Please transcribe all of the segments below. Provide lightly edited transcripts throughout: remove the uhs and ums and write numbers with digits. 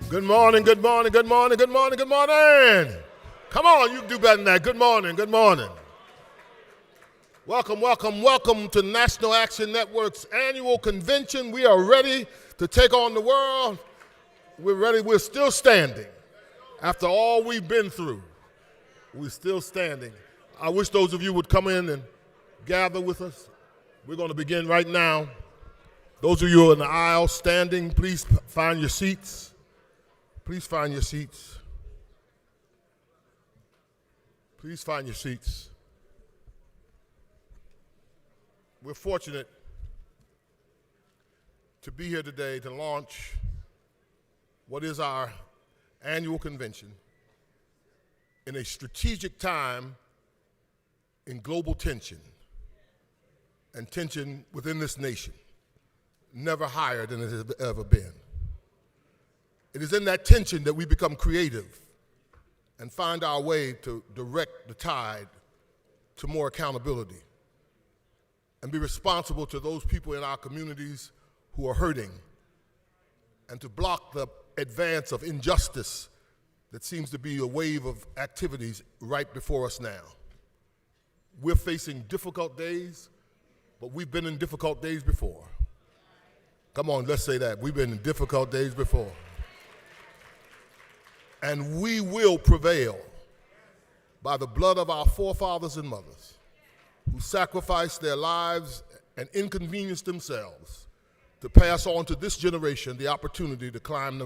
Good morning, good morning, good morning, good morning, good morning. Come on, you can do better than that. Good morning, good morning. Welcome, welcome, welcome to National Action Network's annual convention. We are ready to take on the world. We're ready, we're still standing. After all we've been through, we're still standing. I wish those of you would come in and gather with us. We're going to begin right now. Those of you in the aisle standing, please find your seats. Please find your seats. Please find your seats. We're fortunate to be here today to launch what is our annual convention in a strategic time in global tension and tension within this nation, never higher than it has ever been. It is in that tension that we become creative and find our way to direct the tide to more accountability and be responsible to those people in our communities who are hurting and to block the advance of injustice that seems to be a wave of activities right before us now. We're facing difficult days, but we've been in difficult days before. Come on, let's say that. We've been in difficult days before. And we will prevail by the blood of our forefathers and mothers who sacrificed their lives and inconvenienced themselves to pass on to this generation the opportunity to climb the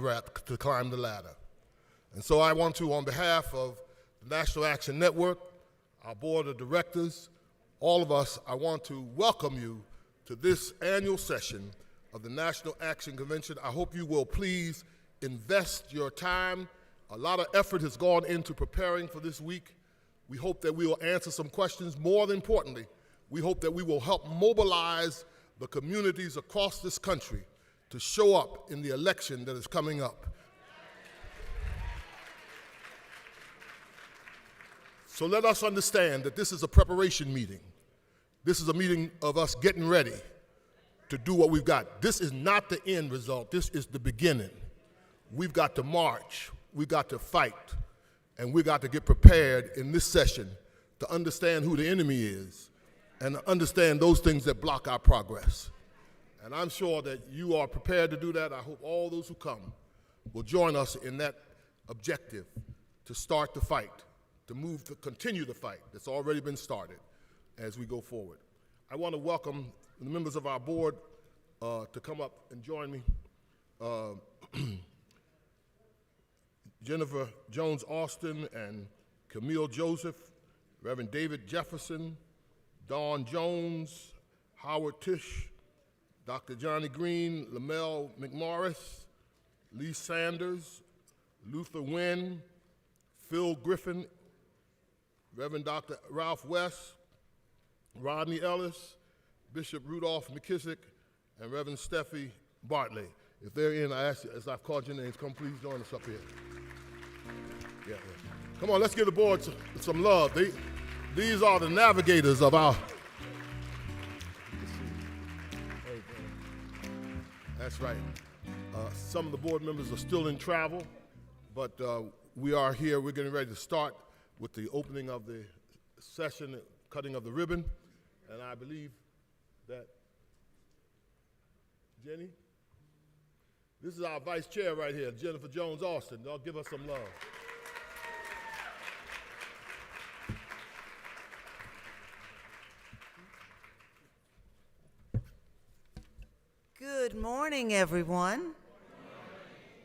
ladder. And so I want to, on behalf of the National Action Network, our board of directors, all of us, I want to welcome you to this annual session of the National Action Convention. I hope you will please invest your time. A lot of effort has gone into preparing for this week. We hope that we will answer some questions. More than importantly, we hope that we will help mobilize the communities across this country to show up in the election that is coming up. So let us understand that this is a preparation meeting. This is a meeting of us getting ready to do what we've got. This is not the end result. This is the beginning. We've got to march. We got to fight, and we got to get prepared in this session to understand who the enemy is and to understand those things that block our progress. And I'm sure that you are prepared to do that. I hope all those who come will join us in that objective to start the fight, to continue the fight that's already been started as we go forward. I want to welcome the members of our board to come up and join me. Jennifer Jones-Austin and Camille Joseph, Reverend David Jefferson, Dawn Jones, Howard Tisch, Dr. Johnny Green, Lamel McMorris, Lee Sanders, Luther Wynn, Phil Griffin, Reverend Dr. Ralph West, Rodney Ellis, Bishop Rudolph McKissick, and Reverend Steffi Bartley. If they're in, I ask you, as I've called your names, come please join us up here. Yeah. Come on, let's give the board some love. These are the navigators of our. That's right. Some of the board members are still in travel, but we are here. We're getting ready to start with the opening of the session, cutting of the ribbon, and I believe that Jenny. This is our vice chair right here, Jennifer Jones-Austin. Y'all give us some love. Good morning, everyone.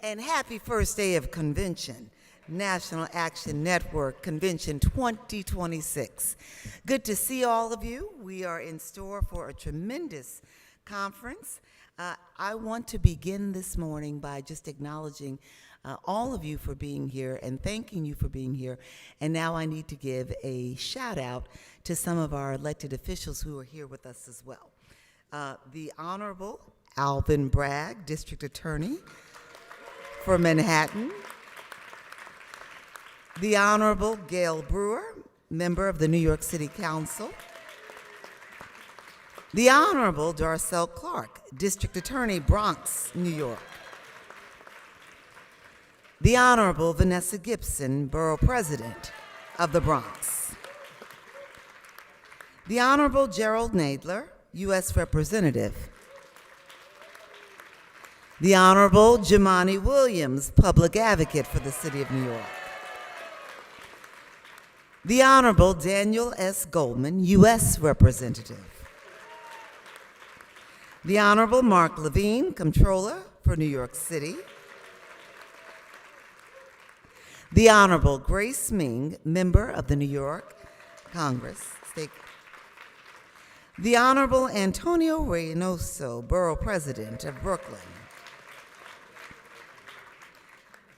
And happy first day of convention, National Action Network Convention 2026. Good to see all of you. We are in store for a tremendous conference. I want to begin this morning by just acknowledging all of you for being here and thanking you for being here. And now I need to give a shout out to some of our elected officials who are here with us as well. The Honorable Alvin Bragg, District Attorney for Manhattan. The Honorable Gail Brewer, Member of the New York City Council. The Honorable Darcel Clark, District Attorney, Bronx, New York. The Honorable Vanessa Gibson, Borough President of the Bronx. The Honorable Gerald Nadler, U.S. Representative. The Honorable Jemani Williams, Public Advocate for the City of New York. The Honorable Daniel S. Goldman, U.S. Representative. The Honorable Mark Levine, Comptroller for New York City. The Honorable Grace Ming, Member of the New York Congress. The Honorable Antonio Reynoso, Borough President of Brooklyn.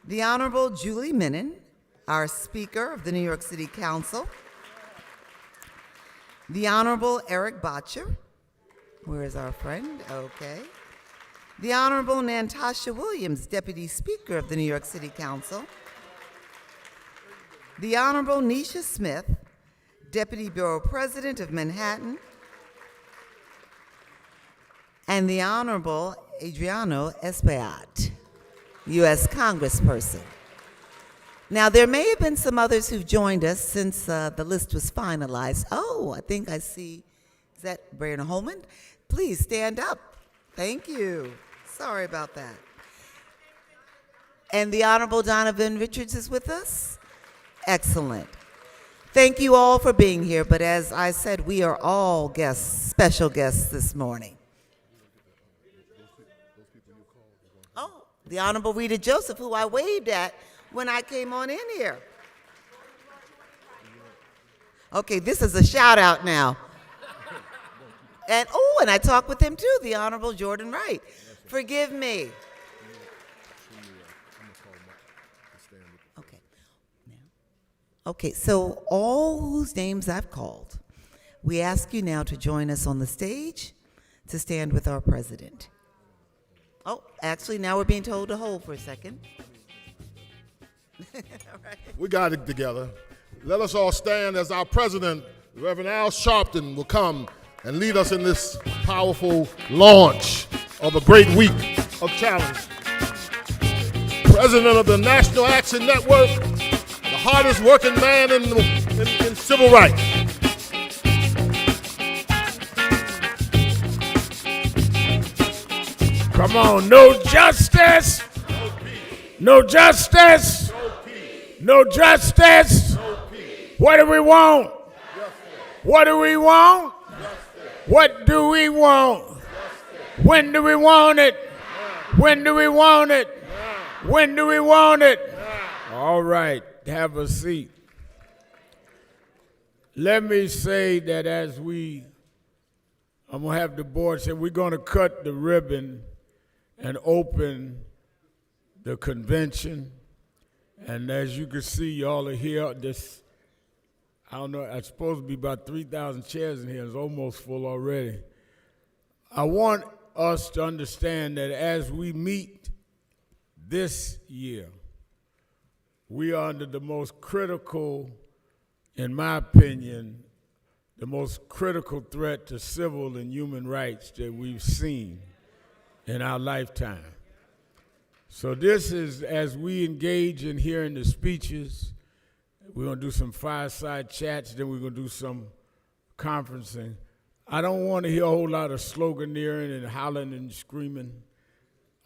The Honorable Julie Menon, our Speaker of the New York City Council. The Honorable Eric Botcher. Where is our friend? Okay. The Honorable Natasha Williams, Deputy Speaker of the New York City Council. The Honorable Nisha Smith, Deputy Borough President of Manhattan. And the Honorable Adriano Espayat, U.S. Congressperson. Now, there may have been some others who've joined us since the list was finalized. Oh, I think I see, is that Brianna Holman? Please stand up. Thank you. Sorry about that. And the Honorable Donovan Richards is with us? Excellent. Thank you all for being here, but as I said, we are all guests, special guests this morning. Oh, the Honorable Rita Joseph, who I waved at when I came on in here. Okay, this is a shout out now. And and I talked with him too, the Honorable Jordan Wright. Forgive me. Okay, so all whose names I've called, we ask you now to join us on the stage to stand with our president. Oh, actually, now we're being told to hold for a second. All right. We got it together. Let us all stand as our president, Reverend Sharpton, will come and lead us in this powerful launch of a great week of challenge. President of the National Action Network, the hardest working man in civil rights. Come on, no justice, no justice, no justice. What do we want? What do we want? What do we want? When do we want it? When do we want it? When do we want it? All right, have a seat. Let me say that I'm going to have the board say we're going to cut the ribbon and open the convention. And as you can see, y'all are here. I don't know, it's supposed to be about 3,000 chairs in here. It's almost full already. I want us to understand that as we meet this year, we are under the most critical, in my opinion, the most critical threat to civil and human rights that we've seen in our lifetime. So this is, as we engage in hearing the speeches, we're going to do some fireside chats, then we're going to do some conferencing. I don't want to hear a whole lot of sloganeering and hollering and screaming.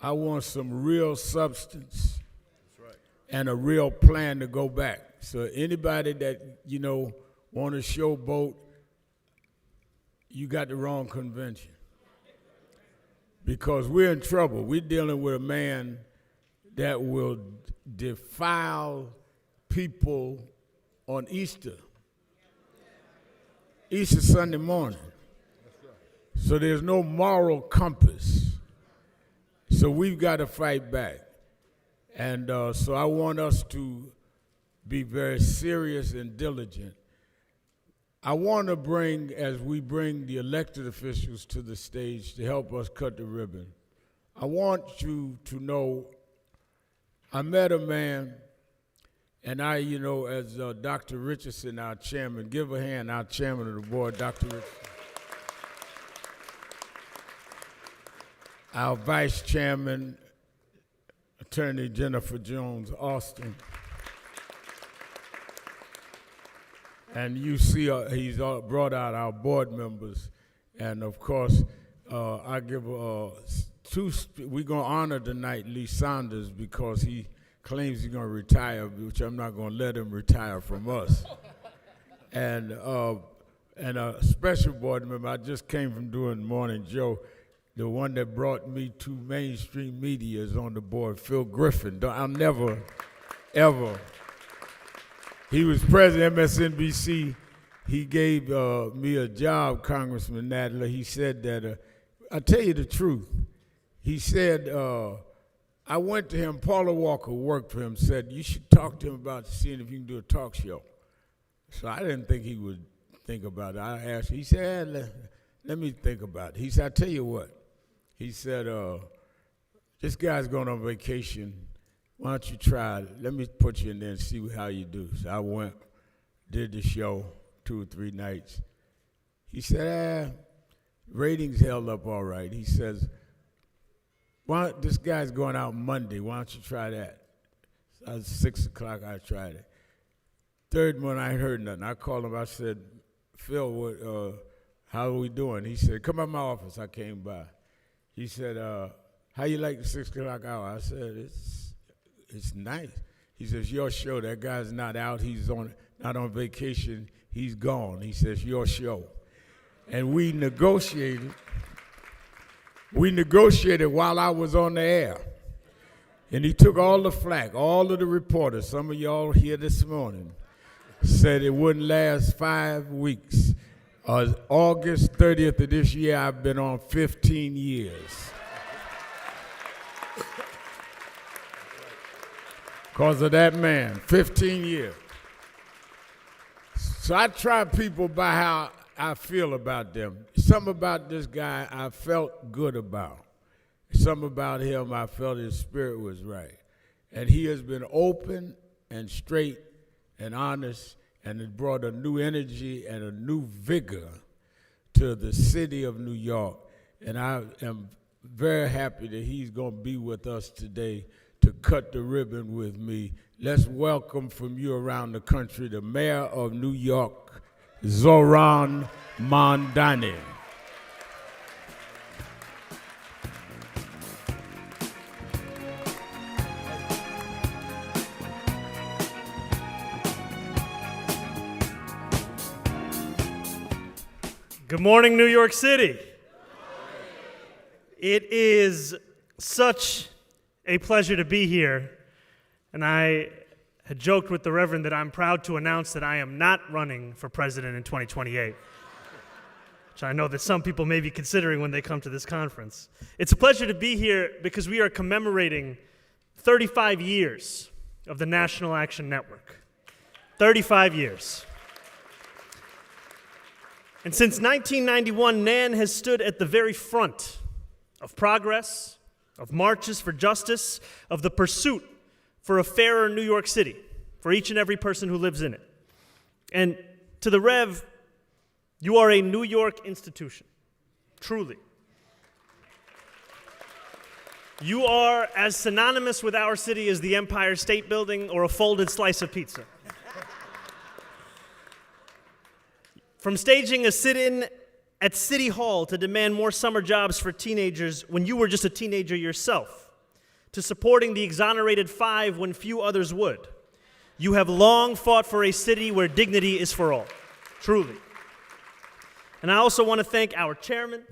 I want some real substance and a real plan to go back. So anybody that, want to showboat, you got the wrong convention. Because we're in trouble. We're dealing with a man that will defile people on Easter Sunday morning. So there's no moral compass. So we've got to fight back. And so I want us to be very serious and diligent. I want to bring, as we bring the elected officials to the stage to help us cut the ribbon, I want you to know I met a man, and as Dr. Richardson, our chairman, give a hand, our chairman of the board, Dr. Richardson. Our vice chairman, Attorney Jennifer Jones Austin. And you see he's brought out our board members. And of course, I give we're going to honor tonight Lee Saunders because he claims he's going to retire, which I'm not going to let him retire from us. And a special board member, I just came from doing Morning Joe. The one that brought me to mainstream media is on the board, Phil Griffin. I'll never, ever. He was president of MSNBC. He gave me a job, Congressman Nadler. He said that, I'll tell you the truth. He said, I went to him, Paula Walker worked for him, said, you should talk to him about seeing if you can do a talk show. So I didn't think he would think about it. I asked him, he said, let me think about it. He said, I'll tell you what. He said, this guy's going on vacation. Why don't you try it? Let me put you in there and see how you do. So I went, did the show 2 or 3 nights. He said, ratings held up all right. He says, this guy's going out Monday. Why don't you try that? So it was 6 o'clock, I tried it. Third one, I ain't heard nothing. I called him, I said, Phil, how are we doing? He said, come by my office. I came by. He said, how you like the 6 o'clock hour? I said, it's nice. He says, your show, that guy's not out. He's not on vacation. He's gone. He says, your show. And we negotiated. We negotiated while I was on the air. And he took all the flack, all of the reporters, some of y'all here this morning, said it wouldn't last 5 weeks. August 30th of this year, I've been on 15 years. Because of that man, 15 years. So I try people by how I feel about them. Something about this guy I felt good about. Something about him I felt his spirit was right. And he has been open and straight and honest, and it brought a new energy and a new vigor to the city of New York. And I am very happy that he's going to be with us today to cut the ribbon with me. Let's welcome from you around the country the Mayor of New York, Zohran Mamdani. Good morning, New York City. It is such a pleasure to be here, and I had joked with the Reverend that I'm proud to announce that I am not running for president in 2028, which I know that some people may be considering when they come to this conference. It's a pleasure to be here because we are commemorating 35 years of the National Action Network. 35 years. And since 1991, NAN has stood at the very front of progress, of marches for justice, of the pursuit for a fairer New York City for each and every person who lives in it. And to the Rev, you are a New York institution, truly. You are as synonymous with our city as the Empire State Building or a folded slice of pizza. From staging a sit-in at City Hall to demand more summer jobs for teenagers when you were just a teenager yourself, to supporting the exonerated 5 when few others would, you have long fought for a city where dignity is for all, truly. And I also want to thank our chairman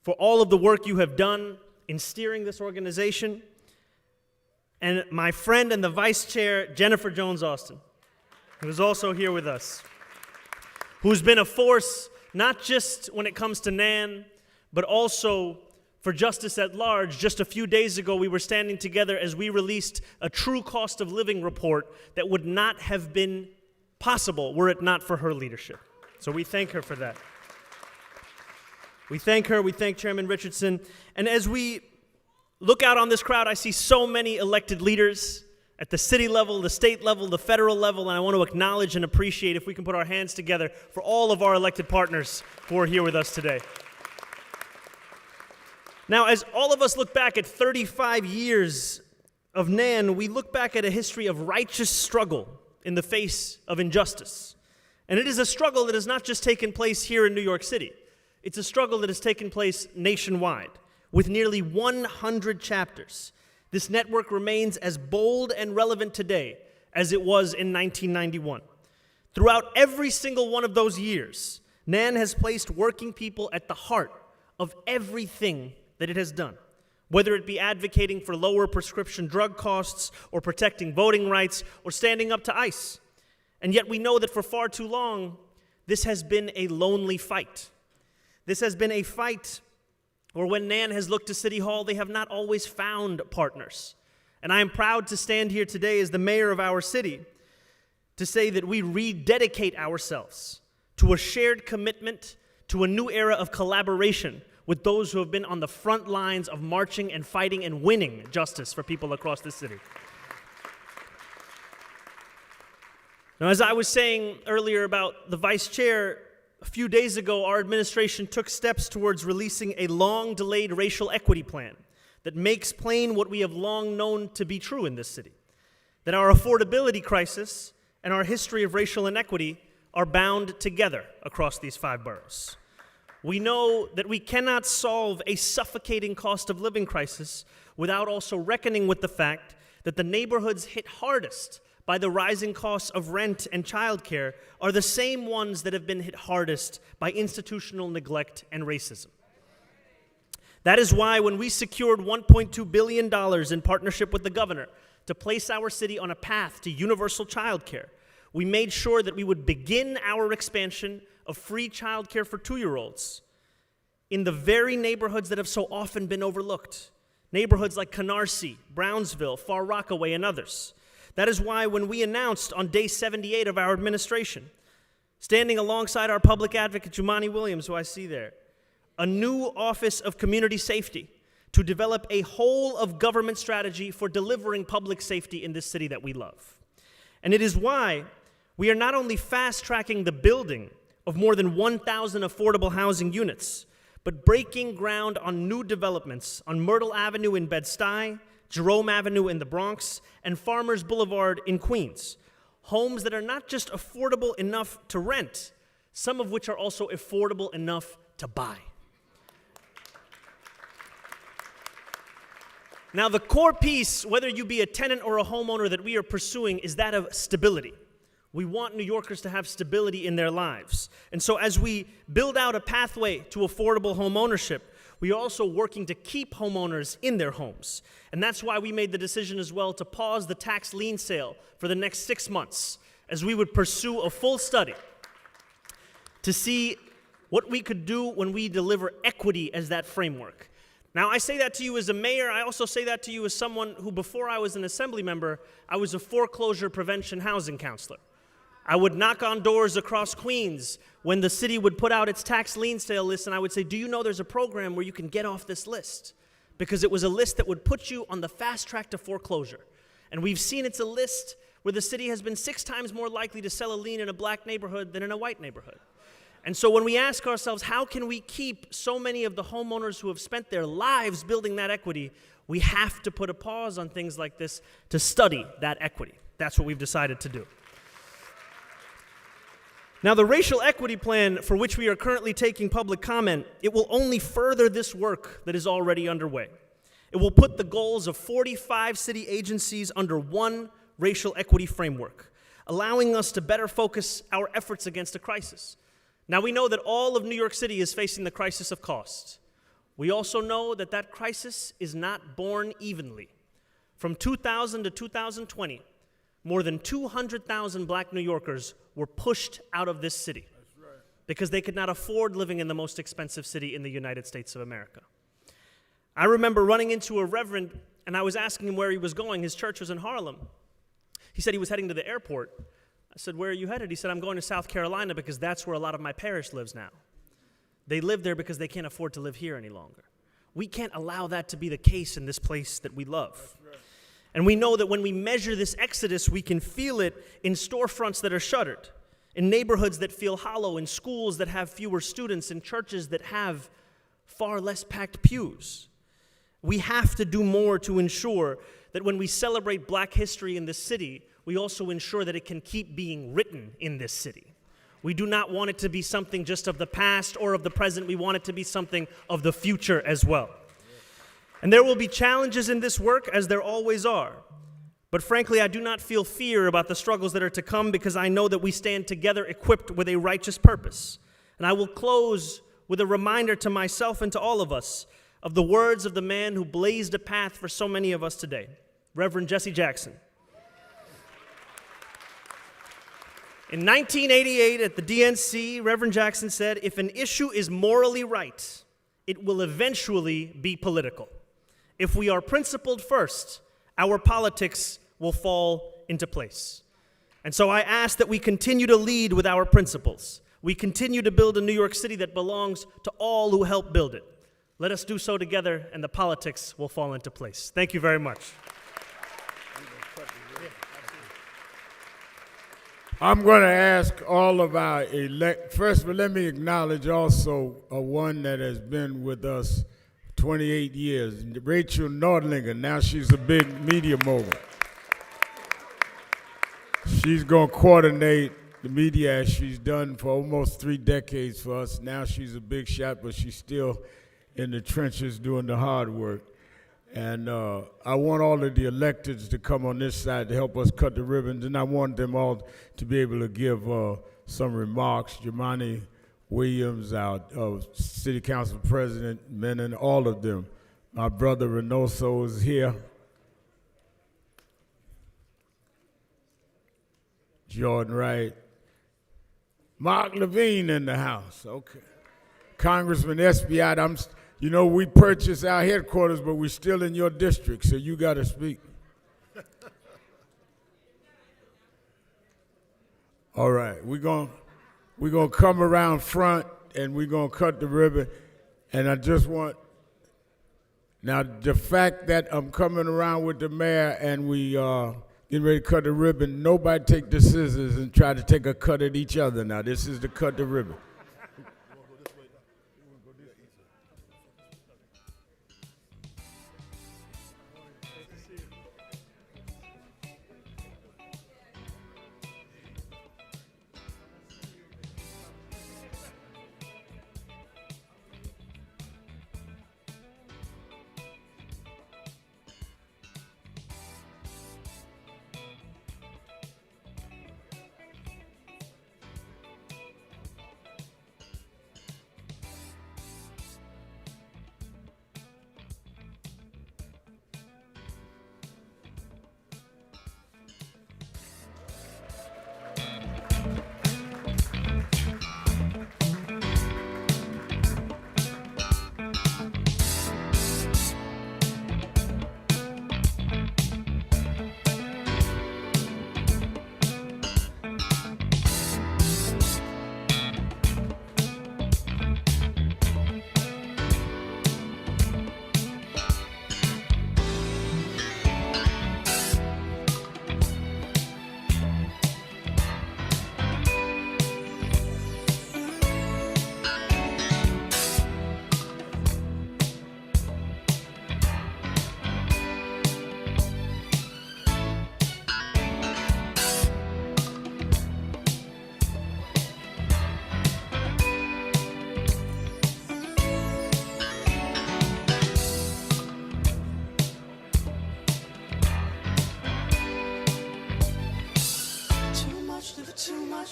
for all of the work you have done in steering this organization, and my friend and the vice chair, Jennifer Jones Austin, who is also here with us, who's been a force not just when it comes to NAN, but also for justice at large. Just a few days ago, we were standing together as we released a true cost of living report that would not have been possible were it not for her leadership. So we thank her for that. We thank her, we thank Chairman Richardson. And as we look out on this crowd, I see so many elected leaders at the city level, the state level, the federal level, and I want to acknowledge and appreciate if we can put our hands together for all of our elected partners who are here with us today. Now, as all of us look back at 35 years of NAN, we look back at a history of righteous struggle in the face of injustice. And it is a struggle that has not just taken place here in New York City. It's a struggle that has taken place nationwide. With nearly 100 chapters, this network remains as bold and relevant today as it was in 1991. Throughout every single one of those years, NAN has placed working people at the heart of everything that it has done, whether it be advocating for lower prescription drug costs or protecting voting rights or standing up to ICE. And yet we know that for far too long, this has been a lonely fight. This has been a fight where when NAN has looked to City Hall, they have not always found partners. And I am proud to stand here today as the mayor of our city to say that we rededicate ourselves to a shared commitment to a new era of collaboration with those who have been on the front lines of marching and fighting and winning justice for people across the city. Now, as I was saying earlier about the vice chair, a few days ago, our administration took steps towards releasing a long-delayed racial equity plan that makes plain what we have long known to be true in this city, that our affordability crisis and our history of racial inequity are bound together across these 5 boroughs. We know that we cannot solve a suffocating cost of living crisis without also reckoning with the fact that the neighborhoods hit hardest by the rising costs of rent and childcare are the same ones that have been hit hardest by institutional neglect and racism. That is why when we secured $1.2 billion in partnership with the governor to place our city on a path to universal childcare, we made sure that we would begin our expansion of free childcare for 2-year-olds in the very neighborhoods that have so often been overlooked. Neighborhoods like Canarsie, Brownsville, Far Rockaway, and others. That is why when we announced on day 78 of our administration, standing alongside our public advocate, Jumaane Williams, who I see there, a new Office of Community Safety to develop a whole-of-government strategy for delivering public safety in this city that we love. And it is why we are not only fast-tracking the building of more than 1,000 affordable housing units, but breaking ground on new developments on Myrtle Avenue in Bed-Stuy, Jerome Avenue in the Bronx, and Farmers Boulevard in Queens. Homes that are not just affordable enough to rent, some of which are also affordable enough to buy. Now, the core piece, whether you be a tenant or a homeowner that we are pursuing, is that of stability. We want New Yorkers to have stability in their lives. And so as we build out a pathway to affordable home ownership, we are also working to keep homeowners in their homes. And that's why we made the decision as well to pause the tax lien sale for the next 6 months, as we would pursue a full study to see what we could do when we deliver equity as that framework. Now, I say that to you as a mayor. I also say that to you as someone who, before I was an assembly member, I was a foreclosure prevention housing counselor. I would knock on doors across Queens when the city would put out its tax lien sale list, and I would say, do you know there's a program where you can get off this list? Because it was a list that would put you on the fast track to foreclosure. And we've seen it's a list where the city has been 6 times more likely to sell a lien in a black neighborhood than in a white neighborhood. And so when we ask ourselves, how can we keep so many of the homeowners who have spent their lives building that equity, we have to put a pause on things like this to study that equity. That's what we've decided to do. Now, the racial equity plan for which we are currently taking public comment, it will only further this work that is already underway. It will put the goals of 45 city agencies under one racial equity framework, allowing us to better focus our efforts against a crisis. Now, we know that all of New York City is facing the crisis of cost. We also know that that crisis is not borne evenly. From 2000 to 2020, more than 200,000 black New Yorkers were pushed out of this city because they could not afford living in the most expensive city in the United States of America. I remember running into a reverend, and I was asking him where he was going. His church was in Harlem. He said he was heading to the airport. I said, where are you headed? He said, I'm going to South Carolina because that's where a lot of my parish lives now. They live there because they can't afford to live here any longer. We can't allow that to be the case in this place that we love. And we know that when we measure this exodus, we can feel it in storefronts that are shuttered, in neighborhoods that feel hollow, in schools that have fewer students, in churches that have far less packed pews. We have to do more to ensure that when we celebrate Black history in this city, we also ensure that it can keep being written in this city. We do not want it to be something just of the past or of the present. We want it to be something of the future as well. And there will be challenges in this work, as there always are. But frankly, I do not feel fear about the struggles that are to come, because I know that we stand together equipped with a righteous purpose. And I will close with a reminder to myself and to all of us of the words of the man who blazed a path for so many of us today, Reverend Jesse Jackson. In 1988 at the DNC, Reverend Jackson said, "If an issue is morally right, it will eventually be political. If we are principled first, our politics will fall into place." And so I ask that we continue to lead with our principles. We continue to build a New York City that belongs to all who help build it. Let us do so together, and the politics will fall into place. Thank you very much. I'm going to ask all of our first, but let me acknowledge also one that has been with us 28 years, Rachel Nordlinger. Now she's a big media mogul. She's going to coordinate the media as she's done for almost 3 decades for us. Now she's a big shot, but she's still in the trenches doing the hard work. And I want all of the electeds to come on this side to help us cut the ribbons, and I want them all to be able to give some remarks. Jemani Williams, our City Council President, Menon, all of them. My brother Reynoso is here. Jordan Wright. Mark Levine in the house, okay. Congressman Espayat, you know, we purchased our headquarters, but we're still in your district, so you got to speak. All right, we're gonna come around front, and we're gonna cut the ribbon. And I just want, now the fact that I'm coming around with the mayor and we getting ready to cut the ribbon, nobody take the scissors and try to take a cut at each other. Now this is to cut the ribbon.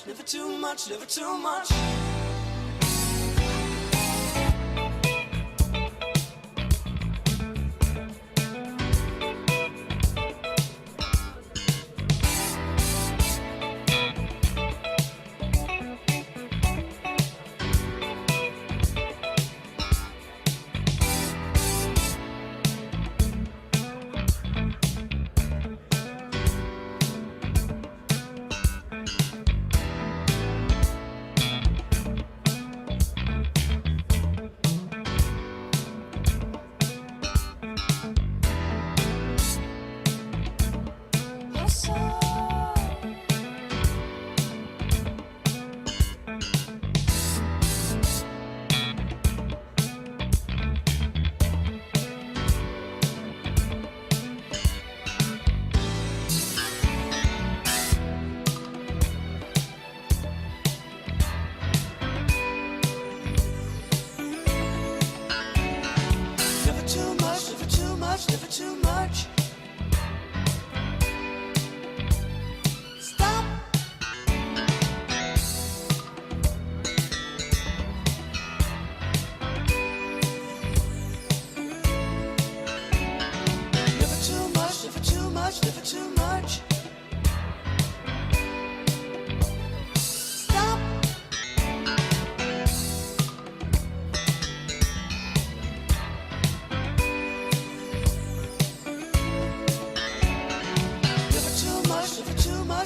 Never too much, never too much.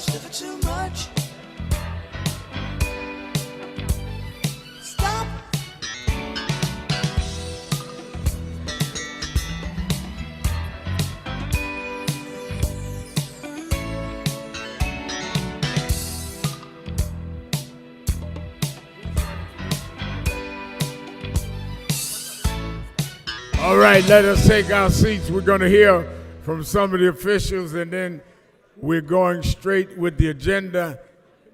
much, never too much. Stop. All right, let us take our seats. We're going to hear from some of the officials, and then we're going straight with the agenda.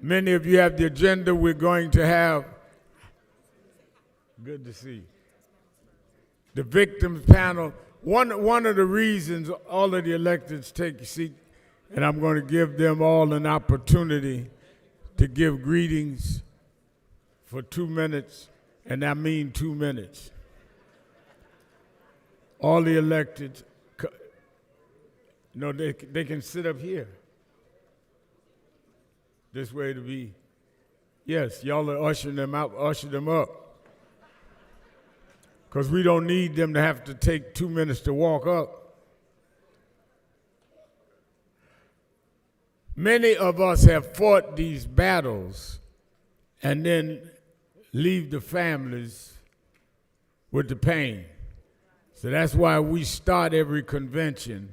Many of you have the agenda. We're going to have, good to see you, the victims panel. One of the reasons all of the electeds take a seat, and I'm going to give them all an opportunity to give greetings for 2 minutes, and I mean 2 minutes. All the electeds, no, they can sit up here. This way to be. Yes, y'all are ushering them out, usher them up. Because we don't need them to have to take 2 minutes to walk up. Many of us have fought these battles and then leave the families with the pain. So that's why we start every convention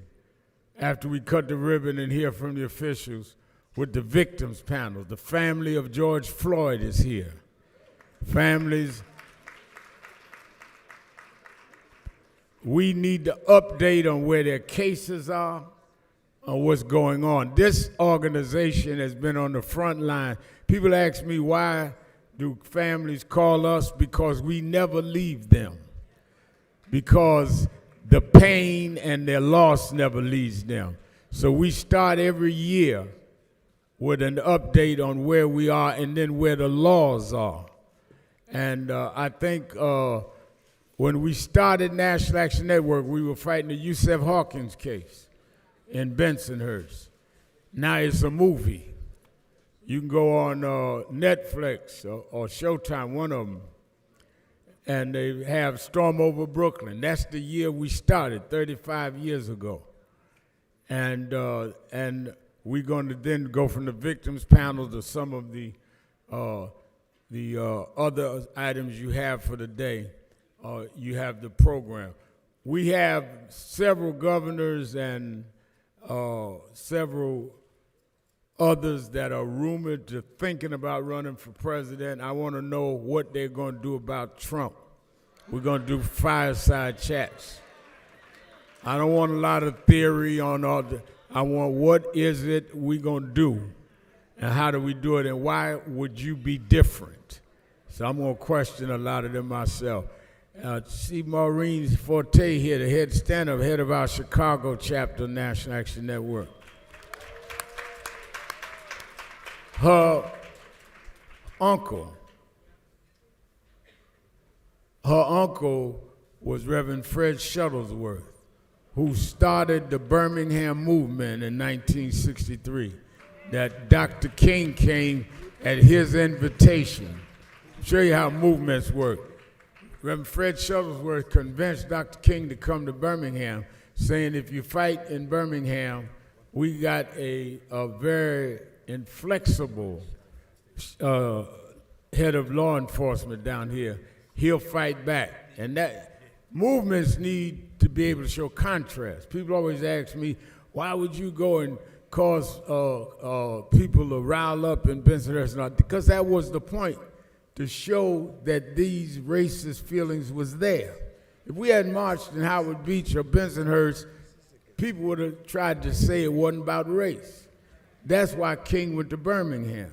after we cut the ribbon and hear from the officials with the victims panel. The family of George Floyd is here. Families, we need to update on where their cases are, on what's going on. This organization has been on the front line. People ask me, why do families call us? Because we never leave them. Because the pain and their loss never leaves them. So we start every year with an update on where we are and then where the laws are. And I think when we started National Action Network, we were fighting the Yusef Hawkins case in Bensonhurst. Now it's a movie. You can go on Netflix or Showtime, one of them, and they have Storm Over Brooklyn. That's the year we started, 35 years ago. And we're going to then go from the victims panel to some of the other items you have for the day. You have the program. We have several governors and several others that are rumored to thinking about running for president. I want to know what they're going to do about Trump. We're going to do fireside chats. I don't want a lot of theory on all the, I want what is it we're going to do and how do we do it and why would you be different? So I'm going to question a lot of them myself. See Maureen Forte here, the head of our Chicago chapter, National Action Network. Her uncle was Reverend Fred Shuttlesworth, who started the Birmingham movement in 1963, that Dr. King came at his invitation. I'll show you how movements work. Reverend Fred Shuttlesworth convinced Dr. King to come to Birmingham, saying if you fight in Birmingham, we got a very inflexible head of law enforcement down here. He'll fight back. And that movements need to be able to show contrast. People always ask me, why would you go and cause people to rile up in Bensonhurst? Because that was the point, to show that these racist feelings was there. If we had marched in Howard Beach or Bensonhurst, people would have tried to say it wasn't about race. That's why King went to Birmingham.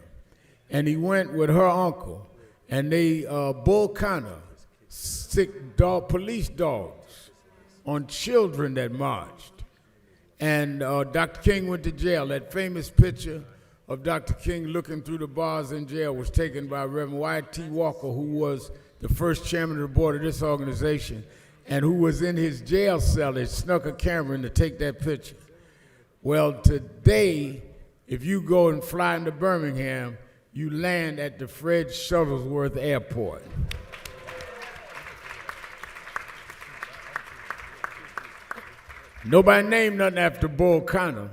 And he went with her uncle, and they bull Connor, sick police dogs on children that marched. And Dr. King went to jail. That famous picture of Dr. King looking through the bars in jail was taken by Reverend Y.T. Walker, who was the first chairman of the board of this organization, and who was in his jail cell. They snuck a camera in to take that picture. Well, today, if you go and fly into Birmingham, you land at the Fred Shuttlesworth Airport. Nobody named nothing after Bull Connor.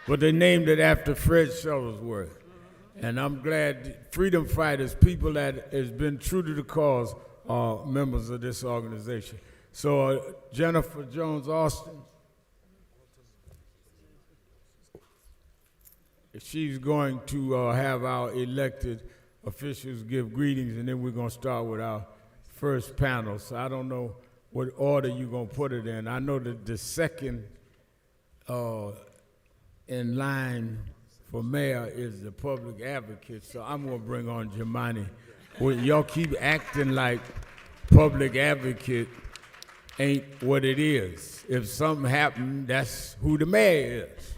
but they named it after Fred Shuttlesworth. And I'm glad freedom fighters, people that has been true to the cause, are members of this organization. So Jennifer Jones-Austin, she's going to have our elected officials give greetings, and then we're going to start with our first panel. So I don't know what order you're going to put it in. I know that the second in line for mayor is the public advocate, so I'm going to bring on Jemani. Well, y'all keep acting like public advocate ain't what it is. If something happened, that's who the mayor is.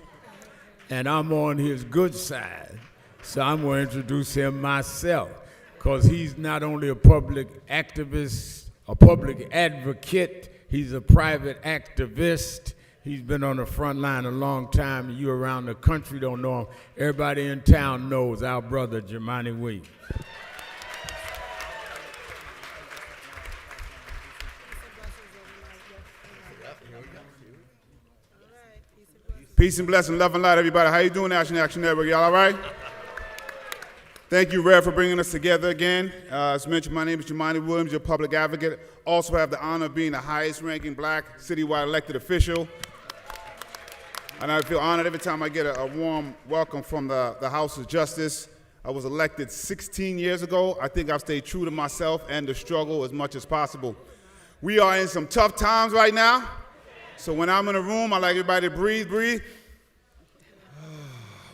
And I'm on his good side, so I'm going to introduce him myself, because he's not only a public activist, a public advocate, he's a private activist. He's been on the front line a long time. You around the country don't know him. Everybody in town knows our brother, Jemani Williams. Peace and blessing, love and light, everybody. How you doing, National Action Network? Y'all all right? Thank you, Rev, for bringing us together again. As mentioned, my name is Jemani Williams, your public advocate. Also have the honor of being the highest-ranking black citywide elected official. And I feel honored every time I get a warm welcome from the House of Justice. I was elected 16 years ago. I think I've stayed true to myself and the struggle as much as possible. We are in some tough times right now. So when I'm in a room, I like everybody to breathe, breathe.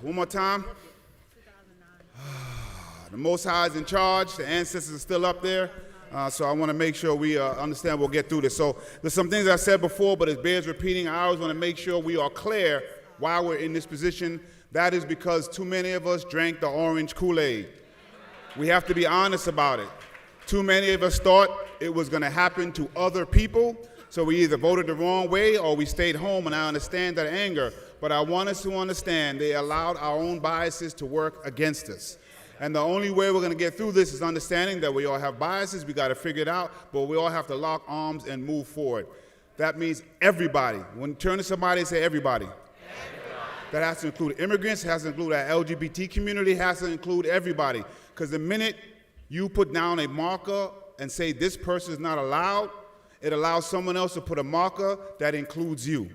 One more time. The Most High is in charge. The ancestors are still up there. So I want to make sure we understand we'll get through this. So there's some things I said before, but it bears repeating. I always want to make sure we are clear why we're in this position. That is because too many of us drank the orange Kool-Aid. We have to be honest about it. Too many of us thought it was going to happen to other people, so we either voted the wrong way or we stayed home, and I understand that anger. But I want us to understand they allowed our own biases to work against us. And the only way we're going to get through this is understanding that we all have biases. We got to figure it out, but we all have to lock arms and move forward. That means everybody. When you turn to somebody and say everybody. That has to include immigrants, has to include our LGBT community, has to include everybody. Because the minute you put down a marker and say this person is not allowed, it allows someone else to put a marker that includes you.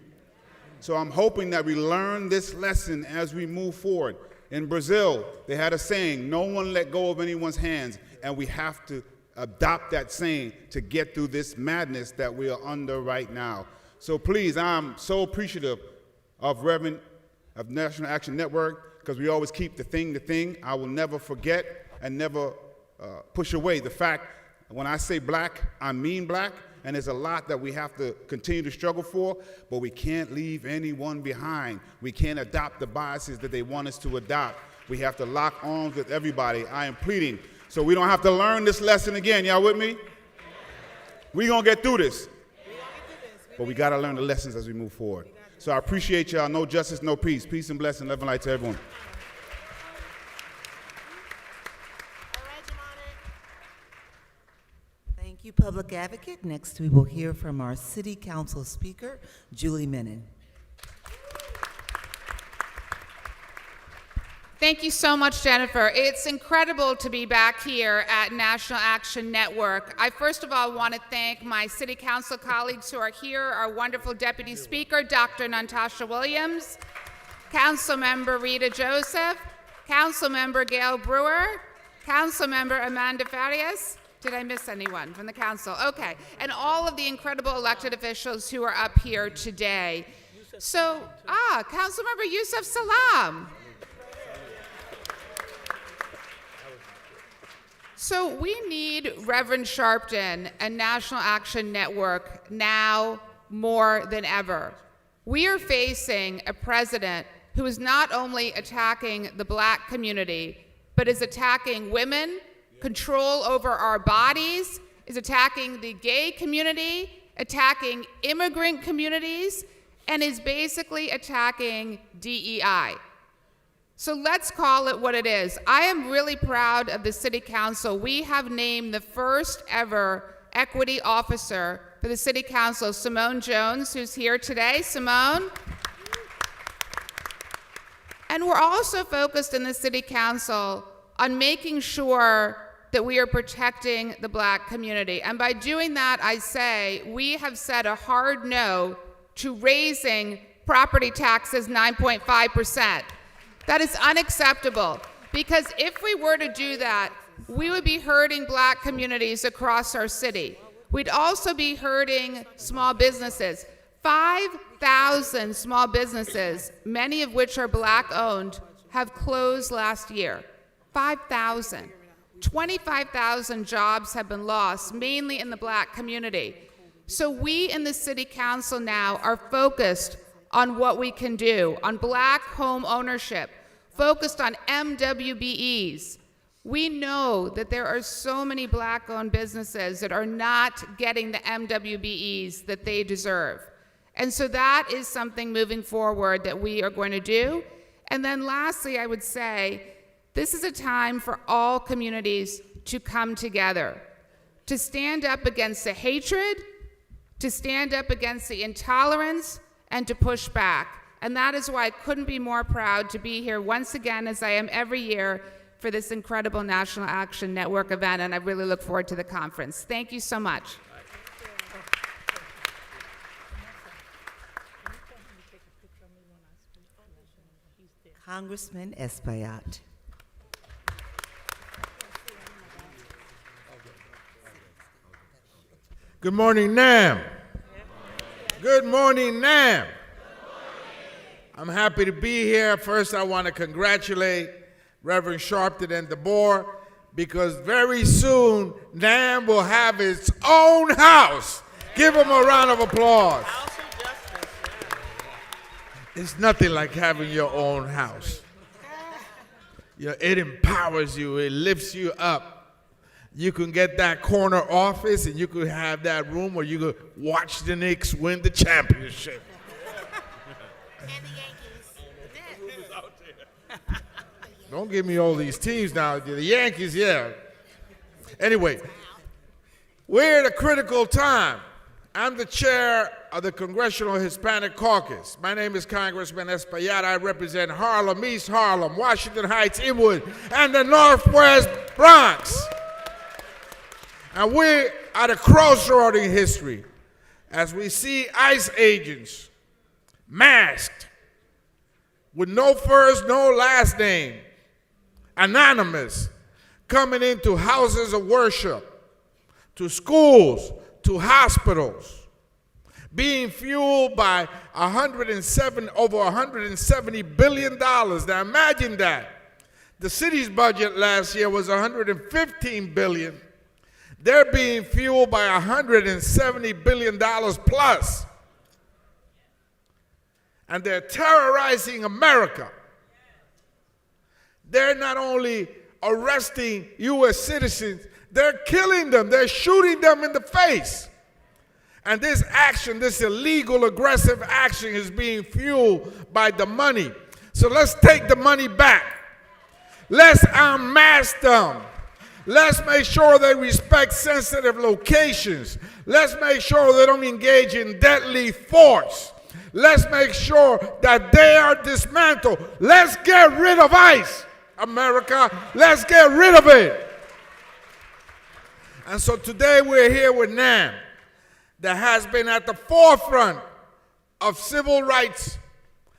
So I'm hoping that we learn this lesson as we move forward. In Brazil, they had a saying, no one let go of anyone's hands, and we have to adopt that saying to get through this madness that we are under right now. So please, I'm so appreciative of National Action Network, because we always keep the thing. I will never forget and never push away the fact, when I say black, I mean black, and there's a lot that we have to continue to struggle for, but we can't leave anyone behind. We can't adopt the biases that they want us to adopt. We have to lock arms with everybody. I am pleading, so we don't have to learn this lesson again. Y'all with me? We're going to get through this. But we got to learn the lessons as we move forward. So I appreciate y'all. No justice, no peace. Peace and blessing, love and light to everyone. Thank you, Public Advocate. Next, we will hear from our City Council Speaker, Julie Menon. Thank you so much, Jennifer. It's incredible to be back here at National Action Network. I first of all want to thank my City Council colleagues who are here, our wonderful Deputy Speaker, Dr. Natasha Williams, Councilmember Rita Joseph, Councilmember Gail Brewer, Councilmember Member Feras. Did I miss anyone from the council? Okay. And all of the incredible elected officials who are up here today. So, Councilmember Yusuf Salam. So we need Reverend Sharpton and National Action Network now more than ever. We are facing a president who is not only attacking the black community, but is attacking women, control over our bodies, is attacking the gay community, attacking immigrant communities, and is basically attacking DEI. So let's call it what it is. I am really proud of the City Council. We have named the first ever equity officer for the City Council, Simone Jones, who's here today. Simone. And we're also focused in the City Council on making sure that we are protecting the Black community. And by doing that, I say we have said a hard no to raising property taxes 9.5%. That is unacceptable, because if we were to do that, we would be hurting Black communities across our city. We'd also be hurting small businesses. 5,000 small businesses, many of which are Black-owned, have closed last year. 5,000. 25,000 jobs have been lost, mainly in the Black community. So we in the City Council now are focused on what we can do, on Black home ownership, focused on MWBEs. We know that there are so many Black-owned businesses that are not getting the MWBEs that they deserve. And so that is something moving forward that we are going to do. And then lastly, I would say, this is a time for all communities to come together, to stand up against the hatred, to stand up against the intolerance, and to push back. And that is why I couldn't be more proud to be here once again, as I am every year, for this incredible National Action Network event, and I really look forward to the conference. Thank you so much. Congressman Espayat. Good morning, NAM. Good morning, NAM. I'm happy to be here. First, I want to congratulate Reverend Sharpton and the board, because very soon NAM will have its own house. Give them a round of applause. It's nothing like having your own house. You know, it empowers you, it lifts you up. You can get that corner office, and you could have that room where you could watch the Knicks win the championship. And the Yankees. Don't give me all these teams now. The Yankees, yeah. Anyway, we're at a critical time. I'm the chair of the Congressional Hispanic Caucus. My name is Congressman Espayat. I represent Harlem, East Harlem, Washington Heights, Inwood, and the Northwest Bronx. And we're at a crossroad in history as we see ICE agents masked with no first, no last name, anonymous, coming into houses of worship, to schools, to hospitals, being fueled by over $170 billion. Now imagine that. The city's budget last year was $115 billion. They're being fueled by $170 billion plus. And they're terrorizing America. They're not only arresting U.S. citizens, they're killing them. They're shooting them in the face. And this action, this illegal, aggressive action, is being fueled by the money. So let's take the money back. Let's unmask them. Let's make sure they respect sensitive locations. Let's make sure they don't engage in deadly force. Let's make sure that they are dismantled. Let's get rid of ICE, America. Let's get rid of it. And so today we're here with NAM, that has been at the forefront of civil rights,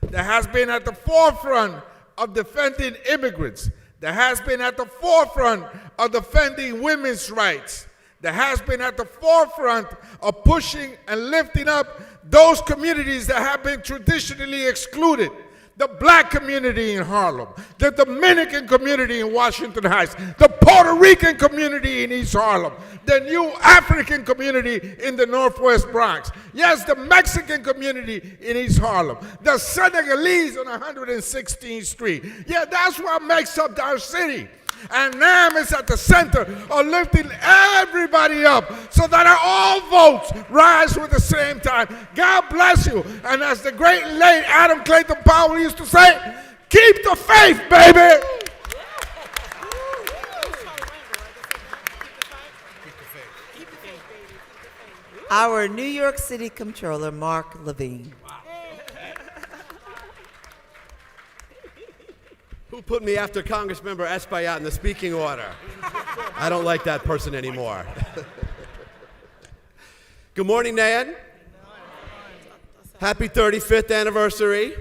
that has been at the forefront of defending immigrants, that has been at the forefront of defending women's rights, that has been at the forefront of pushing and lifting up those communities that have been traditionally excluded. The Black community in Harlem, the Dominican community in Washington Heights, the Puerto Rican community in East Harlem, the new African community in the Northwest Bronx. Yes, the Mexican community in East Harlem, the Senegalese on 116th Street. Yeah, that's what makes up our city. And NAM is at the center of lifting everybody up so that all votes rise with the same time. God bless you. And as the great late Adam Clayton Powell used to say, keep the faith, baby. Our New York City Comptroller, Mark Levine. Who put me after Congressman Espayat in the speaking order? I don't like that person anymore. Good morning, Nan. Happy 35th anniversary.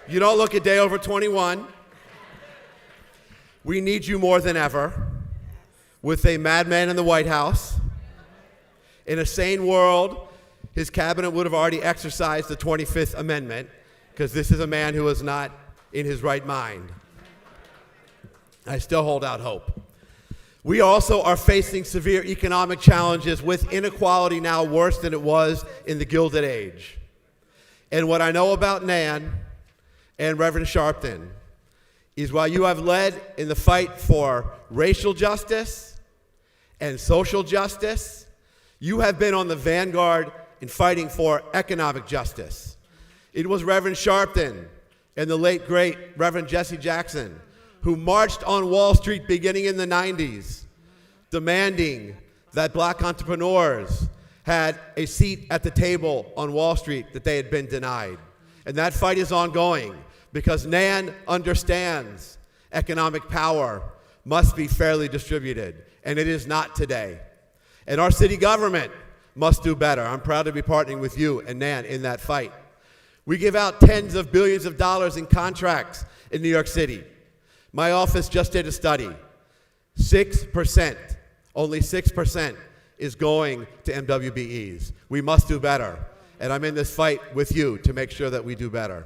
You don't look a day over 21. We need you more than ever. With a madman in the White House, in a sane world, his cabinet would have already exercised the 25th Amendment, because this is a man who is not in his right mind. I still hold out hope. We also are facing severe economic challenges with inequality now worse than it was in the Gilded Age. And what I know about Nan and Reverend Sharpton is while you have led in the fight for racial justice and social justice, you have been on the vanguard in fighting for economic justice. It was Reverend Sharpton and the late, great Reverend Jesse Jackson who marched on Wall Street beginning in the 90s, demanding that black entrepreneurs had a seat at the table on Wall Street that they had been denied. And that fight is ongoing because Nan understands economic power must be fairly distributed, and it is not today. And our city government must do better. I'm proud to be partnering with you and Nan in that fight. We give out tens of billions of dollars in contracts in New York City. My office just did a study. 6%, only 6% is going to MWBEs. We must do better. And I'm in this fight with you to make sure that we do better.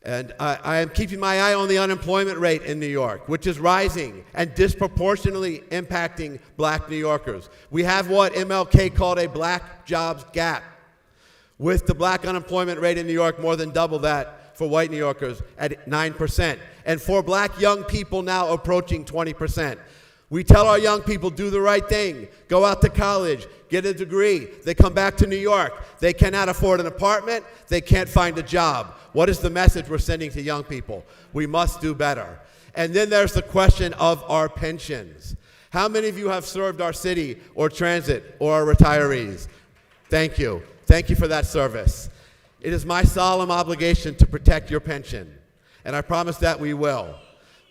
And I am keeping my eye on the unemployment rate in New York, which is rising and disproportionately impacting black New Yorkers. We have what MLK called a black jobs gap, with the black unemployment rate in New York more than double that for white New Yorkers at 9%. And for black young people now approaching 20%. We tell our young people, do the right thing, go out to college, get a degree. They come back to New York. They cannot afford an apartment. They can't find a job. What is the message we're sending to young people? We must do better. And then there's the question of our pensions. How many of you have served our city or transit or are retirees? Thank you. Thank you for that service. It is my solemn obligation to protect your pension, and I promise that we will.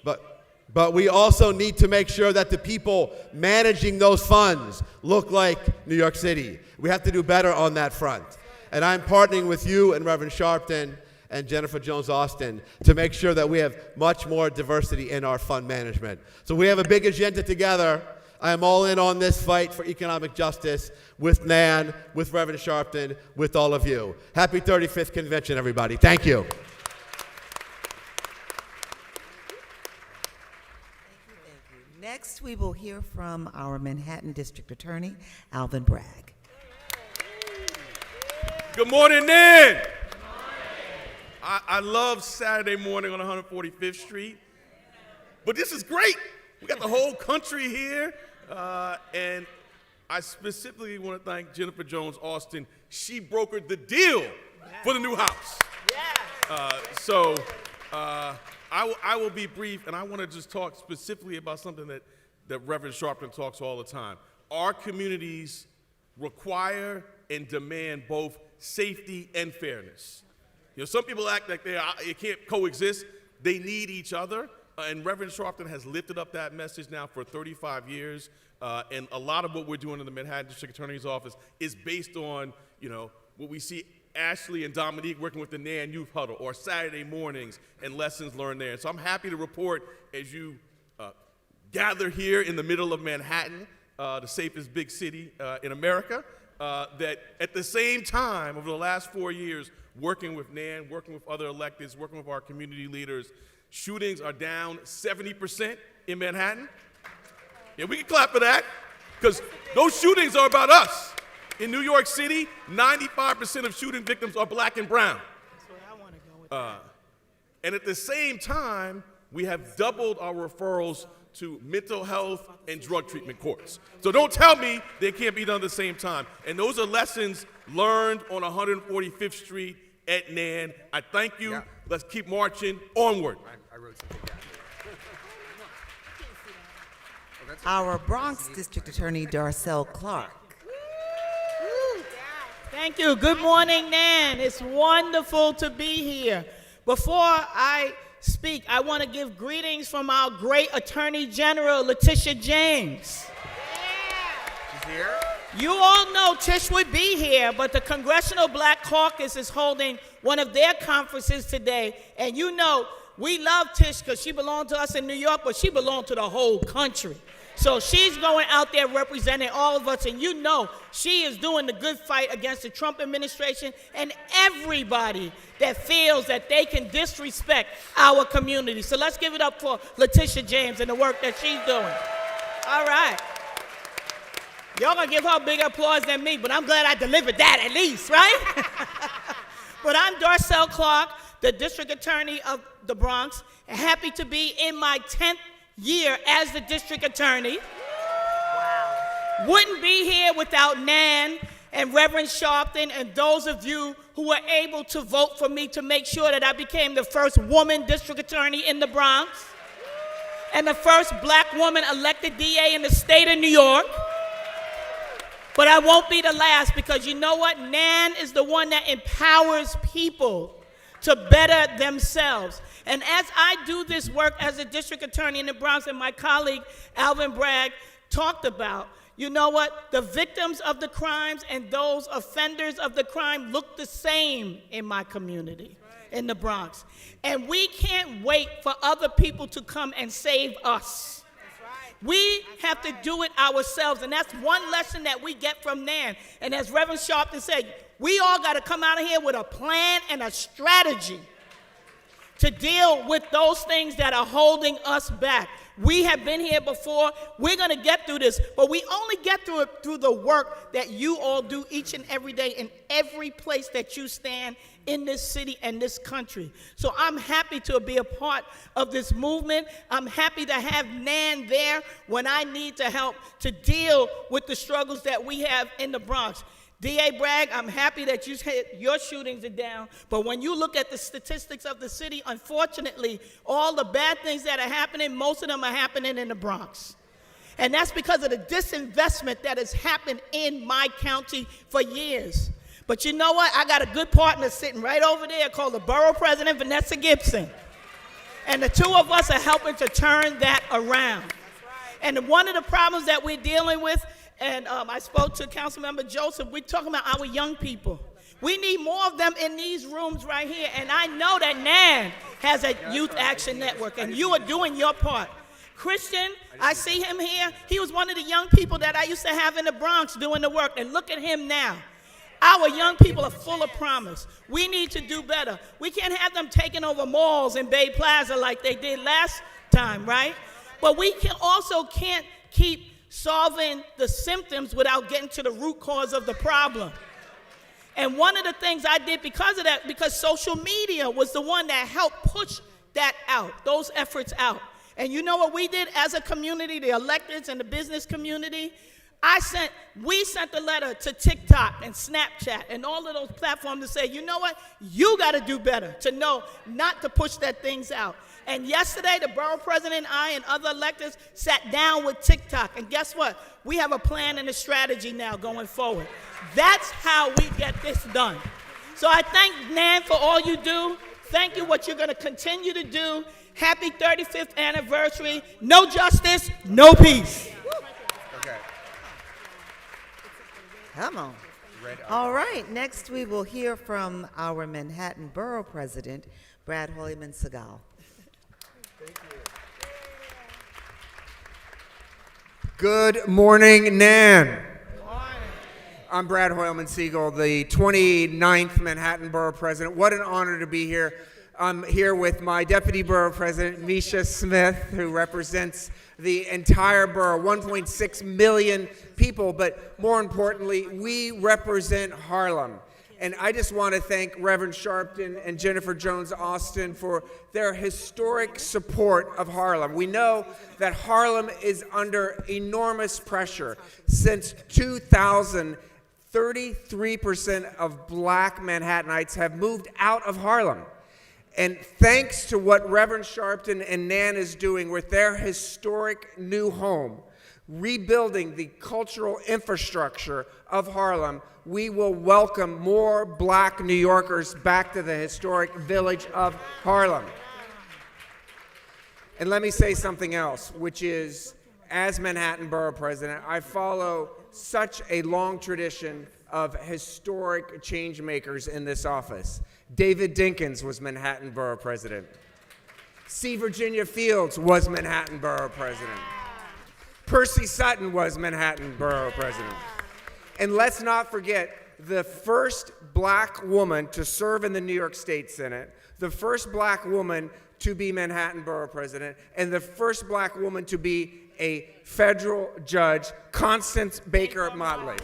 But we also need to make sure that the people managing those funds look like New York City. We have to do better on that front. And I'm partnering with you and Reverend Sharpton and Jennifer Jones-Austin to make sure that we have much more diversity in our fund management. So we have a big agenda together. I am all in on this fight for economic justice with Nan, with Reverend Sharpton, with all of you. Happy 35th convention, everybody. Thank you. Next, we will hear from our Manhattan District Attorney, Alvin Bragg. Good morning, Nan. I love Saturday morning on 145th Street, but this is great. We got the whole country here, and I specifically want to thank Jennifer Jones-Austin. She brokered the deal for the new house. I will be brief, and I want to just talk specifically about something that Reverend Sharpton talks all the time. Our communities require and demand both safety and fairness. You know, some people act like they can't coexist. They need each other, and Reverend Sharpton has lifted up that message now for 35 years, and a lot of what we're doing in the Manhattan District Attorney's Office is based on, you know, what we see Ashley and Dominique working with the Nan Youth Huddle, or Saturday mornings and lessons learned there. And so I'm happy to report, as you gather here in the middle of Manhattan, the safest big city in America, that at the same time, over the last 4 years, working with Nan, working with other electeds, working with our community leaders, shootings are down 70% in Manhattan. Yeah, we can clap for that, because those shootings are about us. In New York City, 95% of shooting victims are black and brown. That's where I want to go with that. And at the same time, we have doubled our referrals to mental health and drug treatment courts. So don't tell me they can't be done at the same time. And those are lessons learned on 145th Street at Nan. I thank you. Yeah. Let's keep marching onward. I wrote something down. Our Bronx District Attorney, Darcel Clark. Thank you. Good morning, Nan. It's wonderful to be here. Before I speak, I want to give greetings from our great Attorney General, Letitia James. She's here. You all know Tish would be here, but the Congressional Black Caucus is holding one of their conferences today. And you know, we love Tish because she belonged to us in New York, but she belonged to the whole country. So she's going out there representing all of us, and you know she is doing the good fight against the Trump administration and everybody that feels that they can disrespect our community. So let's give it up for Letitia James and the work that she's doing. All right. Y'all gonna give her bigger applause than me, but I'm glad I delivered that at least, right? But I'm Darcel Clark, the District Attorney of the Bronx, and happy to be in my 10th year as the District Attorney. Wow. Wouldn't be here without Nan and Reverend Sharpton and those of you who were able to vote for me to make sure that I became the first woman District Attorney in the Bronx and the first black woman elected DA in the state of New York. But I won't be the last, because you know what? Nan is the one that empowers people to better themselves. And as I do this work as a district attorney in the Bronx, and my colleague Alvin Bragg talked about, you know what? The victims of the crimes and those offenders of the crime look the same in my community, in the Bronx. And we can't wait for other people to come and save us. We have to do it ourselves, and that's one lesson that we get from Nan. And as Reverend Sharpton said, we all got to come out of here with a plan and a strategy to deal with those things that are holding us back. We have been here before. We're going to get through this, but we only get through it through the work that you all do each and every day in every place that you stand in this city and this country. So I'm happy to be a part of this movement. I'm happy to have Nan there when I need to help to deal with the struggles that we have in the Bronx. D.A. Bragg, I'm happy that your shootings are down, but when you look at the statistics of the city, unfortunately, all the bad things that are happening, most of them are happening in the Bronx. And that's because of the disinvestment that has happened in my county for years. But you know what? I got a good partner sitting right over there called the Borough President, Vanessa Gibson. And the two of us are helping to turn that around. And one of the problems that we're dealing with, and I spoke to Councilmember Joseph, we're talking about our young people. We need more of them in these rooms right here. And I know that Nan has a Youth Action Network, and you are doing your part. Christian, I see him here. He was one of the young people that I used to have in the Bronx doing the work, and look at him now. Our young people are full of promise. We need to do better. We can't have them taking over malls in Bay Plaza like they did last time, right? But we can't keep solving the symptoms without getting to the root cause of the problem. And one of the things I did because of that, because social media was the one that helped push that out, those efforts out. And you know what we did as a community, the electeds and the business community? We sent a letter to TikTok and Snapchat and all of those platforms to say, you know what? You got to do better to know not to push that things out. And yesterday, the borough president and I and other electeds sat down with TikTok. And guess what? We have a plan and a strategy now going forward. That's how we get this done. So I thank Nan for all you do. Thank you what you're going to continue to do. Happy 35th anniversary. No justice, no peace. Okay. Come on. All right, next we will hear from our Manhattan Borough President, Brad Hoylman-Segal. Good morning, Nan. I'm Brad Hoylman-Segal, the 29th Manhattan Borough President. What an honor to be here. I'm here with my Deputy Borough President, Misha Smith, who represents the entire borough, 1.6 million people, but more importantly, we represent Harlem. And I just want to thank Reverend Sharpton and Jennifer Jones-Austin for their historic support of Harlem. We know that Harlem is under enormous pressure. Since 2000, 33% of black Manhattanites have moved out of Harlem. And thanks to what Reverend Sharpton and Nan is doing with their historic new home, rebuilding the cultural infrastructure of Harlem, we will welcome more black New Yorkers back to the historic village of Harlem. And let me say something else, which is, as Manhattan Borough President, I follow such a long tradition of historic change makers in this office. David Dinkins was Manhattan Borough President. C. Virginia Fields was Manhattan Borough President. Percy Sutton was Manhattan Borough President. And let's not forget the first black woman to serve in the New York State Senate, the first black woman to be Manhattan Borough President, and the first black woman to be a federal judge, Constance Baker Motley.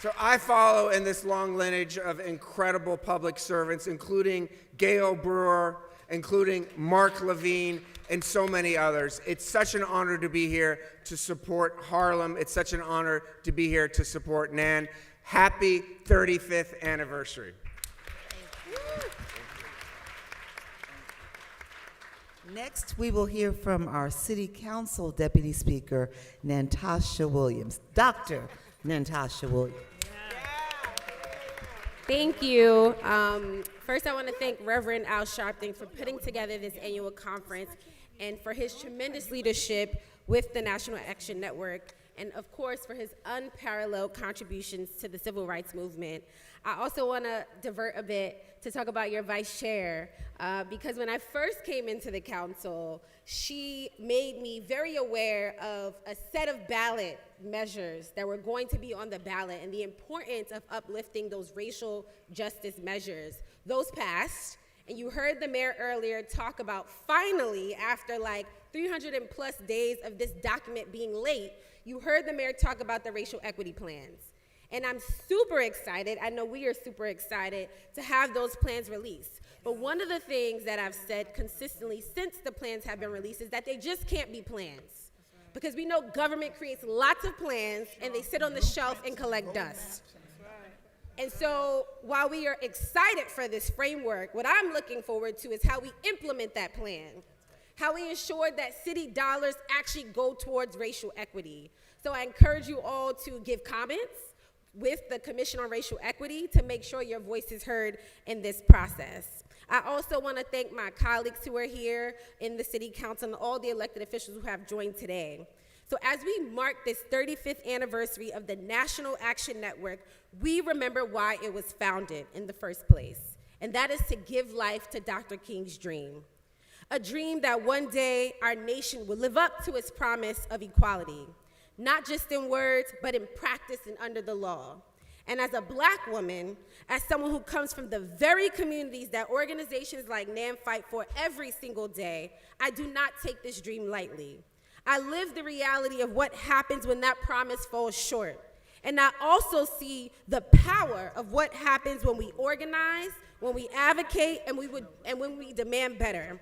So I follow in this long lineage of incredible public servants, including Gail Brewer, including Mark Levine, and so many others. It's such an honor to be here to support Harlem. It's such an honor to be here to support Nan. Happy 35th anniversary. Next, we will hear from our City Council Deputy Speaker, Natasha Williams. Dr. Natasha Williams. Thank you. First, I want to thank Reverend Sharpton for putting together this annual conference and for his tremendous leadership with the National Action Network, and of course for his unparalleled contributions to the civil rights movement. I also want to divert a bit to talk about your vice chair, because when I first came into the council, she made me very aware of a set of ballot measures that were going to be on the ballot and the importance of uplifting those racial justice measures. Those passed, and you heard the mayor earlier talk about finally, after like 300 and plus days of this document being late, you heard the mayor talk about the racial equity plans. And I'm super excited, I know we are super excited to have those plans released. But one of the things that I've said consistently since the plans have been released is that they just can't be plans. Because we know government creates lots of plans and they sit on the shelf and collect dust. And so while we are excited for this framework, what I'm looking forward to is how we implement that plan, how we ensure that city dollars actually go towards racial equity. So I encourage you all to give comments with the Commission on Racial Equity to make sure your voice is heard in this process. I also want to thank my colleagues who are here in the City Council and all the elected officials who have joined today. So as we mark this 35th anniversary of the National Action Network, we remember why it was founded in the first place, and that is to give life to Dr. King's dream. A dream that one day our nation will live up to its promise of equality, not just in words, but in practice and under the law. And as a black woman, as someone who comes from the very communities that organizations like NAM fight for every single day, I do not take this dream lightly. I live the reality of what happens when that promise falls short. And I also see the power of what happens when we organize, when we advocate, and when we demand better.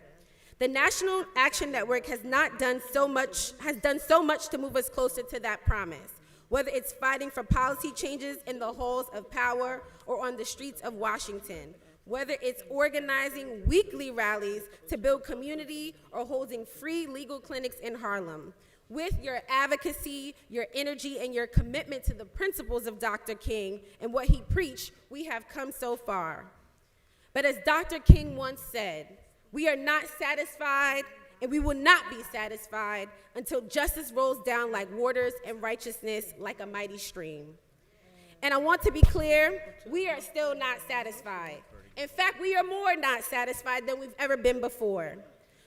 The National Action Network has done so much to move us closer to that promise, whether it's fighting for policy changes in the halls of power or on the streets of Washington, whether it's organizing weekly rallies to build community or holding free legal clinics in Harlem. With your advocacy, your energy, and your commitment to the principles of Dr. King and what he preached, we have come so far. But as Dr. King once said, we are not satisfied, and we will not be satisfied until justice rolls down like waters and righteousness like a mighty stream. And I want to be clear, we are still not satisfied. In fact, we are more not satisfied than we've ever been before.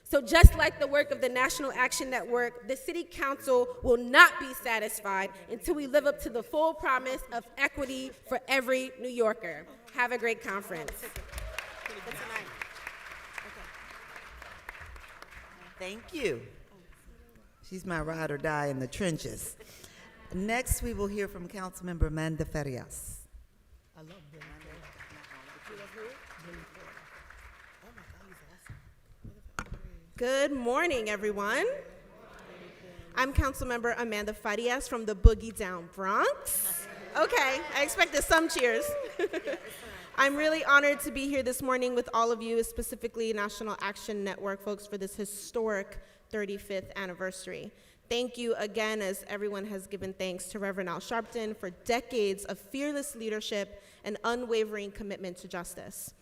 So just like the work of the National Action Network, the City Council will not be satisfied until we live up to the full promise of equity for every New Yorker. Have a great conference. Thank you. She's my ride or die in the trenches. Next, we will hear from Councilmember Member Feras. I love Good morning, everyone. I'm Councilmember Amanda Feras from the Boogie Down Bronx. Okay, I expected some cheers. I'm really honored to be here this morning with all of you, specifically National Action Network folks, for this historic 35th anniversary. Thank you again, as everyone has given thanks to Reverend Sharpton for decades of fearless leadership and unwavering commitment to justice.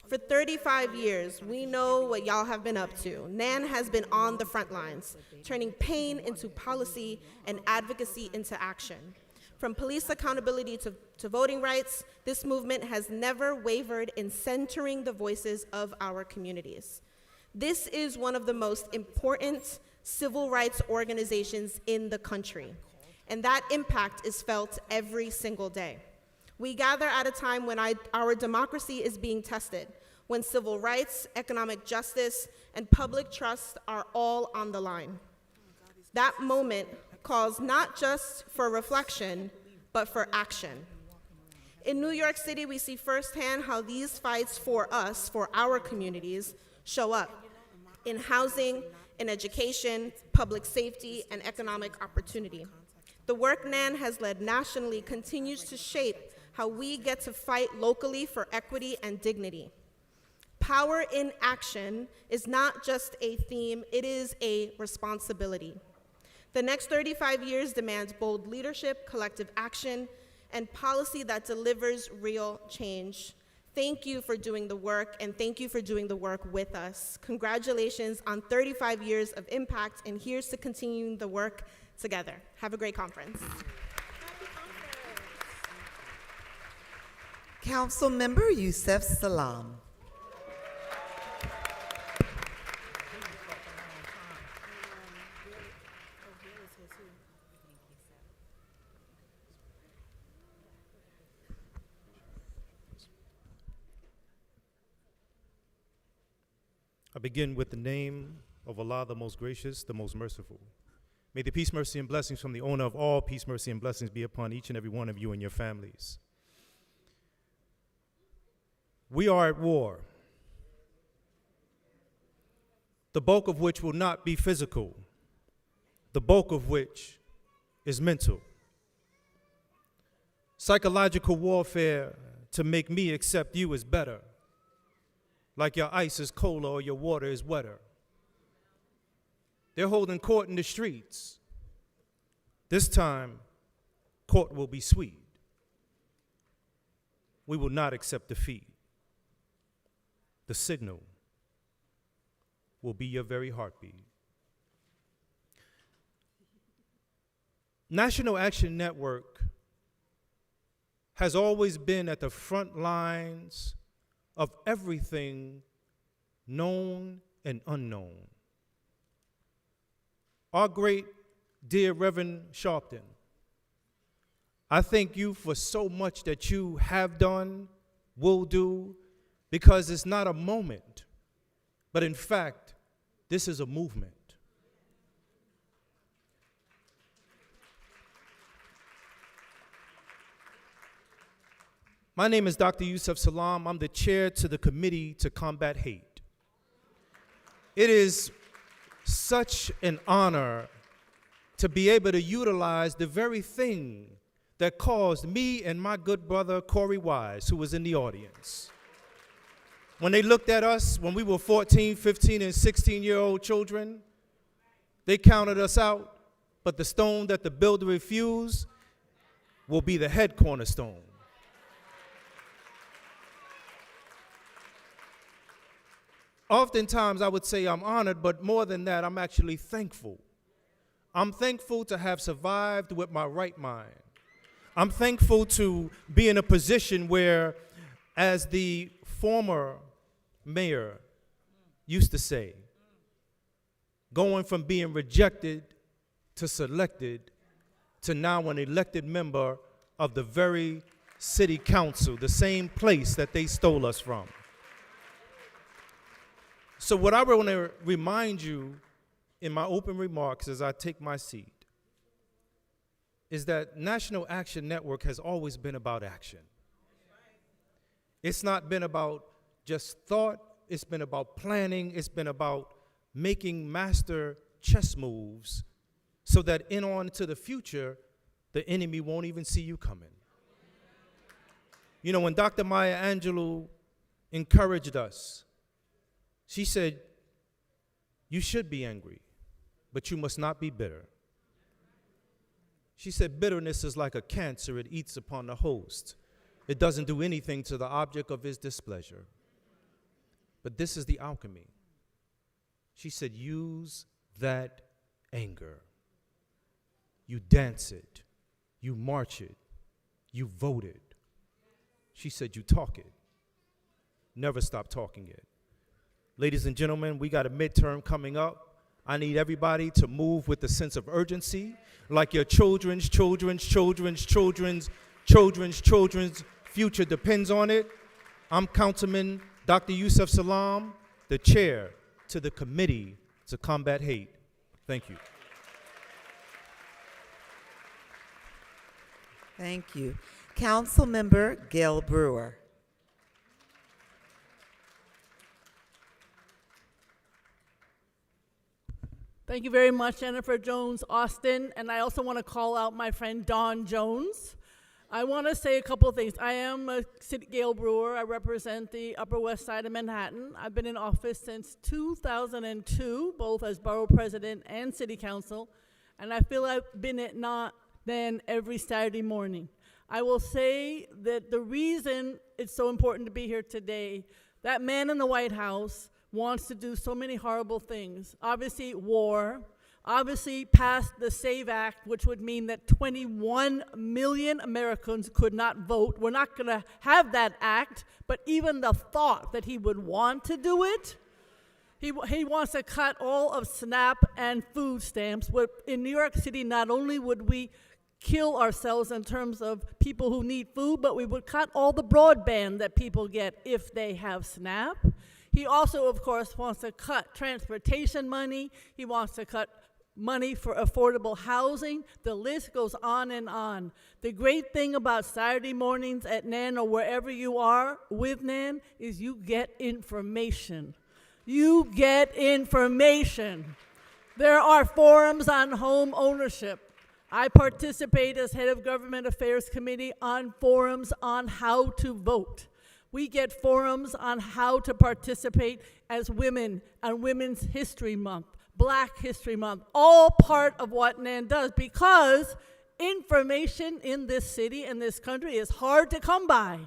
For 35 years, we know what y'all have been up to. NAN has been on the front lines, turning pain into policy and advocacy into action. From police accountability to voting rights, this movement has never wavered in centering the voices of our communities. This is one of the most important civil rights organizations in the country, and that impact is felt every single day. We gather at a time when our democracy is being tested, when civil rights, economic justice, and public trust are all on the line. That moment calls not just for reflection, but for action. In New York City, we see firsthand how these fights for us, for our communities, show up in housing, in education, public safety, and economic opportunity. The work NAN has led nationally continues to shape how we get to fight locally for equity and dignity. Power in action is not just a theme, it is a responsibility. The next 35 years demands bold leadership, collective action, and policy that delivers real change. Thank you for doing the work, and thank you for doing the work with us. Congratulations on 35 years of impact, and here's to continuing the work together. Have a great conference. Council Member Yusef Salam. I begin with the name of Allah, the most gracious, the most merciful. May the peace, mercy, and blessings from the owner of all peace, mercy, and blessings be upon each and every one of you and your families. We are at war, the bulk of which will not be physical, the bulk of which is mental. Psychological warfare to make me accept you is better, like your ice is colder or your water is wetter. They're holding court in the streets. This time, court will be sweet. We will not accept defeat. The signal will be your very heartbeat. National Action Network has always been at the front lines of everything known and unknown. Our great dear Reverend Sharpton, I thank you for so much that you have done, will do, because it's not a moment, but in fact, this is a movement. My name is Dr. Yusef Salam. I'm the chair to the Committee to Combat Hate. It is such an honor to be able to utilize the very thing that caused me and my good brother Corey Wise, who was in the audience. When they looked at us when we were 14, 15, and 16-year-old children, they counted us out, but the stone that the builder refused will be the head cornerstone. Oftentimes I would say I'm honored, but more than that, I'm actually thankful. I'm thankful to have survived with my right mind. I'm thankful to be in a position where, as the former mayor used to say, going from being rejected to selected to now an elected member of the very city council, the same place that they stole us from. So what I want to remind you in my open remarks as I take my seat is that National Action Network has always been about action. It's not been about just thought, it's been about planning, it's been about making master chess moves so that in on to the future, the enemy won't even see you coming. You know, when Dr. Maya Angelou encouraged us, she said, you should be angry, but you must not be bitter. She said, bitterness is like a cancer, it eats upon the host. It doesn't do anything to the object of his displeasure. But this is the alchemy. She said, use that anger. You dance it. You march it. You vote it. She said, you talk it. Never stop talking it. Ladies and gentlemen, we got a midterm coming up. I need everybody to move with a sense of urgency, like your children's future depends on it. I'm Councilman Dr. Yusuf Salam, the chair to the Committee to Combat Hate. Thank you. Thank you. Councilmember Gail Brewer. Thank you very much, Jennifer Jones Austin, and I also want to call out my friend Dawn Jones. I want to say a couple of things. I am Gail Brewer. I represent the Upper West Side of Manhattan. I've been in office since 2002, both as Borough President and City Council, and I feel I've been at not then every Saturday morning. I will say that the reason it's so important to be here today, that man in the White House wants to do so many horrible things. Obviously, war. Obviously, passed the SAVE Act, which would mean that 21 million Americans could not vote. We're not going to have that act, but even the thought that he would want to do it, he wants to cut all of SNAP and food stamps. In New York City, not only would we kill ourselves in terms of people who need food, but we would cut all the broadband that people get if they have SNAP. He also, of course, wants to cut transportation money. He wants to cut money for affordable housing. The list goes on and on. The great thing about Saturday mornings at NAN or wherever you are with NAN is you get information. You get information. There are forums on home ownership. I participate as head of Government Affairs Committee on forums on how to vote. We get forums on how to participate as women on Women's History Month, Black History Month, all part of what NAN does, because information in this city and this country is hard to come by.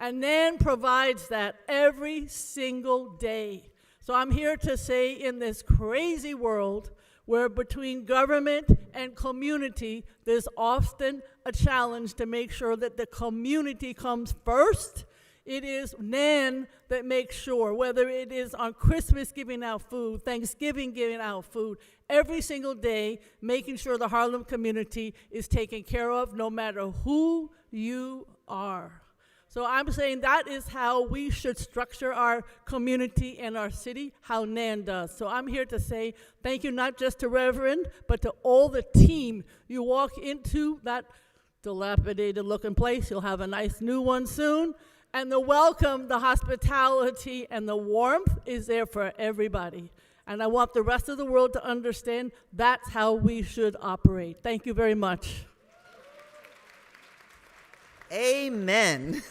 And NAN provides that every single day. So I'm here to say, in this crazy world where between government and community, there's often a challenge to make sure that the community comes first. It is NAN that makes sure, whether it is on Christmas giving out food, Thanksgiving giving out food, every single day making sure the Harlem community is taken care of no matter who you are. So I'm saying that is how we should structure our community and our city, how NAN does. So I'm here to say thank you not just to Reverend, but to all the team. You walk into that dilapidated looking place, you'll have a nice new one soon. And the welcome, the hospitality, and the warmth is there for everybody. And I want the rest of the world to understand that's how we should operate. Thank you very much. Amen.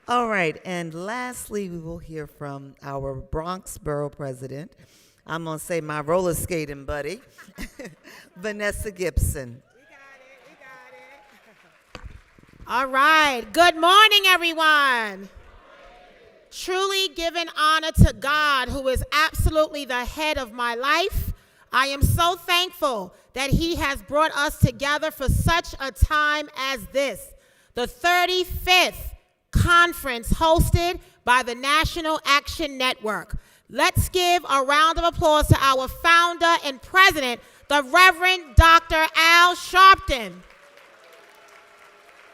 All right, and lastly, we will hear from our Bronx Borough President. I'm going to say my roller skating buddy, Vanessa Gibson. All right. Good morning, everyone. Truly giving honor to God, who is absolutely the head of my life. I am so thankful that he has brought us together for such a time as this. The 35th conference hosted by the National Action Network. Let's give a round of applause to our founder and president, the Reverend Dr. Al Sharpton.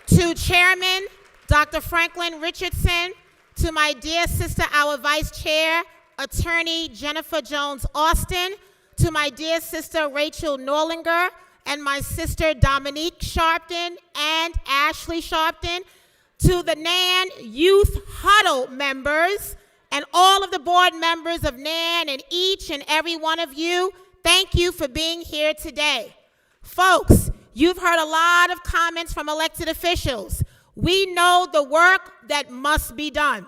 To Chairman Dr. Franklin Richardson, to my dear sister, our Vice Chair, Attorney Jennifer Jones Austin, to my dear sister, Rachel Norlinger, and my sister, Dominique Sharpton and Ashley Sharpton, to the NAN Youth Huddle members, and all of the board members of NAN, and each and every one of you, thank you for being here today. Folks, you've heard a lot of comments from elected officials. We know the work that must be done.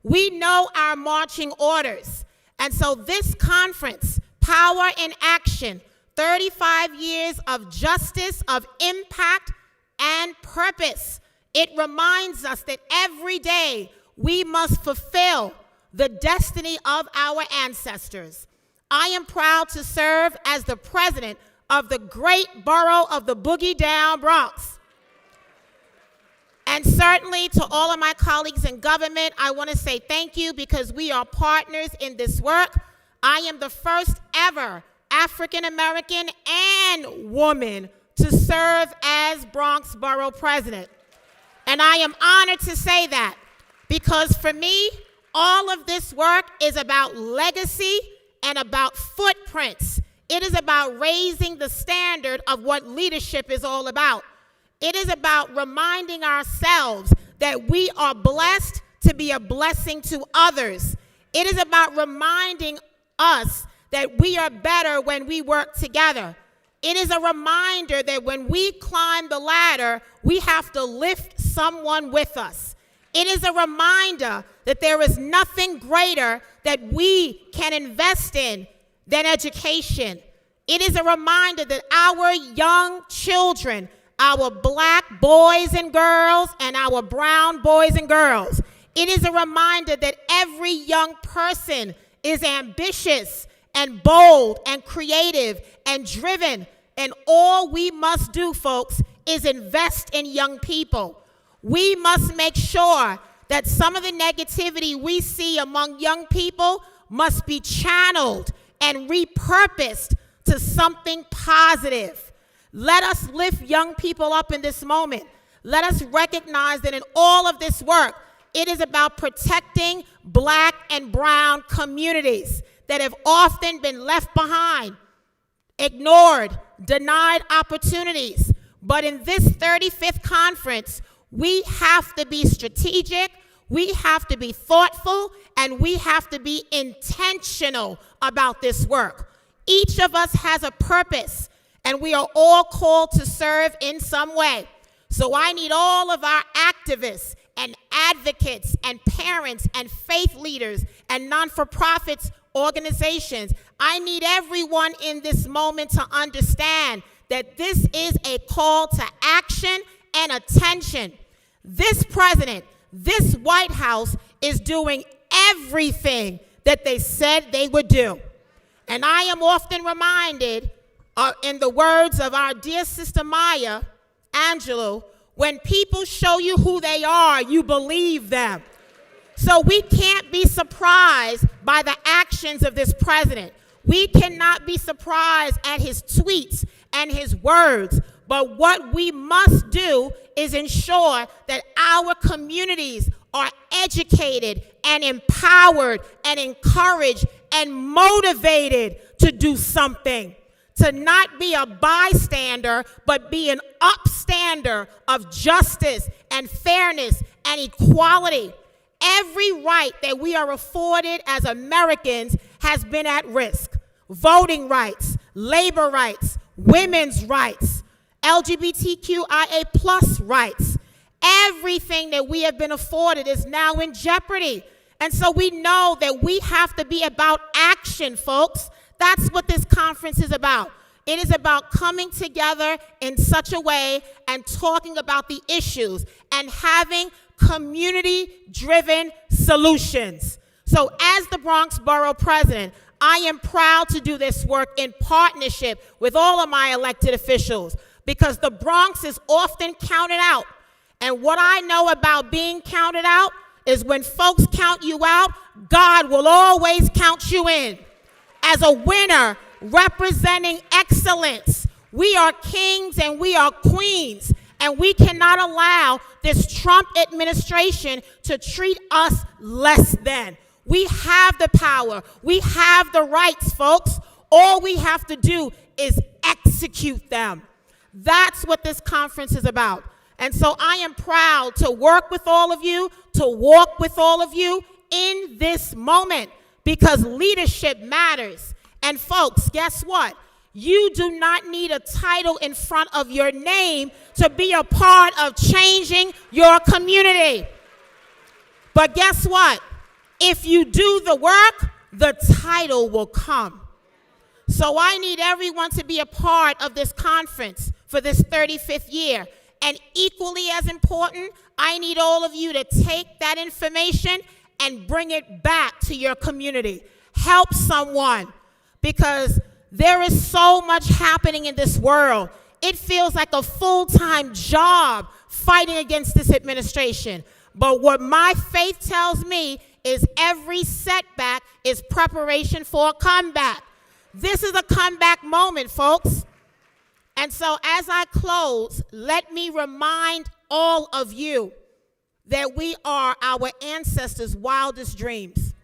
We know our marching orders. And so this conference, Power in Action, 35 years of justice, of impact, and purpose. It reminds us that every day we must fulfill the destiny of our ancestors. I am proud to serve as the president of the great borough of the Boogie Down Bronx. And certainly to all of my colleagues in government, I want to say thank you because we are partners in this work. I am the first ever African American and woman to serve as Bronx Borough President. And I am honored to say that because for me, all of this work is about legacy and about footprints. It is about raising the standard of what leadership is all about. It is about reminding ourselves that we are blessed to be a blessing to others. It is about reminding us that we are better when we work together. It is a reminder that when we climb the ladder, we have to lift someone with us. It is a reminder that there is nothing greater that we can invest in than education. It is a reminder that our young children, our black boys and girls and our brown boys and girls, it is a reminder that every young person is ambitious and bold and creative and driven. And all we must do, folks, is invest in young people. We must make sure that some of the negativity we see among young people must be channeled and repurposed to something positive. Let us lift young people up in this moment. Let us recognize that in all of this work, it is about protecting black and brown communities that have often been left behind, ignored, denied opportunities. But in this 35th conference, we have to be strategic, we have to be thoughtful, and we have to be intentional about this work. Each of us has a purpose, and we are all called to serve in some way. So I need all of our activists and advocates and parents and faith leaders and non-for-profits organizations. I need everyone in this moment to understand that this is a call to action and attention. This president, this White House is doing everything that they said they would do. And I am often reminded, in the words of our dear sister Maya Angelou, when people show you who they are, you believe them. So we can't be surprised by the actions of this president. We cannot be surprised at his tweets and his words. But what we must do is ensure that our communities are educated and empowered and encouraged and motivated to do something. To not be a bystander, but be an upstander of justice and fairness and equality. Every right that we are afforded as Americans has been at risk. Voting rights, labor rights, women's rights, LGBTQIA plus rights. Everything that we have been afforded is now in jeopardy. And so we know that we have to be about action, folks. That's what this conference is about. It is about coming together in such a way and talking about the issues and having community-driven solutions. So as the Bronx Borough President, I am proud to do this work in partnership with all of my elected officials because the Bronx is often counted out. And what I know about being counted out is when folks count you out, God will always count you in. As a winner representing excellence, we are kings and we are queens, and we cannot allow this Trump administration to treat us less than. We have the power. We have the rights, folks. All we have to do is execute them. That's what this conference is about. And so I am proud to work with all of you, to walk with all of you in this moment because leadership matters. And folks, guess what? You do not need a title in front of your name to be a part of changing your community. But guess what? If you do the work, the title will come. So I need everyone to be a part of this conference for this 35th year. And equally as important, I need all of you to take that information and bring it back to your community. Help someone, because there is so much happening in this world. It feels like a full-time job fighting against this administration. But what my faith tells me is every setback is preparation for a comeback. This is a comeback moment, folks. And so as I close, let me remind all of you that we are our ancestors' wildest dreams.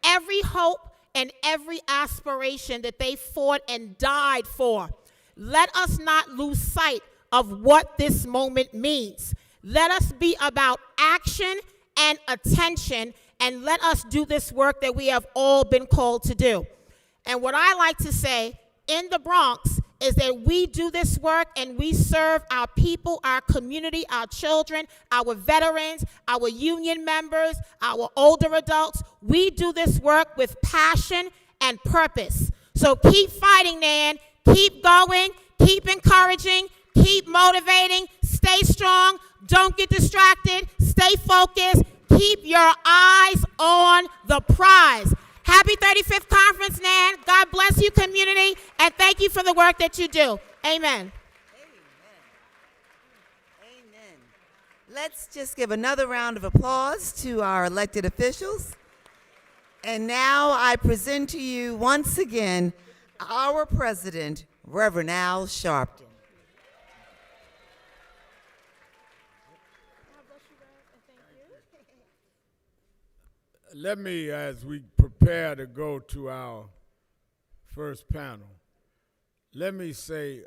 Every hope and every aspiration that they fought and died for. Let us not lose sight of what this moment means. Let us be about action and attention, and let us do this work that we have all been called to do. And what I like to say in the Bronx is that we do this work and we serve our people, our community, our children, our veterans, our union members, our older adults. We do this work with passion and purpose. So keep fighting, Nan. Keep going. Keep encouraging. Keep motivating. Stay strong. Don't get distracted. Stay focused. Keep your eyes on the prize. Happy 35th Conference, Nan. God bless you, community, and thank you for the work that you do. Amen. Amen. Let's just give another round of applause to our elected officials. And now I present to you once again our president, Reverend Al Sharpton. Let me, as we prepare to go to our first panel, let me say,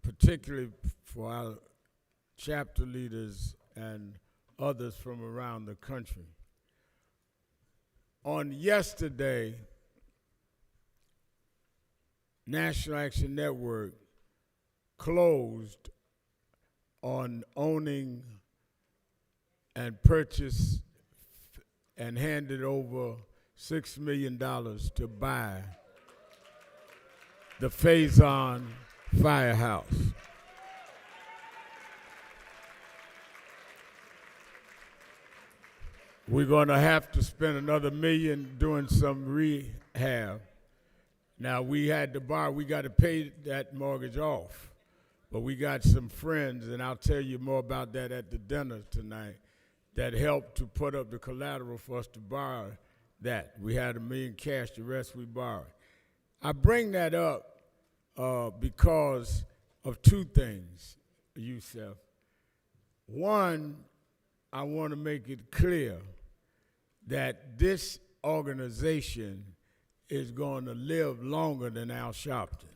particularly for our chapter leaders and others from around the country, on yesterday, National Action Network closed on owning and purchased and handed over $6 million to buy the Faison Firehouse. We're going to have to spend another $1 million doing some rehab. Now, we had to borrow, we got to pay that mortgage off, but we got some friends, and I'll tell you more about that at the dinner tonight, that helped to put up the collateral for us to borrow that. We had $1 million cash, the rest we borrowed. I bring that up because of two things, Yusef. One, I want to make it clear that this organization is going to live longer than Al Sharpton.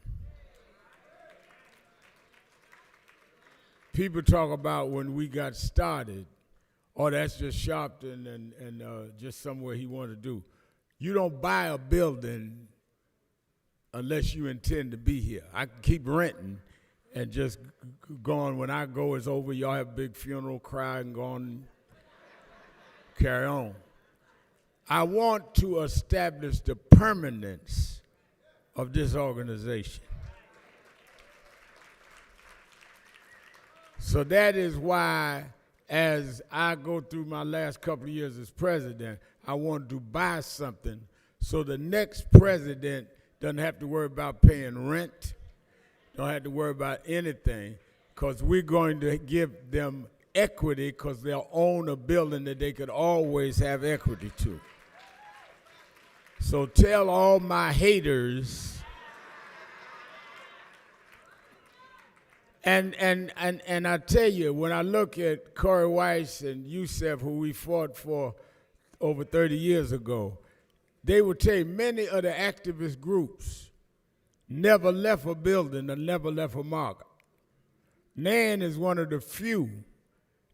People talk about when we got started, oh, that's just Sharpton and just somewhere he wanted to do. You don't buy a building unless you intend to be here. I can keep renting and just going. When I go, it's over. Y'all have a big funeral, cry, and go on, carry on. I want to establish the permanence of this organization. So that is why, as I go through my last couple of years as president, I wanted to buy something so the next president doesn't have to worry about paying rent, don't have to worry about anything, because we're going to give them equity because they'll own a building that they could always have equity to. So tell all my haters, and I tell you, when I look at Corey Weiss and Yusef, who we fought for over 30 years ago, they would tell you many of the activist groups never left a building or never left a mark. Nan is one of the few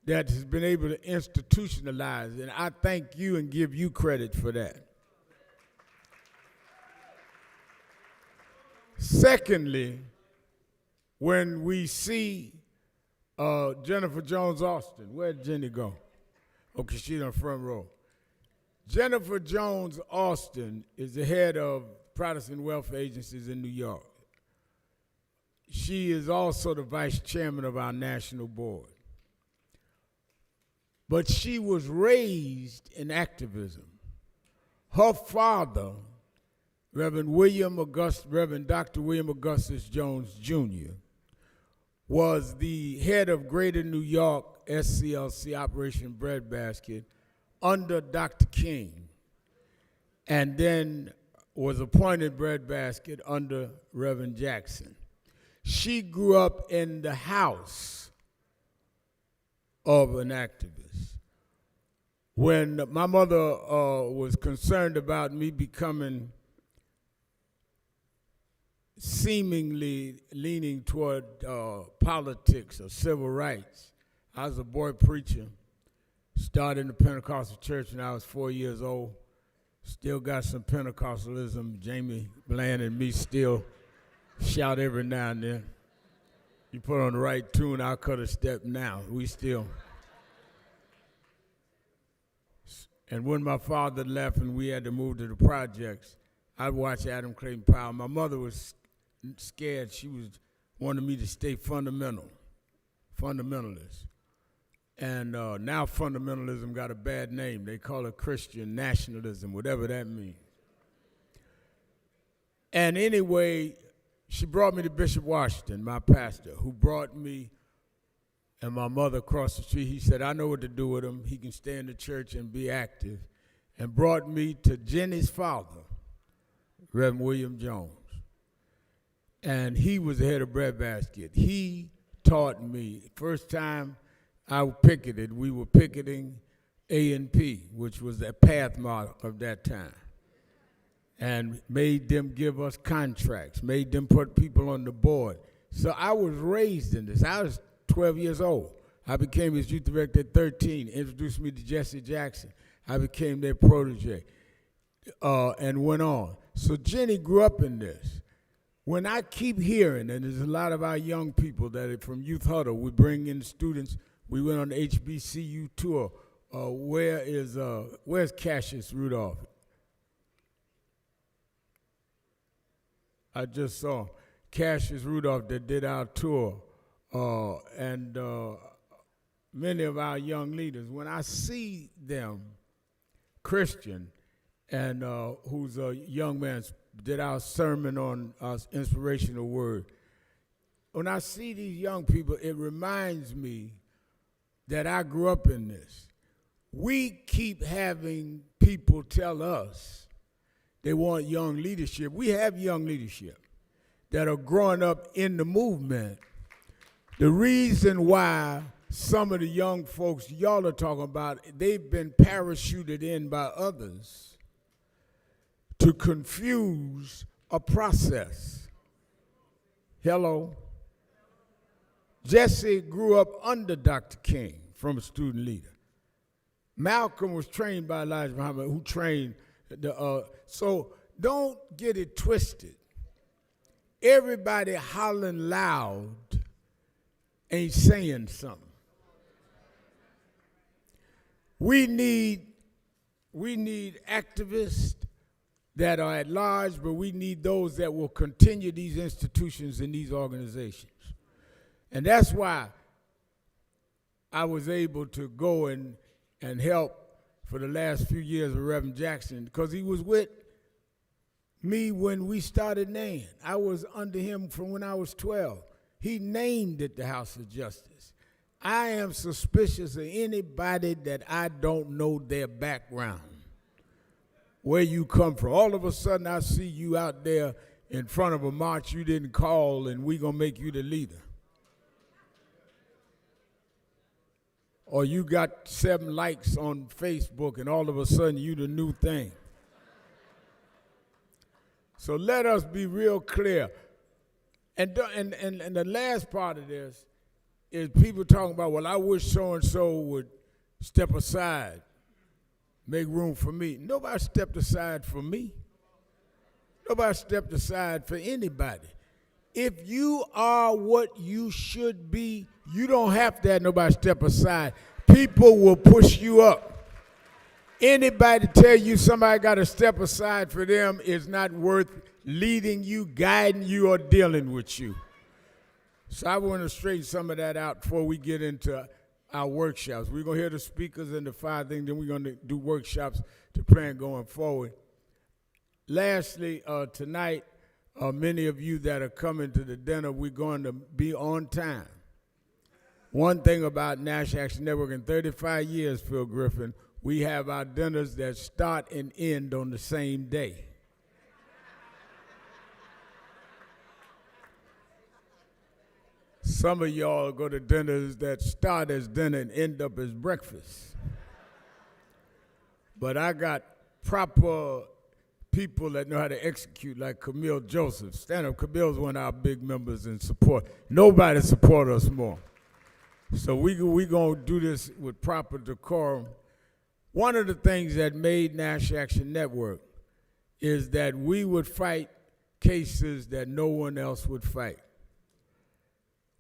that has been able to institutionalize, and I thank you and give you credit for that. Secondly, when we see Jennifer Jones Austin, where'd Jenny go? Okay, she's in the front row. Jennifer Jones Austin is the head of Protestant welfare agencies in New York. She is also the vice chairman of our national board. but she was raised in activism. Her father, Reverend Dr. William Augustus Jones Jr., was the head of Greater New York SCLC Operation Breadbasket under Dr. King, and then was appointed breadbasket under Reverend Jackson. She grew up in the house of an activist. When my mother was concerned about me becoming seemingly leaning toward politics or civil rights, I was a boy preacher, started in the Pentecostal church when I was 4 years old. Still got some Pentecostalism. Jamie Bland and me still shout every now and then. You put on the right tune, I'll cut a step now. We still. And when my father left and we had to move to the projects, I'd watch Adam Clayton Powell. My mother was scared. She wanted me to stay fundamentalist. And now fundamentalism got a bad name. They call it Christian nationalism, whatever that means. And anyway, she brought me to Bishop Washington, my pastor, who brought me and my mother across the street. He said, I know what to do with him. He can stay in the church and be active. And brought me to Jenny's father, Reverend William Jones. And he was the head of Breadbasket. He taught me, first time I picketed, we were picketing A&P, which was the path mark of that time, and made them give us contracts, made them put people on the board. So I was raised in this. I was 12 years old. I became his youth director at 13, introduced me to Jesse Jackson. I became their protege, and went on. So Jenny grew up in this. When I keep hearing, and there's a lot of our young people that are from Youth Huddle, we bring in students. We went on the HBCU tour. Where's Cassius Rudolph? I just saw Cassius Rudolph that did our tour, and many of our young leaders. When I see them, Christian, and who's a young man, did our sermon on our inspirational word. When I see these young people, it reminds me that I grew up in this. We keep having people tell us they want young leadership. We have young leadership that are growing up in the movement. The reason why some of the young folks y'all are talking about, they've been parachuted in by others to confuse a process. Hello? Jesse grew up under Dr. King from a student leader. Malcolm was trained by Elijah Muhammad, who trained so don't get it twisted. Everybody hollering loud ain't saying something. We need activists that are at large, but we need those that will continue these institutions and these organizations. And that's why I was able to go and help for the last few years with Reverend Jackson, because he was with me when we started NAN. I was under him from when I was 12. He named it the House of Justice. I am suspicious of anybody that I don't know their background, where you come from. All of a sudden, I see you out there in front of a march you didn't call, and we gonna make you the leader. Or you got 7 likes on Facebook, and all of a sudden you the new thing. So let us be real clear. And the last part of this is people talking about, well, I wish so-and-so would step aside, make room for me. Nobody stepped aside for me. Nobody stepped aside for anybody. If you are what you should be, you don't have to have nobody step aside. People will push you up. Anybody tell you somebody got to step aside for them is not worth leading you, guiding you, or dealing with you. So I want to straighten some of that out before we get into our workshops. We're going to hear the speakers and the 5 things, then we're going to do workshops to plan going forward. Lastly, tonight, many of you that are coming to the dinner, we're going to be on time. One thing about National Action Network in 35 years, Phil Griffin, we have our dinners that start and end on the same day. Some of y'all go to dinners that start as dinner and end up as breakfast. But I got proper people that know how to execute, like Camille Joseph. Stand up, Camille's one of our big members in support. Nobody support us more. So we going to do this with proper decorum. One of the things that made National Action Network is that we would fight cases that no one else would fight.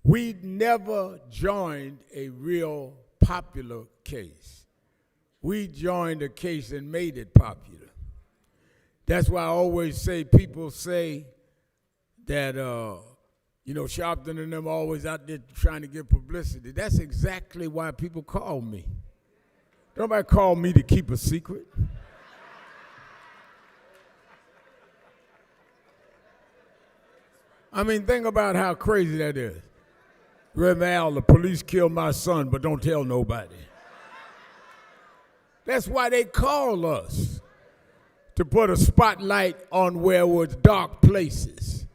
We never joined a real popular case. We joined a case and made it popular. That's why I always say, people say that, Sharpton and them always out there trying to get publicity. That's exactly why people call me. Nobody call me to keep a secret. I mean, think about how crazy that is. Reverend Al, the police killed my son, but don't tell nobody. That's why they call us, to put a spotlight on where was dark places.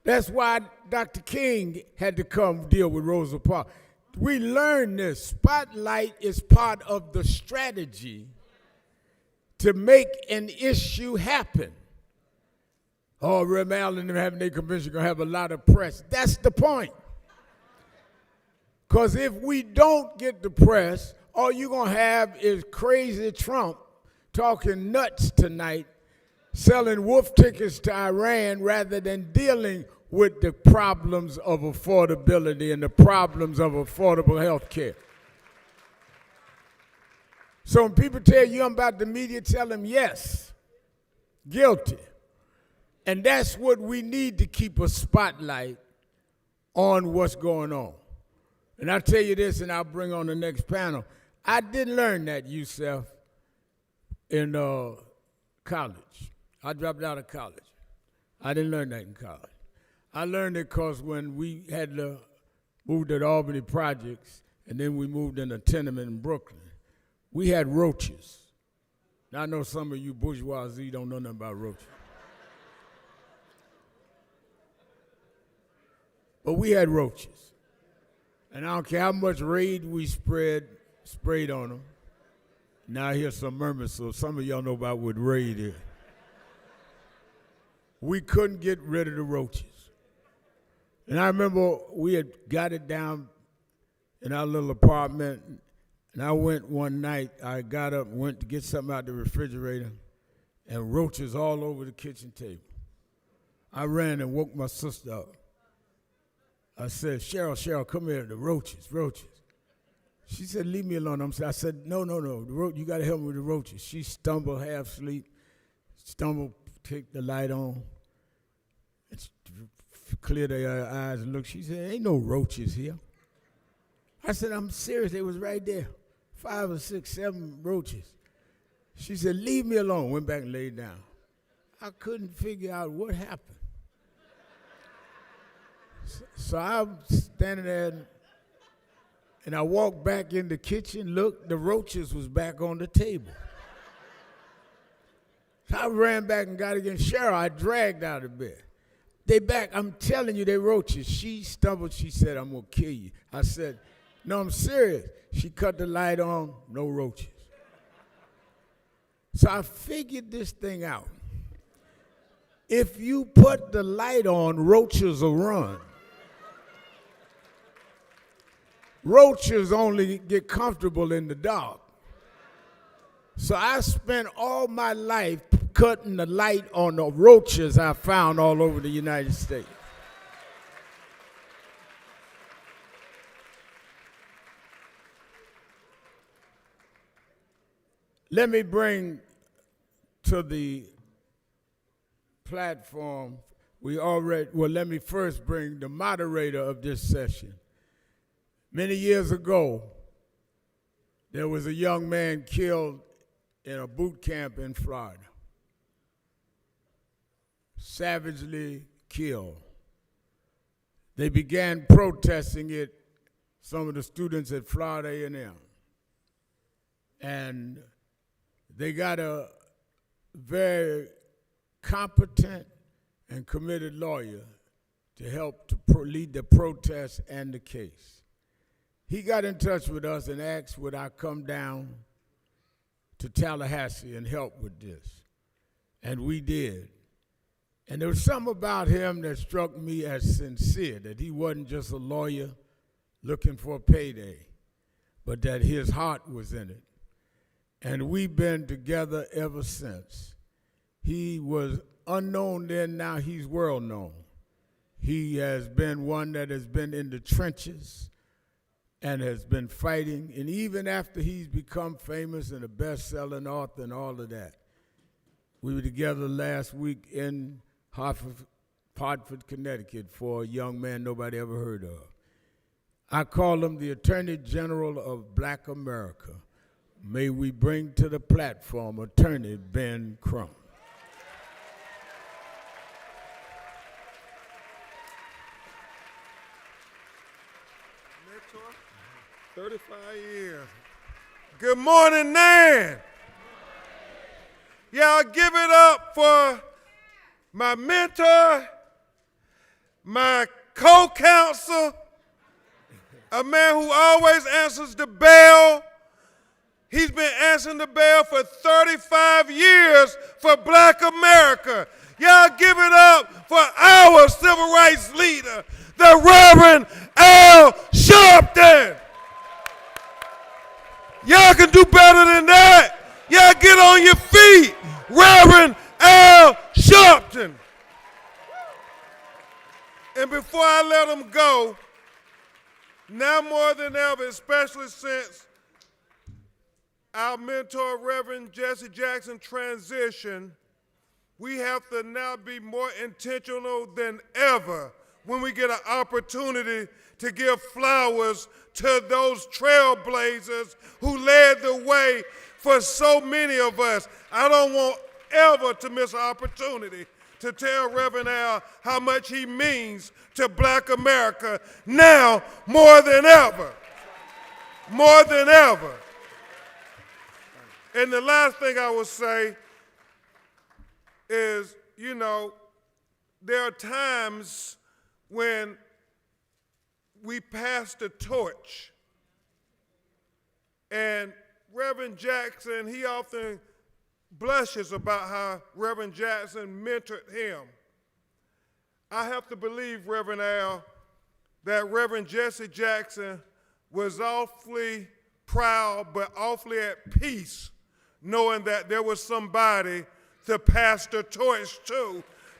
That's why Dr. King had to come deal with Rosa Parks. We learned this. Spotlight is part of the strategy to make an issue happen. Oh, Reverend Al and them having their convention going to have a lot of press. That's the point. Because if we don't get the press, all you're going to have is crazy Trump talking nuts tonight, selling wolf tickets to Iran rather than dealing with the problems of affordability and the problems of affordable health care. So when people tell you about the media, tell them yes, guilty. And that's what we need to keep a spotlight on what's going on. And I'll tell you this, and I'll bring on the next panel. I didn't learn that, Yusef, in college. I dropped out of college. I didn't learn that in college. I learned it because when we had to move to the Albany projects, and then we moved in a tenement in Brooklyn, we had roaches. Now, I know some of you bourgeoisie don't know nothing about roaches. But we had roaches. And I don't care how much Raid we sprayed on them. Now I hear some murmurs, so some of y'all know about what Raid is. We couldn't get rid of the roaches. And I remember we had got it down in our little apartment, and I went one night, I got up, went to get something out the refrigerator, and roaches all over the kitchen table. I ran and woke my sister up. I said, Cheryl, come here, the roaches. She said, leave me alone. I said, no, you got to help me with the roaches. She stumbled, half asleep, take the light on, cleared her eyes and looked. She said, ain't no roaches here. I said, I'm serious, they was right there, 5 or 6, 7 roaches. She said, leave me alone, went back and laid down. I couldn't figure out what happened. So I'm standing there, and I walked back in the kitchen, looked, the roaches was back on the table. So I ran back and got against Cheryl. I dragged out of bed. They back, I'm telling you, they roaches. She stumbled, she said, I'm gonna kill you. I said, no, I'm serious. She cut the light on, no roaches. So I figured this thing out. If you put the light on, roaches will run. Roaches only get comfortable in the dark. So I spent all my life cutting the light on the roaches I found all over the United States. Let me bring to the platform, let me first bring the moderator of this session. Many years ago, There was a young man killed in a boot camp in Florida. Savagely killed. They began protesting it, some of the students at Florida A&M. And they got a very competent and committed lawyer to help to lead the protest and the case. He got in touch with us and asked would I come down to Tallahassee and help with this. And we did. And there was something about him that struck me as sincere, that he wasn't just a lawyer looking for a payday, but that his heart was in it. And we've been together ever since. He was unknown then, now he's world known. He has been one that has been in the trenches and has been fighting, and even after he's become famous and a best-selling author and all of that. We were together last week in Hartford, Connecticut for a young man nobody ever heard of. I call him the Attorney General of Black America. May we bring to the platform Attorney Ben Crump. 35 years. Good morning, Nan. Y'all give it up for my mentor, my co-counsel, a man who always answers the bell. He's been answering the bell for 35 years for Black America. Y'all give it up for our civil rights leader, the Reverend Sharpton. Y'all can do better than that. Y'all get on your feet. Reverend Sharpton. And before I let him go, now more than ever, especially since our mentor, Reverend Jesse Jackson, transitioned, we have to now be more intentional than ever when we get an opportunity to give flowers to those trailblazers who led the way for so many of us. I don't want ever to miss an opportunity to tell Reverend Al how much he means to Black America now more than ever. More than ever. And the last thing I will say is, you know, there are times when we pass the torch. And Reverend Jackson, he often blushes about how Reverend Jackson mentored him. I have to believe, Reverend Al, that Reverend Jesse Jackson was awfully proud but awfully at peace knowing that there was somebody to pass the torch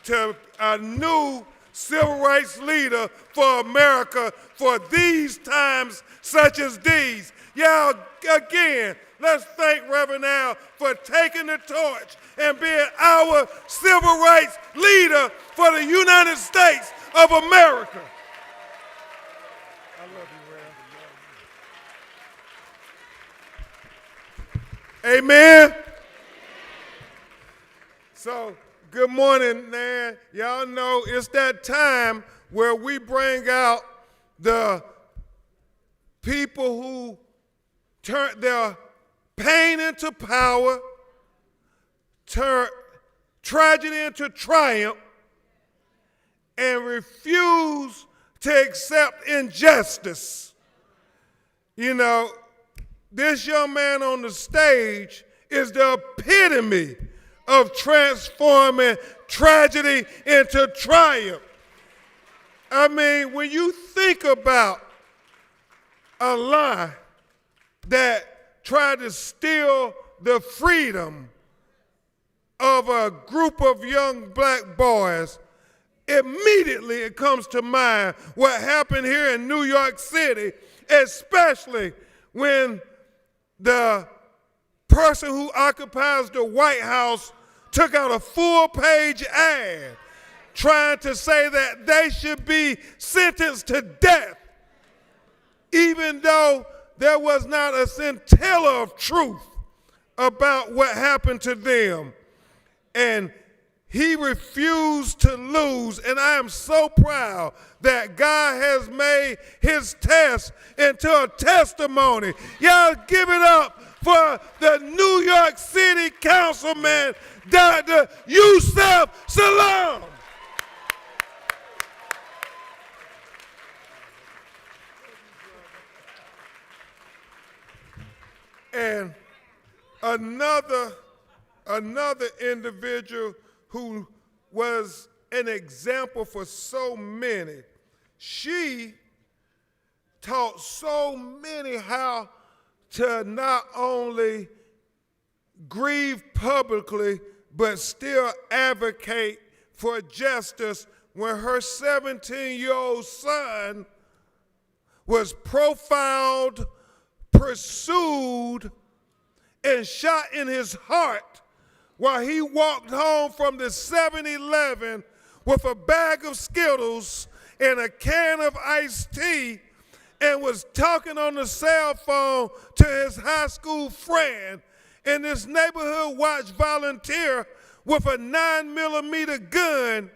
to a new civil rights leader for America for these times such as these. Y'all, again, let's thank Reverend Al for taking the torch and being our civil rights leader for the United States of America. I love you, Rev. Amen. So, good morning, Nan. Y'all know it's that time where we bring out the people who turn their pain into power, turn tragedy into triumph, and refuse to accept injustice. You know, this young man on the stage is the epitome of transforming tragedy into triumph. I mean, when you think about a lie that tried to steal the freedom of a group of young black boys, immediately it comes to mind what happened here in New York City, especially when the person who occupies the White House took out a full-page ad trying to say that they should be sentenced to death, even though there was not a scintilla of truth about what happened to them. And he refused to lose, and I am so proud that God has made his test into a testimony. Y'all give it up for the New York City Councilman, Dr. Yusef Salam. And another individual who was an example for so many. She taught so many how to not only grieve publicly, but still advocate for justice when her 17-year-old son was profiled, pursued, and shot in his heart while he walked home from the 7-Eleven with a bag of Skittles and a can of iced tea and was talking on the cell phone to his high school friend, and this neighborhood watch volunteer with a 9mm gun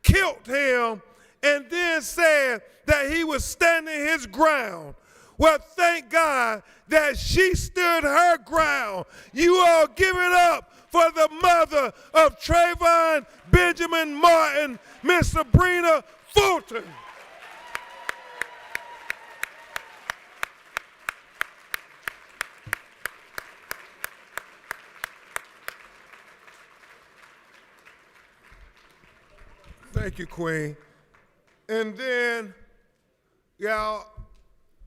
killed him and then said that he was standing his ground. Well, thank God that she stood her ground. You all give it up for the mother of Trayvon Benjamin Martin, Miss Sabrina Fulton. Thank you, Queen. And then, y'all,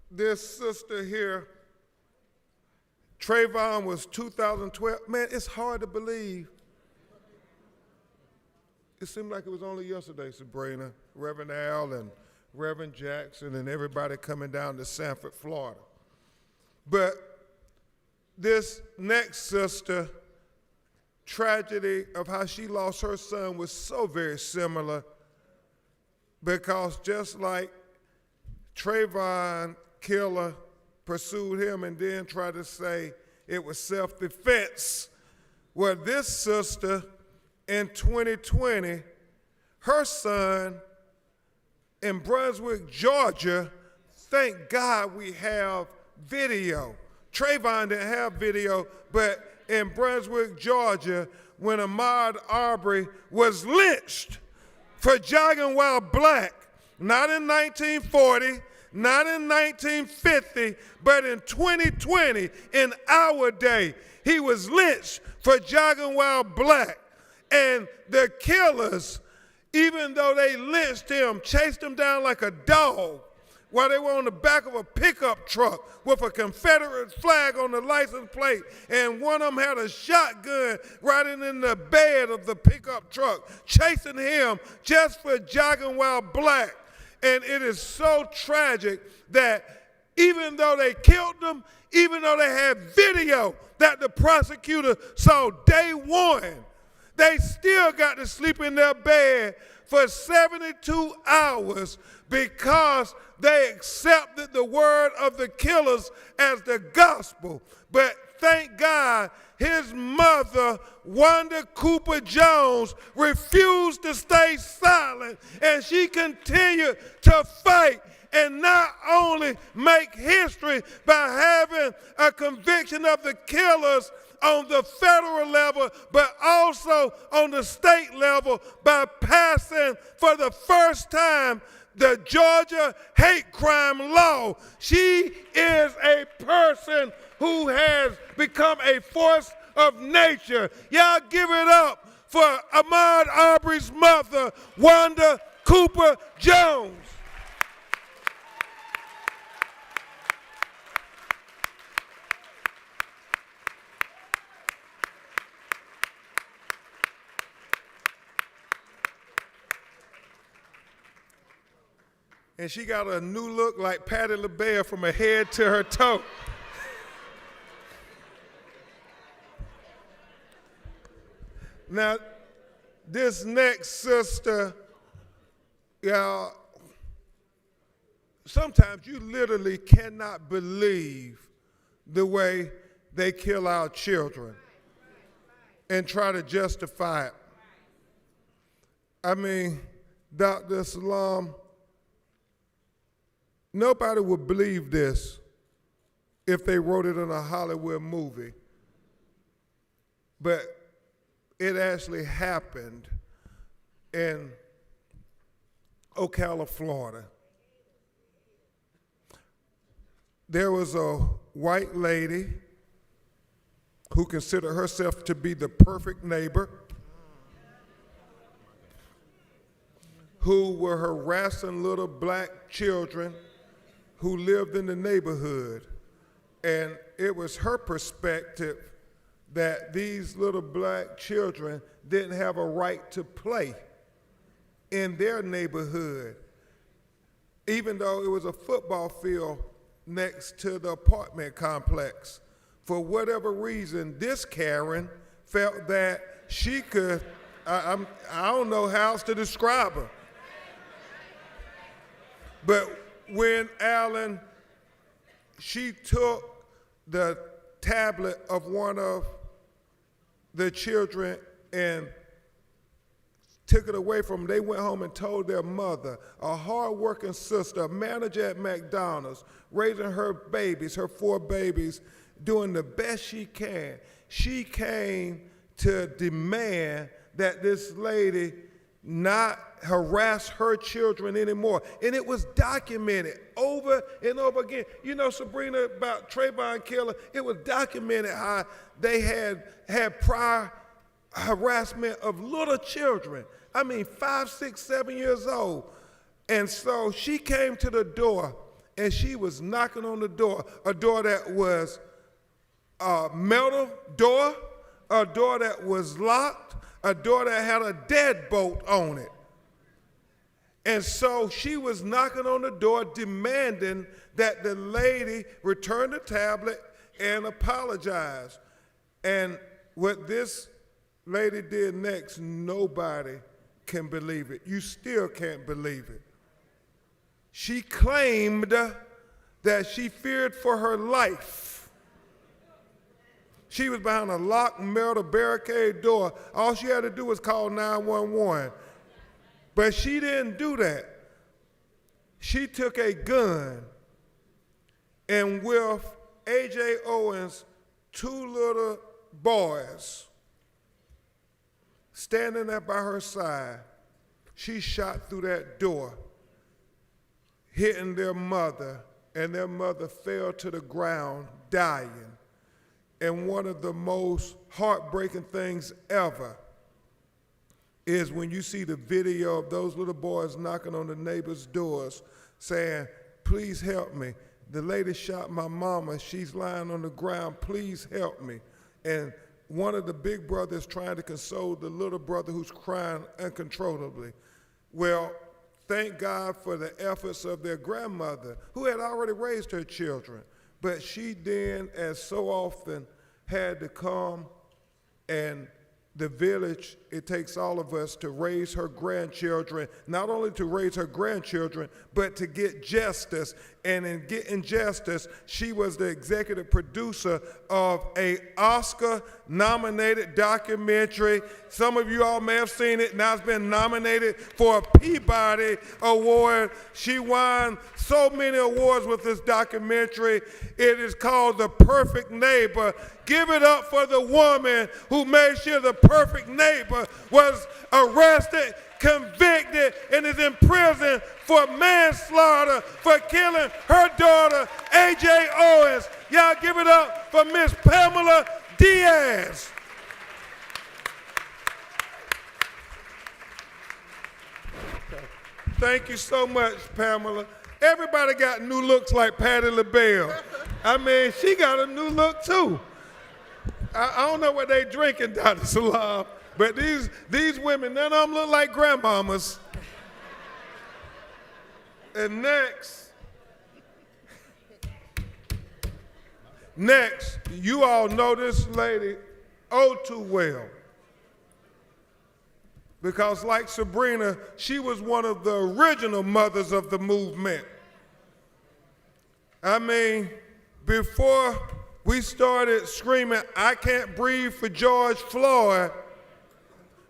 this sister here, Trayvon was 2012. Man, it's hard to believe. It seemed like it was only yesterday, Sabrina, Reverend Al and Reverend Jackson and everybody coming down to Sanford, Florida. But this next sister, tragedy of how she lost her son was so very similar, because just like Trayvon killer pursued him and then tried to say it was self-defense. Well, this sister in 2020, her son in Brunswick, Georgia, thank God we have video. Trayvon didn't have video, but in Brunswick, Georgia, when Ahmaud Arbery was lynched for jogging while black, not in 1940, not in 1950, but in 2020, in our day, he was lynched for jogging while black. And the killers, even though they lynched him, chased him down like a dog while they were on the back of a pickup truck with a Confederate flag on the license plate, and one of them had a shotgun riding in the bed of the pickup truck, chasing him just for jogging while black. And it is so tragic that even though they killed them, even though they had video that the prosecutor saw day one, they still got to sleep in their bed for 72 hours because they accepted the word of the killers as the gospel. But thank God, his mother, Wanda Cooper Jones, refused to stay silent, and she continued to fight and not only make history by having a conviction of the killers on the federal level, but also on the state level by passing for the first time the Georgia hate crime law. She is a person who has become a force of nature. Y'all give it up for Ahmaud Arbery's mother, Wanda Cooper Jones. And she got a new look like Patti LaBelle from her head to her toe. Now, this next sister, y'all, sometimes you literally cannot believe the way they kill our children and try to justify it. I mean, Dr. Salam, nobody would believe this if they wrote it in a Hollywood movie. But it actually happened in Ocala, Florida. There was a white lady who considered herself to be the perfect neighbor, who were harassing little black children who lived in the neighborhood. And it was her perspective that these little black children didn't have a right to play in their neighborhood, even though it was a football field next to the apartment complex. For whatever reason, this Karen felt that she could, I don't know how else to describe her. But when she took the tablet of one of the children and took it away from them, they went home and told their mother, a hard-working sister, a manager at McDonald's, raising her babies, her 4 babies, doing the best she can. She came to demand that this lady not harass her children anymore. And it was documented over and over again. You know, Sabrina, about Trayvon Killer, it was documented how they had prior harassment of little children. I mean, 5, 6, 7 years old. And so she came to the door, and she was knocking on the door, a door that was a metal door, a door that was locked, a door that had a deadbolt on it. And so she was knocking on the door demanding that the lady return the tablet and apologize. And what this lady did next, nobody can believe it. You still can't believe it. She claimed that she feared for her life. She was behind a locked metal barricade door. All she had to do was call 911. But she didn't do that. She took a gun and with A.J. Owens' 2 little boys standing there by her side, she shot through that door, hitting their mother, and their mother fell to the ground dying. And one of the most heartbreaking things ever is when you see the video of those little boys knocking on the neighbors' doors saying, please help me. The lady shot my mama. She's lying on the ground. Please help me. And one of the big brothers trying to console the little brother who's crying uncontrollably. Well, thank God for the efforts of their grandmother, who had already raised her children. But she then, as so often, had to come, and the village, it takes all of us to raise her grandchildren, not only to raise her grandchildren, but to get justice. And in getting justice, she was the executive producer of an Oscar-nominated documentary. Some of you all may have seen it. Now it's been nominated for a Peabody Award. She won so many awards with this documentary. It is called The Perfect Neighbor. Give it up for the woman who made sure the perfect neighbor was arrested, convicted, and is in prison for manslaughter for killing her daughter, A.J. Owens. Y'all give it up for Miss Pamela Diaz. Thank you so much, Pamela. Everybody got new looks like Patti LaBelle. I mean, she got a new look too. I don't know what they drinking, Dr. Salam, but these women, none of them look like grandmamas. And next, you all know this lady oh too well. Because like Sabrina, she was one of the original mothers of the movement. I mean, before we started screaming, "I can't breathe" for George Floyd,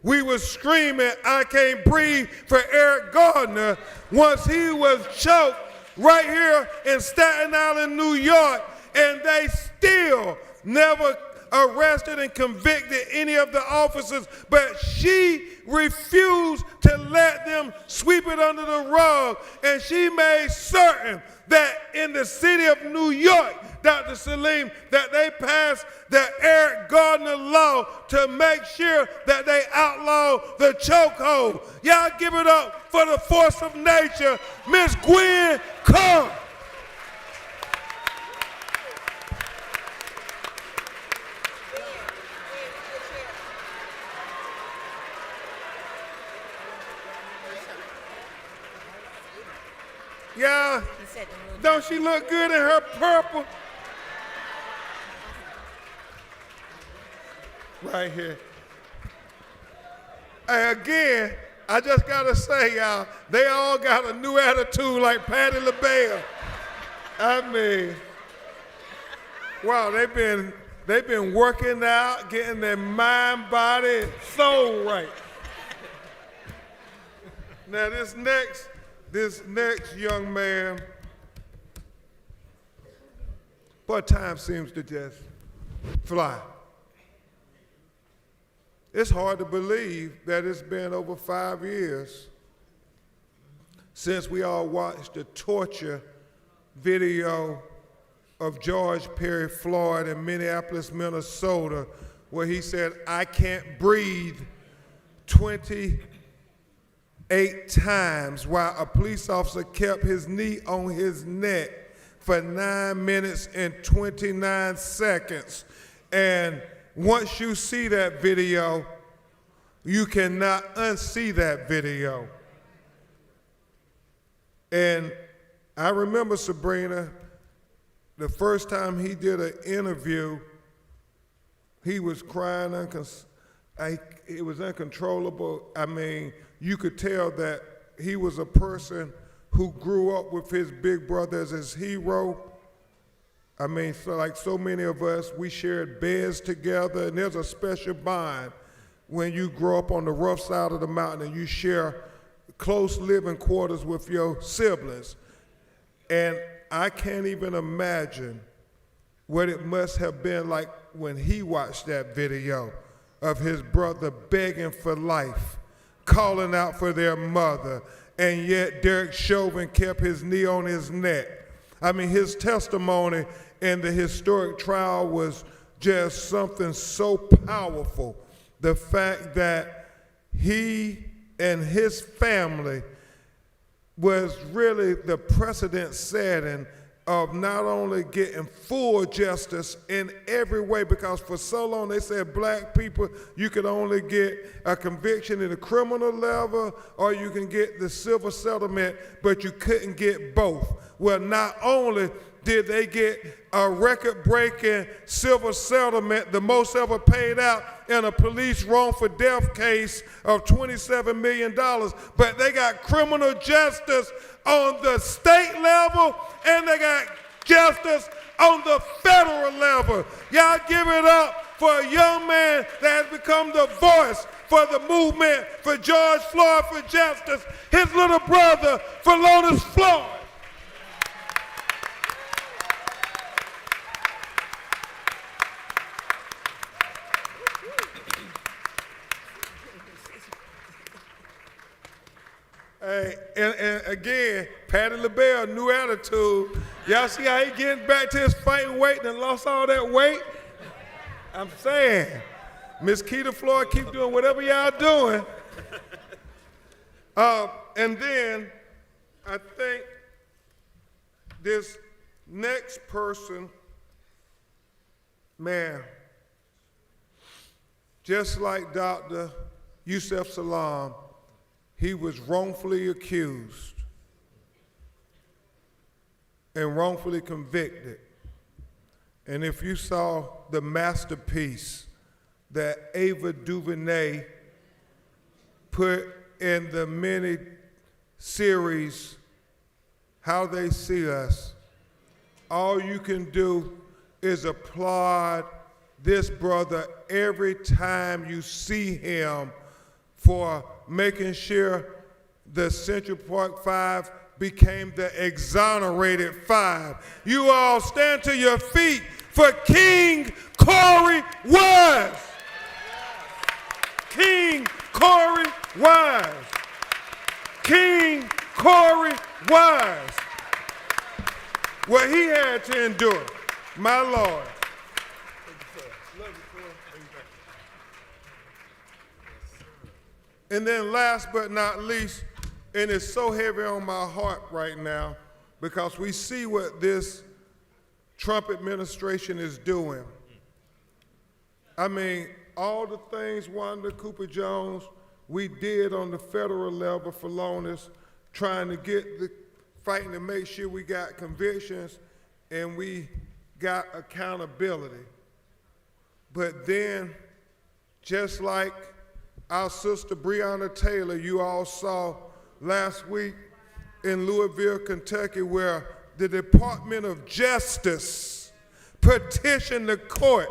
we were screaming, "I can't breathe" for Eric Gardner once he was choked right here in Staten Island, New York, and they still never arrested and convicted any of the officers, but she refused to let them sweep it under the rug, and she made certain that in the city of New York, Dr. Salim, that they passed the Eric Gardner law to make sure that they outlaw the chokehold. Y'all give it up for the force of nature, Miss Gwen Crump. Yeah, don't she look good in her purple? Right here. And again, I just gotta say, y'all, they all got a new attitude like Patti LaBelle. I mean, wow, they've been working out, getting their mind, body, and soul right. Now this next young man, but time seems to just fly. It's hard to believe that it's been over 5 years since we all watched the torture video of George Perry Floyd in Minneapolis, Minnesota, where he said, "I can't breathe" 28 times while a police officer kept his knee on his neck for 9 minutes and 29 seconds. And once you see that video, you cannot unsee that video. And I remember, Sabrina, the first time he did an interview, he was crying, it was uncontrollable. I mean, you could tell that he was a person who grew up with his big brother as his hero. I mean, so like so many of us, we shared beds together, and there's a special bond when you grow up on the rough side of the mountain and you share close living quarters with your siblings. And I can't even imagine what it must have been like when he watched that video of his brother begging for life, calling out for their mother, and yet Derek Chauvin kept his knee on his neck. I mean, his testimony in the historic trial was just something so powerful. The fact that he and his family was really the precedent setting of not only getting full justice in every way, because for so long they said black people, you could only get a conviction in the criminal level or you can get the civil settlement, but you couldn't get both. Well, not only did they get a record-breaking civil settlement, the most ever paid out in a police wrongful death case of $27 million, but they got criminal justice on the state level and they got justice on the federal level. Y'all give it up for a young man that has become the voice for the movement for George Floyd for justice, his little brother, Philonis Floyd. Hey, and again, Patti LaBelle, new attitude. Y'all see how he getting back to his fighting weight and lost all that weight? I'm saying, Miss Keita Floyd, keep doing whatever y'all doing. And then I think this next person, man, just like Dr. Yusef Salam, he was wrongfully accused and wrongfully convicted. And if you saw the masterpiece that Ava DuVernay put in the mini series, How They See Us, all you can do is applaud this brother every time you see him for making sure the Central Park 5 became the exonerated 5. You all stand to your feet for King Corey Wise. King Corey Wise. King Corey Wise. What he had to endure, my Lord. And then last but not least, and it's so heavy on my heart right now because we see what this Trump administration is doing. I mean, all the things Wanda Cooper Jones we did on the federal level for loaners, trying to get the fighting to make sure we got convictions and we got accountability. But then, just like our sister Breonna Taylor, you all saw last week in Louisville, Kentucky, where the Department of Justice petitioned the court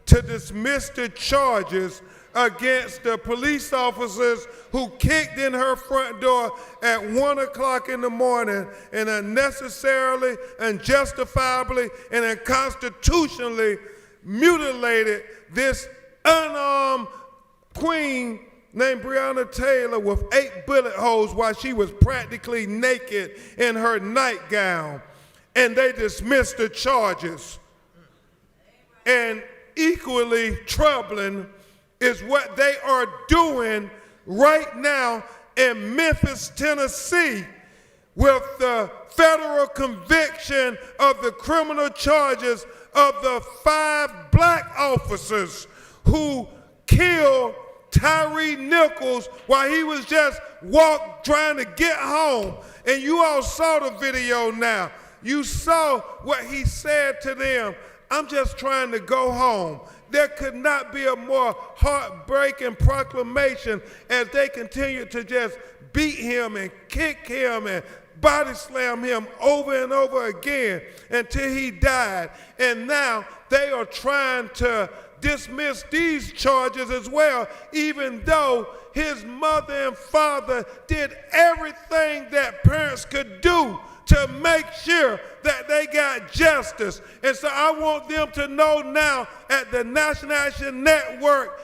to dismiss the charges against the police officers who kicked in her front door at 1 o'clock in the morning and unnecessarily, unjustifiably, and unconstitutionally mutilated this unarmed queen named Breonna Taylor with 8 bullet holes while she was practically naked in her nightgown. And they dismissed the charges. And equally troubling is what they are doing right now in Memphis, Tennessee, with the federal conviction of the criminal charges of the 5 black officers who killed Tyree Nichols while he was just trying to get home. And you all saw the video now. You saw what he said to them. I'm just trying to go home. There could not be a more heartbreaking proclamation as they continue to just beat him and kick him and body slam him over and over again until he died. And now they are trying to dismiss these charges as well, even though his mother and father did everything that parents could do to make sure that they got justice. And so I want them to know now at the National Action Network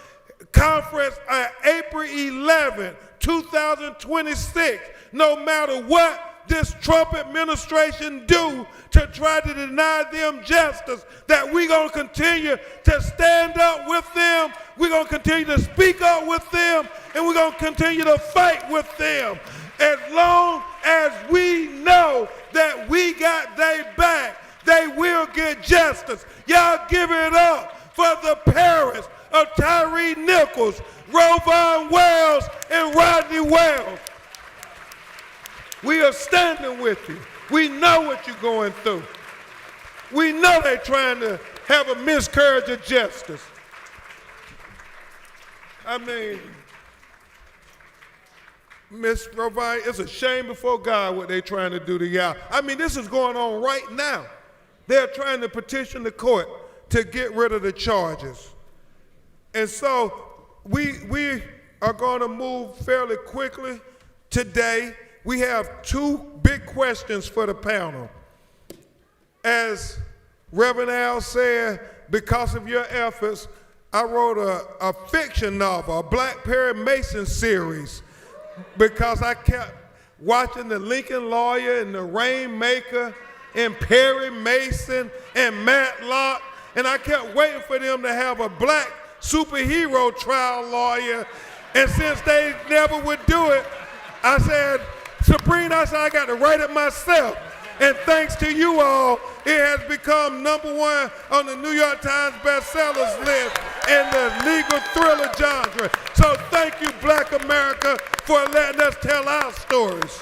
conference on April 11, 2026, no matter what this Trump administration do to try to deny them justice, that we're going to continue to stand up with them, we're going to continue to speak up with them, and we're going to continue to fight with them. As long as we know that we got their back, they will get justice. Y'all give it up for the parents of Tyree Nichols, Rovon Wells, and Rodney Wells. We are standing with you. We know what you're going through. We know they're trying to have a miscarriage of justice. I mean, Miss Rovine, it's a shame before God what they're trying to do to y'all. I mean, this is going on right now. They're trying to petition the court to get rid of the charges. And so we are going to move fairly quickly today. We have 2 big questions for the panel. As Reverend Al said, because of your efforts, I wrote a fiction novel, a Black Perry Mason series, because I kept watching the Lincoln Lawyer and the Rainmaker and Perry Mason and Matlock, and I kept waiting for them to have a black superhero trial lawyer, and since they never would do it, I said, Sabrina, I got to write it myself. And thanks to you all, it has become #1 on the New York Times bestsellers list in the legal thriller genre. So thank you, Black America, for letting us tell our stories.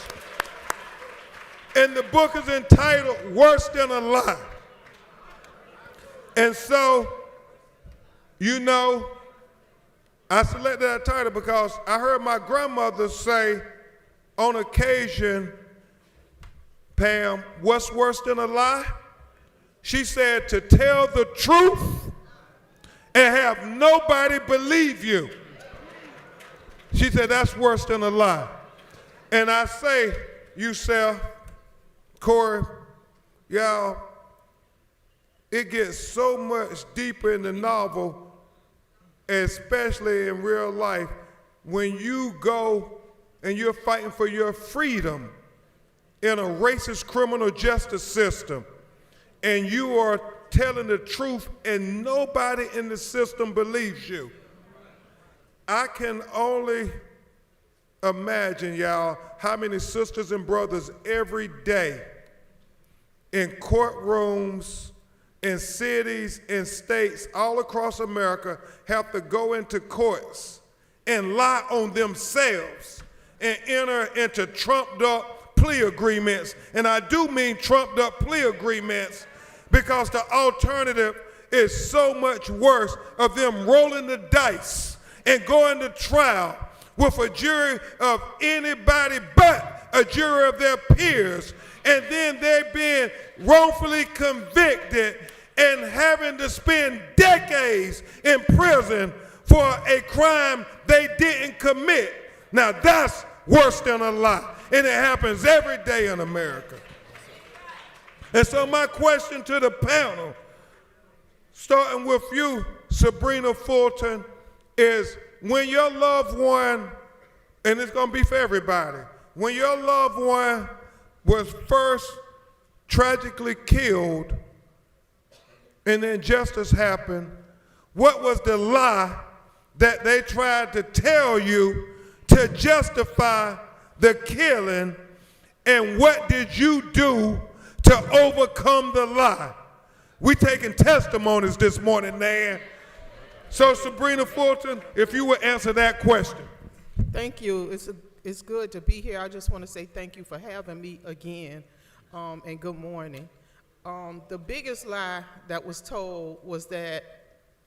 And the book is entitled Worse Than a Lie. And so, you know, I selected that title because I heard my grandmother say on occasion, Pam, what's worse than a lie? She said to tell the truth and have nobody believe you. She said that's worse than a lie. And I say, Yusef, Corey, y'all, it gets so much deeper in the novel, especially in real life, when you go and you're fighting for your freedom in a racist criminal justice system, and you are telling the truth and nobody in the system believes you. I can only imagine, y'all, how many sisters and brothers every day in courtrooms, in cities, in states all across America have to go into courts and lie on themselves and enter into trumped up plea agreements. And I do mean trumped up plea agreements because the alternative is so much worse of them rolling the dice and going to trial with a jury of anybody but a jury of their peers, and then they're being wrongfully convicted and having to spend decades in prison for a crime they didn't commit. Now that's worse than a lie, and it happens every day in America. And so my question to the panel, starting with you, Sabrina Fulton, is when your loved one, and it's going to be for everybody, when your loved one was first tragically killed and then justice happened, what was the lie that they tried to tell you to justify the killing, and what did you do to overcome the lie? We taking testimonies this morning, Nan. So Sabrina Fulton, if you would answer that question. Thank you. It's good to be here. I just want to say thank you for having me again, and good morning. The biggest lie that was told was that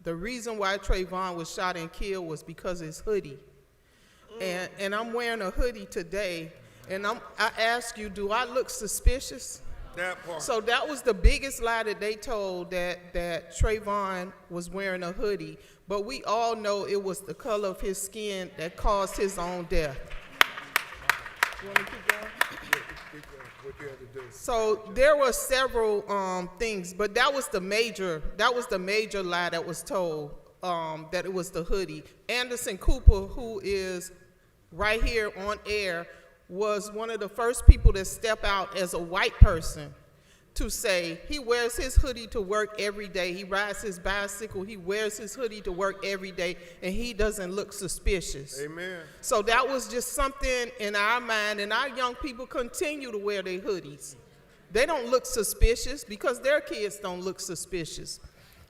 the reason why Trayvon was shot and killed was because of his hoodie. And I'm wearing a hoodie today, and I ask you, do I look suspicious? That part. So that was the biggest lie that they told, that Trayvon was wearing a hoodie. But we all know it was the color of his skin that caused his own death. You want me to keep going? So there were several things, but that was the major lie that was told, that it was the hoodie. Anderson Cooper, who is right here on air, was one of the first people to step out as a white person to say he wears his hoodie to work every day. He rides his bicycle, he wears his hoodie to work every day, and he doesn't look suspicious. Amen. So that was just something in our mind, and our young people continue to wear their hoodies. They don't look suspicious because their kids don't look suspicious.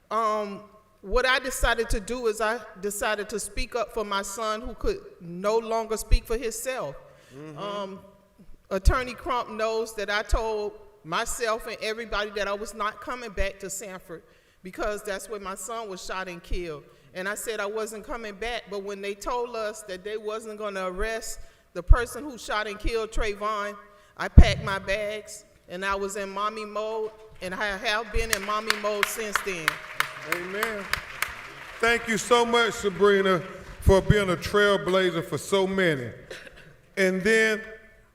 What I decided to do is I decided to speak up for my son, who could no longer speak for himself. Attorney Crump knows that I told myself and everybody that I was not coming back to Sanford because that's where my son was shot and killed. And I said I wasn't coming back, but when they told us that they wasn't going to arrest the person who shot and killed Trayvon, I packed my bags and I was in mommy mode, and I have been in mommy mode since then. Amen. Thank you so much, Sabrina, for being a trailblazer for so many. And then,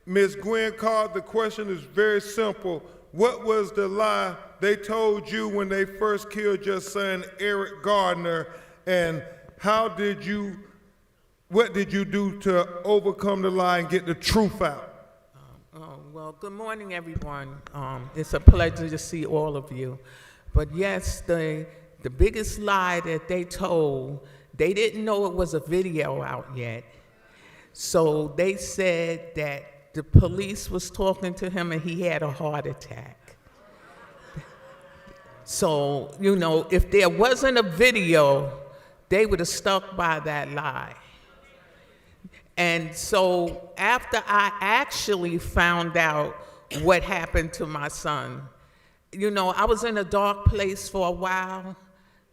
Ms. Gwen Card, the question is very simple. What was the lie they told you when they first killed your son, Eric Gardner, and what did you do to overcome the lie and get the truth out? Well, good morning, everyone. It's a pleasure to see all of you. But yes, the biggest lie that they told, they didn't know it was a video out yet. So they said that the police was talking to him and he had a heart attack. So, you know, if there wasn't a video, they would have stuck by that lie. And so after I actually found out what happened to my son, you know, I was in a dark place for a while.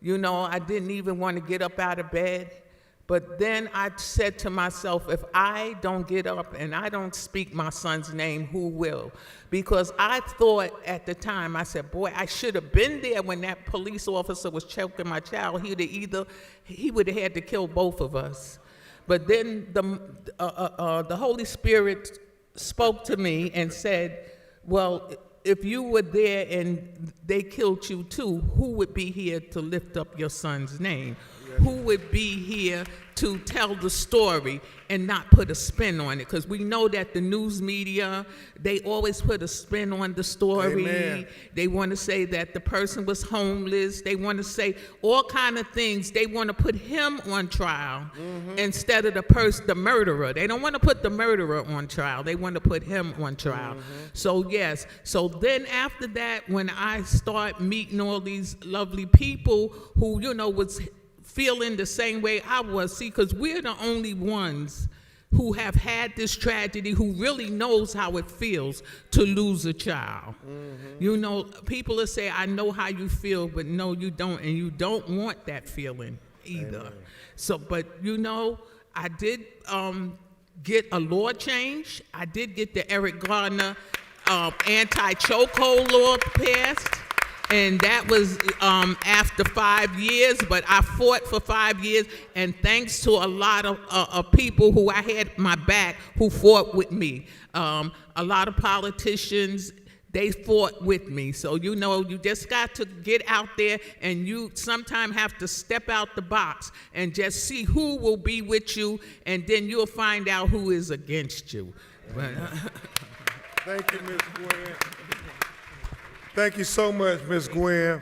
You know, I didn't even want to get up out of bed. But then I said to myself, if I don't get up and I don't speak my son's name, who will? Because I thought at the time, I said, boy, I should have been there when that police officer was choking my child. He would have had to kill both of us. But then the Holy Spirit spoke to me and said, well, if you were there and they killed you too, who would be here to lift up your son's name? Who would be here to tell the story and not put a spin on it? Because we know that the news media, they always put a spin on the story. Amen. They want to say that the person was homeless. They want to say all kind of things. They want to put him on trial instead of the murderer. They don't want to put the murderer on trial. They want to put him on trial. So yes. So then after that, when I start meeting all these lovely people who, was feeling the same way I was. See, because we're the only ones who have had this tragedy, who really knows how it feels to lose a child. People will say, I know how you feel, but no, you don't, and you don't want that feeling either. Amen. So, but I did get a law change. I did get the Eric Garner anti-chokehold law passed. And that was after 5 years, but I fought for 5 years, and thanks to a lot of people who I had my back who fought with me. A lot of politicians, they fought with me. So, you just got to get out there, and you sometimes have to step out the box and just see who will be with you, and then you'll find out who is against you. Thank you, Ms. Gwen. Thank you so much, Ms. Gwen.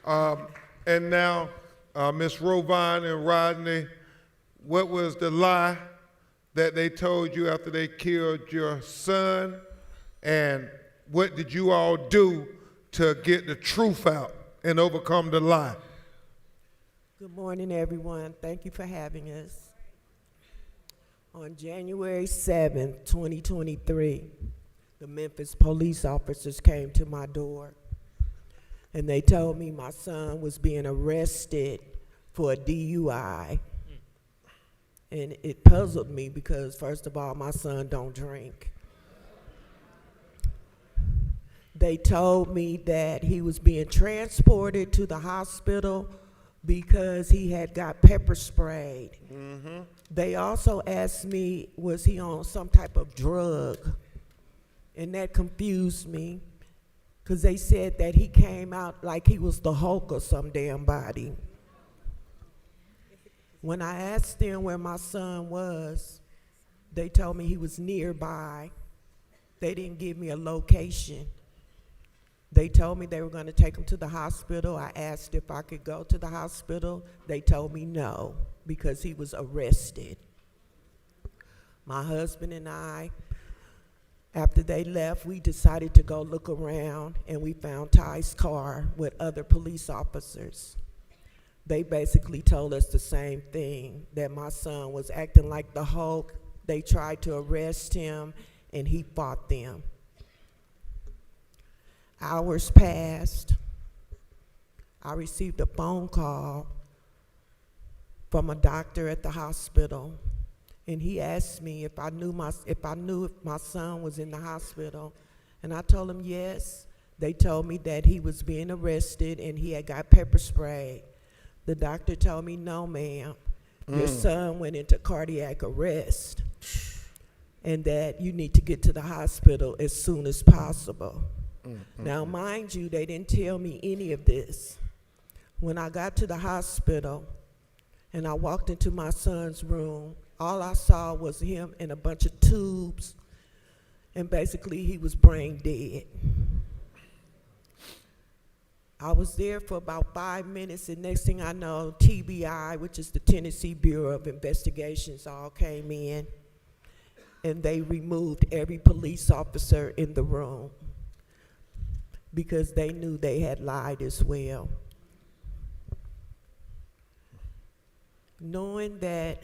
And now, Ms. Rovine and Rodney, what was the lie that they told you after they killed your son? And what did you all do to get the truth out and overcome the lie? Good morning, everyone. Thank you for having us. On January 7th, 2023, the Memphis police officers came to my door, and they told me my son was being arrested for a DUI. And it puzzled me because, first of all, my son don't drink. They told me that he was being transported to the hospital because he had got pepper sprayed. They also asked me, was he on some type of drug? And that confused me, because they said that he came out like he was the Hulk or some damn body. When I asked them where my son was, they told me he was nearby. They didn't give me a location. They told me they were going to take him to the hospital. I asked if I could go to the hospital. They told me no, because he was arrested. My husband and I, after they left, we decided to go look around, and we found Ty's car with other police officers. They basically told us the same thing, that my son was acting like the Hulk. They tried to arrest him, and he fought them. Hours passed. I received a phone call from a doctor at the hospital. And he asked me if I knew if my son was in the hospital, and I told him yes. They told me that he was being arrested and he had got pepper sprayed. The doctor told me, no, ma'am, your son went into cardiac arrest, and that you need to get to the hospital as soon as possible. Now, mind you, they didn't tell me any of this. When I got to the hospital and I walked into my son's room, all I saw was him in a bunch of tubes, and basically he was brain dead. I was there for about 5 minutes, and next thing I know, TBI, which is the Tennessee Bureau of Investigations, all came in, and they removed every police officer in the room because they knew they had lied as well. Knowing that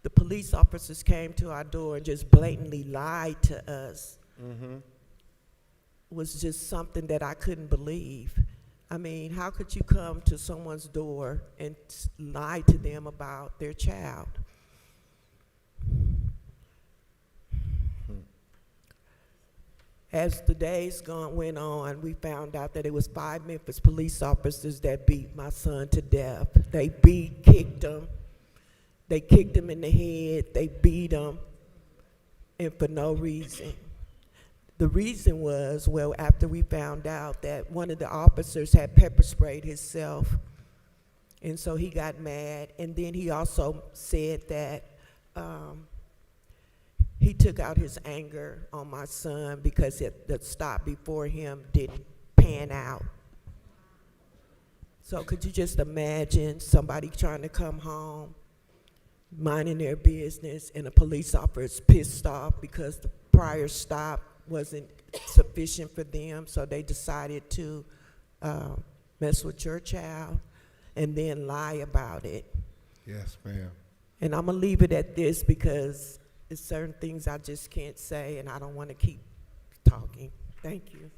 the police officers came to our door and just blatantly lied to us was just something that I couldn't believe. I mean, how could you come to someone's door and lie to them about their child? As the days went on, we found out that it was 5 Memphis police officers that beat my son to death. They kicked him. They kicked him in the head. They beat him, and for no reason. The reason was, well, after we found out that one of the officers had pepper sprayed himself, and so he got mad, and then he also said that he took out his anger on my son because the stop before him didn't pan out. So could you just imagine somebody trying to come home, minding their business, and a police officer is pissed off because the prior stop wasn't sufficient for them, so they decided to mess with your child and then lie about it. Yes, ma'am. And I'm gonna leave it at this because there's certain things I just can't say, and I don't want to keep talking. Thank you.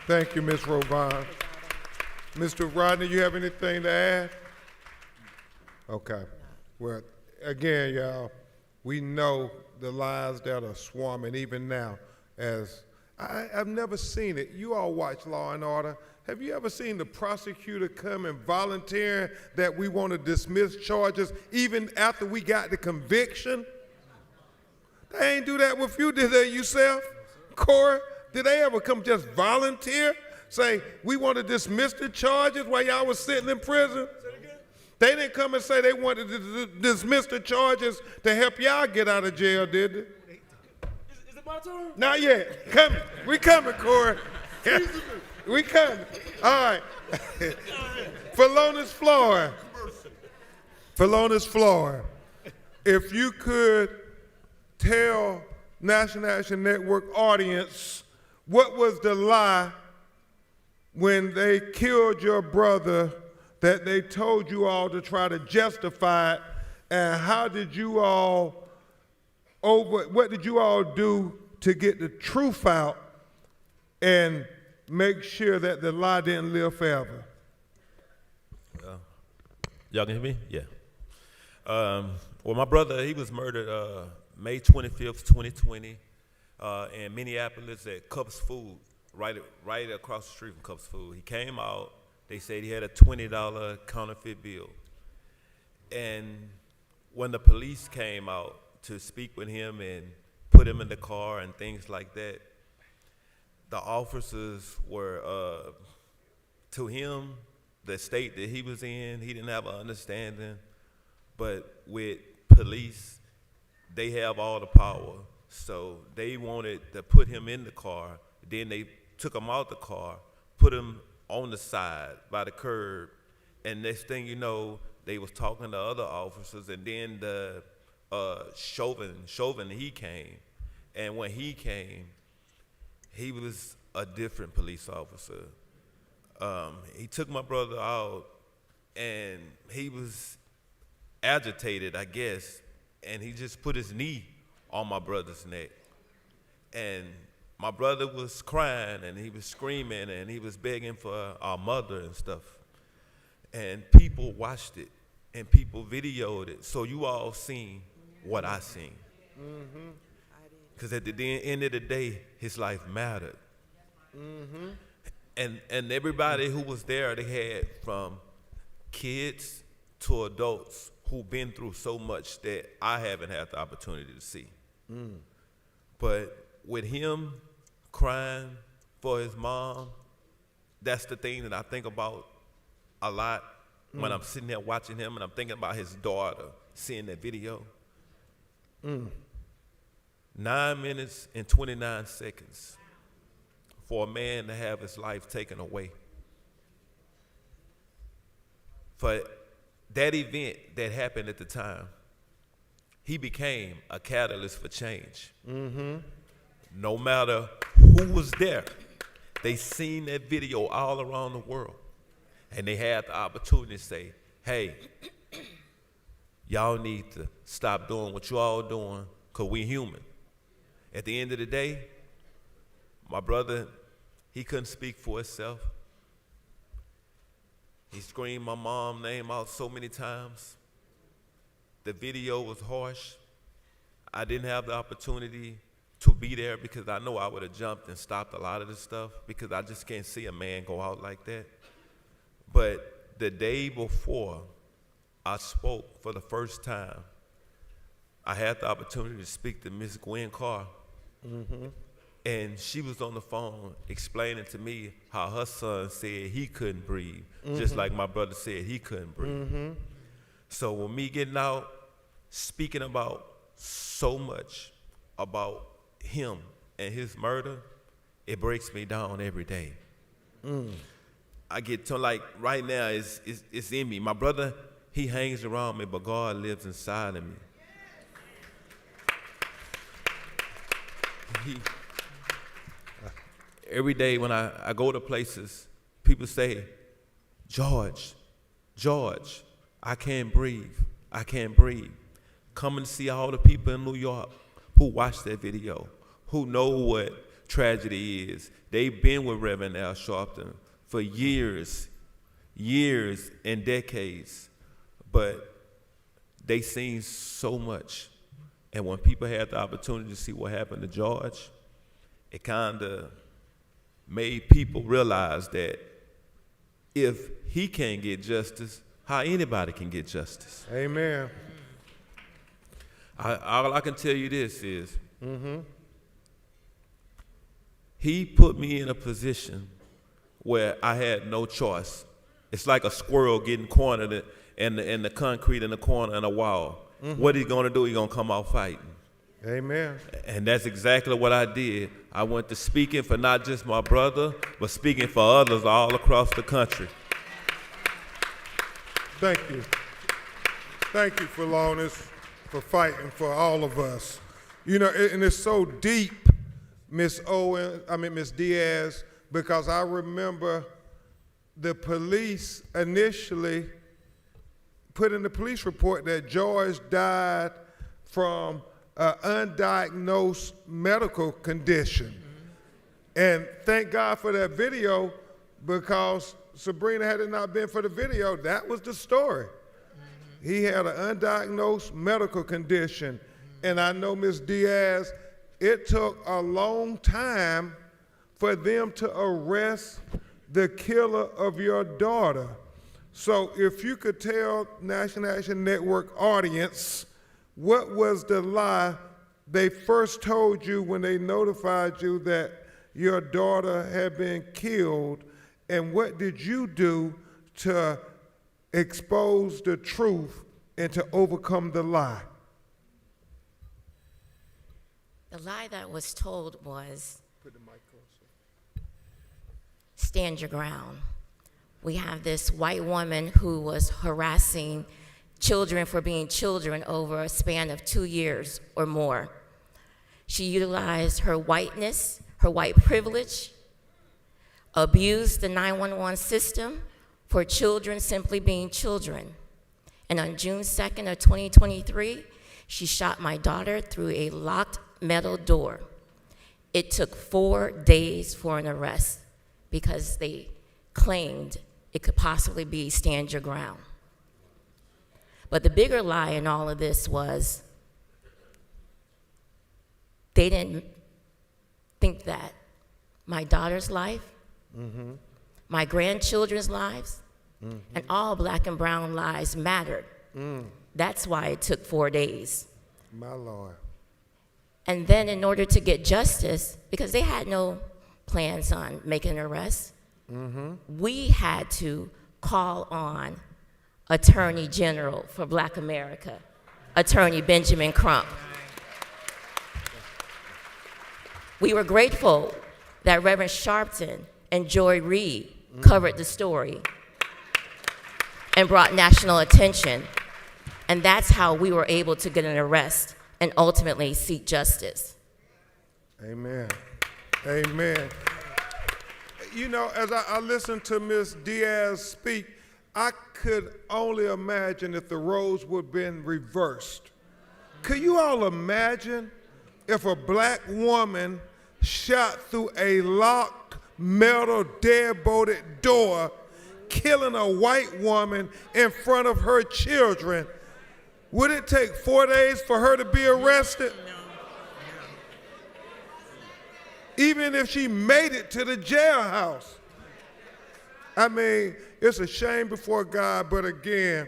Thank you, Ms. Rovan. Mr. Rodney, you have anything to add? Okay. Well, again, y'all, we know the lies that are swarming even now. As I've never seen it. You all watch Law and Order. Have you ever seen the prosecutor come and volunteer that we want to dismiss charges even after we got the conviction? They ain't do that with you, did they, yourself? Corey, did they ever come just volunteer, say, we want to dismiss the charges while y'all was sitting in prison? They didn't come and say they wanted to dismiss the charges to help y'all get out of jail, did they? Is it my turn? Not yet. Coming. We coming, Corey. We coming. All right. Felonis Floor. Felonis Floor. If you could tell National Action Network audience what was the lie when they killed your brother that they told you all to try to justify it, and how did you all what did you all do to get the truth out and make sure that the lie didn't live forever? Y'all can hear me? Yeah. Well, my brother, he was murdered May 25th, 2020 in Minneapolis at Cups Food, right across the street from Cups Food. He came out. They said he had a $20 counterfeit bill. And when the police came out to speak with him and put him in the car and things like that, the officers were, to him, the state that he was in, he didn't have an understanding. But with police, they have all the power. So they wanted to put him in the car. Then they took him out the car, put him on the side by the curb, and next thing you know, they was talking to other officers, and then the Chauvin, he came, and when he came, he was a different police officer. He took my brother out, and he was agitated, I guess, and he just put his knee on my brother's neck, and my brother was crying, and he was screaming, and he was begging for our mother and stuff. And people watched it, and people videoed it. So you all seen what I seen. Because at the end of the day, his life mattered. And everybody who was there, they had from kids to adults who've been through so much that I haven't had the opportunity to see. But with him crying for his mom, that's the thing that I think about a lot when I'm sitting there watching him, and I'm thinking about his daughter seeing that video. 9 minutes and 29 seconds for a man to have his life taken away. For that event that happened at the time, he became a catalyst for change. No matter who was there, they seen that video all around the world, and they had the opportunity to say, hey, y'all need to stop doing what you all doing, because we human. At the end of the day, my brother, he couldn't speak for himself, He screamed my mom's name out so many times. The video was harsh. I didn't have the opportunity to be there because I know I would have jumped and stopped a lot of this stuff because I just can't see a man go out like that. But the day before I spoke for the first time, I had the opportunity to speak to Miss Gwen Carr. And she was on the phone explaining to me how her son said he couldn't breathe, just like my brother said he couldn't breathe. So with me getting out, speaking about so much about him and his murder, it breaks me down every day. I get to, like, right now, it's in me. My brother, he hangs around me, but God lives inside of me. Every day when I go to places, people say, George, I can't breathe. I can't breathe. Come and see all the people in New York who watch that video, who know what tragedy is. They've been with Reverend Al Sharpton for years and decades, but they seen so much. And when people had the opportunity to see what happened to George, it kind of made people realize that if he can't get justice, how anybody can get justice. Amen. All I can tell you this is, he put me in a position where I had no choice. It's like a squirrel getting cornered in the concrete in the corner in a wall. What he's gonna do, he's gonna come out fighting. Amen. And that's exactly what I did. I went to speaking for not just my brother, but speaking for others all across the country. Thank you. Thank you for Lonis, for fighting for all of us. You know, and it's so deep, Miss Diaz, because I remember the police initially put in the police report that George died from an undiagnosed medical condition. And thank God for that video, because Sabrina, had it not been for the video, that was the story. He had an undiagnosed medical condition. And I know, Ms. Diaz, it took a long time for them to arrest the killer of your daughter. So if you could tell National Action Network audience, what was the lie they first told you when they notified you that your daughter had been killed, and what did you do to expose the truth and to overcome the lie? The lie that was told was, stand your ground. We have this white woman who was harassing children for being children over a span of 2 years or more. She utilized her whiteness, her white privilege, abused the 911 system for children simply being children. And on June 2nd of 2023, she shot my daughter through a locked metal door. It took 4 days for an arrest because they claimed it could possibly be stand your ground. But the bigger lie in all of this was they didn't think that my daughter's life, my grandchildren's lives, and all black and brown lives mattered. That's why it took 4 days. My Lord. And then in order to get justice, because they had no plans on making an arrest, we had to call on Attorney General for Black America, Attorney Benjamin Crump. We were grateful that Reverend Sharpton and Joy Reid covered the story and brought national attention. And that's how we were able to get an arrest and ultimately seek justice. Amen. Amen. You know, as I listened to Ms. Diaz speak, I could only imagine if the roles would have been reversed. Could you all imagine if a black woman shot through a locked metal deadbolted door killing a white woman in front of her children, would it take 4 days for her to be arrested? Even if she made it to the jailhouse. I mean, it's a shame before God, but again,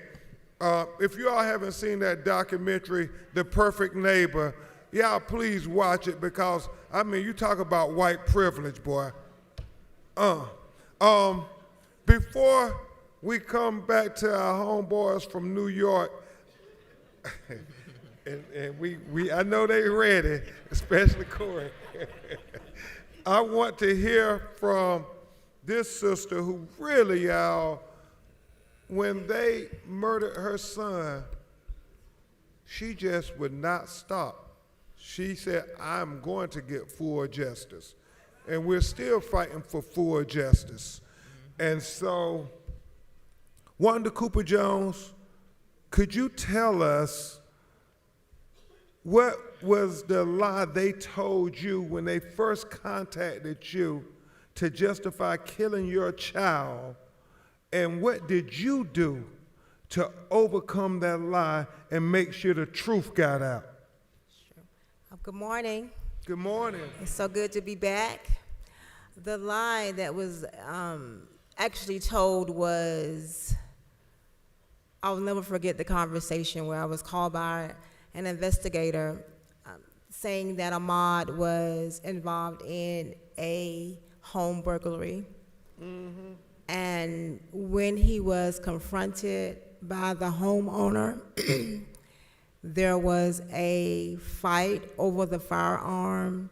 if you all haven't seen that documentary, The Perfect Neighbor, y'all please watch it because, I mean, you talk about white privilege, boy. Before we come back to our homeboys from New York, and I know they ready, especially Corey. I want to hear from this sister who really, y'all, when they murdered her son, she just would not stop. She said, I'm going to get full justice. And we're still fighting for full justice. And so, Wanda Cooper Jones, could you tell us what was the lie they told you when they first contacted you to justify killing your child? And what did you do to overcome that lie and make sure the truth got out? Good morning. Good morning. It's so good to be back. The lie that was actually told was, I'll never forget the conversation where I was called by an investigator saying that Ahmaud was involved in a home burglary. Mm-hmm. And when he was confronted by the homeowner, there was a fight over the firearm,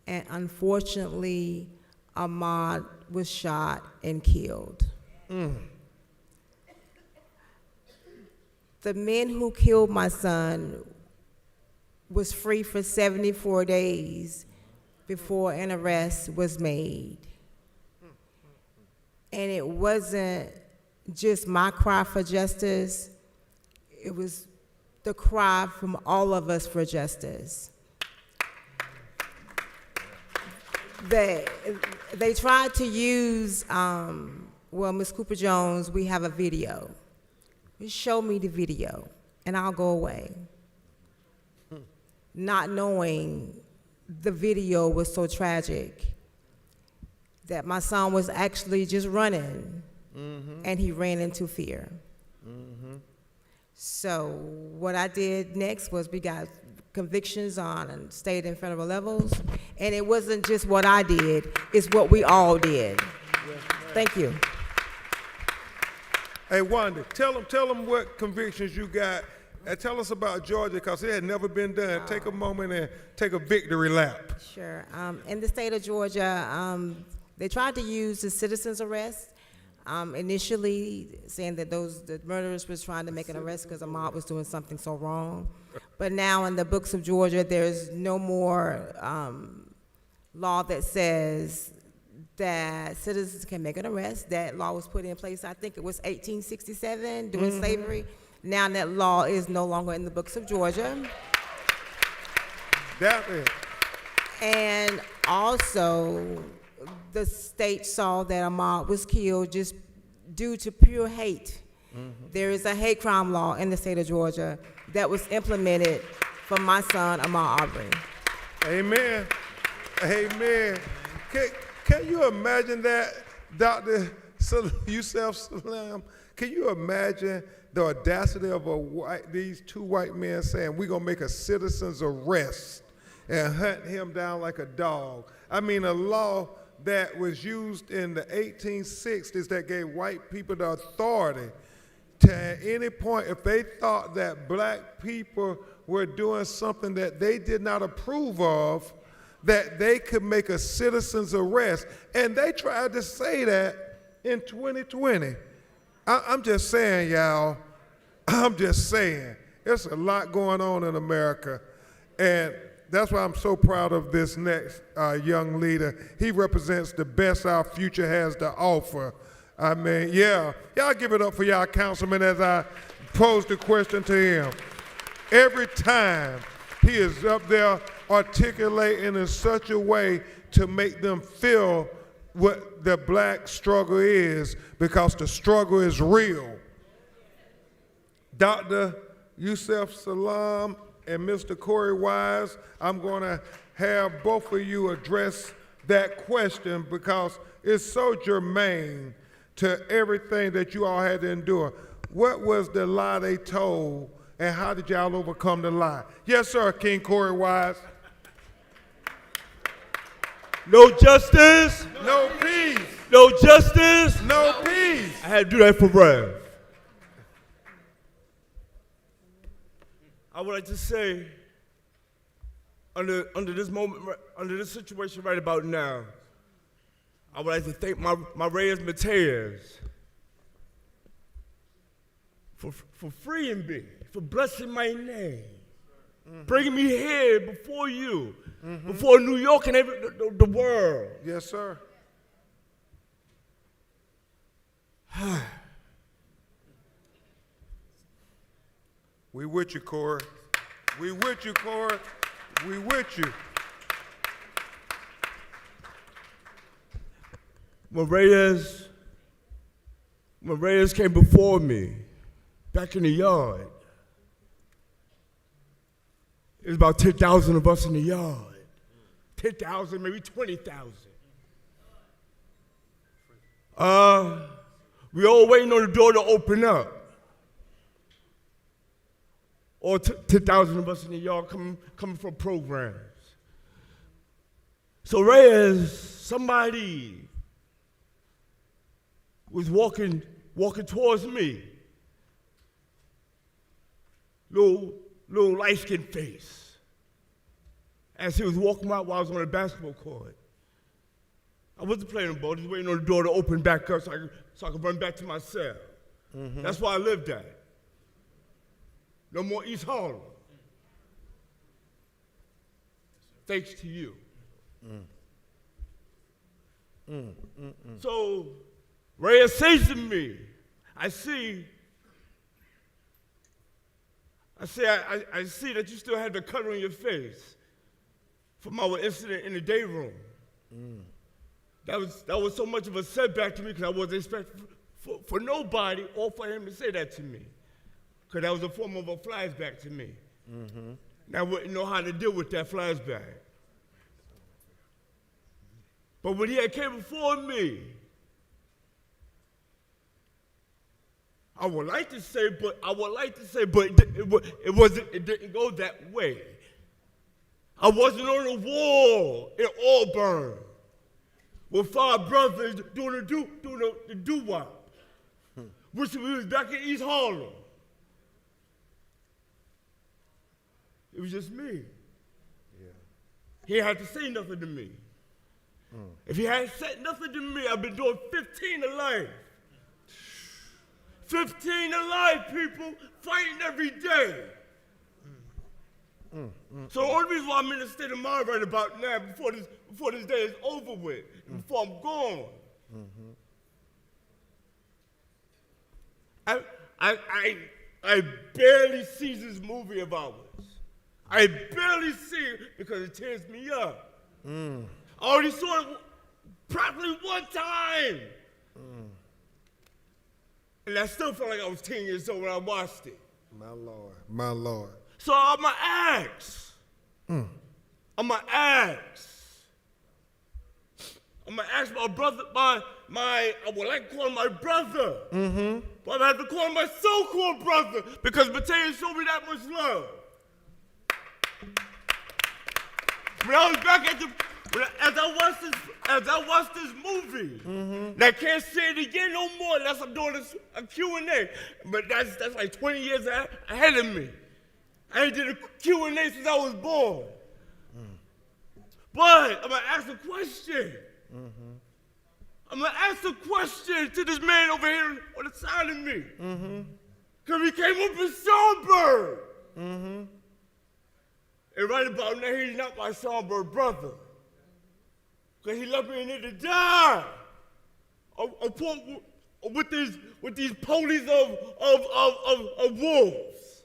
and unfortunately, Ahmaud was shot and killed. Mm. The men who killed my son was free for 74 days before an arrest was made. And it wasn't just my cry for justice, it was the cry from all of us for justice. They tried to use, well, Ms. Cooper Jones, we have a video. Show me the video, and I'll go away. Not knowing the video was so tragic that my son was actually just running, and he ran into fear. So what I did next was we got convictions on state and federal levels, and it wasn't just what I did, it's what we all did. Thank you. Hey, Wanda, tell them what convictions you got, and tell us about Georgia, because it had never been done. Take a moment and take a victory lap. Sure. In the state of Georgia, they tried to use the citizen's arrest, initially saying that the murderers was trying to make an arrest because Ahmaud was doing something so wrong. But now in the books of Georgia, there's no more law that says that citizens can make an arrest. That law was put in place, I think it was 1867, during slavery. Now that law is no longer in the books of Georgia. That is. And also, the state saw that Ahmaud was killed just due to pure hate. There is a hate crime law in the state of Georgia that was implemented for my son, Ahmaud Arbery. Amen. Amen. Can you imagine that, Dr. Yusef Salam? Can you imagine the audacity of these two white men saying, we're going to make a citizen's arrest and hunt him down like a dog? I mean, a law that was used in the 1860s that gave white people the authority to, at any point, if they thought that black people were doing something that they did not approve of, that they could make a citizen's arrest. And they tried to say that in 2020. I'm just saying, y'all, I'm just saying, there's a lot going on in America. And that's why I'm so proud of this next young leader. He represents the best our future has to offer. I mean, yeah, y'all give it up for y'all councilman as I pose the question to him. Every time he is up there articulating in such a way to make them feel what the black struggle is, because the struggle is real. Dr. Yusef Salam and Mr. Corey Wise, I'm going to have both of you address that question because it's so germane to everything that you all had to endure. What was the lie they told, and how did y'all overcome the lie? Yes, sir, King Corey Wise. No justice. No peace. No justice. No peace. I had to do that for Rev. I would like to say, under this moment, under this situation right about now, I would like to thank my Reyes Mateas for freeing me, for blessing my name, bringing me here before you, before New York and the world. Yes, sir. We with you, Corey. We with you, Corey. We with you. When Reyes came before me, back in the yard, there's about 10,000 of us in the yard. 10,000, maybe 20,000. We all waiting on the door to open up. All 10,000 of us in the yard coming from programs. So Reyes, somebody was walking towards me. Little light-skinned face. As he was walking out while I was on the basketball court. I wasn't playing the ball, just waiting on the door to open back up so I could run back to my cell. That's where I lived at. No more East Harlem. Thanks to you. So Reyes says to me, I see that you still have the cut on your face from our incident in the day room. That was so much of a setback to me because I wasn't expecting for nobody or for him to say that to me. Because that was a form of a flashback to me. And I wouldn't know how to deal with that flashback. But when he had came before me, I would like to say, but it didn't go that way. I wasn't on the wall in Auburn with 5 brothers doing the doo-wop. Wishing we was back in East Harlem. It was just me. He had to say nothing to me. If he hadn't said nothing to me, I've been doing 15 to life. 15 to life, people, fighting every day. So the only reason why I'm in the state of mind right about now, before this day is over with, before I'm gone. I barely see this movie of ours. I barely see it because it tears me up. I already saw it probably one time. And I still felt like I was 10 years old when I watched it. My Lord, my Lord. So I'm going to ask. I'm going to ask my brother, I would like to call him my brother. But I have to call him my so-called brother because Mateus showed me that much love. When I was back at as I watched this movie, and I can't say it again no more unless I'm doing a Q&A. But that's like 20 years ahead of me. I ain't did a Q&A since I was born. But I'm gonna ask a question. I'm gonna ask a question to this man over here on the side of me. Cause he came up in Songbird. And right about now, he's not my Songbird brother. Because he left me in there to die. With these police of wolves.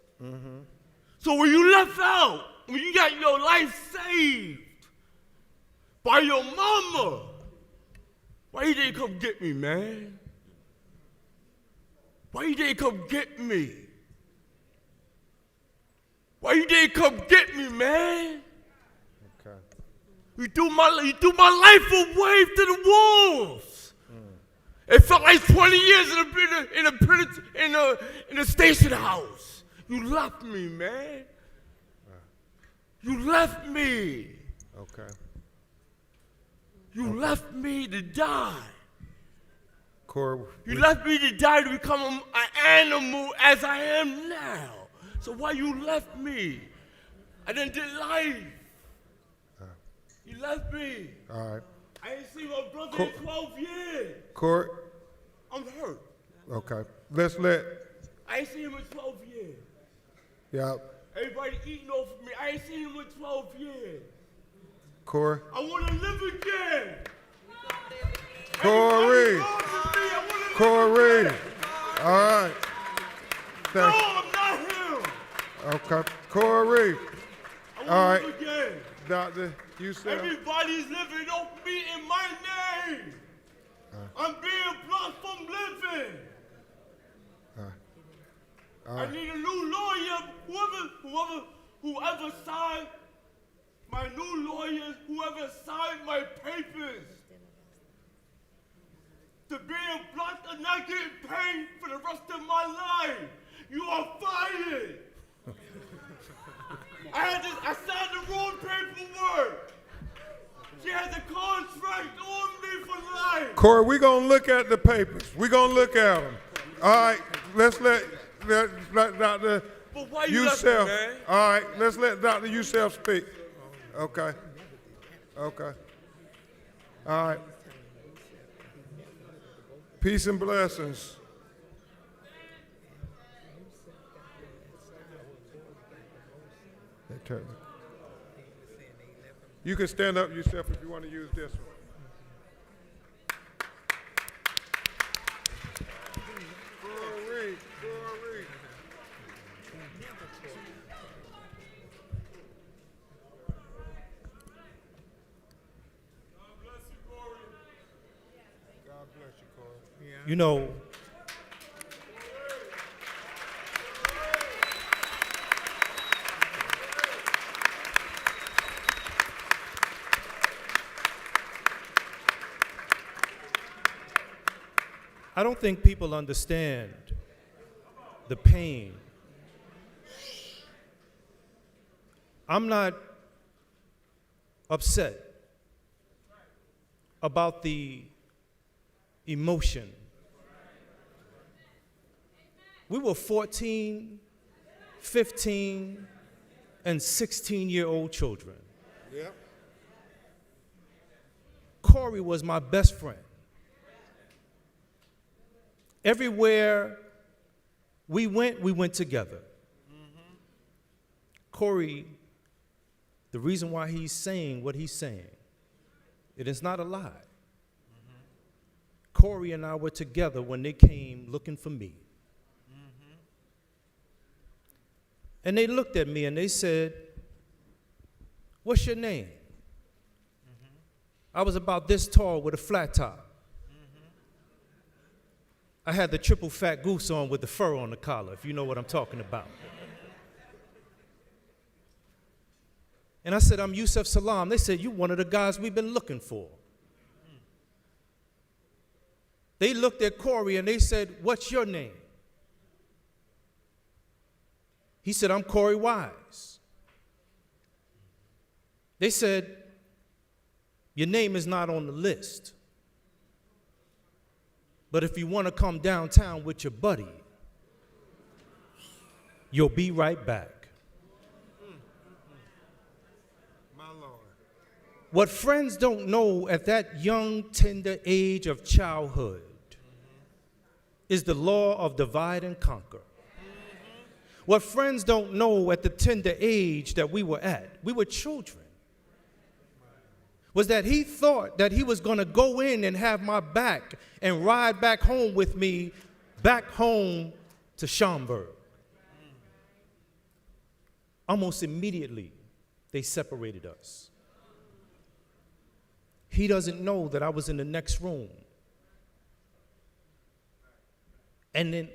So when you left out, when you got your life saved by your mama, Why you didn't come get me, man? Why you didn't come get me? Why you didn't come get me, man? Okay. You threw my life away to the wolves. It felt like 20 years in a station house. You left me, man. You left me. Okay. You left me to die. Corey, You left me to die to become an animal as I am now. So why you left me? I done did life. You left me. all right. I ain't seen my brother in 12 years. Corey, I'm hurt. okay. Let's let, I ain't seen him in 12 years. yeah, Everybody eating off of me. I ain't seen him in 12 years. Corey. I want to live again. Corey. Corey. All right. No, I'm not him. Okay. Corey. I want All to right. live again. Doctor, you said. Everybody's living off me in my name. I'm being blocked from living. All I right. need a new lawyer. Whoever signed my new lawyers, whoever signed my papers. To being blocked and not getting paid for the rest of my life. You are fired. I signed the wrong paperwork. She has a contract on me for life. Corey, we're going to look at the papers. We're going to look at them. All right. Let's let Dr. But why you left me, Youssef. man? All right. Let's let Dr. Youssef speak. Okay. Okay. All right. Peace and blessings. You can stand up yourself if you want to use this one. Corey. God bless you, Corey. You know, I don't think people understand the pain. I'm not upset about the emotion. We were 14, 15, and 16-year-old children. Yep. Corey was my best friend. Everywhere we went together. Corey, the reason why he's saying what he's saying, it is not a lie. Corey and I were together when they came looking for me. And they looked at me and they said, "What's your name?" I was about this tall with a flat top. I had the triple fat goose on with the fur on the collar, if you know what I'm talking about. And I said, "I'm Yusef Salam." They said, "You one of the guys we've been looking for." They looked at Corey and they said, "What's your name?" He said, "I'm Corey Wise." They said, "Your name is not on the list. But if you want to come downtown with your buddy, you'll be right back." My Lord. What friends don't know at that young, tender age of childhood is the law of divide and conquer. What friends don't know at the tender age that we were children, was that he thought that he was going to go in and have my back and ride back home with me, back home to Schaumburg. Almost immediately, they separated us. He doesn't know that I was in the next room. And then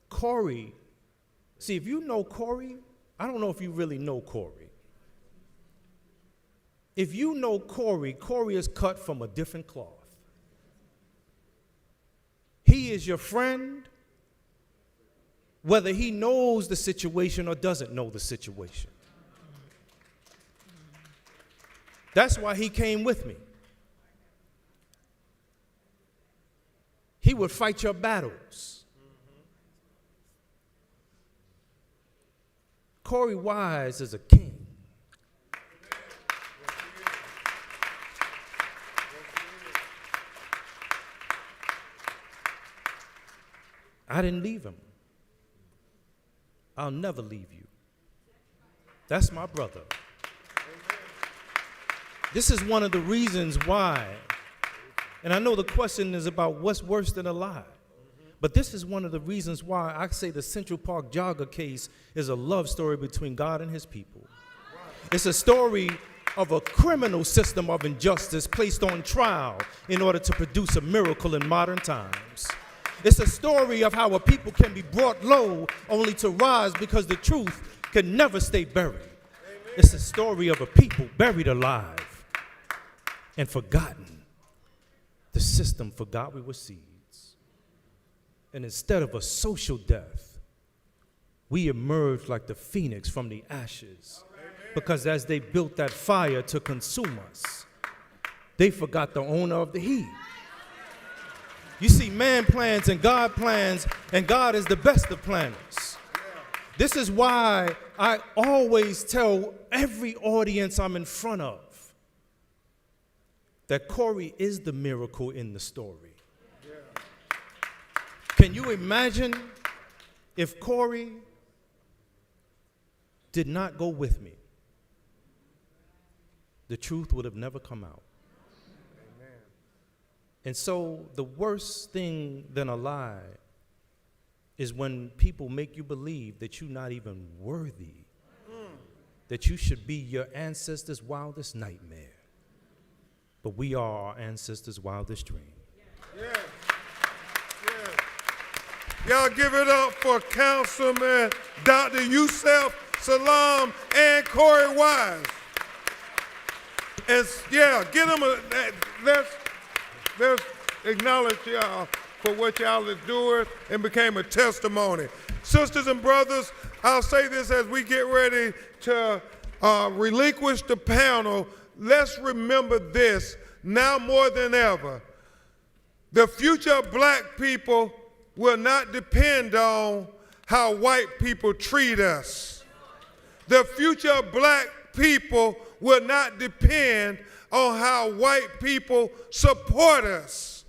Corey, see, if you know Corey, I don't know if you really know Corey. If you know Corey, Corey is cut from a different cloth. He is your friend, whether he knows the situation or doesn't know the situation. That's why he came with me. He would fight your battles. Corey Wise is a king. I didn't leave him. I'll never leave you. That's my brother. This is one of the reasons why, and I know the question is about what's worse than a lie, but this is one of the reasons why I say the Central Park jogger case is a love story between God and his people. It's a story of a criminal system of injustice placed on trial in order to produce a miracle in modern times. It's a story of how a people can be brought low only to rise because the truth can never stay buried. It's a story of a people buried alive and forgotten. The system forgot we were seeds. And instead of a social death, we emerged like the phoenix from the ashes. Because as they built that fire to consume us, they forgot the owner of the heat. You see, man plans and God is the best of planners. This is why I always tell every audience I'm in front of that Corey is the miracle in the story. Can you imagine if Corey did not go with me? The truth would have never come out. And so the worst thing than a lie is when people make you believe that you're not even worthy, that you should be your ancestors' wildest nightmare. But we are our ancestors' wildest dream. Yeah. Y'all give it up for Councilman Dr. Yusef Salam and Corey Wise. And yeah, get them let's acknowledge y'all for what y'all is doing and became a testimony. Sisters and brothers, I'll say this as we get ready to relinquish the panel. Let's remember this now more than ever. The future of black people will not depend on how white people treat us. The future of black people will not depend on how white people support us.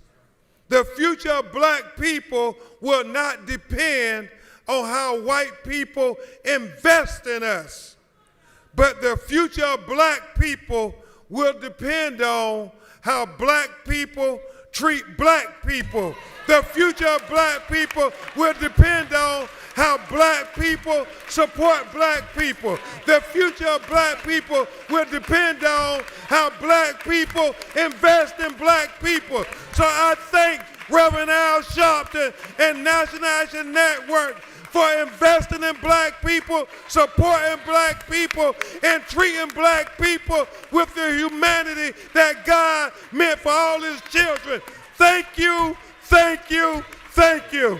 The future of black people will not depend on how white people invest in us. But the future of black people will depend on how black people treat black people. The future of black people will depend on how black people support black people. The future of black people will depend on how black people invest in black people. So I thank Reverend Al Sharpton and National Action Network for investing in black people, supporting black people, and treating black people with the humanity that God meant for all his children. Thank you, thank you, thank you.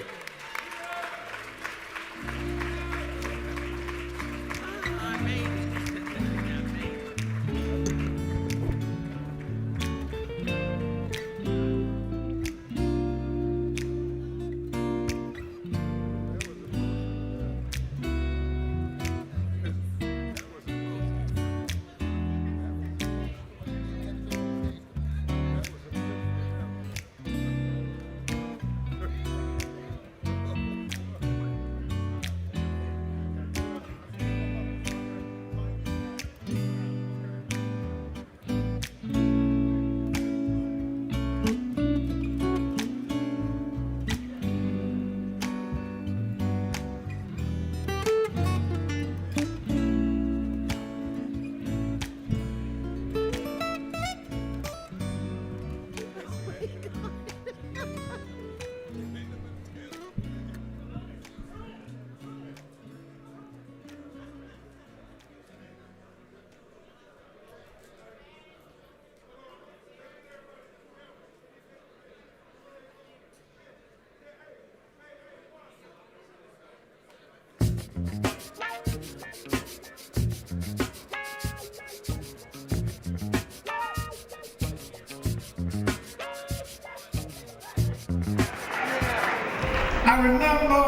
I remember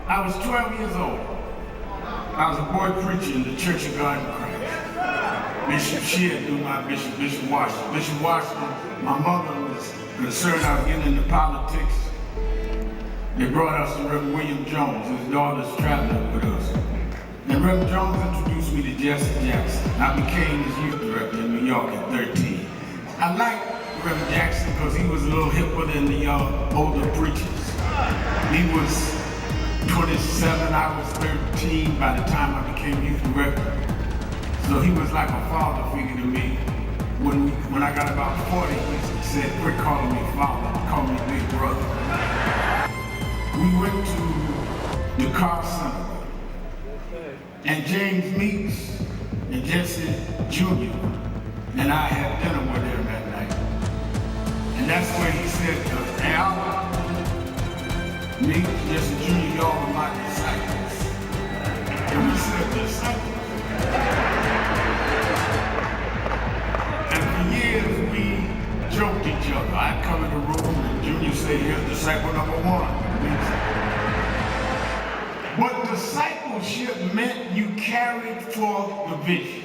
I was 12 years old. I was a boy preacher in the Church of God in Christ. Bishop Sheard knew my bishop, Bishop Washington. Bishop Washington, my mother was concerned I was getting into politics. They brought us to Reverend William Jones. His daughter's traveling with us. And Reverend Jones introduced me to Jesse Jackson. I became his youth director in New York at 13. I liked Reverend Jackson because he was a little hipper than the older preachers. He was 27, I was 13 by the time I became youth director. So he was like a father figure to me. When I got about 40, he said, quit calling me father, call me big brother. We went to the car center. And James Meeks and Jesse Jr. and I had dinner with him that night. And that's where he said to us, Al, Meeks, Jesse Jr., y'all are my disciples. And we said, disciples? And for years we joked each other. I'd come in the room and Junior said, here's disciple number one. But discipleship meant you carried forth the vision.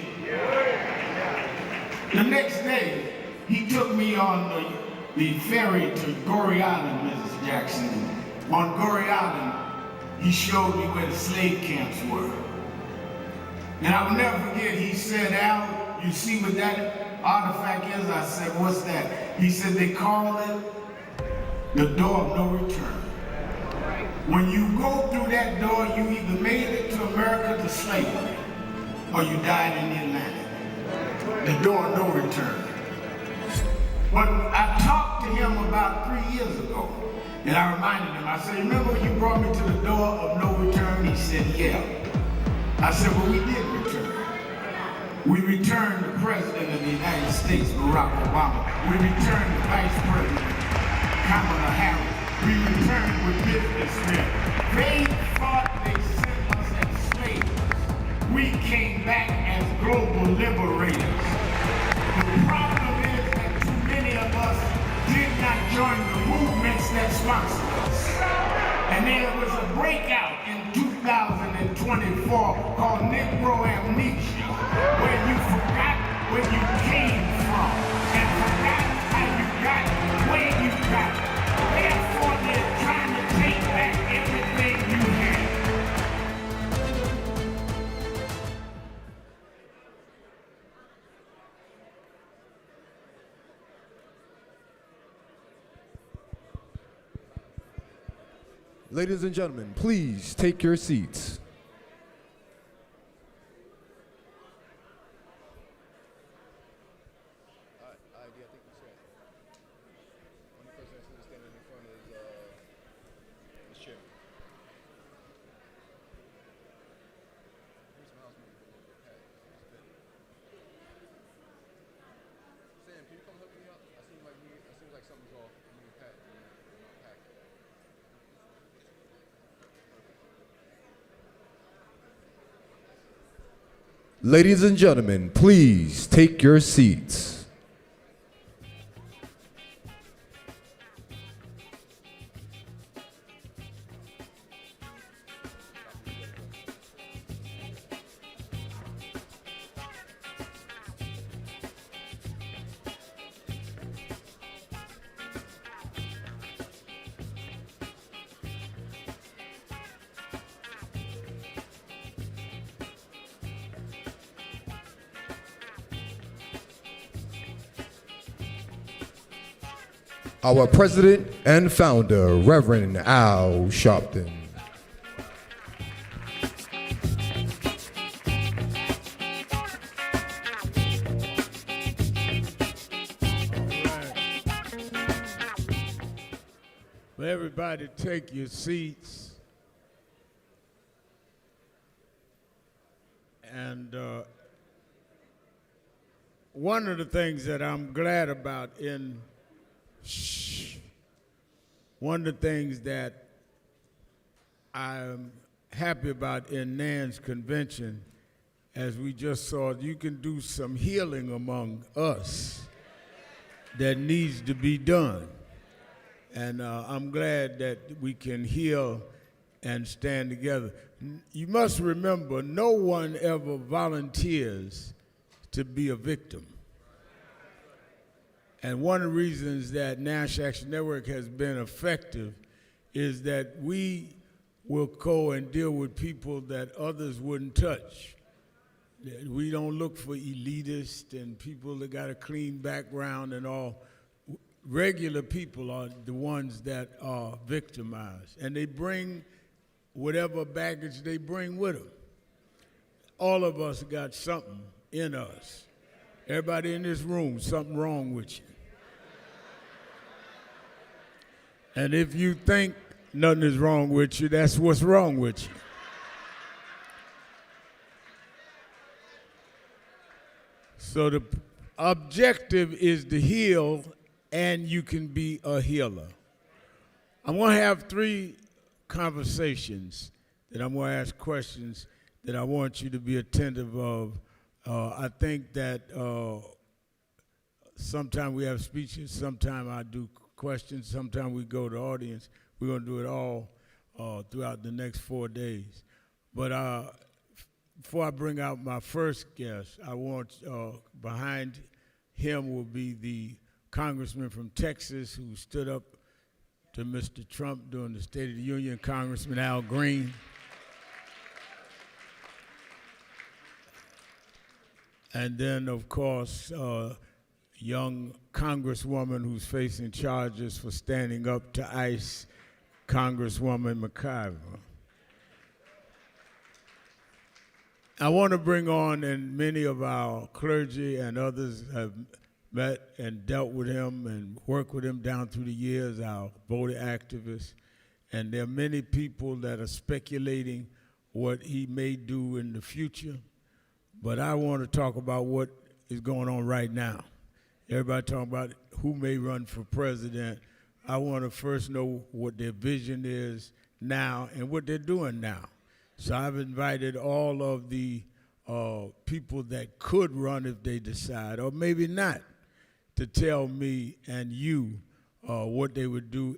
The next day, he took me on the ferry to Goree Island, Mrs. Jackson. On Goree Island, he showed me where the slave camps were. And I will never forget, he said, Al, you see what that artifact is? I said, what's that? He said, they call it the door of no return. When you go through that door, you either made it to America to slavery, or you died in the Atlantic. The door of no return. But I talked to him about 3 years ago, and I reminded him, I said, remember when you brought me to the door of no return? He said, yeah. I said, well, we did return. We returned the President of the United States, Barack Obama. We returned the Vice President, Kamala Harris. We returned with businessmen. They thought they sent us as slaves. We came back as global liberators. The problem is that too many of us did not join the movements that sponsored us. And there was a breakout in 2024 called Negro Amnesia, where you forgot where you came from and forgot how you got where you got. Therefore, they're trying to take back everything you had. Ladies and gentlemen, please take your seats. Ladies and gentlemen, please take your seats. Our president and founder, Reverend Al Sharpton. Well, everybody take your seats. And one of the things that I'm glad about one of the things that I'm happy about in Nan's convention, as we just saw, you can do some healing among us that needs to be done. And I'm glad that we can heal and stand together. You must remember, no one ever volunteers to be a victim. And one of the reasons that National Action Network has been effective is that we will go and deal with people that others wouldn't touch. We don't look for elitists and people that got a clean background and all. Regular people are the ones that are victimized, and they bring whatever baggage they bring with them. All of us got something in us. Everybody in this room, something wrong with you. And if you think nothing is wrong with you, that's what's wrong with you. So the objective is to heal, and you can be a healer. I'm going to have 3 conversations that I'm going to ask questions that I want you to be attentive of. I think that sometimes we have speeches, sometimes I do questions, sometimes we go to the audience. We're going to do it all throughout the next 4 days. But before I bring out my first guest, I want, behind him will be the congressman from Texas who stood up to Mr. Trump during the State of the Union, Congressman Al Green. And then, of course, young congresswoman who's facing charges for standing up to ICE, Congresswoman Makya. I want to bring on, and many of our clergy and others have met and dealt with him and worked with him down through the years, our voter activists. And there are many people that are speculating what he may do in the future. But I want to talk about what is going on right now. Everybody talking about who may run for president. I want to first know what their vision is now and what they're doing now. So I've invited all of the people that could run if they decide, or maybe not, to tell me and you what they would do,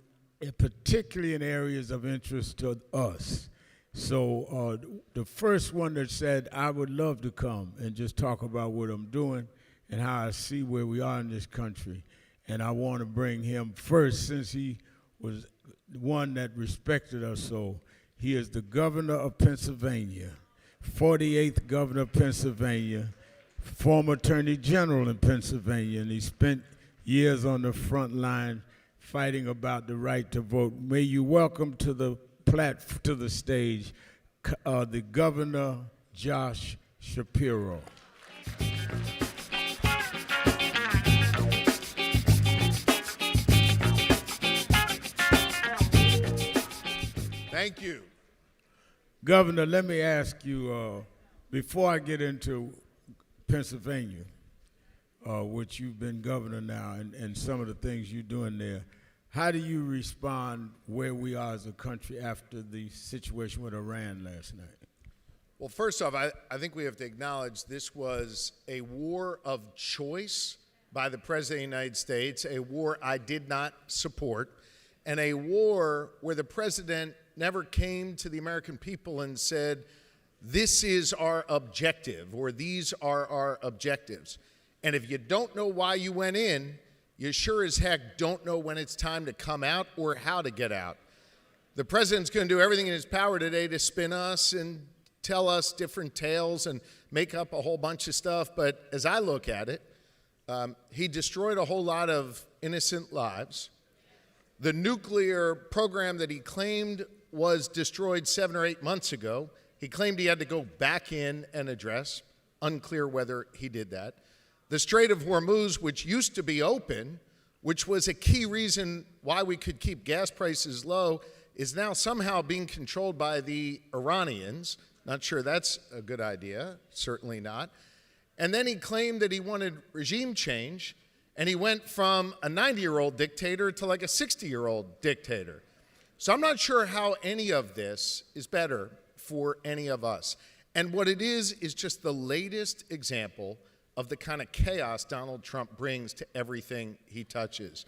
particularly in areas of interest to us. So the first one that said, I would love to come and just talk about what I'm doing and how I see where we are in this country. And I want to bring him first, since he was the one that respected us so. He is the governor of Pennsylvania, 48th governor of Pennsylvania, former attorney general in Pennsylvania, and he spent years on the front line fighting about the right to vote. May you welcome to the stage the Governor Josh Shapiro. Thank you. Governor, let me ask you, before I get into Pennsylvania, which you've been governor now, and some of the things you're doing there, how do you respond where we are as a country after the situation with Iran last night? Well, first off, I think we have to acknowledge this was a war of choice by the President of the United States, a war I did not support, and a war where the President never came to the American people and said, this is our objective, or these are our objectives. And if you don't know why you went in, you sure as heck don't know when it's time to come out or how to get out. The President's going to do everything in his power today to spin us and tell us different tales and make up a whole bunch of stuff. But as I look at it, he destroyed a whole lot of innocent lives. The nuclear program that he claimed was destroyed 7 or 8 months ago, he claimed he had to go back in and address. Unclear whether he did that. The Strait of Hormuz, which used to be open, which was a key reason why we could keep gas prices low, is now somehow being controlled by the Iranians. Not sure that's a good idea, certainly not. And then he claimed that he wanted regime change, and he went from a 90-year-old dictator to like a 60-year-old dictator. So I'm not sure how any of this is better for any of us. And what it is just the latest example of the kind of chaos Donald Trump brings to everything he touches.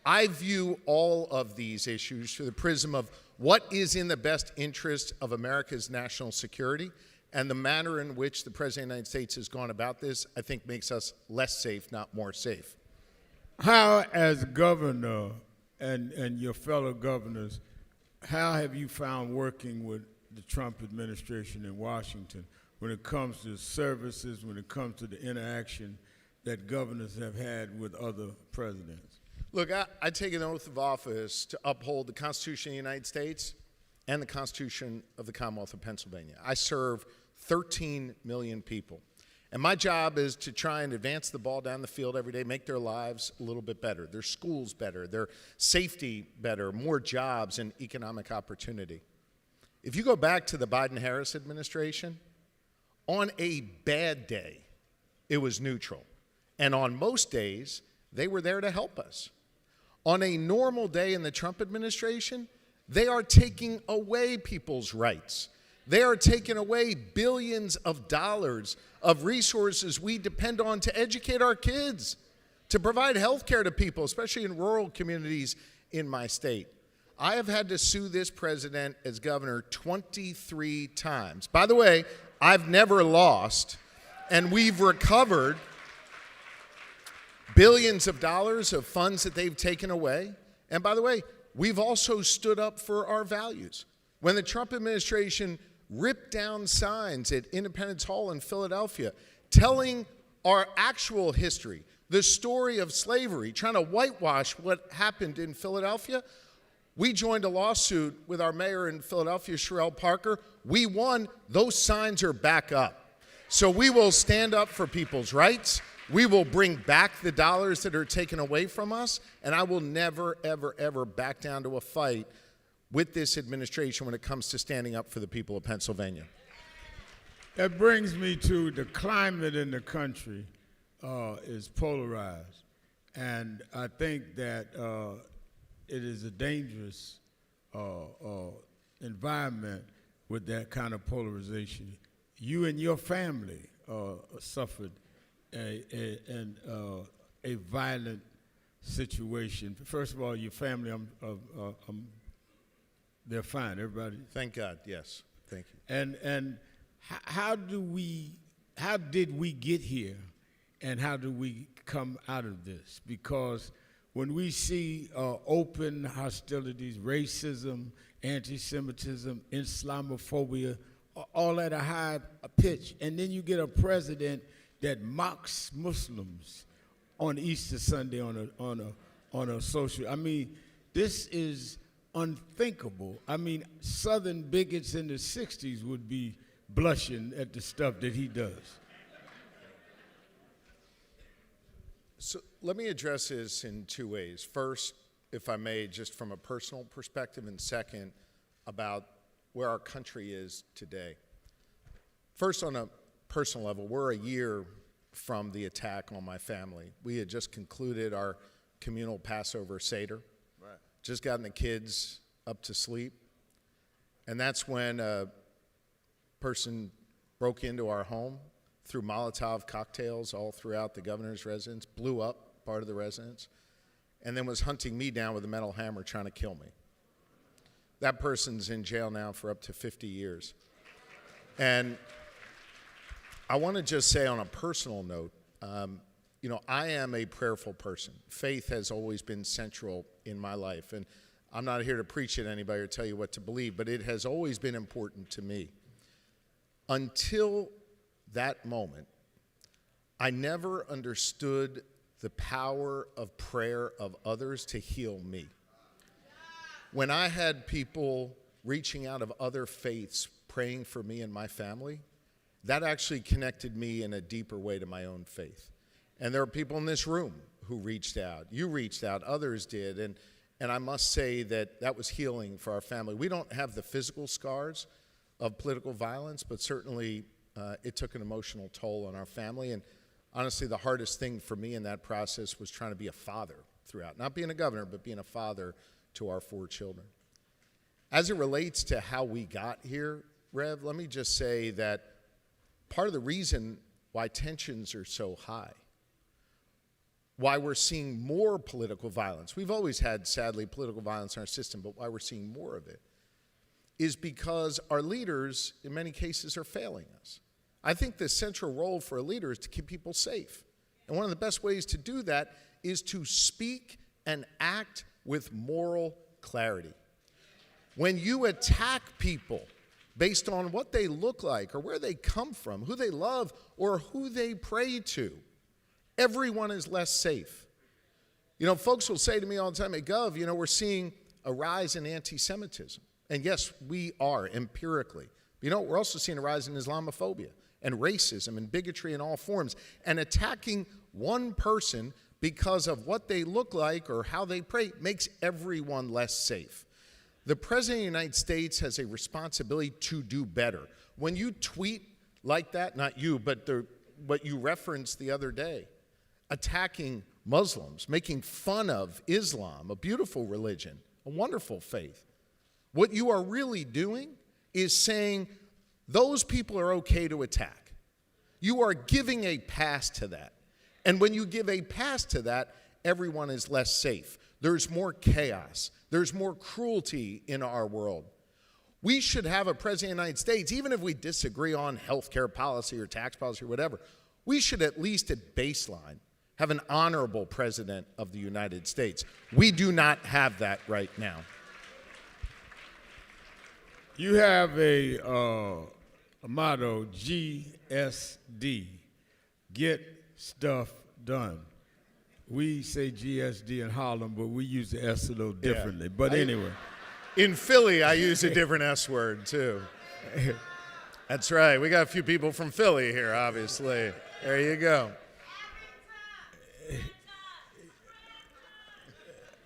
I view all of these issues through the prism of what is in the best interest of America's national security, and the manner in which the President of the United States has gone about this, I think, makes us less safe, not more safe. How, as governor and your fellow governors, how have you found working with the Trump administration in Washington when it comes to services, when it comes to the interaction that governors have had with other presidents? Look, I take an oath of office to uphold the Constitution of the United States and the Constitution of the Commonwealth of Pennsylvania. I serve 13 million people. And my job is to try and advance the ball down the field every day, make their lives a little bit better, their schools better, their safety better, more jobs and economic opportunity. If you go back to the Biden-Harris administration, on a bad day, it was neutral. And on most days, they were there to help us. On a normal day in the Trump administration, they are taking away people's rights. They are taking away billions of dollars of resources we depend on to educate our kids, to provide health care to people, especially in rural communities in my state. I have had to sue this president as governor 23 times. By the way, I've never lost, and we've recovered billions of dollars of funds that they've taken away. And by the way, we've also stood up for our values. When the Trump administration ripped down signs at Independence Hall in Philadelphia telling our actual history, the story of slavery, trying to whitewash what happened in Philadelphia, we joined a lawsuit with our mayor in Philadelphia, Sherelle Parker. We won. Those signs are back up. So we will stand up for people's rights. We will bring back the dollars that are taken away from us, and I will never, ever, ever back down to a fight with this administration when it comes to standing up for the people of Pennsylvania. That brings me to the climate in the country is polarized, and I think that it is a dangerous environment with that kind of polarization. You and your family suffered a violent situation. First of all, your family, they're fine. Everybody. Thank God. Yes. Thank you. And how did we get here, and how do we come out of this? Because when we see open hostilities, racism, anti-Semitism, Islamophobia, all at a high pitch, and then you get a president that mocks Muslims on Easter Sunday on a social. I mean, this is unthinkable. I mean, Southern bigots in the 60s would be blushing at the stuff that he does. So let me address this in two ways. First, if I may, just from a personal perspective, and second, about where our country is today. First, on a personal level, we're a year from the attack on my family. We had just concluded our communal Passover Seder, just gotten the kids up to sleep, and that's when a person broke into our home, threw Molotov cocktails all throughout the governor's residence, blew up part of the residence, and then was hunting me down with a metal hammer trying to kill me. That person's in jail now for up to 50 years. And I want to just say on a personal note, I am a prayerful person. Faith has always been central in my life. And I'm not here to preach at anybody or tell you what to believe, but it has always been important to me. Until that moment, I never understood the power of prayer of others to heal me. When I had people reaching out of other faiths praying for me and my family, that actually connected me in a deeper way to my own faith. And there are people in this room who reached out. You reached out, others did, and I must say that that was healing for our family. We don't have the physical scars of political violence, but certainly it took an emotional toll on our family. And honestly, the hardest thing for me in that process was trying to be a father throughout. Not being a governor, but being a father to our 4 children. As it relates to how we got here, Rev, let me just say that part of the reason why tensions are so high why we're seeing more political violence. We've always had, sadly, political violence in our system, but why we're seeing more of it is because our leaders, in many cases, are failing us. I think the central role for a leader is to keep people safe. And one of the best ways to do that is to speak and act with moral clarity. When you attack people based on what they look like or where they come from, who they love, or who they pray to, everyone is less safe. You know, folks will say to me all the time, hey, Gov, you know, we're seeing a rise in anti-Semitism. And yes, we are, empirically. But you know, we're also seeing a rise in Islamophobia and racism and bigotry in all forms. And attacking one person because of what they look like or how they pray makes everyone less safe. The President of the United States has a responsibility to do better. When you tweet like that, not you, but what you referenced the other day, attacking Muslims, making fun of Islam, a beautiful religion, a wonderful faith, what you are really doing is saying those people are okay to attack. You are giving a pass to that. And when you give a pass to that, everyone is less safe. There's more chaos. There's more cruelty in our world. We should have a president of the United States, even if we disagree on health care policy or tax policy or whatever, we should at least at baseline have an honorable president of the United States. We do not have that right now. You have a motto, GSD, get stuff done. We say GSD in Harlem, but we use the S a little differently. But anyway. In Philly, I use a different S word, too. That's right. We got a few people from Philly here, obviously. There you go.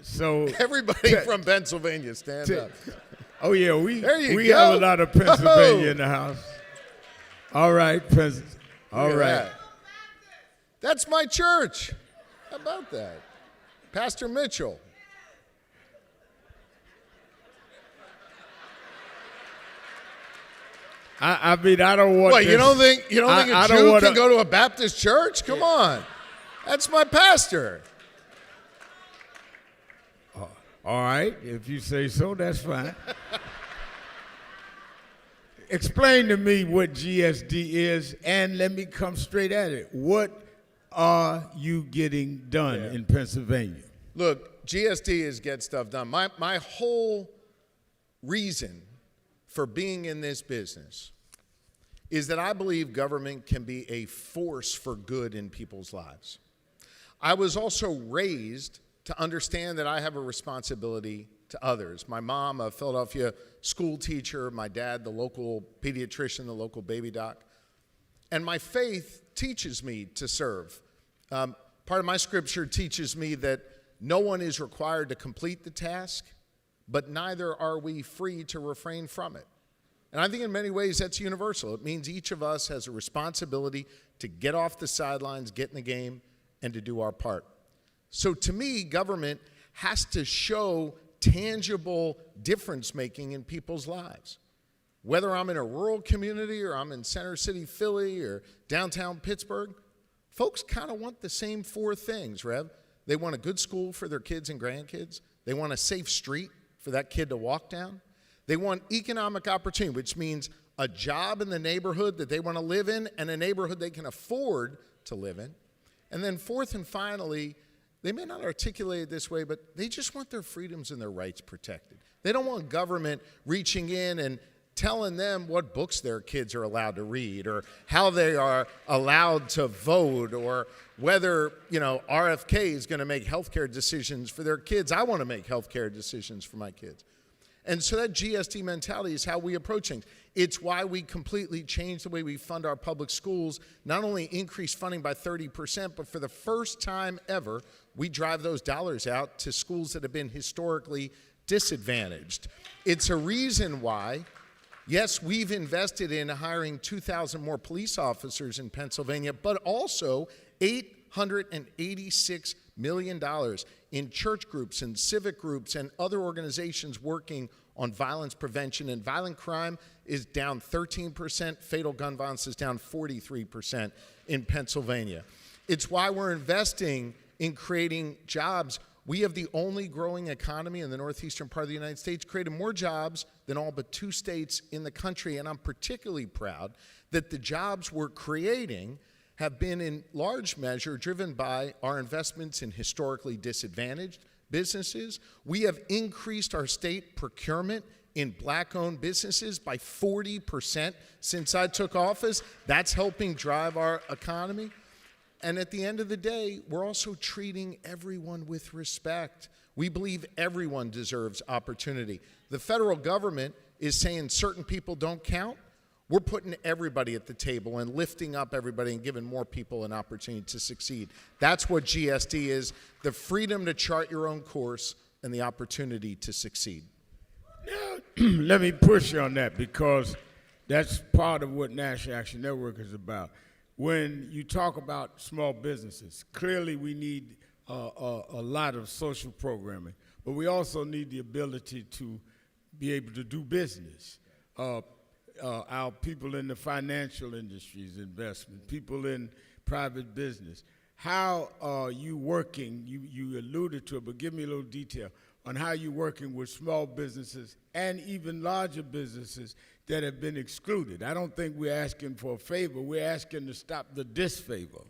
So everybody from Pennsylvania, stand up. Oh, yeah, we go. have a lot of Pennsylvania in the house. All right, all right. That. That's my church. How about that? Pastor Mitchell. I mean, I don't want. What, this, you don't think a Jew can go to a Baptist church? Come on. That's my pastor. All right, if you say so, that's fine. Explain to me what GSD is, and let me come straight at it. What are you getting done in Pennsylvania? Look, GSD is get stuff done. My whole reason for being in this business is that I believe government can be a force for good in people's lives. I was also raised to understand that I have a responsibility to others. My mom, a Philadelphia school teacher, my dad, the local pediatrician, the local baby doc. And my faith teaches me to serve. Part of my scripture teaches me that no one is required to complete the task, but neither are we free to refrain from it. And I think in many ways that's universal. It means each of us has a responsibility to get off the sidelines, get in the game, and to do our part. So to me, government has to show tangible difference making in people's lives. Whether I'm in a rural community or I'm in Center City, Philly, or downtown Pittsburgh, folks kind of want the same four things, Rev. They want a good school for their kids and grandkids. They want a safe street for that kid to walk down. They want economic opportunity, which means a job in the neighborhood that they want to live in and a neighborhood they can afford to live in. And then fourth and finally, they may not articulate it this way, but they just want their freedoms and their rights protected. They don't want government reaching in and telling them what books their kids are allowed to read or how they are allowed to vote or whether, RFK is going to make healthcare decisions for their kids. I want to make healthcare decisions for my kids. And so that GSD mentality is how we approach things. It's why we completely changed the way we fund our public schools, not only increase funding by 30%, but for the first time ever, we drive those dollars out to schools that have been historically disadvantaged. It's a reason why, yes, we've invested in hiring 2,000 more police officers in Pennsylvania, but also $886 million in church groups and civic groups and other organizations working on violence prevention. And violent crime is down 13%. Fatal gun violence is down 43% in Pennsylvania. It's why we're investing in creating jobs. We have the only growing economy in the northeastern part of the United States, created more jobs than all but 2 states in the country. And I'm particularly proud that the jobs we're creating have been in large measure driven by our investments in historically disadvantaged businesses. We have increased our state procurement in black-owned businesses by 40% since I took office. That's helping drive our economy. And at the end of the day, we're also treating everyone with respect. We believe everyone deserves opportunity. The federal government is saying certain people don't count. We're putting everybody at the table and lifting up everybody and giving more people an opportunity to succeed. That's what GSD is, the freedom to chart your own course and the opportunity to succeed. Let me push you on that, because that's part of what National Action Network is about. When you talk about small businesses, clearly we need a lot of social programming, but we also need the ability to be able to do business. Our people in the financial industries, investment, people in private business. How are you working? You alluded to it, but give me a little detail on how you're working with small businesses and even larger businesses that have been excluded. I don't think we're asking for a favor. We're asking to stop the disfavor.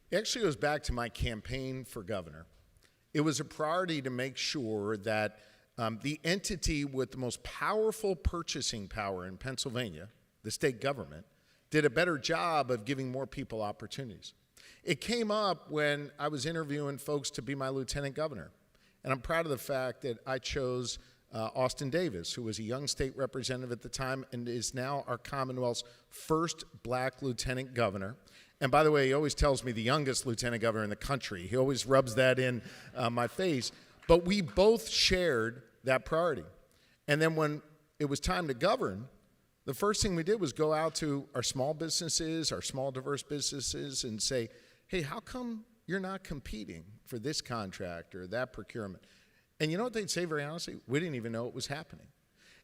It actually goes back to my campaign for governor. It was a priority to make sure that the entity with the most powerful purchasing power in Pennsylvania, the state government, did a better job of giving more people opportunities. It came up when I was interviewing folks to be my lieutenant governor. And I'm proud of the fact that I chose Austin Davis, who was a young state representative at the time and is now our Commonwealth's first black lieutenant governor. And by the way, he always tells me the youngest lieutenant governor in the country. He always rubs that in my face. But we both shared that priority. And then when it was time to govern, the first thing we did was go out to our small businesses, our small diverse businesses, and say, hey, how come you're not competing for this contract or that procurement? And you know what they'd say very honestly? We didn't even know it was happening.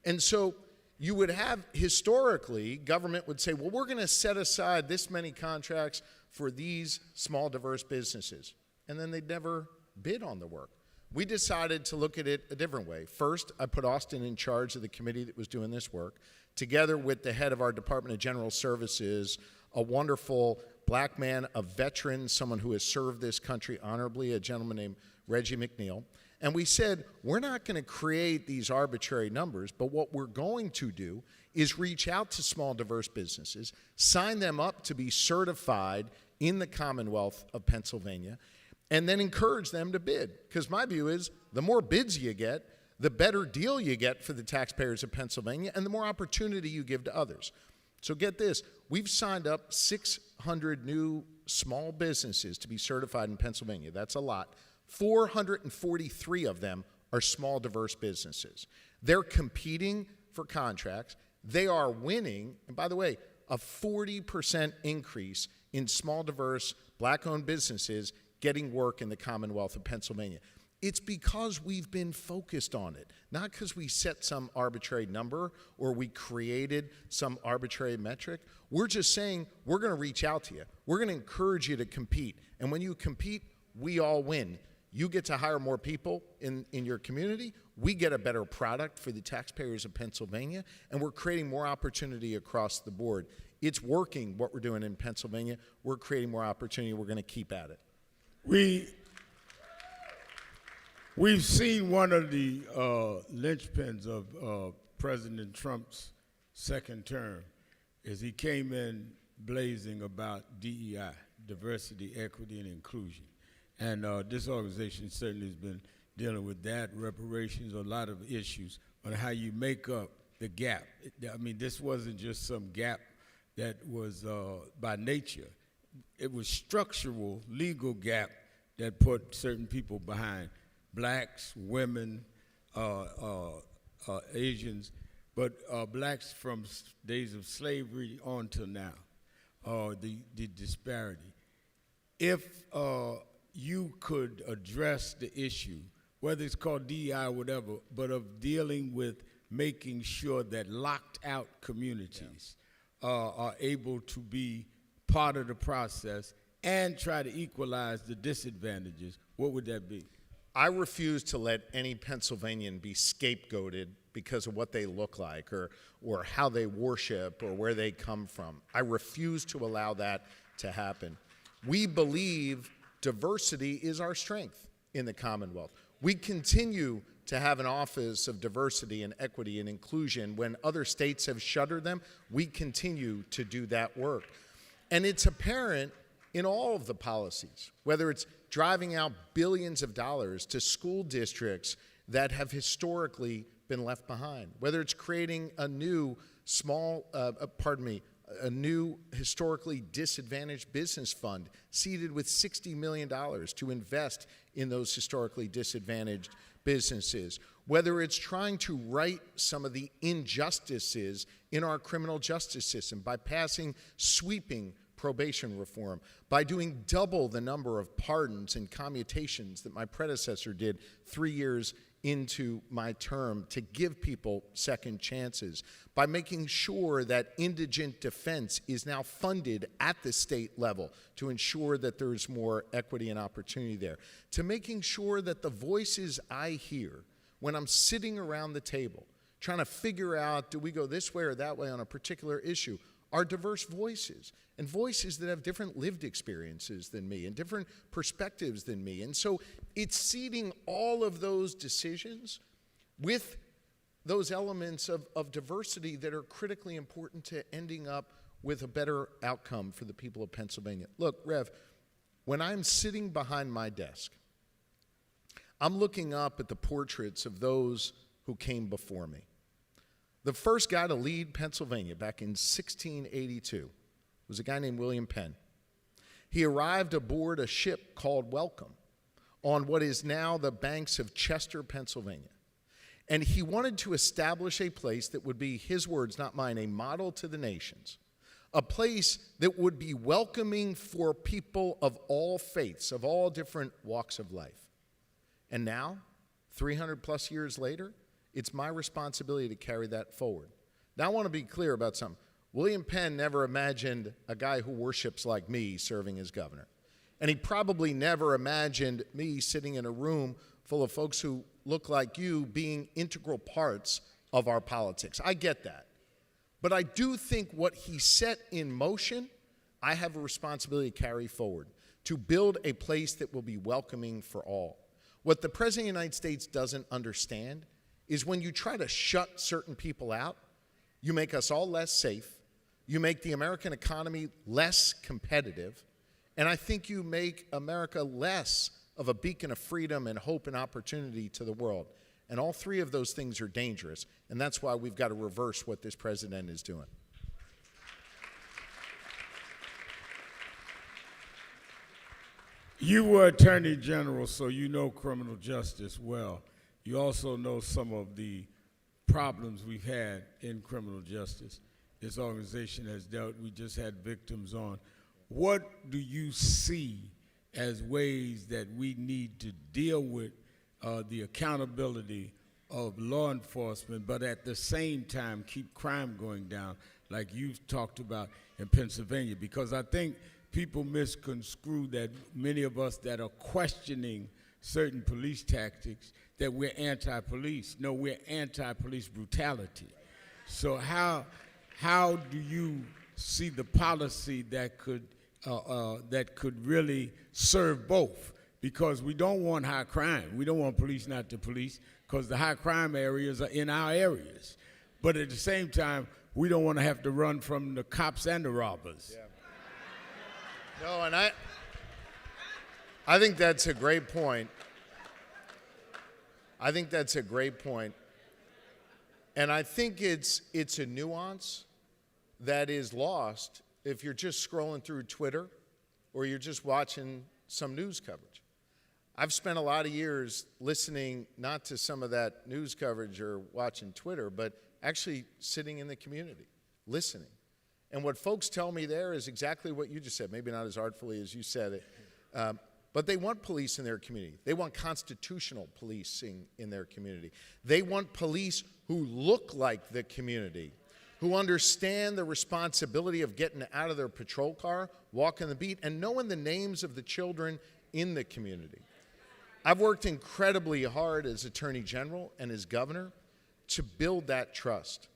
And so you would have, historically, government would say, well, we're going to set aside this many contracts for these small diverse businesses. And then they'd never bid on the work. We decided to look at it a different way. First, I put Austin in charge of the committee that was doing this work, together with the head of our Department of General Services, a wonderful black man, a veteran, someone who has served this country honorably, a gentleman named Reggie McNeil. And we said, we're not going to create these arbitrary numbers, but what we're going to do is reach out to small, diverse businesses, sign them up to be certified in the Commonwealth of Pennsylvania, and then encourage them to bid. Because my view is, the more bids you get, the better deal you get for the taxpayers of Pennsylvania, and the more opportunity you give to others. So get this, we've signed up 600 new small businesses to be certified in Pennsylvania. That's a lot. 443 of them are small, diverse businesses. They're competing for contracts. They are winning. And by the way, a 40% increase in small, diverse, black-owned businesses getting work in the Commonwealth of Pennsylvania. It's because we've been focused on it, not because we set some arbitrary number or we created some arbitrary metric. We're just saying we're going to reach out to you. We're going to encourage you to compete. And when you compete, we all win. You get to hire more people in your community. We get a better product for the taxpayers of Pennsylvania, and we're creating more opportunity across the board. It's working, what we're doing in Pennsylvania. We're creating more opportunity. We're going to keep at it. We've seen one of the linchpins of President Trump's second term is he came in blazing about DEI, diversity, equity, and inclusion. And this organization certainly has been dealing with that, reparations, a lot of issues on how you make up the gap. I mean, this wasn't just some gap that was by nature. It was structural, legal gap that put certain people behind. Blacks, women, Asians, but blacks from days of slavery on to now, the disparity. If you could address the issue, whether it's called DEI or whatever, but of dealing with making sure that locked out communities are able to be part of the process and try to equalize the disadvantages, what would that be? I refuse to let any Pennsylvanian be scapegoated because of what they look like or how they worship or where they come from. I refuse to allow that to happen. We believe diversity is our strength in the Commonwealth. We continue to have an Office of Diversity and Equity and Inclusion. When other states have shuttered them, we continue to do that work. And it's apparent in all of the policies, whether it's driving out billions of dollars to school districts that have historically been left behind, whether it's creating a new a new historically disadvantaged business fund seeded with $60 million to invest in those historically disadvantaged businesses, whether it's trying to right some of the injustices in our criminal justice system by passing sweeping probation reform, by doing double the number of pardons and commutations that my predecessor did 3 years into my term to give people second chances, by making sure that indigent defense is now funded at the state level to ensure that there's more equity and opportunity there, to making sure that the voices I hear when I'm sitting around the table trying to figure out, do we go this way or that way on a particular issue, are diverse voices, and voices that have different lived experiences than me and different perspectives than me. And so it's seeding all of those decisions with those elements of diversity that are critically important to ending up with a better outcome for the people of Pennsylvania. Look, Rev, when I'm sitting behind my desk, I'm looking up at the portraits of those who came before me. The first guy to lead Pennsylvania back in 1682 was a guy named William Penn. He arrived aboard a ship called Welcome on what is now the banks of Chester, Pennsylvania. And he wanted to establish a place that would be, his words, not mine, a model to the nations, a place that would be welcoming for people of all faiths, of all different walks of life. And now, 300 plus years later, it's my responsibility to carry that forward. Now, I want to be clear about something. William Penn never imagined a guy who worships like me serving as governor. And he probably never imagined me sitting in a room full of folks who look like you being integral parts of our politics. I get that. But I do think what he set in motion, I have a responsibility to carry forward, to build a place that will be welcoming for all. What the President of the United States doesn't understand is when you try to shut certain people out, you make us all less safe, you make the American economy less competitive, and I think you make America less of a beacon of freedom and hope and opportunity to the world. And all three of those things are dangerous, and that's why we've got to reverse what this president is doing. You were Attorney General, so you know criminal justice well. You also know some of the problems we've had in criminal justice. This organization has dealt, we just had victims on. What do you see as ways that we need to deal with the accountability of law enforcement, but at the same time keep crime going down, like you've talked about in Pennsylvania? Because I think people misconstrue that many of us that are questioning certain police tactics, that we're anti-police. No, we're anti-police brutality. So how do you see the policy that could really serve both? Because we don't want high crime. We don't want police not to police, because the high crime areas are in our areas. But at the same time, we don't want to have to run from the cops and the robbers. Yeah. No, and I think that's a great point. I think that's a great point. And I think it's a nuance that is lost if you're just scrolling through Twitter or you're just watching some news coverage. I've spent a lot of years listening not to some of that news coverage or watching Twitter, but actually sitting in the community, listening. And what folks tell me there is exactly what you just said, maybe not as artfully as you said it, but they want police in their community. They want constitutional policing in their community. They want police who look like the community, who understand the responsibility of getting out of their patrol car, walking the beat, and knowing the names of the children in the community. I've worked incredibly hard as Attorney General and as Governor to build that trust.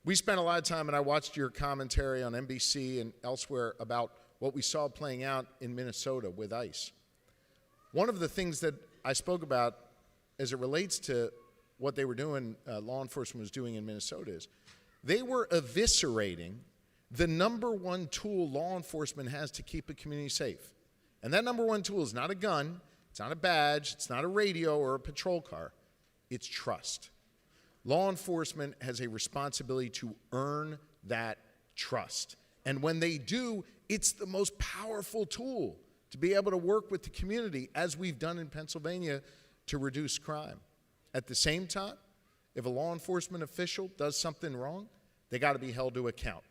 We spent a lot of time, and I watched your commentary on NBC and elsewhere about what we saw playing out in Minnesota with ICE. One of the things that I spoke about as it relates to what they were doing, law enforcement was doing in Minnesota, is they were eviscerating the number one tool law enforcement has to keep a community safe. And that number one tool is not a gun, it's not a badge, it's not a radio or a patrol car, it's trust. Law enforcement has a responsibility to earn that trust. And when they do, it's the most powerful tool to be able to work with the community, as we've done in Pennsylvania, to reduce crime. At the same time, if a law enforcement official does something wrong, they got to be held to account.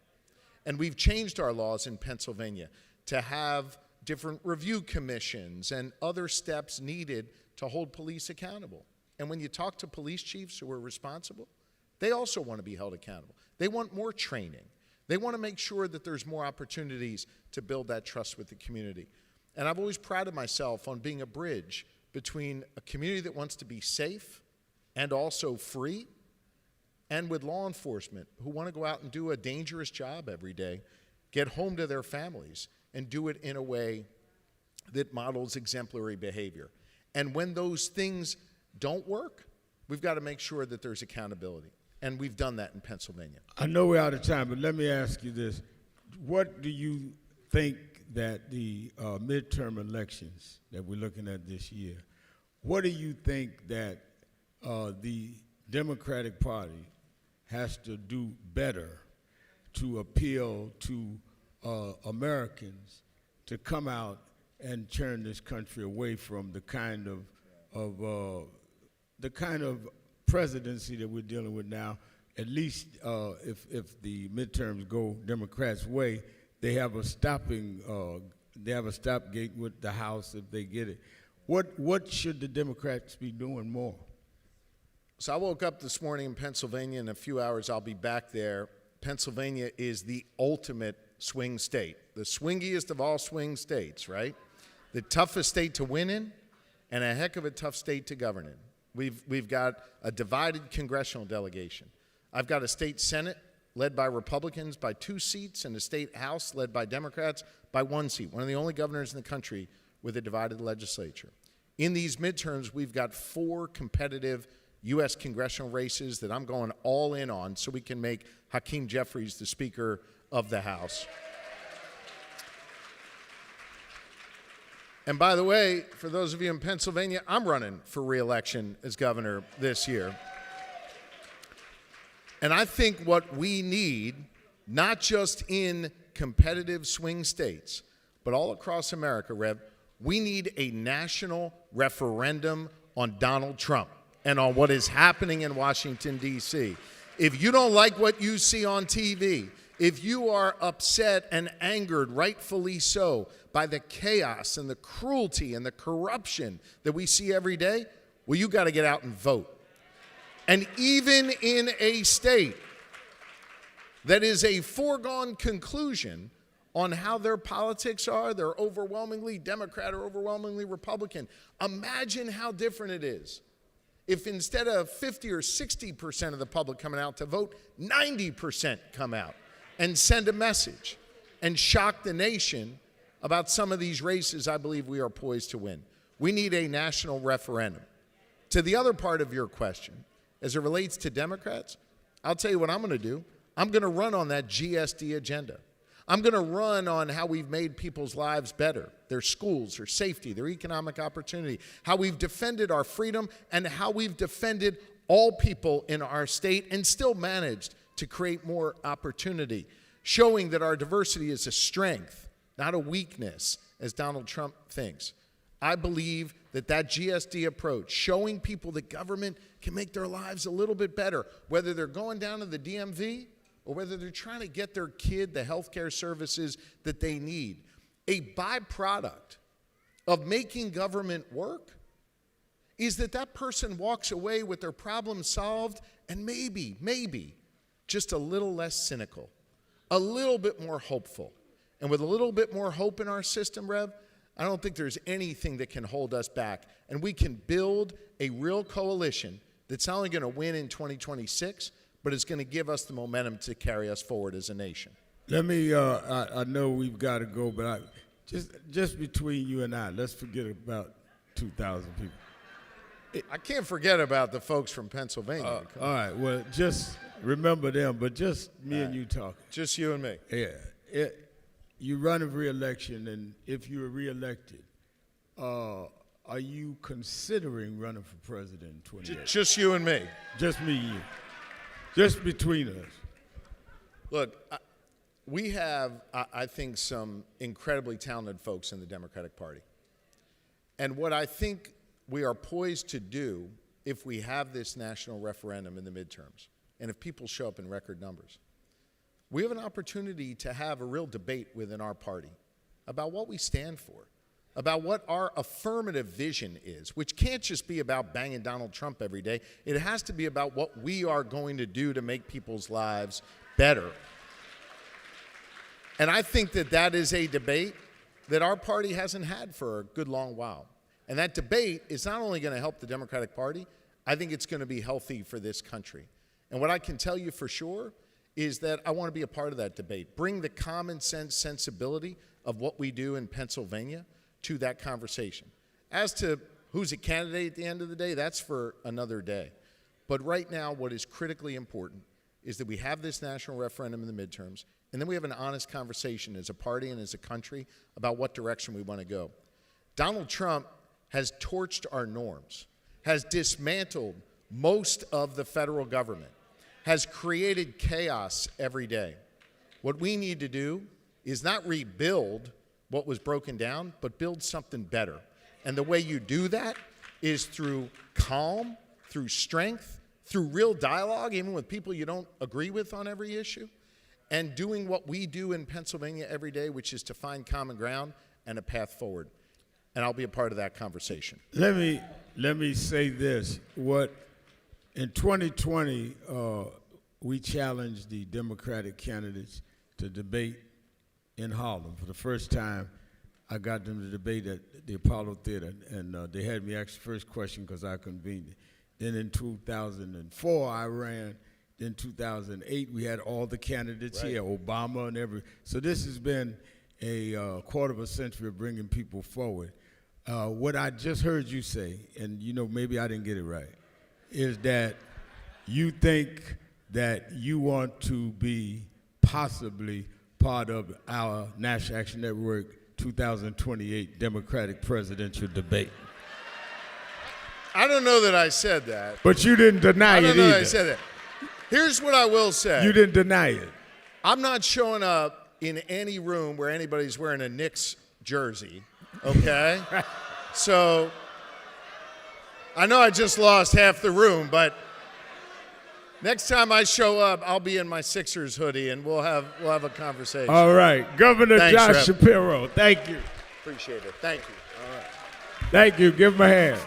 And we've changed our laws in Pennsylvania to have different review commissions and other steps needed to hold police accountable. And when you talk to police chiefs who are responsible, they also want to be held accountable. They want more training. They want to make sure that there's more opportunities to build that trust with the community. And I've always prided myself on being a bridge between a community that wants to be safe and also free, and with law enforcement who want to go out and do a dangerous job every day, get home to their families, and do it in a way that models exemplary behavior. And when those things don't work, we've got to make sure that there's accountability. And we've done that in Pennsylvania. I know we're out of time, but let me ask you this. What do you think that the midterm elections that we're looking at this year, what do you think that the Democratic Party has to do better to appeal to Americans to come out and turn this country away from the kind of presidency that we're dealing with now? At least if the midterms go Democrats' way, they have a stopgate with the House if they get it. What should the Democrats be doing more? So I woke up this morning in Pennsylvania. In a few hours, I'll be back there. Pennsylvania is the ultimate swing state, the swingiest of all swing states, right? The toughest state to win in, and a heck of a tough state to govern in. We've got a divided congressional delegation. I've got a state Senate led by Republicans by 2 seats, and a state House led by Democrats by 1 seat, one of the only governors in the country with a divided legislature. In these midterms, we've got 4 competitive U.S. congressional races that I'm going all in on so we can make Hakeem Jeffries the Speaker of the House. And by the way, for those of you in Pennsylvania, I'm running for re-election as governor this year. And I think what we need, not just in competitive swing states, but all across America, Rev, we need a national referendum on Donald Trump and on what is happening in Washington, D.C. If you don't like what you see on TV, if you are upset and angered, rightfully so, by the chaos and the cruelty and the corruption that we see every day, well, you got to get out and vote. And even in a state that is a foregone conclusion on how their politics are, they're overwhelmingly Democrat or overwhelmingly Republican, imagine how different it is if instead of 50 or 60% of the public coming out to vote, 90% come out and send a message and shock the nation about some of these races I believe we are poised to win. We need a national referendum. To the other part of your question, as it relates to Democrats, I'll tell you what I'm going to do. I'm going to run on that GSD agenda. I'm going to run on how we've made people's lives better, their schools, their safety, their economic opportunity, how we've defended our freedom, and how we've defended all people in our state and still managed to create more opportunity, showing that our diversity is a strength, not a weakness, as Donald Trump thinks. I believe that GSD approach, showing people that government can make their lives a little bit better, whether they're going down to the DMV or whether they're trying to get their kid the health care services that they need. A byproduct of making government work is that person walks away with their problem solved and maybe just a little less cynical, a little bit more hopeful. And with a little bit more hope in our system, Rev, I don't think there's anything that can hold us back. And we can build a real coalition that's not only going to win in 2026, but it's going to give us the momentum to carry us forward as a nation. Let me, I know we've got to go, but just between you and I, let's forget about 2,000 people. I can't forget about the folks from Pennsylvania. All right, well, just remember them, but just me and you talking. Just you and me. Yeah. You run a re-election, and if you're re-elected, are you considering running for president in 2028? Just you and me. Just me and you. Just between us. Look, we have, I think, some incredibly talented folks in the Democratic Party. And what I think we are poised to do if we have this national referendum in the midterms, and if people show up in record numbers, we have an opportunity to have a real debate within our party about what we stand for, about what our affirmative vision is, which can't just be about banging Donald Trump every day. It has to be about what we are going to do to make people's lives better. And I think that that is a debate that our party hasn't had for a good long while. And that debate is not only going to help the Democratic Party, I think it's going to be healthy for this country. And what I can tell you for sure is that I want to be a part of that debate. Bring the common sense sensibility of what we do in Pennsylvania to that conversation. As to who's a candidate at the end of the day, that's for another day. But right now, what is critically important is that we have this national referendum in the midterms, and then we have an honest conversation as a party and as a country about what direction we want to go. Donald Trump has torched our norms, has dismantled most of the federal government, has created chaos every day. What we need to do is not rebuild what was broken down, but build something better. And the way you do that is through calm, through strength, through real dialogue, even with people you don't agree with on every issue, and doing what we do in Pennsylvania every day, which is to find common ground and a path forward. And I'll be a part of that conversation. Let me say this. In 2020, we challenged the Democratic candidates to debate in Harlem. For the first time, I got them to debate at the Apollo Theater, and they had me ask the first question because I convened it. Then in 2004, I ran. Then 2008, we had all the candidates here, Obama and every. So this has been a quarter of a century of bringing people forward. What I just heard you say, and maybe I didn't get it right, is that you think that you want to be possibly part of our National Action Network 2028 Democratic presidential debate. I don't know that I said that. But you didn't deny it either. I don't know that I said that. Here's what I will say. You didn't deny it. I'm not showing up in any room where anybody's wearing a Knicks jersey, okay? So I know I just lost half the room, but next time I show up, I'll be in my Sixers hoodie, and we'll have a conversation. All right. Governor Thanks, Josh Rep. Shapiro, thank you. Appreciate it. Thank you. All right. Thank you. Give him a hand.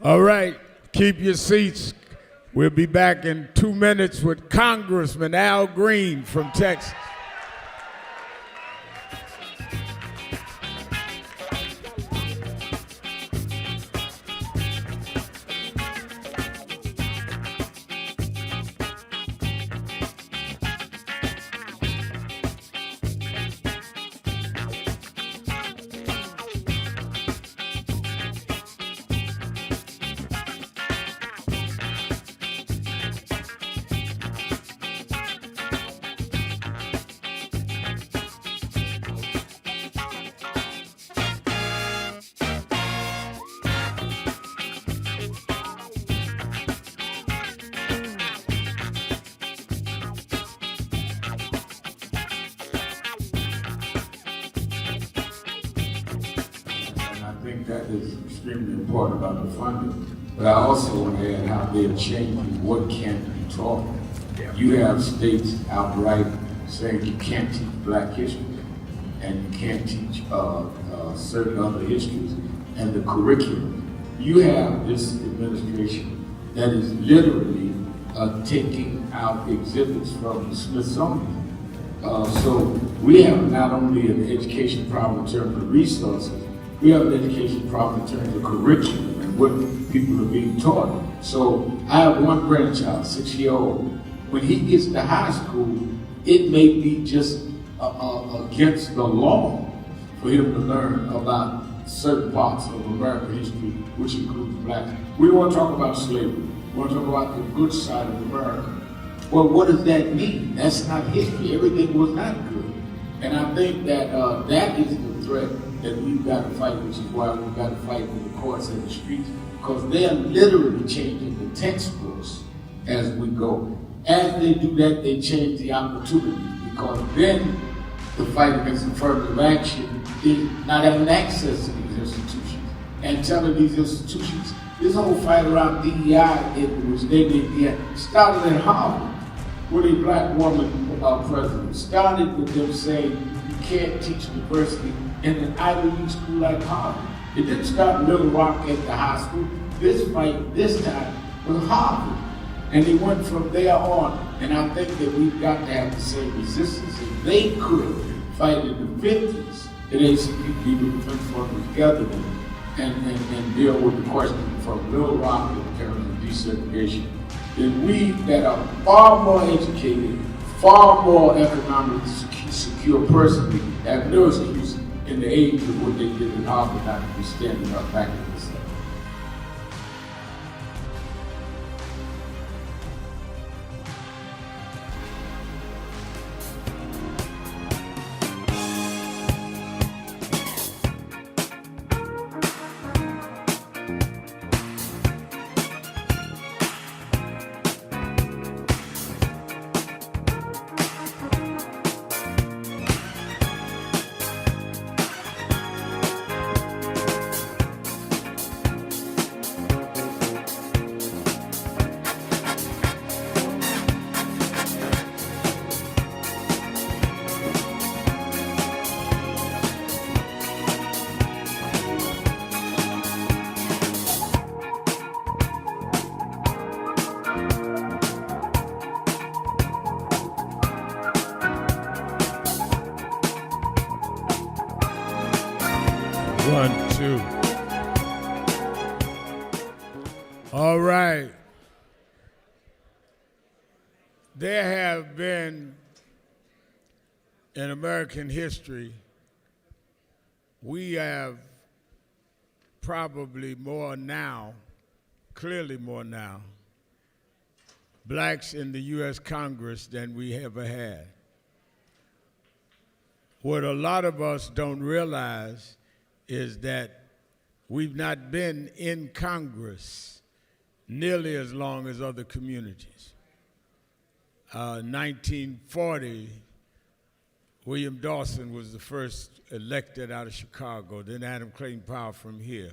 All right, keep your seats. We'll be back in 2 minutes with Congressman Al Green from Texas. that is extremely important about the funding. But I also want to add how they're changing what can be taught. You have states outright saying you can't teach Black history and you can't teach certain other histories and the curriculum. You have this administration that is literally taking out exhibits from the Smithsonian. So we have not only an education problem in terms of resources, we have an education problem in terms of curriculum and what people are being taught. So I have one grandchild, 6-year-old. When he gets to high school, it may be just against the law for him to learn about certain parts of American history, which includes blacks. We don't want to talk about slavery. We want to talk about the good side of America. Well, what does that mean? That's not history. Everything was not good. And I think that that is the threat that we've got to fight, which is why we've got to fight in the courts and the streets, because they're literally changing the textbooks as we go. As they do that, they change the opportunities, because then the fight against affirmative action is not having access to these institutions and telling these institutions, this whole fight around DEI, which they DEI, started at Harvard with a Black woman president. Started with them saying you can't teach diversity in an Ivy League school like Harvard. It didn't start in Little Rock at the high school. This fight, this time, was Harvard. And they went from there on. And I think that we've got to have the same resistance. If they could fight in the 50s, at ACP with the Defense Force together and deal with the question from Little Rock in terms of desegregation, then we that are far more educated, far more economically secure personally, have no excuse in the age of what they did in Harvard not to be standing up back in this. One, two. All right. There have been, in American history, we have probably more now, clearly more now, blacks in the U.S. Congress than we ever had. What a lot of us don't realize is that we've not been in Congress nearly as long as other communities. 1940, William Dawson was the first elected out of Chicago, then Adam Clayton Powell from here.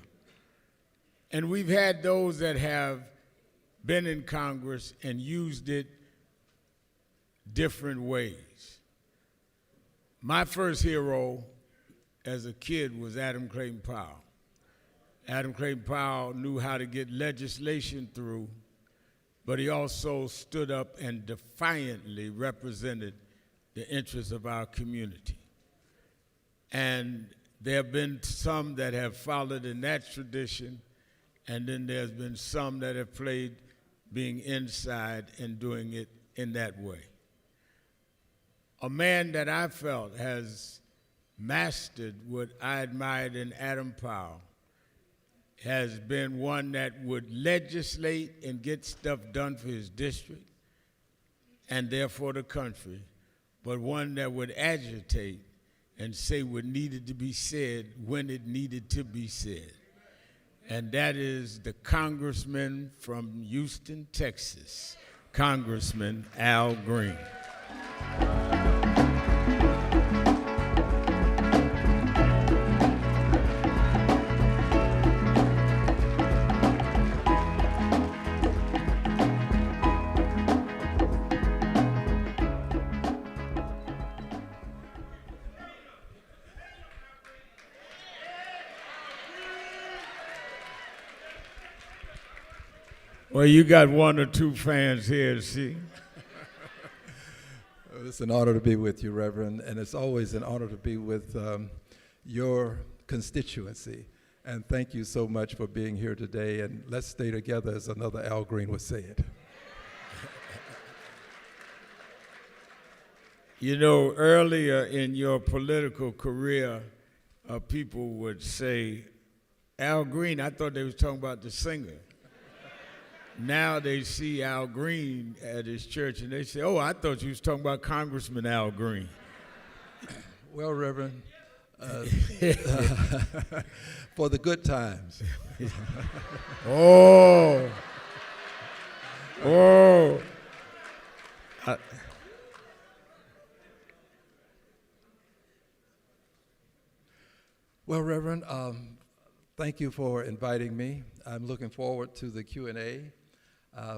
And we've had those that have been in Congress and used it different ways. My first hero as a kid was Adam Clayton Powell. Adam Clayton Powell knew how to get legislation through, but he also stood up and defiantly represented the interests of our community. And there have been some that have followed in that tradition, and then there's been some that have played being inside and doing it in that way. A man that I felt has mastered what I admired in Adam Powell has been one that would legislate and get stuff done for his district and therefore the country, but one that would agitate and say what needed to be said when it needed to be said. And that is the congressman from Houston, Texas, Congressman Al Green. Well, you got one or two fans here, see? It's an honor to be with you, Reverend, and it's always an honor to be with your constituency. And thank you so much for being here today, and let's stay together, as another Al Green would say it. You know, earlier in your political career, people would say, Al Green, I thought they was talking about the singer. Now they see Al Green at his church and they say, oh, I thought you was talking about Congressman Al Green. Well, Reverend, for the good times. Oh. Oh. Well, Reverend, thank you for inviting me. I'm looking forward to the Q&A,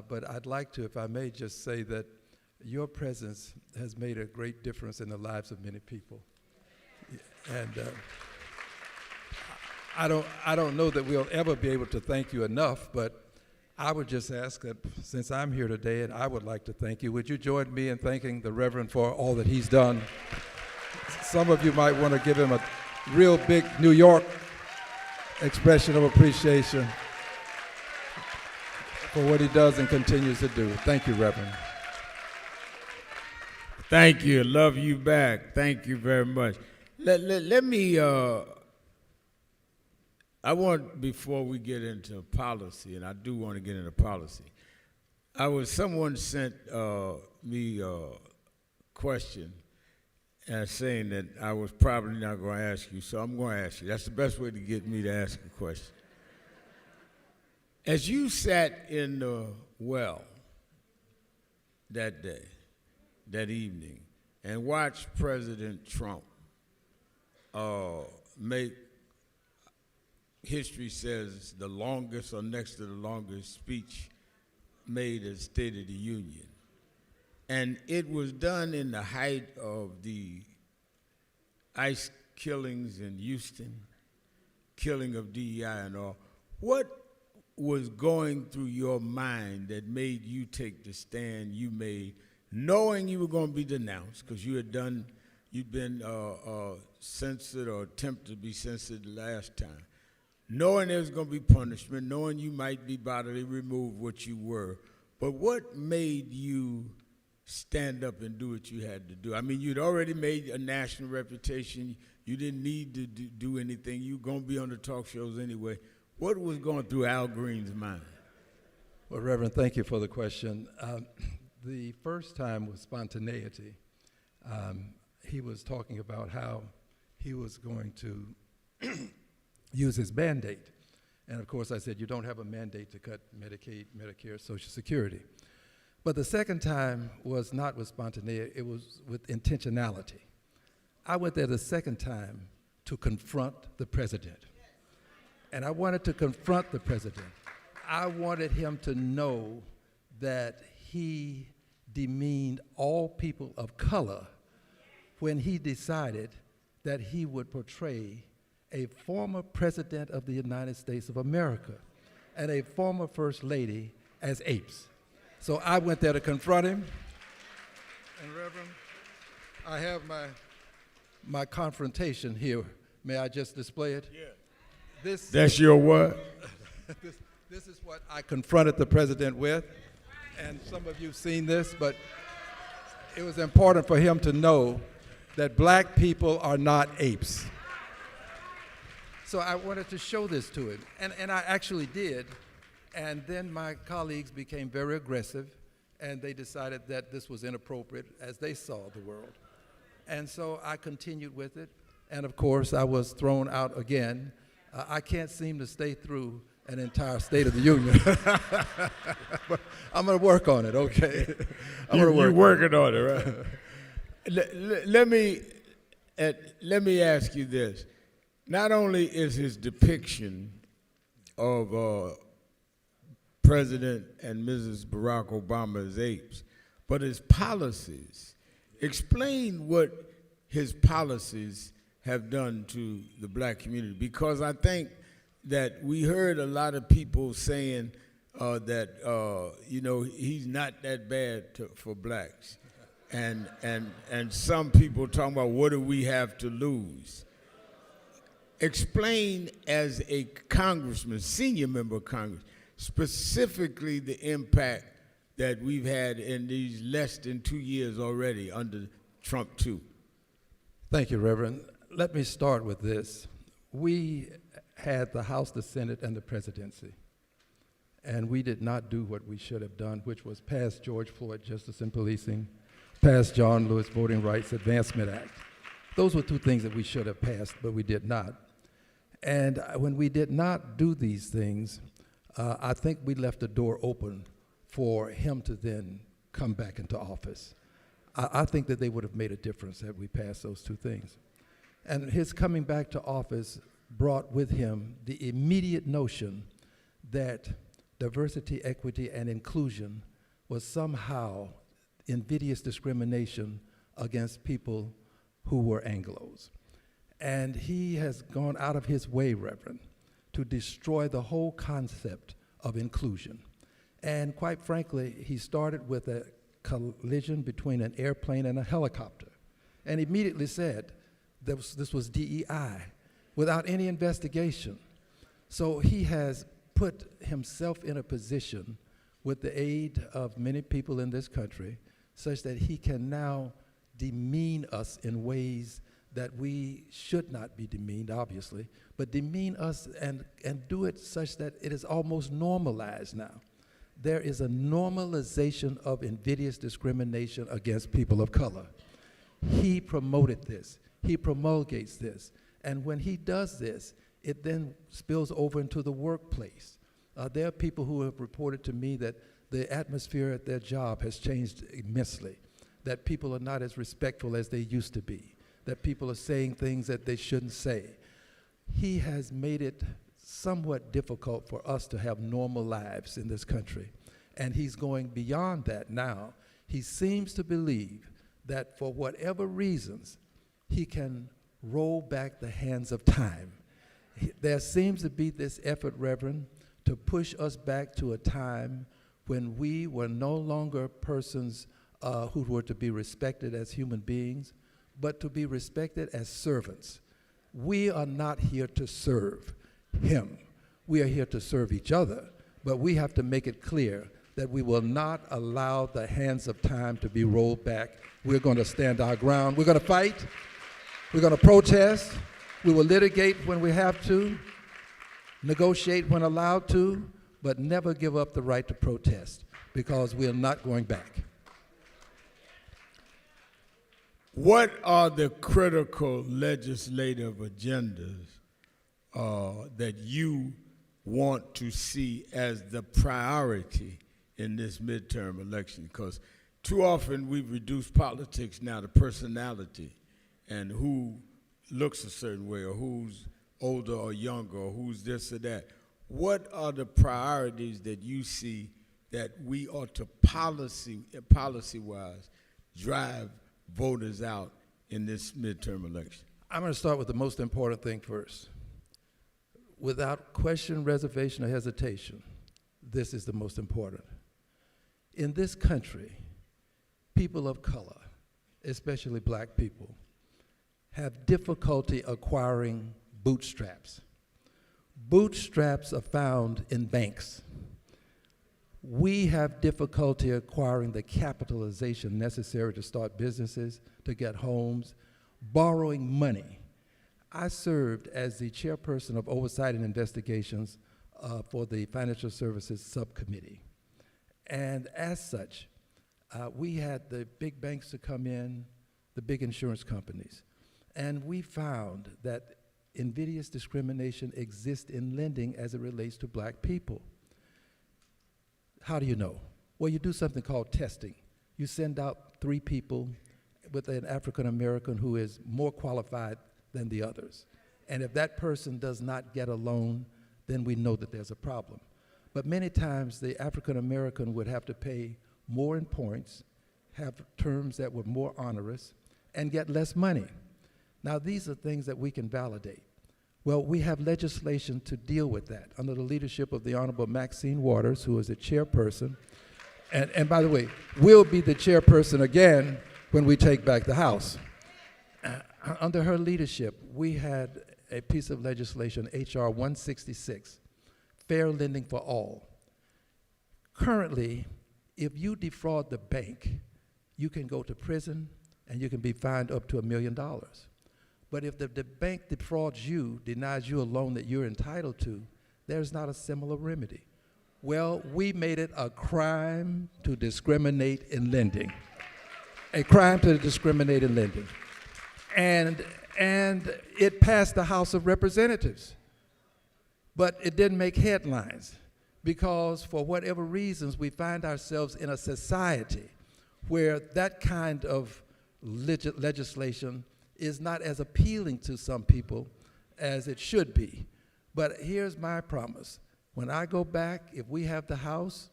but I'd like to, if I may, just say that your presence has made a great difference in the lives of many people. And I don't know that we'll ever be able to thank you enough, but I would just ask that since I'm here today and I would like to thank you, would you join me in thanking the Reverend for all that he's done? Some of you might want to give him a real big New York expression of appreciation for what he does and continues to do. Thank you, Reverend. Thank you. Love you back. Thank you very much. Let me, I want, before we get into policy, and I do want to get into policy, someone sent me a question saying that I was probably not going to ask you, so I'm going to ask you. That's the best way to get me to ask a question. As you sat in the well that day, that evening, and watched President Trump make, history says, the longest or next to the longest speech made at State of the Union. And it was done in the height of the ICE killings in Houston, killing of DEI and all. What was going through your mind that made you take the stand you made, knowing you were going to be denounced, because you'd been censored or attempted to be censored the last time, knowing there was going to be punishment, knowing you might be bodily removed, what you were, but what made you stand up and do what you had to do? I mean, you'd already made a national reputation. You didn't need to do anything. You were going to be on the talk shows anyway. What was going through Al Green's mind? Well, Reverend, thank you for the question. The first time was spontaneity. He was talking about how he was going to use his mandate. And of course, I said, you don't have a mandate to cut Medicaid, Medicare, Social Security. But the second time was not with spontaneity, it was with intentionality. I went there the second time to confront the president. And I wanted to confront the president. I wanted him to know that he demeaned all people of color when he decided that he would portray a former president of the United States of America and a former first lady as apes. So I went there to confront him. And Reverend, I have my confrontation here. May I just display it? Yeah. That's your what? This is what I confronted the president with. And some of you have seen this, but it was important for him to know that black people are not apes. So I wanted to show this to him, and I actually did. And then my colleagues became very aggressive, and they decided that this was inappropriate as they saw the world. And so I continued with it, and of course I was thrown out again. I can't seem to stay through an entire State of the Union. But I'm going to work on it, okay? You're working on it, right? Let me ask you this. Not only is his depiction of President and Mrs. Barack Obama as apes, but his policies. Explain what his policies have done to the black community, because I think that we heard a lot of people saying that he's not that bad for blacks, and some people talking about what do we have to lose. Explain as a congressman, senior member of Congress, specifically the impact that we've had in these less than 2 years already under Trump 2. Thank you, Reverend. Let me start with this. We had the House, the Senate, and the presidency, and we did not do what we should have done, which was pass George Floyd Justice and Policing, pass John Lewis Voting Rights Advancement Act. Those were two things that we should have passed, but we did not. And when we did not do these things, I think we left the door open for him to then come back into office. I think that they would have made a difference had we passed those two things. And his coming back to office brought with him the immediate notion that diversity, equity, and inclusion was somehow invidious discrimination against people who were Anglos. And he has gone out of his way, Reverend, to destroy the whole concept of inclusion. And quite frankly, he started with a collision between an airplane and a helicopter, and immediately said this was DEI without any investigation. So he has put himself in a position with the aid of many people in this country such that he can now demean us in ways that we should not be demeaned, obviously, but demean us and do it such that it is almost normalized now. There is a normalization of invidious discrimination against people of color. He promoted this. He promulgates this. And when he does this, it then spills over into the workplace. There are people who have reported to me that the atmosphere at their job has changed immensely, that people are not as respectful as they used to be, that people are saying things that they shouldn't say. He has made it somewhat difficult for us to have normal lives in this country. And he's going beyond that now. He seems to believe that for whatever reasons, he can roll back the hands of time. There seems to be this effort, Reverend, to push us back to a time when we were no longer persons who were to be respected as human beings, but to be respected as servants. We are not here to serve him. We are here to serve each other, but we have to make it clear that we will not allow the hands of time to be rolled back. We're going to stand our ground. We're going to fight. We're going to protest. We will litigate when we have to, negotiate when allowed to, but never give up the right to protest, because we are not going back. What are the critical legislative agendas that you want to see as the priority in this midterm election? Because too often we've reduced politics now to personality and who looks a certain way, or who's older or younger, or who's this or that. What are the priorities that you see that we ought to policy-wise drive voters out in this midterm election? I'm going to start with the most important thing first. Without question, reservation, or hesitation, this is the most important. In this country, people of color, especially black people, have difficulty acquiring bootstraps. Bootstraps are found in banks. We have difficulty acquiring the capitalization necessary to start businesses, to get homes, borrowing money. I served as the chairperson of Oversight and Investigations for the Financial Services Subcommittee. And as such, we had the big banks to come in, the big insurance companies. And we found that invidious discrimination exists in lending as it relates to black people. How do you know? Well, you do something called testing. You send out 3 people with an African American who is more qualified than the others. And if that person does not get a loan, then we know that there's a problem. But many times the African American would have to pay more in points, have terms that were more onerous, and get less money. Now, these are things that we can validate. Well, we have legislation to deal with that under the leadership of the Honorable Maxine Waters, who is the chairperson. And by the way, we'll be the chairperson again when we take back the House. Under her leadership, we had a piece of legislation, H.R. 166, fair lending for all. Currently, if you defraud the bank, you can go to prison and you can be fined up to $1 million. But if the bank defrauds you, denies you a loan that you're entitled to, there's not a similar remedy. Well, we made it a crime to discriminate in lending. A crime to discriminate in lending. And it passed the House of Representatives. But it didn't make headlines because for whatever reasons, we find ourselves in a society where that kind of legislation is not as appealing to some people as it should be. But here's my promise. When I go back, if we have the House,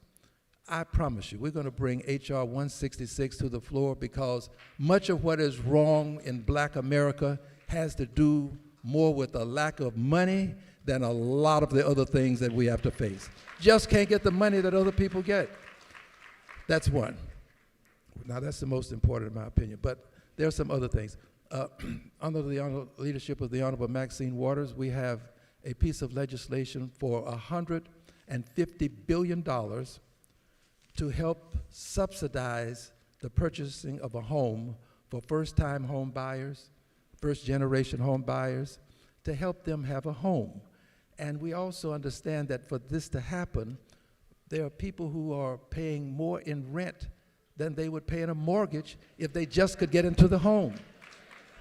I promise you, we're going to bring H.R. 166 to the floor because much of what is wrong in Black America has to do more with a lack of money than a lot of the other things that we have to face. Just can't get the money that other people get. That's one. Now, that's the most important in my opinion, but there are some other things. Under the leadership of the Honorable Maxine Waters, we have a piece of legislation for $150 billion to help subsidize the purchasing of a home for first-time home buyers, first-generation home buyers, to help them have a home. And we also understand that for this to happen, there are people who are paying more in rent than they would pay in a mortgage if they just could get into the home.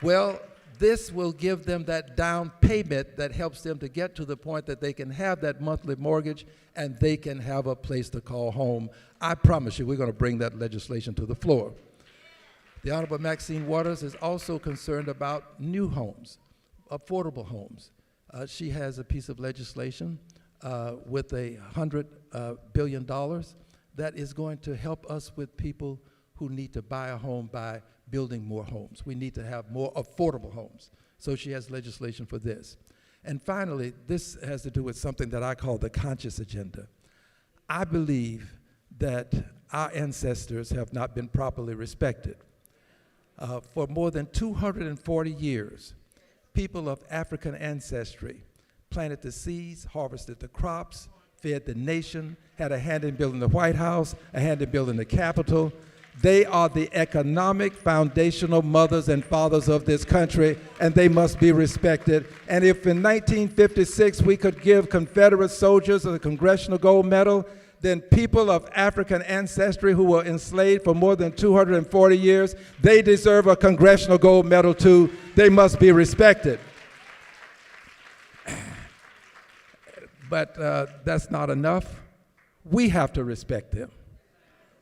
Well, this will give them that down payment that helps them to get to the point that they can have that monthly mortgage and they can have a place to call home. I promise you, we're going to bring that legislation to the floor. The Honorable Maxine Waters is also concerned about new homes, affordable homes. She has a piece of legislation with $100 billion that is going to help us with people who need to buy a home by building more homes. We need to have more affordable homes. So she has legislation for this. And finally, this has to do with something that I call the conscious agenda. I believe that our ancestors have not been properly respected. For more than 240 years, people of African ancestry planted the seeds, harvested the crops, fed the nation, had a hand in building the White House, a hand in building the Capitol. They are the economic foundational mothers and fathers of this country, and they must be respected. And if in 1956 we could give Confederate soldiers a Congressional Gold Medal, then people of African ancestry who were enslaved for more than 240 years, they deserve a Congressional Gold Medal too. They must be respected. But that's not enough. We have to respect them.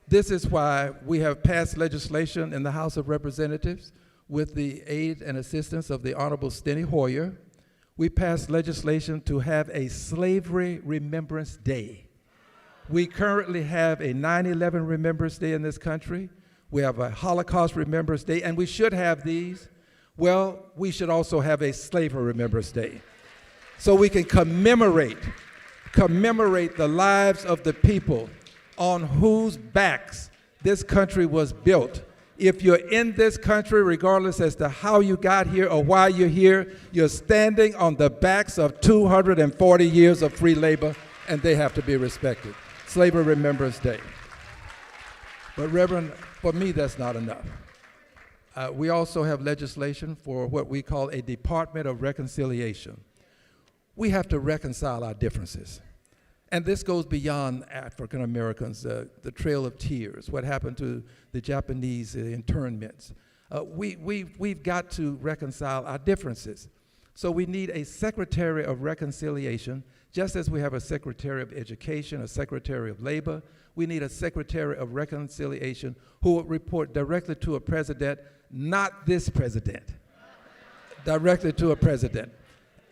This is why we have passed legislation in the House of Representatives with the aid and assistance of the Honorable Steny Hoyer. We passed legislation to have a Slavery Remembrance Day. We currently have a 9/11 Remembrance Day in this country. We have a Holocaust Remembrance Day, and we should have these. Well, we should also have a Slavery Remembrance Day so we can commemorate the lives of the people on whose backs this country was built. If you're in this country, regardless as to how you got here or why you're here, you're standing on the backs of 240 years of free labor, and they have to be respected. Slavery Remembrance Day. But Reverend, for me, that's not enough. We also have legislation for what we call a Department of Reconciliation. We have to reconcile our differences. And this goes beyond African Americans, the Trail of Tears, what happened to the Japanese internments. We've got to reconcile our differences. So we need a Secretary of Reconciliation, just as we have a Secretary of Education, a Secretary of Labor. We need a Secretary of Reconciliation who will report directly to a president, not this president, directly to a president.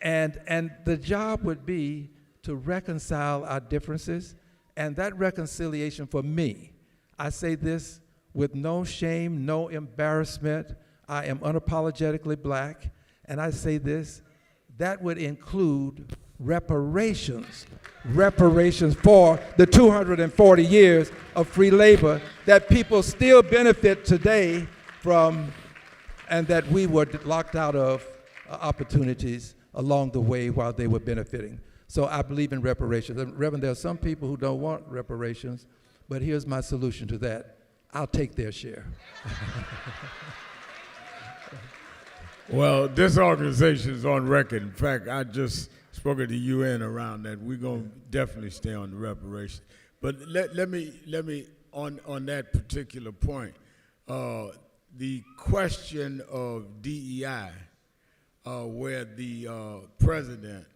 And the job would be to reconcile our differences, and that reconciliation for me, I say this with no shame, no embarrassment. I am unapologetically Black, and I say this, that would include reparations. Reparations for the 240 years of free labor that people still benefit today from, and that we were locked out of opportunities along the way while they were benefiting. So I believe in reparations. And Reverend, there are some people who don't want reparations, but here's my solution to that. I'll take their share. Well, this organization is on record. In fact, I just spoke at the UN around that. We're going to definitely stay on the reparations. But let me on that particular point, the question of DEI, where the president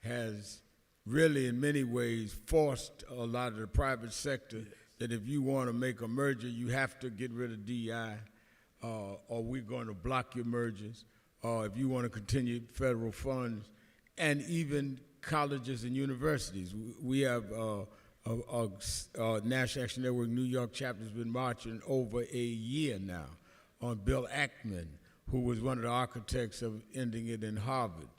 has really in many ways forced a lot of the private sector that if you want to make a merger, you have to get rid of DEI, or we're going to block your mergers, or if you want to continue federal funds, and even colleges and universities. We have National Action Network New York chapter has been marching over a year now on Bill Ackman, who was one of the architects of ending it in Harvard.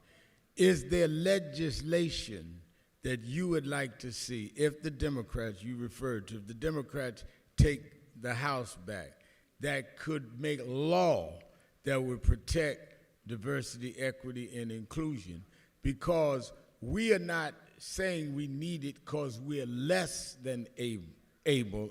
Is there legislation that you would like to see, if the Democrats you referred to, if the Democrats take the House back, that could make law that would protect diversity, equity, and inclusion? Because we are not saying we need it because we're less than able.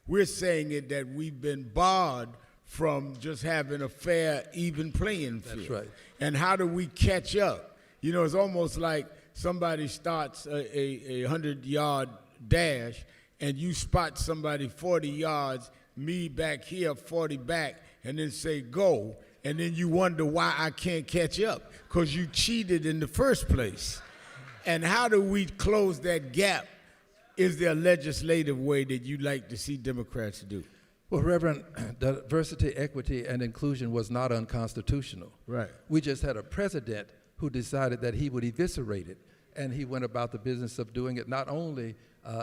We're saying it that we've been barred from just having a fair, even playing field. That's right. And how do we catch up? You know, it's almost like somebody starts a 100-yard dash, and you spot somebody 40 yards, me back here, 40 back, and then say go, and then you wonder why I can't catch up, because you cheated in the first place. And how do we close that gap? Is there a legislative way that you'd like to see Democrats do? Well, Reverend, diversity, equity, and inclusion was not unconstitutional. Right. We just had a president who decided that he would eviscerate it, and he went about the business of doing it not only,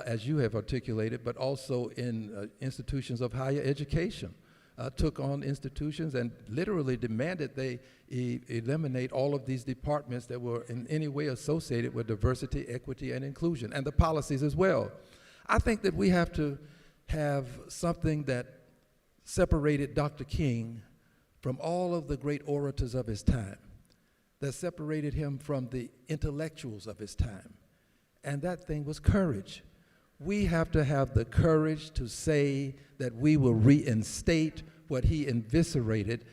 as you have articulated, but also in institutions of higher education. Took on institutions and literally demanded they eliminate all of these departments that were in any way associated with diversity, equity, and inclusion, and the policies as well. I think that we have to have something that separated Dr. King from all of the great orators of his time, that separated him from the intellectuals of his time, and that thing was courage. We have to have the courage to say that we will reinstate what he eviscerated,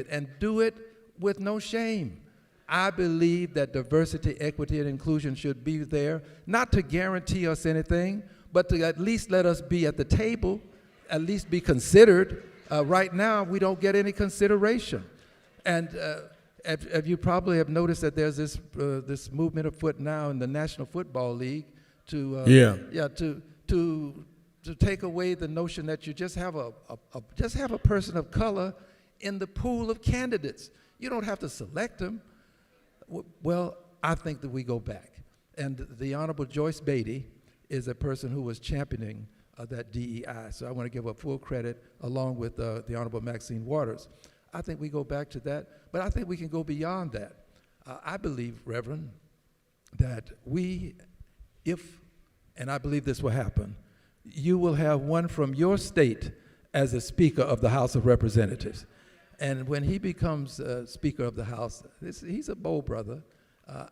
and do it with no shame. I believe that diversity, equity, and inclusion should be there, not to guarantee us anything, but to at least let us be at the table, at least be considered. Right now, we don't get any consideration. And if you probably have noticed that there's this movement afoot now in the National Football League to take away the notion that you just have a person of color in the pool of candidates. You don't have to select them. Well, I think that we go back. And the Honorable Joyce Beatty is a person who was championing that DEI. So I want to give her full credit along with the Honorable Maxine Waters. I think we go back to that, but I think we can go beyond that. I believe, Reverend, that and I believe this will happen, you will have one from your state as a Speaker of the House of Representatives. And when he becomes Speaker of the House, he's a bold brother.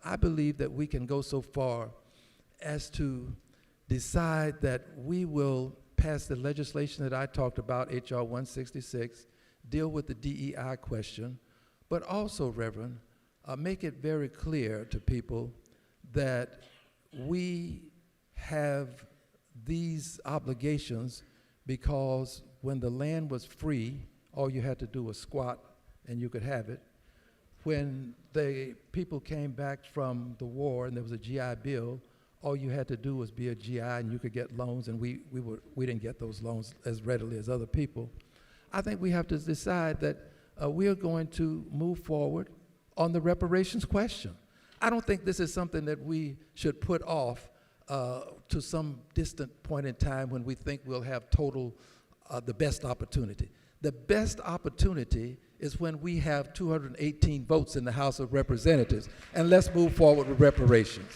I believe that we can go so far as to decide that we will pass the legislation that I talked about, H.R. 166, deal with the DEI question, but also, Reverend, make it very clear to people that we have these obligations because when the land was free, all you had to do was squat and you could have it. When the people came back from the war and there was a GI Bill, all you had to do was be a GI and you could get loans, and we didn't get those loans as readily as other people. I think we have to decide that we are going to move forward on the reparations question. I don't think this is something that we should put off to some distant point in time when we think we'll have the best opportunity. The best opportunity is when we have 218 votes in the House of Representatives. And let's move forward with reparations.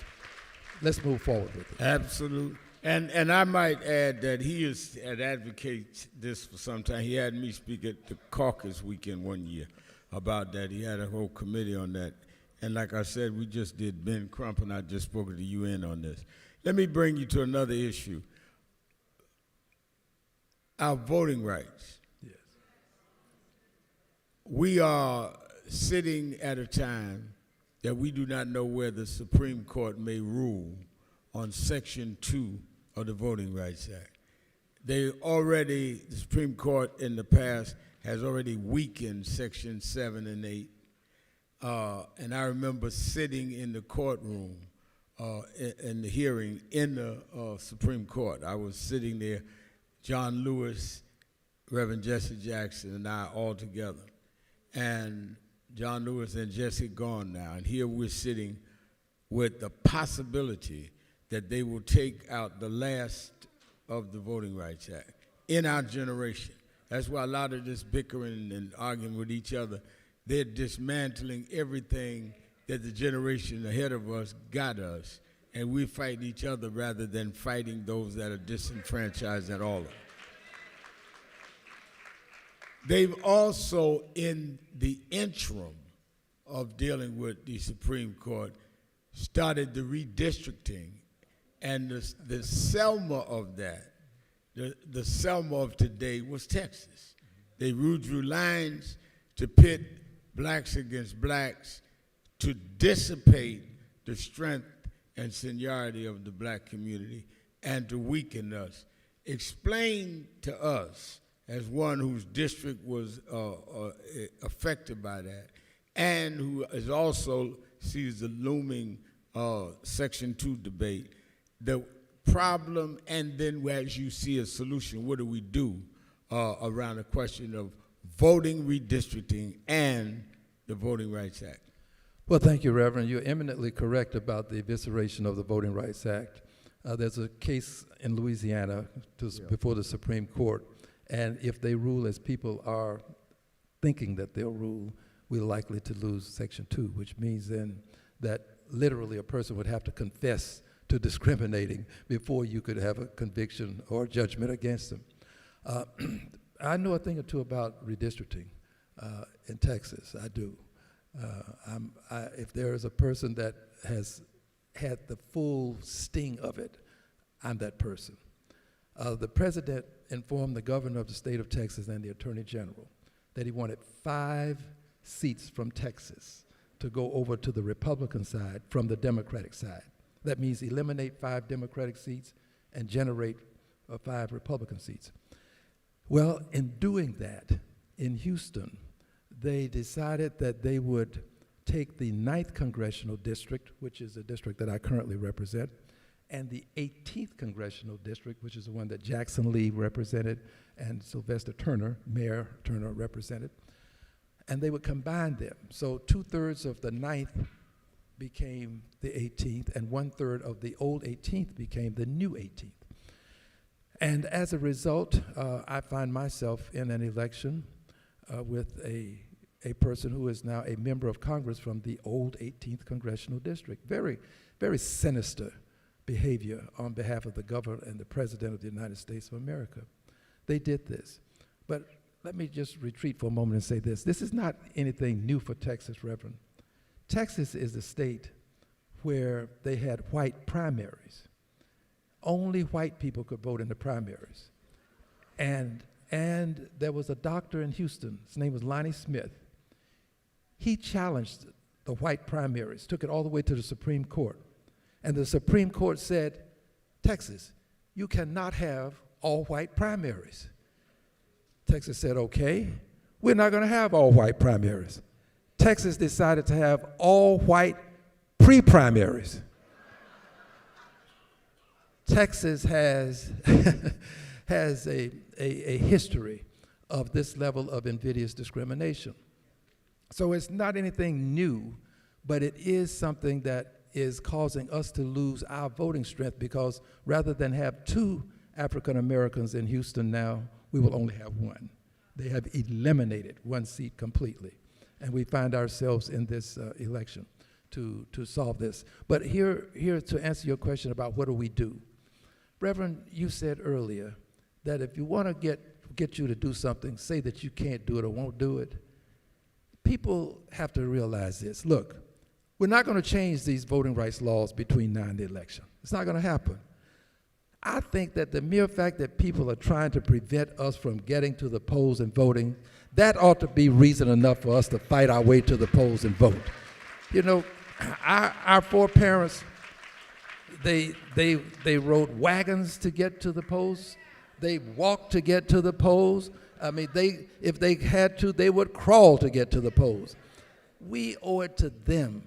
Let's move forward with it. Absolutely. And I might add that he had advocated this for some time. He had me speak at the caucus weekend one year about that. He had a whole committee on that. And like I said, we just did, Ben Crump and I just spoke at the UN on this. Let me bring you to another issue. Our voting rights. Yes. We are sitting at a time that we do not know where the Supreme Court may rule on Section 2 of the Voting Rights Act. The Supreme Court in the past has already weakened Section 7 and 8. And I remember sitting in the courtroom in the hearing in the Supreme Court. I was sitting there, John Lewis, Reverend Jesse Jackson, and I all together. And John Lewis and Jesse gone now. And here we're sitting with the possibility that they will take out the last of the Voting Rights Act in our generation. That's why a lot of this bickering and arguing with each other, they're dismantling everything that the generation ahead of us got us, and we fight each other rather than fighting those that are disenfranchised at all. They've also, in the interim of dealing with the Supreme Court, started the redistricting. And the Selma of that, the Selma of today was Texas. They drew lines to pit blacks against blacks to dissipate the strength and seniority of the black community and to weaken us. Explain to us, as one whose district was affected by that, and who is also sees the looming Section 2 debate, the problem, and then as you see a solution, what do we do around the question of voting redistricting and the Voting Rights Act? Well, thank you, Reverend. You're eminently correct about the evisceration of the Voting Rights Act. There's a case in Louisiana before the Supreme Court, and if they rule as people are thinking that they'll rule, we're likely to lose Section 2, which means then that literally a person would have to confess to discriminating before you could have a conviction or judgment against them. I know a thing or two about redistricting in Texas. I do. If there is a person that has had the full sting of it, I'm that person. The president informed the governor of the state of Texas and the attorney general that he wanted 5 seats from Texas to go over to the Republican side from the Democratic side. That means eliminate 5 Democratic seats and generate 5 Republican seats. Well, in doing that, in Houston, they decided that they would take the 9th Congressional District, which is the district that I currently represent, and the 18th Congressional District, which is the one that Jackson Lee represented and Sylvester Turner, Mayor Turner, represented, and they would combine them. So 2/3 of the 9th became the 18th, and 1/3 of the old 18th became the new 18th. And as a result, I find myself in an election with a person who is now a member of Congress from the old 18th Congressional District. Very, very sinister behavior on behalf of the governor and the president of the United States of America. They did this. But let me just retreat for a moment and say this. This is not anything new for Texas, Reverend. Texas is the state where they had white primaries. Only white people could vote in the primaries. And there was a doctor in Houston, his name was Lonnie Smith. He challenged the white primaries, took it all the way to the Supreme Court. And the Supreme Court said, Texas, you cannot have all white primaries. Texas said, okay, we're not going to have all white primaries. Texas decided to have all white pre-primaries. Texas has has a history of this level of invidious discrimination. So it's not anything new, but it is something that is causing us to lose our voting strength, because rather than have 2 African Americans in Houston now, we will only have 1. They have eliminated one seat completely. And we find ourselves in this election to solve this. But here to answer your question about what do we do. Reverend, you said earlier that if you want to get you to do something, say that you can't do it or won't do it. People have to realize this. Look, we're not going to change these voting rights laws between now and the election. It's not going to happen. I think that the mere fact that people are trying to prevent us from getting to the polls and voting, that ought to be reason enough for us to fight our way to the polls and vote. You know, our foreparents, they rode wagons to get to the polls. They walked to get to the polls. I mean, if they had to, they would crawl to get to the polls. We owe it to them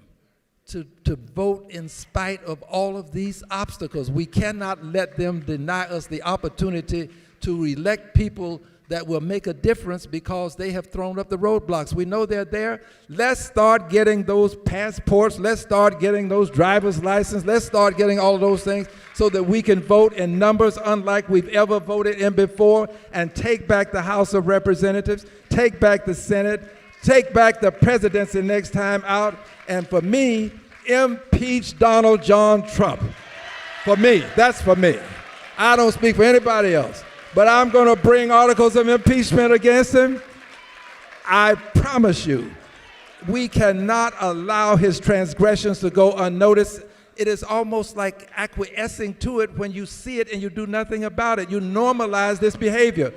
to vote in spite of all of these obstacles. We cannot let them deny us the opportunity to elect people that will make a difference because they have thrown up the roadblocks. We know they're there. Let's start getting those passports. Let's start getting those driver's licenses. Let's start getting all of those things so that we can vote in numbers unlike we've ever voted in before and take back the House of Representatives, take back the Senate, take back the presidency next time out, and for me, impeach Donald John Trump. For me, that's for me. I don't speak for anybody else. But I'm going to bring articles of impeachment against him. I promise you, we cannot allow his transgressions to go unnoticed. It is almost like acquiescing to it when you see it and you do nothing about it. You normalize this behavior.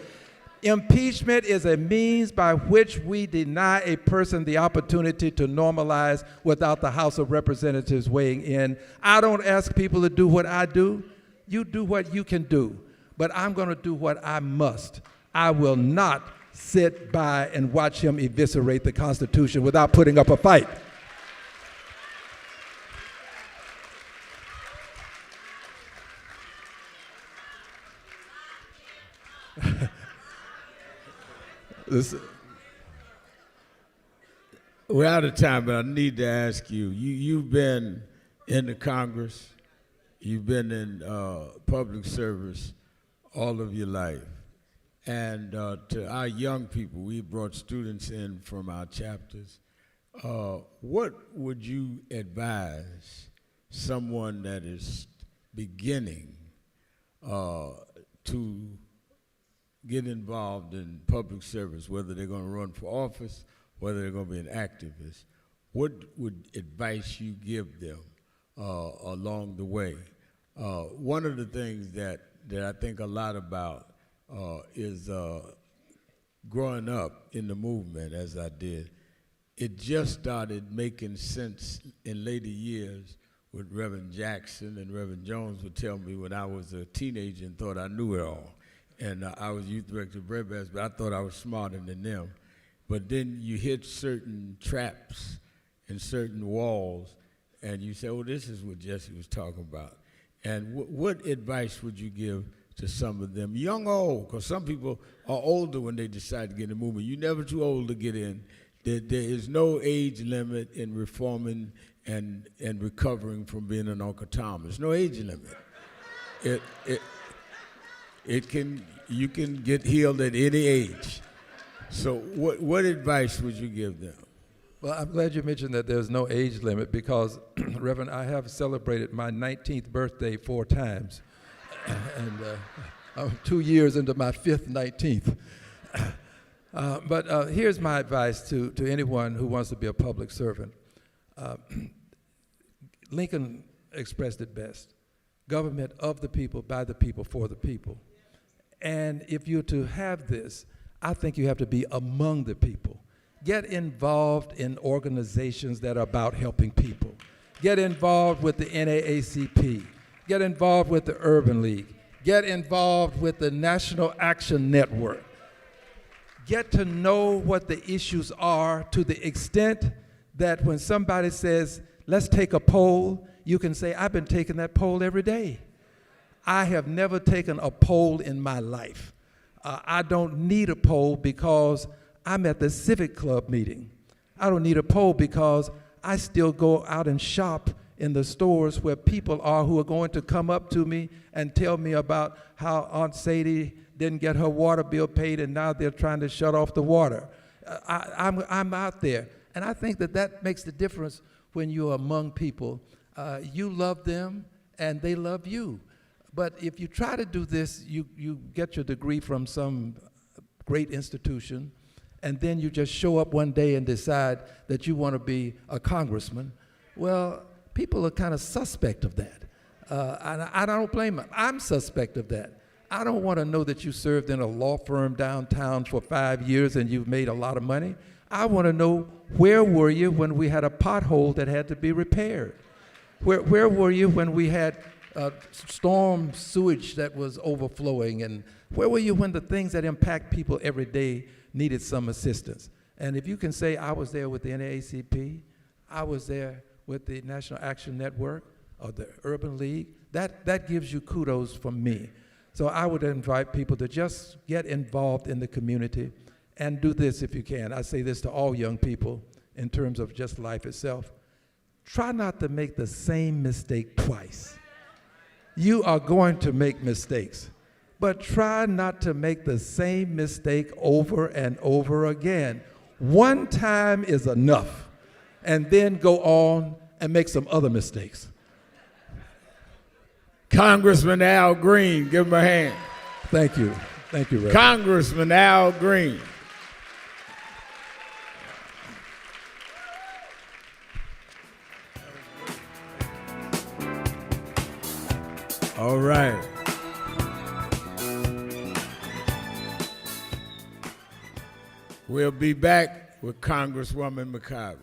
Impeachment is a means by which we deny a person the opportunity to normalize without the House of Representatives weighing in. I don't ask people to do what I do. You do what you can do. But I'm going to do what I must. I will not sit by and watch him eviscerate the Constitution without putting up a fight. We're out of time, but I need to ask you. You've been in the Congress. You've been in public service all of your life. And to our young people, we brought students in from our chapters. What would you advise someone that is beginning to get involved in public service, whether they're going to run for office, whether they're going to be an activist? What would advice you give them along the way? One of the things that I think a lot about is growing up in the movement, as I did. It just started making sense in later years with Reverend Jackson, and Reverend Jones would tell me when I was a teenager and thought I knew it all. And I was youth director of Bread Bears, but I thought I was smarter than them. But then you hit certain traps and certain walls, and you say, oh, this is what Jesse was talking about. And what advice would you give to some of them, young or old? Because some people are older when they decide to get in the movement. You're never too old to get in. There is no age limit in reforming and recovering from being an Uncle Tom. There's no age limit. You can get healed at any age. So what advice would you give them? Well, I'm glad you mentioned that there's no age limit because, Reverend, I have celebrated my 19th birthday 4 times. And I'm 2 years into my 5th 19th. But here's my advice to anyone who wants to be a public servant. Lincoln expressed it best. Government of the people, by the people, for the people. And if you're to have this, I think you have to be among the people. Get involved in organizations that are about helping people. Get involved with the NAACP. Get involved with the Urban League. Get involved with the National Action Network. Get to know what the issues are to the extent that when somebody says, let's take a poll, you can say, I've been taking that poll every day. I have never taken a poll in my life. I don't need a poll because I'm at the Civic Club meeting. I don't need a poll because I still go out and shop in the stores where people are who are going to come up to me and tell me about how Aunt Sadie didn't get her water bill paid and now they're trying to shut off the water. I'm out there. And I think that makes the difference when you're among people. You love them and they love you. But if you try to do this, you get your degree from some great institution, and then you just show up one day and decide that you want to be a congressman. Well, people are kind of suspect of that. And I don't blame them. I'm suspect of that. I don't want to know that you served in a law firm downtown for 5 years and you've made a lot of money. I want to know, where were you when we had a pothole that had to be repaired? Where were you when we had storm sewage that was overflowing? And where were you when the things that impact people every day needed some assistance? And if you can say, I was there with the NAACP, I was there with the National Action Network or the Urban League, that gives you kudos from me. So I would invite people to just get involved in the community and do this if you can. I say this to all young people in terms of just life itself. Try not to make the same mistake twice. You are going to make mistakes, but try not to make the same mistake over and over again. One time is enough, and then go on and make some other mistakes. Congressman Al Green, give him a hand. Thank you. Thank you, Reverend. Congressman Al Green. All right. We'll be back with Congresswoman Makya.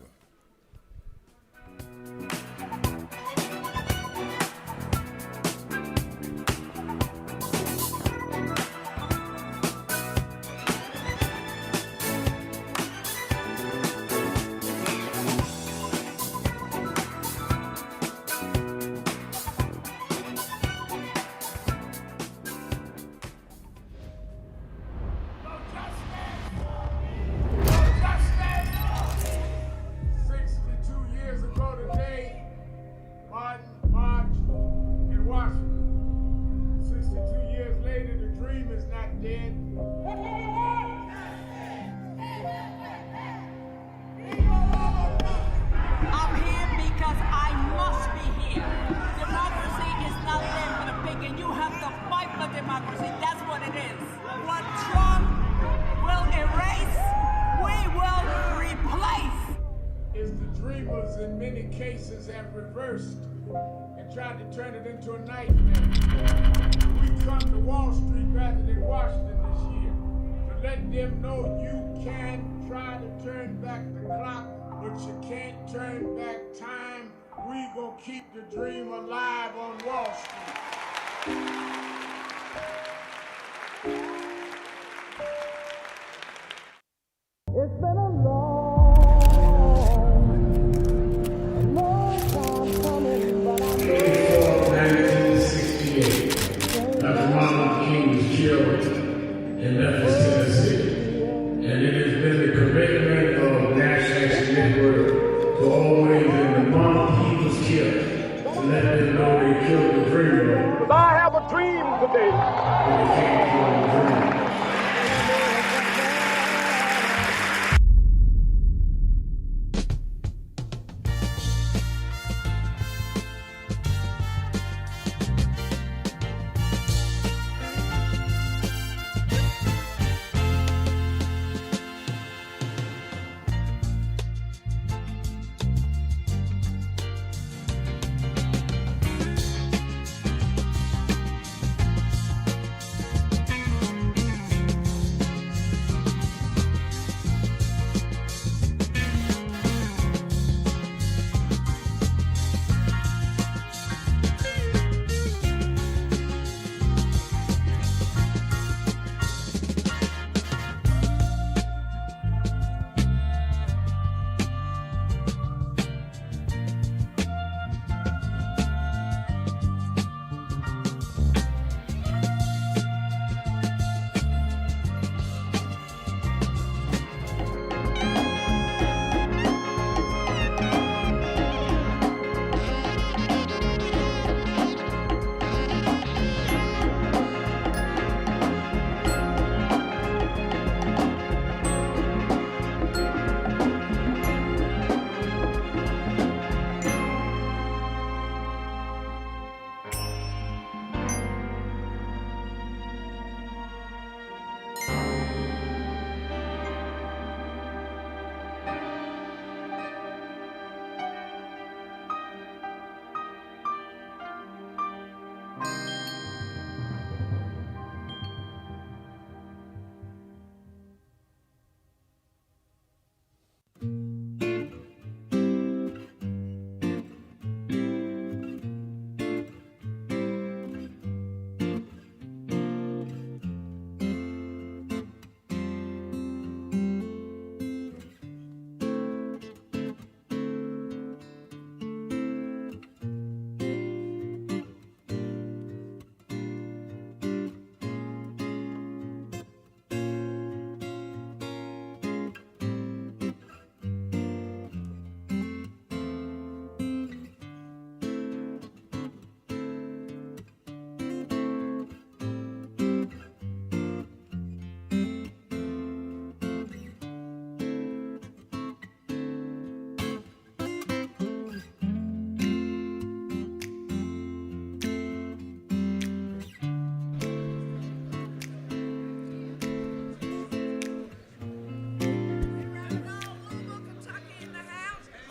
Keep the dream alive on Wall Street. It's been a long time coming, but I know 1968, Dr. Martin Luther King was killed in Memphis, Tennessee. And it has been the commitment of National Action Network to always, in the month he was killed, to let them know they killed the dreamer. I have a dream today. They can't kill the dreamer.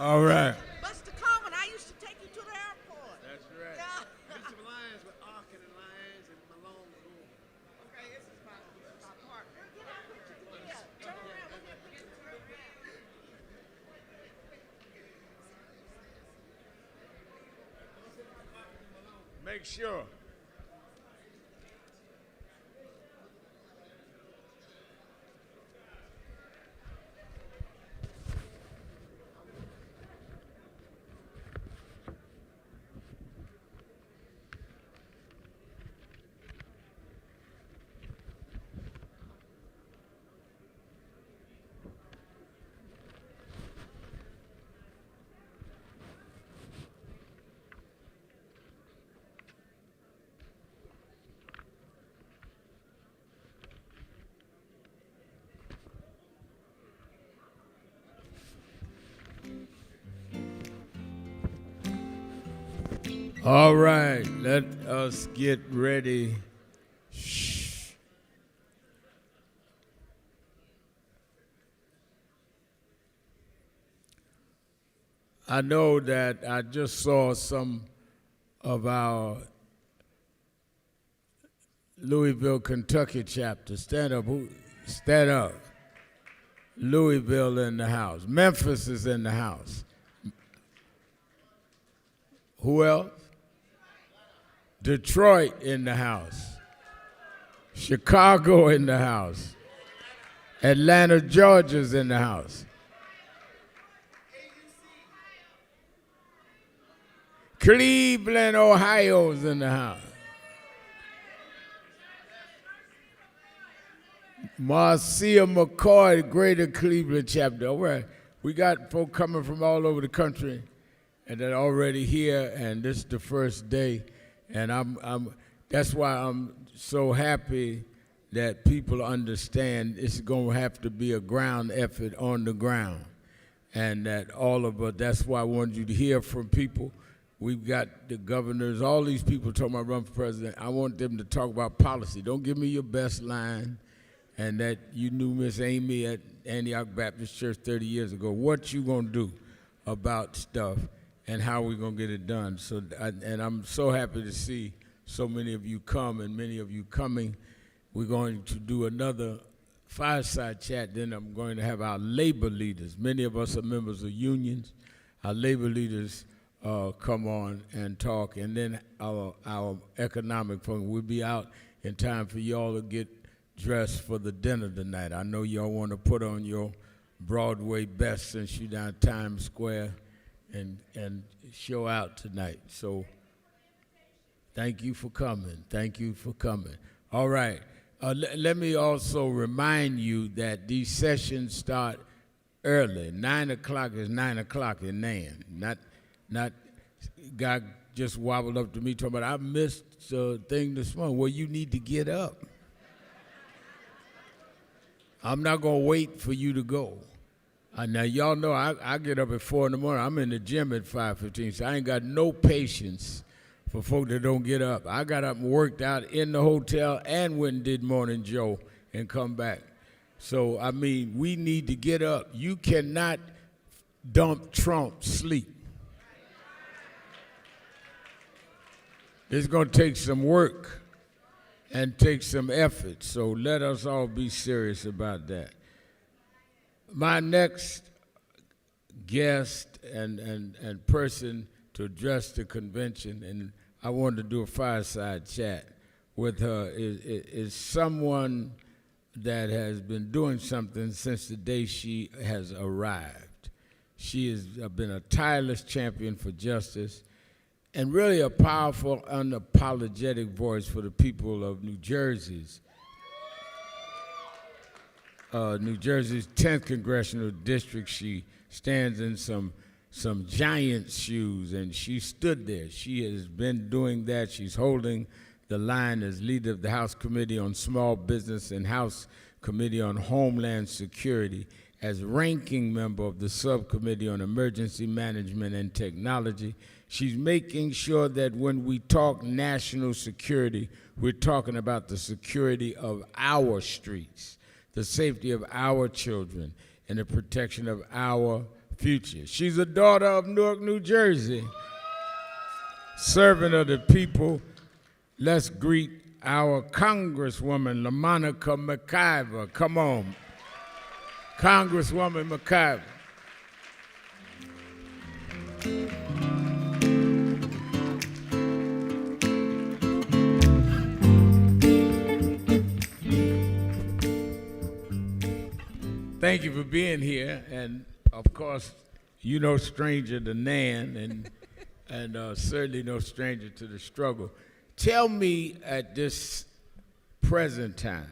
All right. Buster Coleman, I used to take you to the airport. That's right. Bishop Lyons with Arkin and Lyons and Malone. Okay, this is my partner. Get out, picture. Yeah, turn around. We'll get a picture. Turn around. Make sure. All right, let us get ready. Shh. I know that I just saw some of our Louisville, Kentucky chapter. Stand up. Stand up. Louisville in the house. Memphis is in the house. Who else? Detroit in the house. Chicago in the house. Atlanta, Georgia's in the house. Cleveland, Ohio's in the house. Marcia McCoy, Greater Cleveland chapter. All right, we got folk coming from all over the country, and they're already here, and this is the first day, and that's why I'm so happy that people understand it's going to have to be a ground effort on the ground, and that all of us, that's why I wanted you to hear from people. We've got the governors, all these people talking about run for president. I want them to talk about policy. Don't give me your best line, and that you knew Miss Amy at Antioch Baptist Church 30 years ago. What you going to do about stuff, and how we going to get it done. So, and I'm so happy to see so many of you come, and many of you coming. We're going to do another fireside chat. Then I'm going to have our labor leaders. Many of us are members of unions. Our labor leaders come on and talk, and then our economic program. We'll be out in time for y'all to get dressed for the dinner tonight. I know y'all want to put on your Broadway best since you're down Times Square and show out tonight. So thank you for coming. Thank you for coming. All right. Let me also remind you that these sessions start early. 9 o'clock is 9 o'clock in Nan. Not guy just wobbled up to me talking about, I missed the thing this morning. Well, you need to get up. I'm not going to wait for you to go. Now, y'all know I get up at 4 in the morning. I'm in the gym at 5:15, so I ain't got no patience for folk that don't get up. I got up and worked out in the hotel and went and did Morning Joe and come back. So, I mean, we need to get up. You cannot dump Trump sleep. It's going to take some work and take some effort, so let us all be serious about that. My next guest and person to address the convention, and I wanted to do a fireside chat with her, is someone that has been doing something since the day she has arrived. She has been a tireless champion for justice, and really a powerful, unapologetic voice for the people of New Jersey's 10th Congressional District. She stands in some giant shoes, and she stood there. She has been doing that. She's holding the line as leader of the House Committee on Small Business and House Committee on Homeland Security, as ranking member of the Subcommittee on Emergency Management and Technology. She's making sure that when we talk national security, we're talking about the security of our streets, the safety of our children, and the protection of our future. She's a daughter of Newark, New Jersey, servant of the people. Let's greet our Congresswoman, LaMonica Makya. Come on, Congresswoman Makya. Thank you for being here, and of course, you no stranger to Nan, and certainly no stranger to the struggle. Tell me at this present time,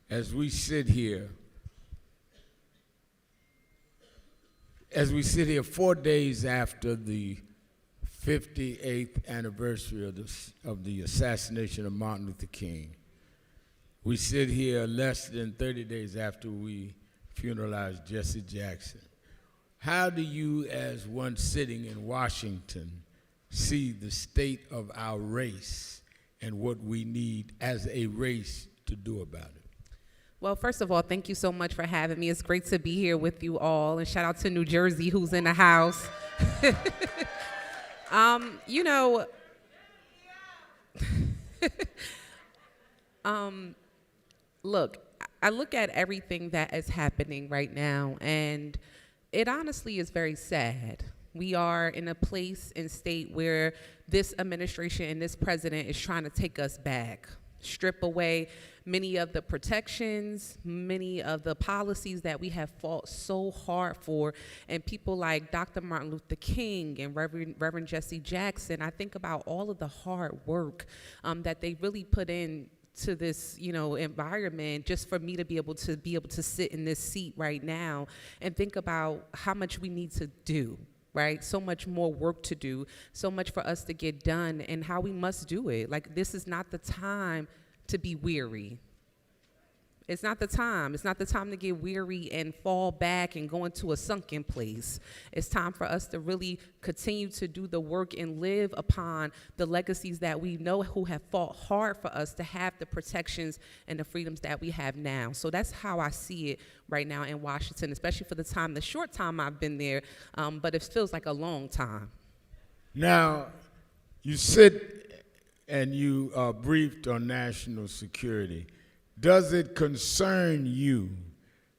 as we sit here 4 days after the 58th anniversary of the assassination of Martin Luther King, we sit here less than 30 days after we funeralized Jesse Jackson. How do you, as one sitting in Washington, see the state of our race and what we need as a race to do about it? Well, first of all, thank you so much for having me. It's great to be here with you all, and shout out to New Jersey who's in the house. You know, look, I look at everything that is happening right now, and it honestly is very sad. We are in a place and state where this administration and this president is trying to take us back, strip away many of the protections, many of the policies that we have fought so hard for, and people like Dr. Martin Luther King and Reverend Jesse Jackson. I think about all of the hard work that they really put in to this, environment, just for me to be able to sit in this seat right now and think about how much we need to do, right? So much more work to do, so much for us to get done, and how we must do it. Like, this is not the time to be weary. It's not the time. It's not the time to get weary and fall back and go into a sunken place. It's time for us to really continue to do the work and live upon the legacies that we know who have fought hard for us to have the protections and the freedoms that we have now. So that's how I see it right now in Washington, especially for the short time I've been there, but it feels like a long time. Now, you sit and you briefed on national security. Does it concern you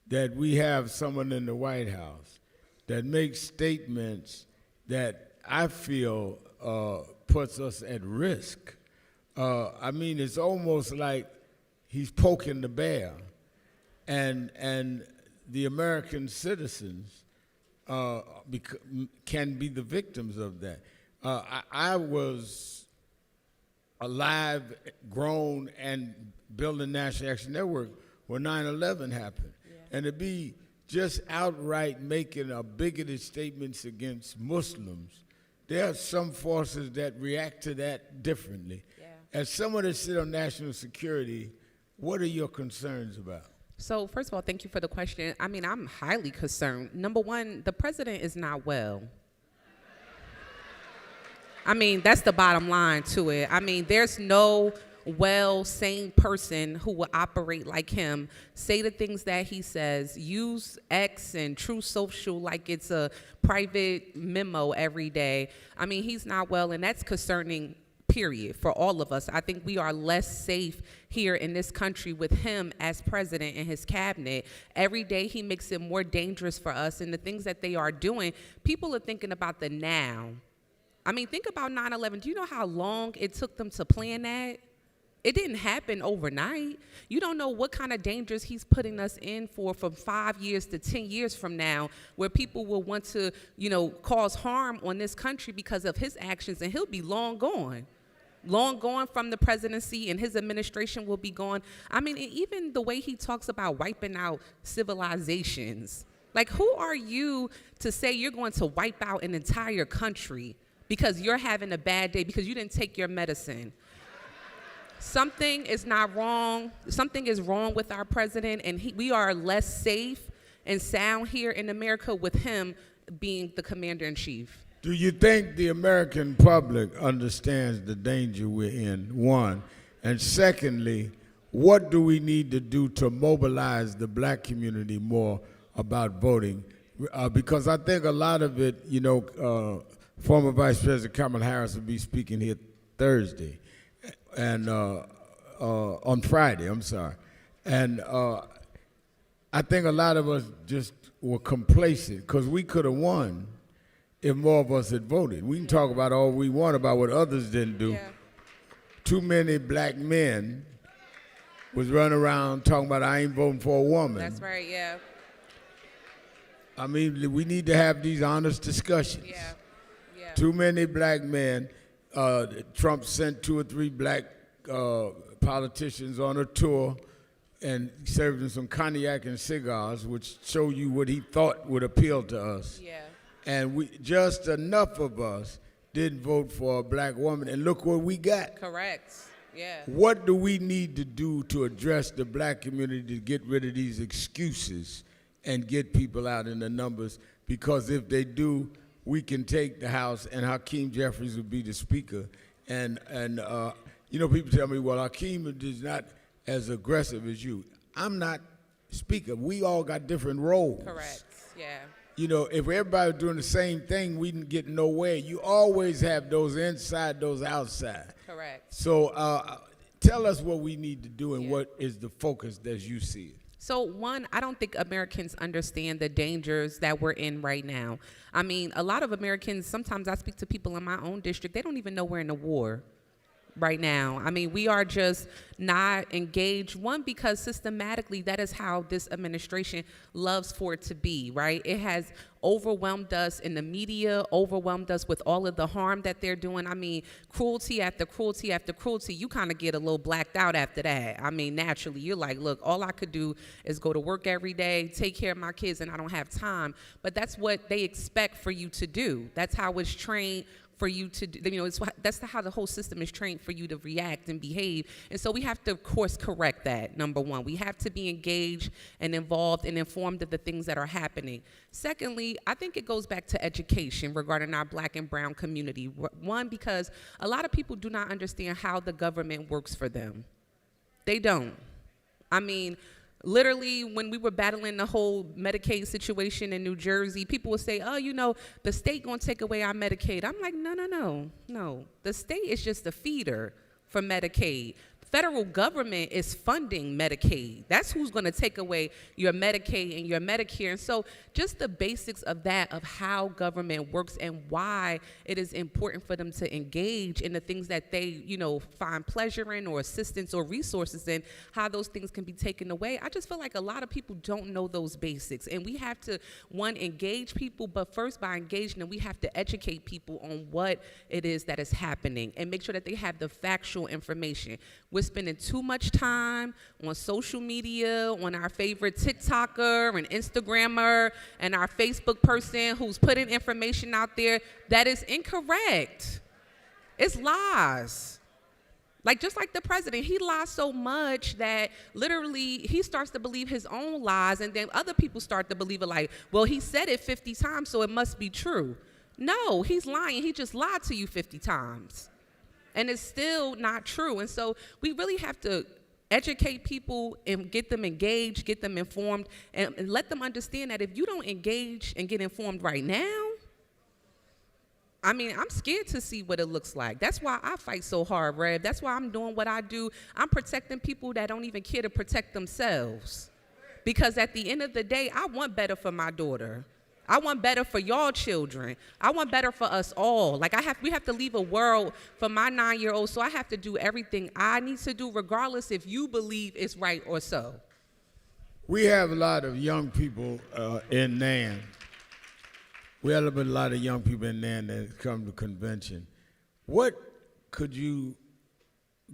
that we have someone in the White House that makes statements that I feel puts us at risk? I mean, it's almost like he's poking the bear, and the American citizens can be the victims of that. I was alive, grown, and building National Action Network when 9/11 happened. Yeah. And to be just outright making bigoted statements against Muslims, there are some forces that react to that differently. Yeah. As someone that sits on national security, what are your concerns about? So first of all, thank you for the question. I mean, I'm highly concerned. Number one, the president is not well. I mean, that's the bottom line to it. I mean, there's no sane person who will operate like him, say the things that he says, use X and True Social like it's a private memo every day. I mean, he's not well, and that's concerning, period, for all of us. I think we are less safe here in this country with him as president and his cabinet. Every day he makes it more dangerous for us, and the things that they are doing, people are thinking about the now. I mean, think about 9/11. Do you know how long it took them to plan that? It didn't happen overnight. You don't know what kind of dangers he's putting us in for from 5 years to 10 years from now, where people will want to, cause harm on this country because of his actions, and he'll be long gone from the presidency, and his administration will be gone. I mean, even the way he talks about wiping out civilizations. Like, who are you to say you're going to wipe out an entire country because you're having a bad day because you didn't take your medicine? Something is not wrong. Something is wrong with our president, and we are less safe and sound here in America with him being the commander-in-chief. Do you think the American public understands the danger we're in, one? And secondly, what do we need to do to mobilize the black community more about voting? Because I think a lot of it, former Vice President Kamala Harris will be speaking here Thursday, and on Friday, I'm sorry. And I think a lot of us just were complacent because we could have won if more of us had voted. We can talk about all we want about what others didn't do. Yeah. Too many black men was running around talking about I ain't voting for a woman. That's right, yeah. I mean, we need to have these honest discussions. Yeah, yeah. Too many black men. Trump sent 2 or 3 black politicians on a tour and served them some cognac and cigars, which show you what he thought would appeal to us. Yeah. And just enough of us didn't vote for a black woman, and look what we got. Correct, yeah. What do we need to do to address the black community to get rid of these excuses and get people out in the numbers? Because if they do, we can take the House, and Hakeem Jeffries would be the Speaker. And people tell me, well, Hakeem is not as aggressive as you. I'm not Speaker. We all got different roles. Correct, yeah. If everybody was doing the same thing, we didn't get nowhere. You always have those inside, those outside. Correct. So tell us what we need to do and what is the focus as you see it. So one, I don't think Americans understand the dangers that we're in right now. I mean, a lot of Americans, sometimes I speak to people in my own district, they don't even know we're in a war right now. I mean, we are just not engaged. One, because systematically, that is how this administration loves for it to be, right? It has overwhelmed us in the media, overwhelmed us with all of the harm that they're doing. I mean, cruelty after cruelty after cruelty, you kind of get a little blacked out after that. I mean, naturally, you're like, look, all I could do is go to work every day, take care of my kids, and I don't have time. But that's what they expect for you to do. That's how it's trained for you to do, that's how the whole system is trained for you to react and behave. And so we have to, of course, correct that, number one. We have to be engaged and involved and informed of the things that are happening. Secondly, I think it goes back to education regarding our black and brown community. One, because a lot of people do not understand how the government works for them. They don't. I mean, literally, when we were battling the whole Medicaid situation in New Jersey, people would say, oh, the state gonna take away our Medicaid. I'm like, no. The state is just a feeder for Medicaid. Federal government is funding Medicaid. That's who's gonna take away your Medicaid and your Medicare. And so just the basics of that, of how government works and why it is important for them to engage in the things that they, find pleasure in or assistance or resources in, how those things can be taken away. I just feel like a lot of people don't know those basics. And we have to, one, engage people, but first by engaging them, we have to educate people on what it is that is happening and make sure that they have the factual information. We're spending too much time on social media, on our favorite TikToker and Instagrammer and our Facebook person who's putting information out there that is incorrect. It's lies. Just like the president, he lies so much that literally he starts to believe his own lies, and then other people start to believe it like, well, he said it 50 times, so it must be true. No, he's lying. He just lied to you 50 times. And it's still not true. And so we really have to educate people and get them engaged, get them informed, and let them understand that if you don't engage and get informed right now, I mean, I'm scared to see what it looks like. That's why I fight so hard, Rev. That's why I'm doing what I do. I'm protecting people that don't even care to protect themselves. Because at the end of the day, I want better for my daughter. I want better for y'all children. I want better for us all. We have to leave a world for my 9-year-old, so I have to do everything I need to do, regardless if you believe it's right or so. We have a lot of young people in NAN. We have a lot of young people in NAN that come to convention. What could you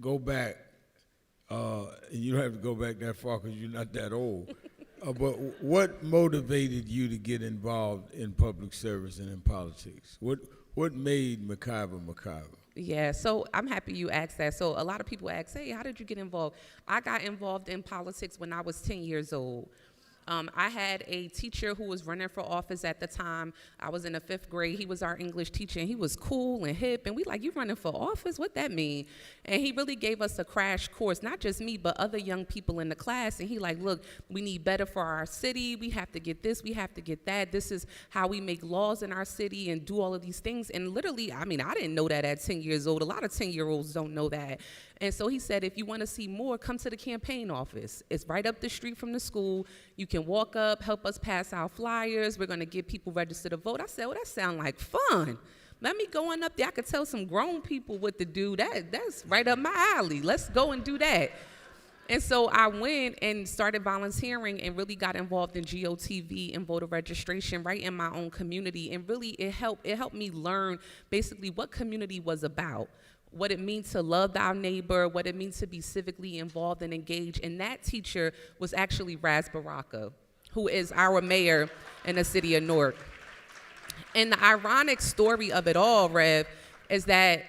go back, you don't have to go back that far because you're not that old, but what motivated you to get involved in public service and in politics? What made McIver McIver? Yeah, so I'm happy you asked that. So a lot of people ask, hey, how did you get involved? I got involved in politics when I was 10 years old. I had a teacher who was running for office at the time. I was in the 5th grade. He was our English teacher, and he was cool and hip. And we like, you running for office? What that mean? And he really gave us a crash course, not just me, but other young people in the class. And he like, look, we need better for our city. We have to get this. We have to get that. This is how we make laws in our city and do all of these things. And literally, I mean, I didn't know that at 10 years old. A lot of 10-year-olds don't know that. And so he said, if you want to see more, come to the campaign office. It's right up the street from the school. You can walk up, help us pass out flyers. We're going to get people registered to vote. I said, well, that sounds like fun. Let me go on up there. I could tell some grown people what to do. That's right up my alley. Let's go and do that. And so I went and started volunteering and really got involved in GOTV and voter registration right in my own community. And really it helped me learn basically what community was about, what it means to love thy neighbor, what it means to be civically involved and engaged. And that teacher was actually Ras Baraka, who is our mayor in the city of Newark. And the ironic story of it all, Rev, is that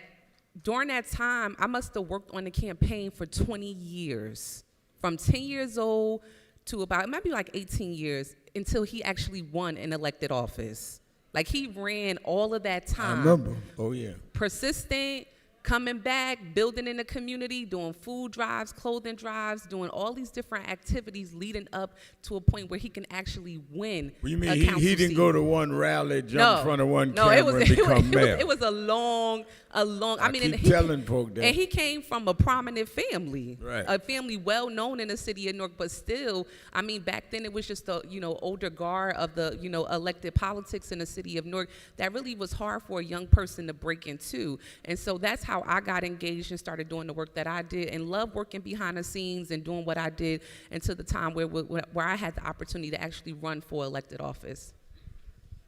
during that time, I must have worked on the campaign for 20 years, from 10 years old to about, it might be like 18 years, until he actually won an elected office. Like, he ran all of that time. I remember. Oh, yeah. Persistent, coming back, building in the community, doing food drives, clothing drives, doing all these different activities leading up to a point where he can actually win. Well, you mean a council he didn't seat. go to one rally, jump in front of one camera, it was, and become mayor? It was a long, I mean, keep and telling folk that. And he came from a prominent family, Right. a family well known in the city of Newark, but still, I mean, back then it was just the, older guard of the, elected politics in the city of Newark that really was hard for a young person to break into. And so that's how I got engaged and started doing the work that I did, and loved working behind the scenes and doing what I did until the time where I had the opportunity to actually run for elected office.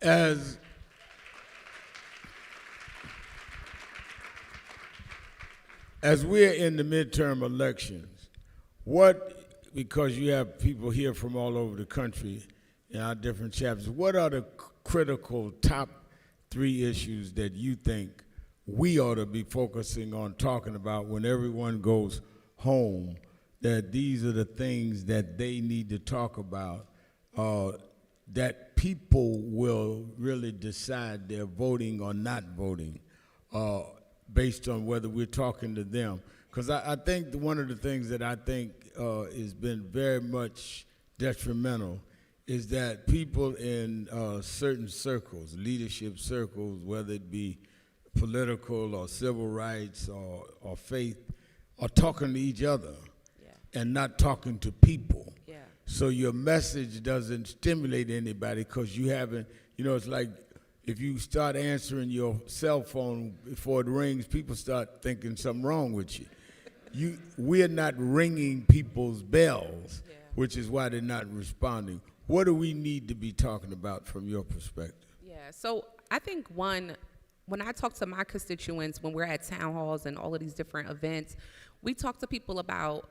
As we're in the midterm elections, because you have people here from all over the country in our different chapters, what are the critical top 3 issues that you think we ought to be focusing on talking about when everyone goes home, that these are the things that they need to talk about, that people will really decide they're voting or not voting based on whether we're talking to them? Because I think one of the things that I think has been very much detrimental is that people in certain circles, leadership circles, whether it be political or civil rights or faith, are talking to each other and not talking to people. Yeah. So your message doesn't stimulate anybody because you haven't, it's like if you start answering your cell phone before it rings, people start thinking something wrong with you. We're not ringing people's bells, which is why they're not responding. What do we need to be talking about from your perspective? Yeah, so I think when I talk to my constituents, when we're at town halls and all of these different events, we talk to people about,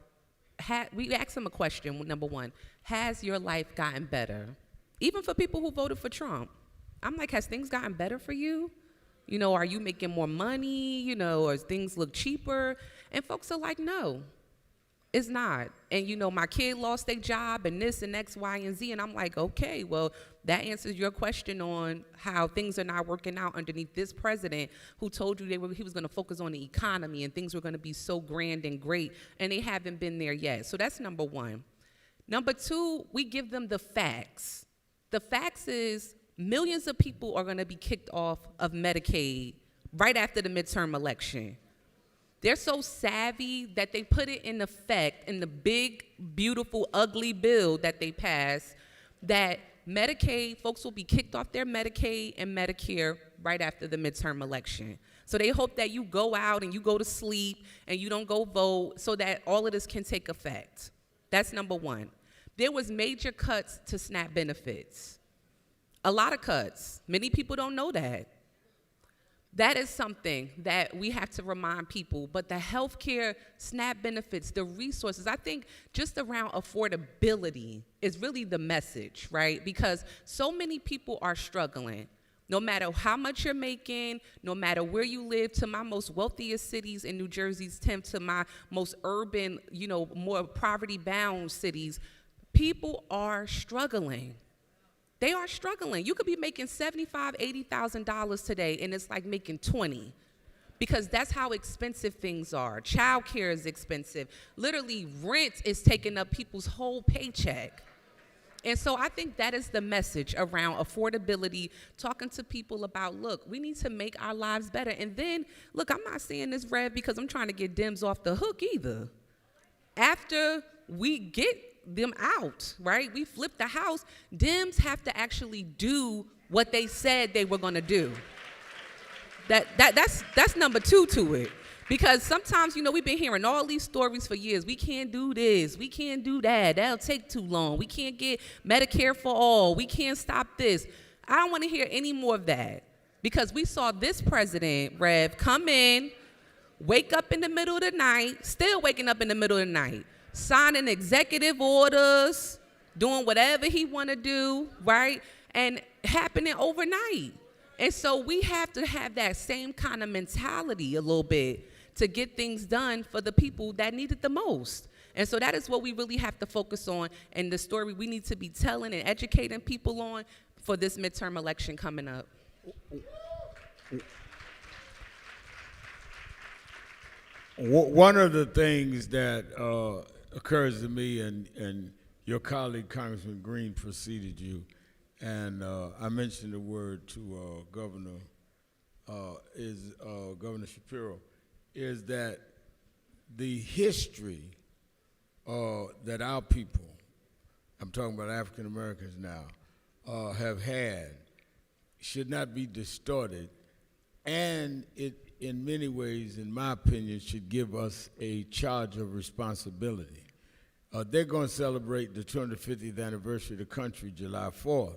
we ask them a question, number one, has your life gotten better? Even for people who voted for Trump. I'm like, has things gotten better for you? Are you making more money? Or things look cheaper? And folks are like, no, it's not. And my kid lost their job and this and X, Y, and Z. And I'm like, okay, well, that answers your question on how things are not working out underneath this president who told you he was going to focus on the economy and things were going to be so grand and great, and they haven't been there yet. So that's number one. Number two, we give them the facts. The facts is millions of people are going to be kicked off of Medicaid right after the midterm election. They're so savvy that they put it in effect in the big, beautiful, ugly bill that they passed, that Medicaid, folks will be kicked off their Medicaid and Medicare right after the midterm election. So they hope that you go out and you go to sleep and you don't go vote so that all of this can take effect. That's number one. There was major cuts to SNAP benefits. A lot of cuts. Many people don't know that. That is something that we have to remind people. But the healthcare, SNAP benefits, the resources, I think just around affordability is really the message, right? Because so many people are struggling. No matter how much you're making, no matter where you live, to my most wealthiest cities in New Jersey's 10th, to my most urban, more poverty-bound cities, people are struggling. They are struggling. You could be making $75,000, $80,000 today, and it's like making 20, because that's how expensive things are. Childcare is expensive. Literally, rent is taking up people's whole paycheck. And so I think that is the message around affordability, talking to people about, look, we need to make our lives better. And then, look, I'm not saying this, Rev, because I'm trying to get Dems off the hook either. After we get them out, right, we flip the House, Dems have to actually do what they said they were going to do. That's number two to it. Because sometimes, you know, we've been hearing all these stories for years. We can't do this. We can't do that. That'll take too long. We can't get Medicare for all. We can't stop this. I don't want to hear any more of that. Because we saw this president, Rev, come in, wake up in the middle of the night, still waking up in the middle of the night, signing executive orders, doing whatever he want to do, right? And happening overnight. And so we have to have that same kind of mentality a little bit to get things done for the people that need it the most. And so that is what we really have to focus on, and the story we need to be telling and educating people on for this midterm election coming up. One of the things that occurs to me, and your colleague Congressman Green preceded you, and I mentioned the word to Governor Shapiro, is that the history that our people, I'm talking about African Americans now, have had should not be distorted, and it, in many ways, in my opinion, should give us a charge of responsibility. They're going to celebrate the 250th anniversary of the country July 4th,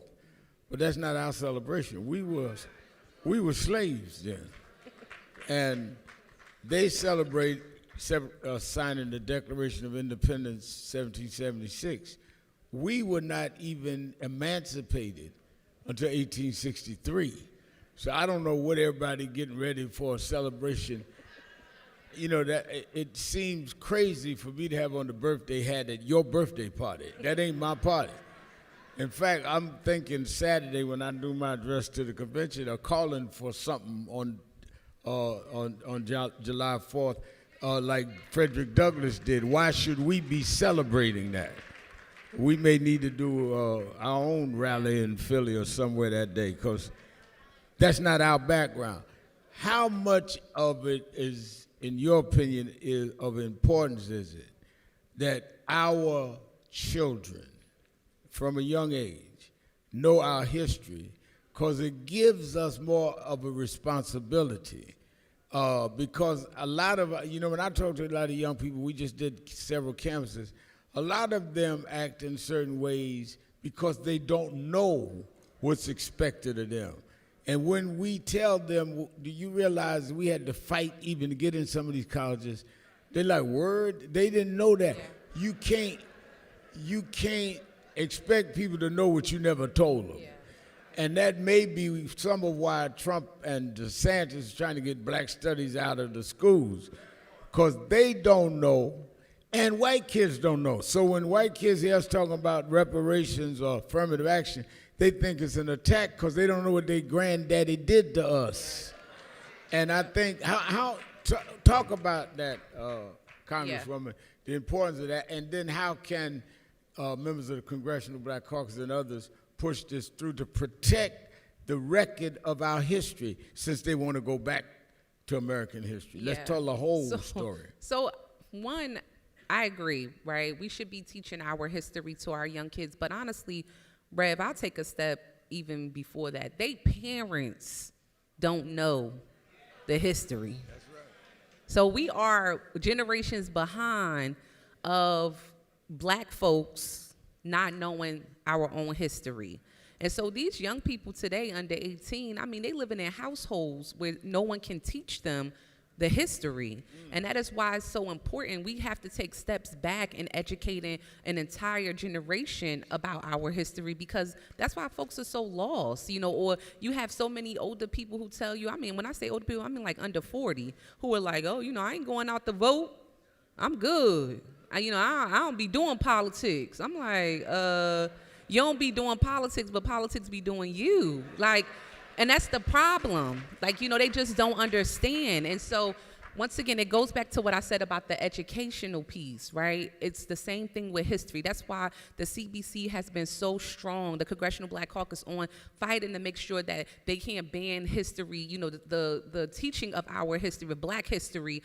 but that's not our celebration. We were slaves then, and they celebrate signing the Declaration of Independence 1776. We were not even emancipated until 1863. So I don't know what everybody getting ready for a celebration. You know, that it seems crazy for me to have on the birthday hat at your birthday party. That ain't my party. In fact, I'm thinking Saturday when I do my address to the convention, calling for something on July 4th, like Frederick Douglass did. Why should we be celebrating that? We may need to do our own rally in Philly or somewhere that day, because that's not our background. How much of it is, in your opinion, is of importance is it that our children from a young age know our history, because it gives us more of a responsibility. Because a lot of, you know, when I talk to a lot of young people, we just did several campuses, a lot of them act in certain ways because they don't know what's expected of them. And when we tell them, do you realize we had to fight even to get in some of these colleges? They're like, word? They didn't know that. Yeah. You can't expect people to know what you never told them. Yeah. And that may be some of why Trump and DeSantis is trying to get black studies out of the schools, because they don't know, and white kids don't know. So when white kids hear us talking about reparations or affirmative action, they think it's an attack because they don't know what their granddaddy did to us. And I think, talk about that, Congresswoman, the importance of that, and then how can members of the Congressional Black Caucus and others push this through to protect the record of our history, since they want to go back to American history. Let's tell the whole story. So, one, I agree, right? We should be teaching our history to our young kids, but honestly, Rev, I'll take a step even before that. They parents don't know the history. That's right. So we are generations behind of black folks not knowing our own history. And so these young people today under 18, I mean, they live in households where no one can teach them the history. And that is why it's so important. We have to take steps back in educating an entire generation about our history, because that's why folks are so lost, you know, or you have so many older people who tell you, I mean, when I say older people, I mean like under 40, who are like, oh, you know, I ain't going out to vote. I'm good. I don't be doing politics. I'm like, you don't be doing politics, but politics be doing you. Like, and that's the problem. Like, they just don't understand. And so, once again, it goes back to what I said about the educational piece, right? It's the same thing with history. That's why the CBC has been so strong, the Congressional Black Caucus, on fighting to make sure that they can't ban history, the teaching of our history, of Black history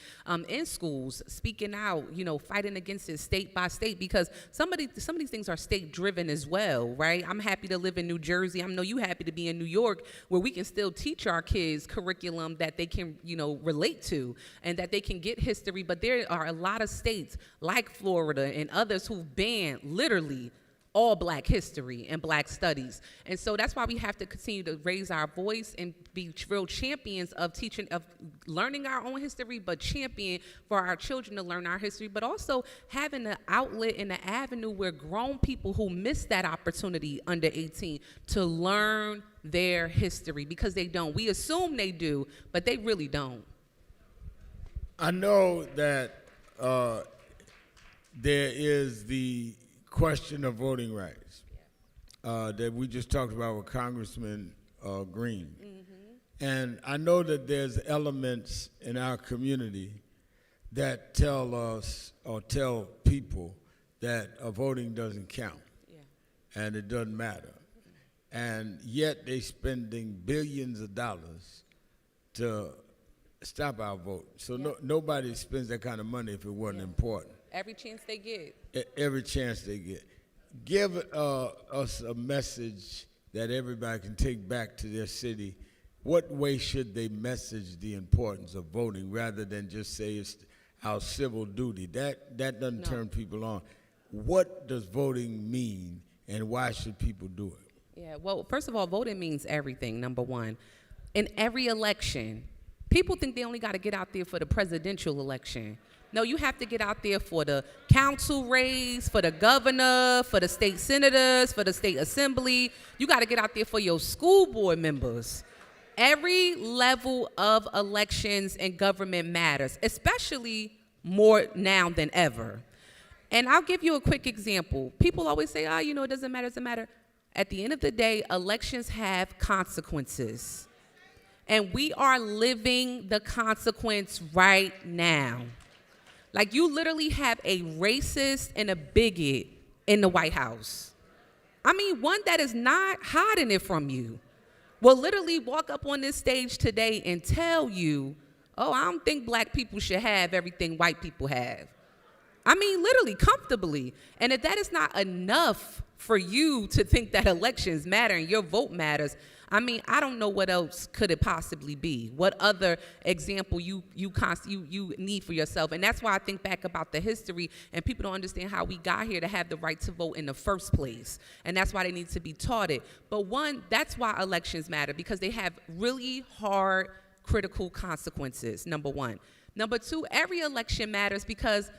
in schools, speaking out, fighting against it state by state, because some of these things are state-driven as well, right? I'm happy to live in New Jersey. I know you happy to be in New York, where we can still teach our kids curriculum that they can, relate to, and that they can get history. But there are a lot of states like Florida and others who've banned literally all Black history and Black studies. And so that's why we have to continue to raise our voice and be real champions of teaching, of learning our own history, but champion for our children to learn our history, but also having an outlet and an avenue where grown people who miss that opportunity under 18 to learn their history, because they don't. We assume they do, but they really don't. I know that there is the question of voting rights that we just talked about with Congressman Green. And I know that there's elements in our community that tell us or tell people that voting doesn't count and it doesn't matter. And yet they're spending billions of dollars to stop our vote. So nobody spends that kind of money if it wasn't important. Every chance they get. Every chance they get. Give us a message that everybody can take back to their city. What way should they message the importance of voting rather than just say it's our civil duty? That doesn't turn people on. What does voting mean, and why should people do it? Yeah, well, first of all, voting means everything, number one. In every election, people think they only got to get out there for the presidential election. No, you have to get out there for the council race, for the governor, for the state senators, for the state assembly. You got to get out there for your school board members. Every level of elections and government matters, especially more now than ever. And I'll give you a quick example. People always say, it doesn't matter. At the end of the day, elections have consequences. And we are living the consequence right now. Like, you literally have a racist and a bigot in the White House. I mean, one that is not hiding it from you will literally walk up on this stage today and tell you, I don't think Black people should have everything white people have. I mean, literally, comfortably. And if that is not enough for you to think that elections matter and your vote matters, I mean, I don't know what else could it possibly be. What other example you need for yourself? And that's why I think back about the history, and people don't understand how we got here to have the right to vote in the first place. And that's why they need to be taught it. But one, that's why elections matter, because they have really hard, critical consequences, number one. Number two, every election matters because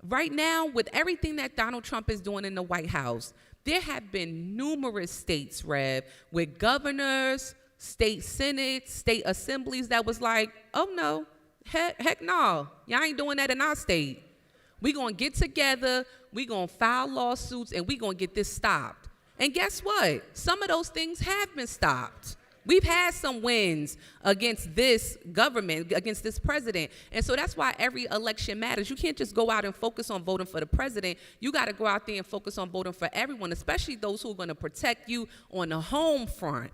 right now, with everything that Donald Trump is doing in the White House, there have been numerous states, Rev, with governors, state senates, state assemblies that was like, oh no, heck no, y'all ain't doing that in our state. We gonna get together, we gonna file lawsuits, and we gonna get this stopped. And guess what? Some of those things have been stopped. We've had some wins against this government, against this president. And so that's why every election matters. You can't just go out and focus on voting for the president. You got to go out there and focus on voting for everyone, especially those who are going to protect you on the home front,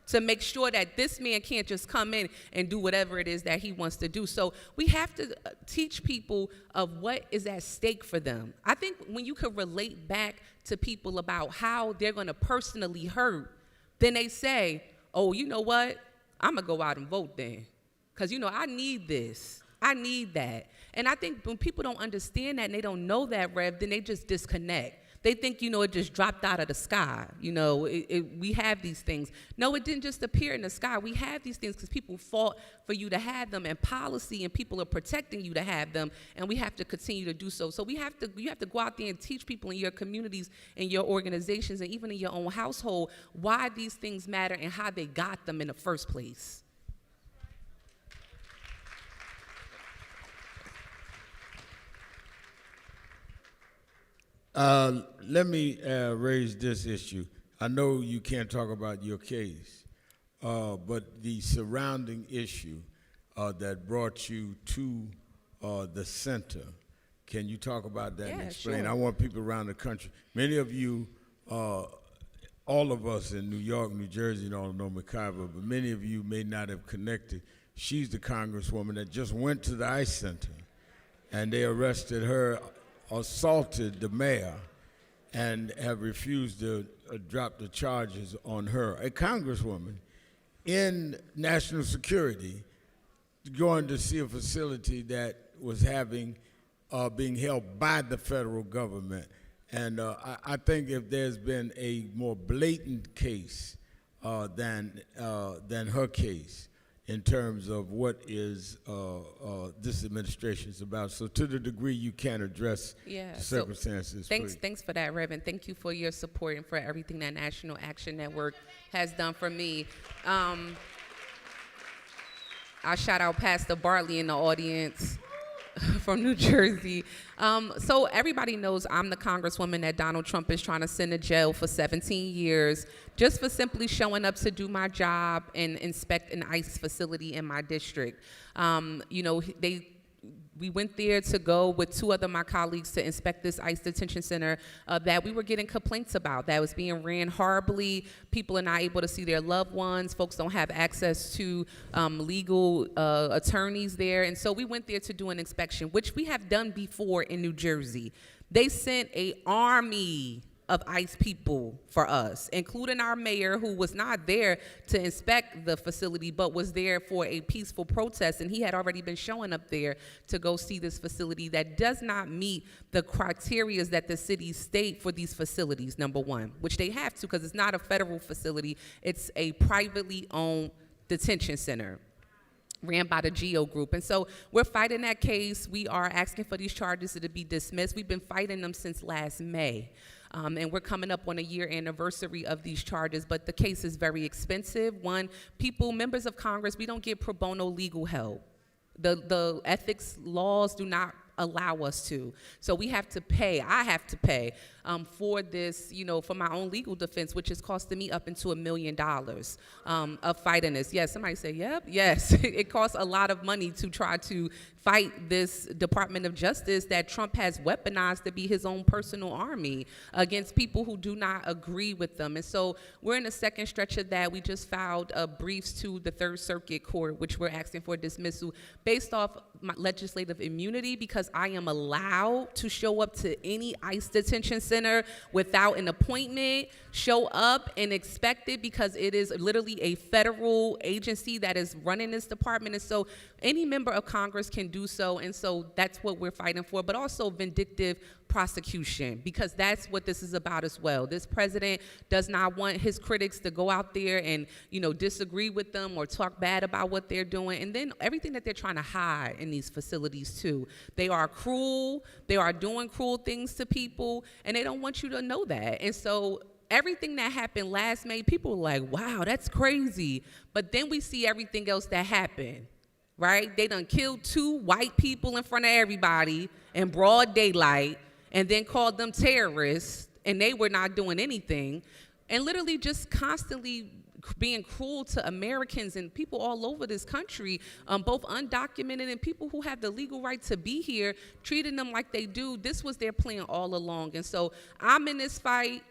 to make sure that this man can't just come in and do whatever it is that he wants to do. So we have to teach people of what is at stake for them. I think when you can relate back to people about how they're going to personally hurt, then they say, oh, you know what? I'm going to go out and vote then. Because, I need this. I need that. And I think when people don't understand that and they don't know that, Rev, then they just disconnect. They think, it just dropped out of the sky. We have these things. No, it didn't just appear in the sky. We have these things because people fought for you to have them, and policy and people are protecting you to have them, and we have to continue to do so. So you have to go out there and teach people in your communities, in your organizations, and even in your own household why these things matter and how they got them in the first place. Let me raise this issue. I know you can't talk about your case, but the surrounding issue that brought you to the center, can you talk about that and explain? Sure. I want people around the country. Many of you, all of us in New York, New Jersey, don't know Makya, but many of you may not have connected. She's the congresswoman that just went to the ICE Center, and they arrested her, assaulted the mayor, and have refused to drop the charges on her. A congresswoman in national security going to see a facility that was being held by the federal government. And I think if there's been a more blatant case than her case in terms of what is this administration is about. So to the degree you can address the circumstances, please. Thanks for that, Reverend. Thank you for your support and for everything that National Action Network has done for me. I shout out Pastor Bartley in the audience from New Jersey. So everybody knows I'm the congresswoman that Donald Trump is trying to send to jail for 17 years just for simply showing up to do my job and inspect an ICE facility in my district. You know, we went there to go with two other my colleagues to inspect this ICE detention center that we were getting complaints about, that was being ran horribly. People are not able to see their loved ones. Folks don't have access to legal attorneys there. And so we went there to do an inspection, which we have done before in New Jersey. They sent an army of ICE people for us, including our mayor, who was not there to inspect the facility, but was there for a peaceful protest, and he had already been showing up there to go see this facility that does not meet the criteria that the city state for these facilities, number one, which they have to because it's not a federal facility, it's a privately owned detention center ran by the GEO group. And so we're fighting that case. We are asking for these charges to be dismissed. We've been fighting them since last May. And we're coming up on a year anniversary of these charges, but the case is very expensive. One, members of Congress, we don't get pro bono legal help. The ethics laws do not allow us to. So we have to pay, I have to pay for this, you know, for my own legal defense, which is costing me up into $1 million of fighting this. Yes, somebody say, yep, yes. It costs a lot of money to try to fight this Department of Justice that Trump has weaponized to be his own personal army against people who do not agree with them. And so we're in the second stretch of that. We just filed briefs to the Third Circuit Court, which we're asking for dismissal based off my legislative immunity, because I am allowed to show up to any ICE detention center without an appointment, show up and expect it, because it is literally a federal agency that is running this department. And so any member of Congress can do so, and so that's what we're fighting for, but also vindictive prosecution, because that's what this is about as well. This president does not want his critics to go out there and, you know, disagree with them or talk bad about what they're doing, and then everything that they're trying to hide in these facilities too. They are cruel, they are doing cruel things to people, and they don't want you to know that. And so everything that happened last May, people were like, wow, that's crazy. But then we see everything else that happened, right? They done killed 2 white people in front of everybody in broad daylight and then called them terrorists, and they were not doing anything, and literally just constantly being cruel to Americans and people all over this country, both undocumented and people who have the legal right to be here, treating them like they do. This was their plan all along. And so I'm in this fight.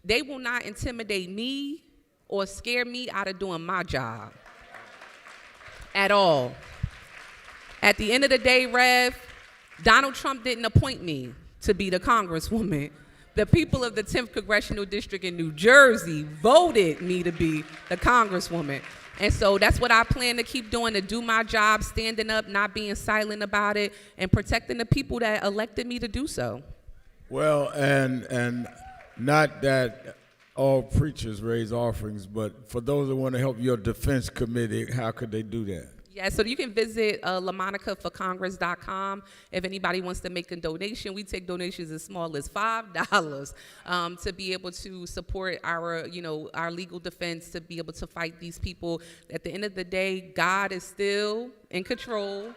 They will not intimidate me or scare me out of doing my job at all. At the end of the day, Rev, Donald Trump didn't appoint me to be the Congresswoman. The people of the 10th Congressional District in New Jersey voted me to be the Congresswoman. And so that's what I plan to keep doing, to do my job, standing up, not being silent about it, and protecting the people that elected me to do so. Well, and not that all preachers raise offerings, but for those that want to help your defense committee, how could they do that? Yeah, so you can visit LaMonicaForCongress.com if anybody wants to make a donation. We take donations as small as $5 to be able to support our, you know, our legal defense, to be able to fight these people. At the end of the day, God is still in control.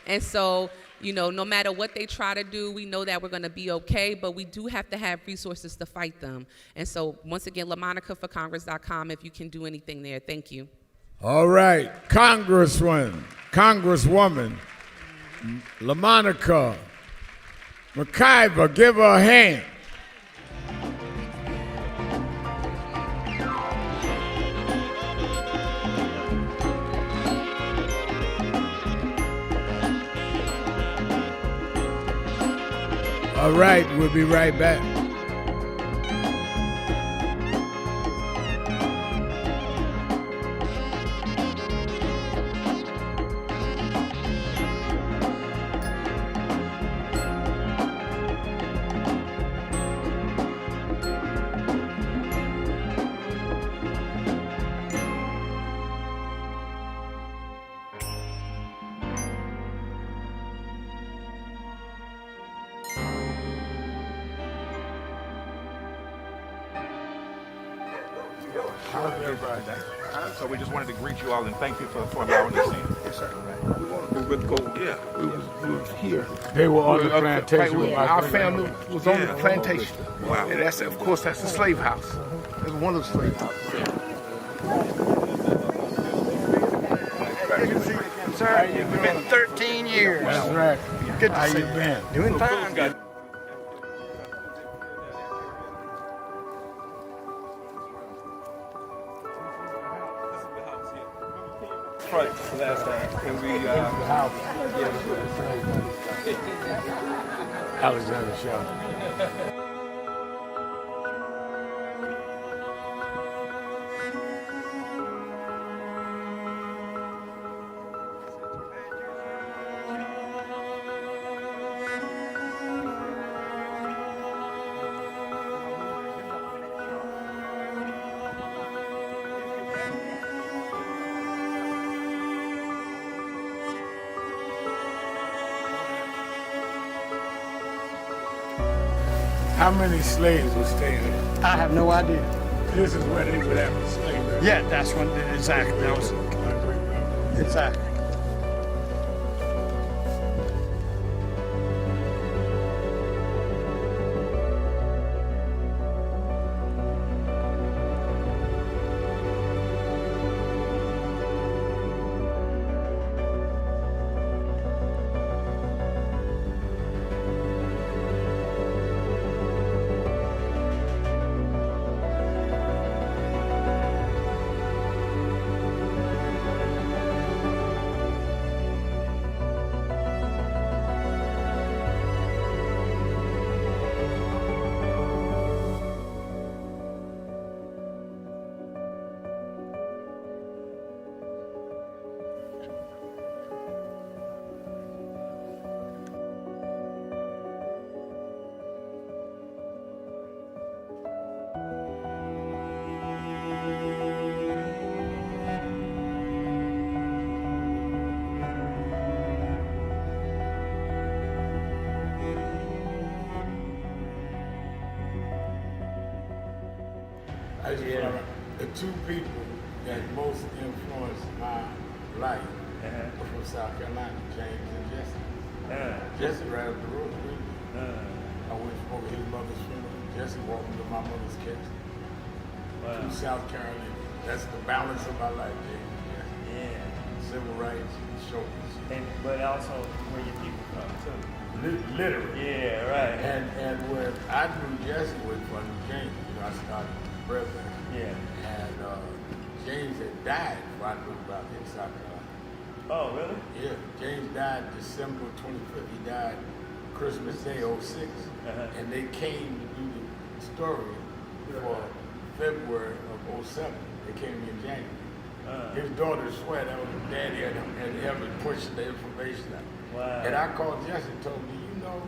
And so You know, no matter what they try to do, we know that we're going to be okay, but we do have to have resources to fight them. And so, once again, LaMonicaForCongress.com if you can do anything there. Thank you. All right, Congresswoman LaMonica Makya, give her a hand. All right, we'll be right back. So we just wanted to greet you all and thank you for allowing us in. Yes, sir. We want to go. Yeah, we was here. They were on the plantation. Our family was on the plantation. Wow. And that's, of course, that's the slave house. That's one of the slave houses. Sir, it's been 13 years. That's right. Good to How see you been? Doing fine. Right, last time. And we, Alexander Sharpton. How many slaves were staying there? I have no idea. This is where they would have a slave. Yeah, that's when, exactly. That was, exactly. The two people that most influenced my life were from South Carolina, James and Jesse. Jesse right up the road with me. I went over his mother's funeral. Jesse walked me to my mother's casket. Wow. From South Carolina. That's the balance of my life, James. Yeah. Civil rights, shoulders. But also where your people come too. Literally. Yeah, right. And when I knew Jesse was from James, I started President. Yeah. And James had died before I knew about him in South Carolina. Oh, really? Yeah. James died December 25th. He died Christmas Day, 06. And they came to do the story for February of 07. They came to me in January. His daughter swear that was his daddy and him pushing the information out. Wow. And I called Jesse and told me, you know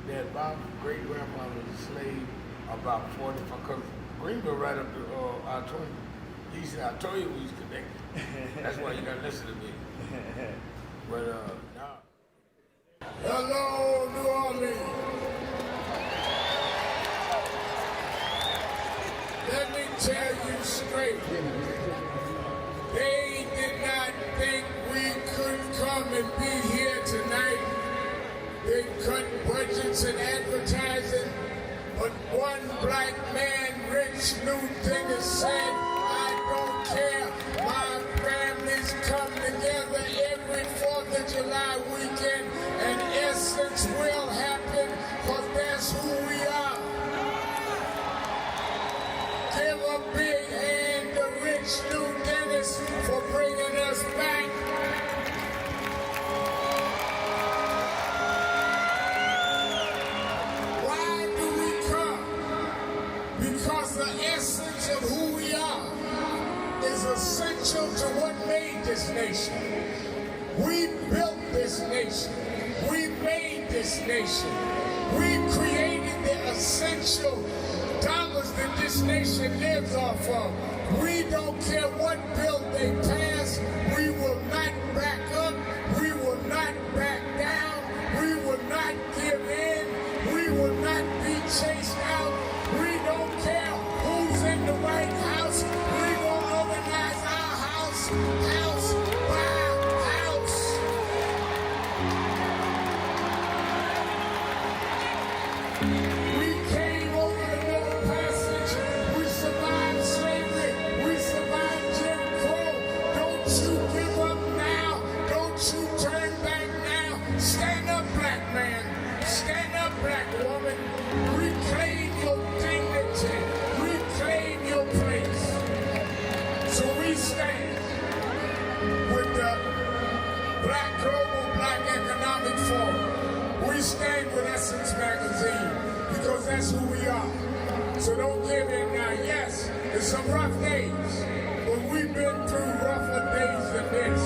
that my great-grandfather was a slave about 45, because Greenville right up to I-20. He said, I told you we was connected. That's why you gotta listen to me. But nah. Hello, New Orleans. Let me tell you straight. They did not think we could come and be here tonight They cut budgets and advertising, but one black man, Rich Newton, has said, I don't care. My families come together every 4th of July weekend, and Essence will happen, because that's who we are. Give a big hand to Rich New Dennis for bringing us back. Why do we come? Because the essence of who we are is essential to what made this nation. We built this nation. We made this nation. We created the essential dollars that this nation lives off of. We don't care what bill they pass. We will not back up. We will not back down. We will not give in. We will not be chased out. We don't care who's in the White House. We will organize our house by house. We came over the Middle Passage. We survived slavery. We survived Jim Crow. Don't you give up now. Don't you turn back now. Stand up, black man. Stand up, black woman. Reclaim your dignity. Reclaim your place. So we stand with the Global Black Economic Forum. We stand with Essence Magazine, because that's who we are. So don't give in now. Yes, there's some rough days, but we've been through rougher days than this.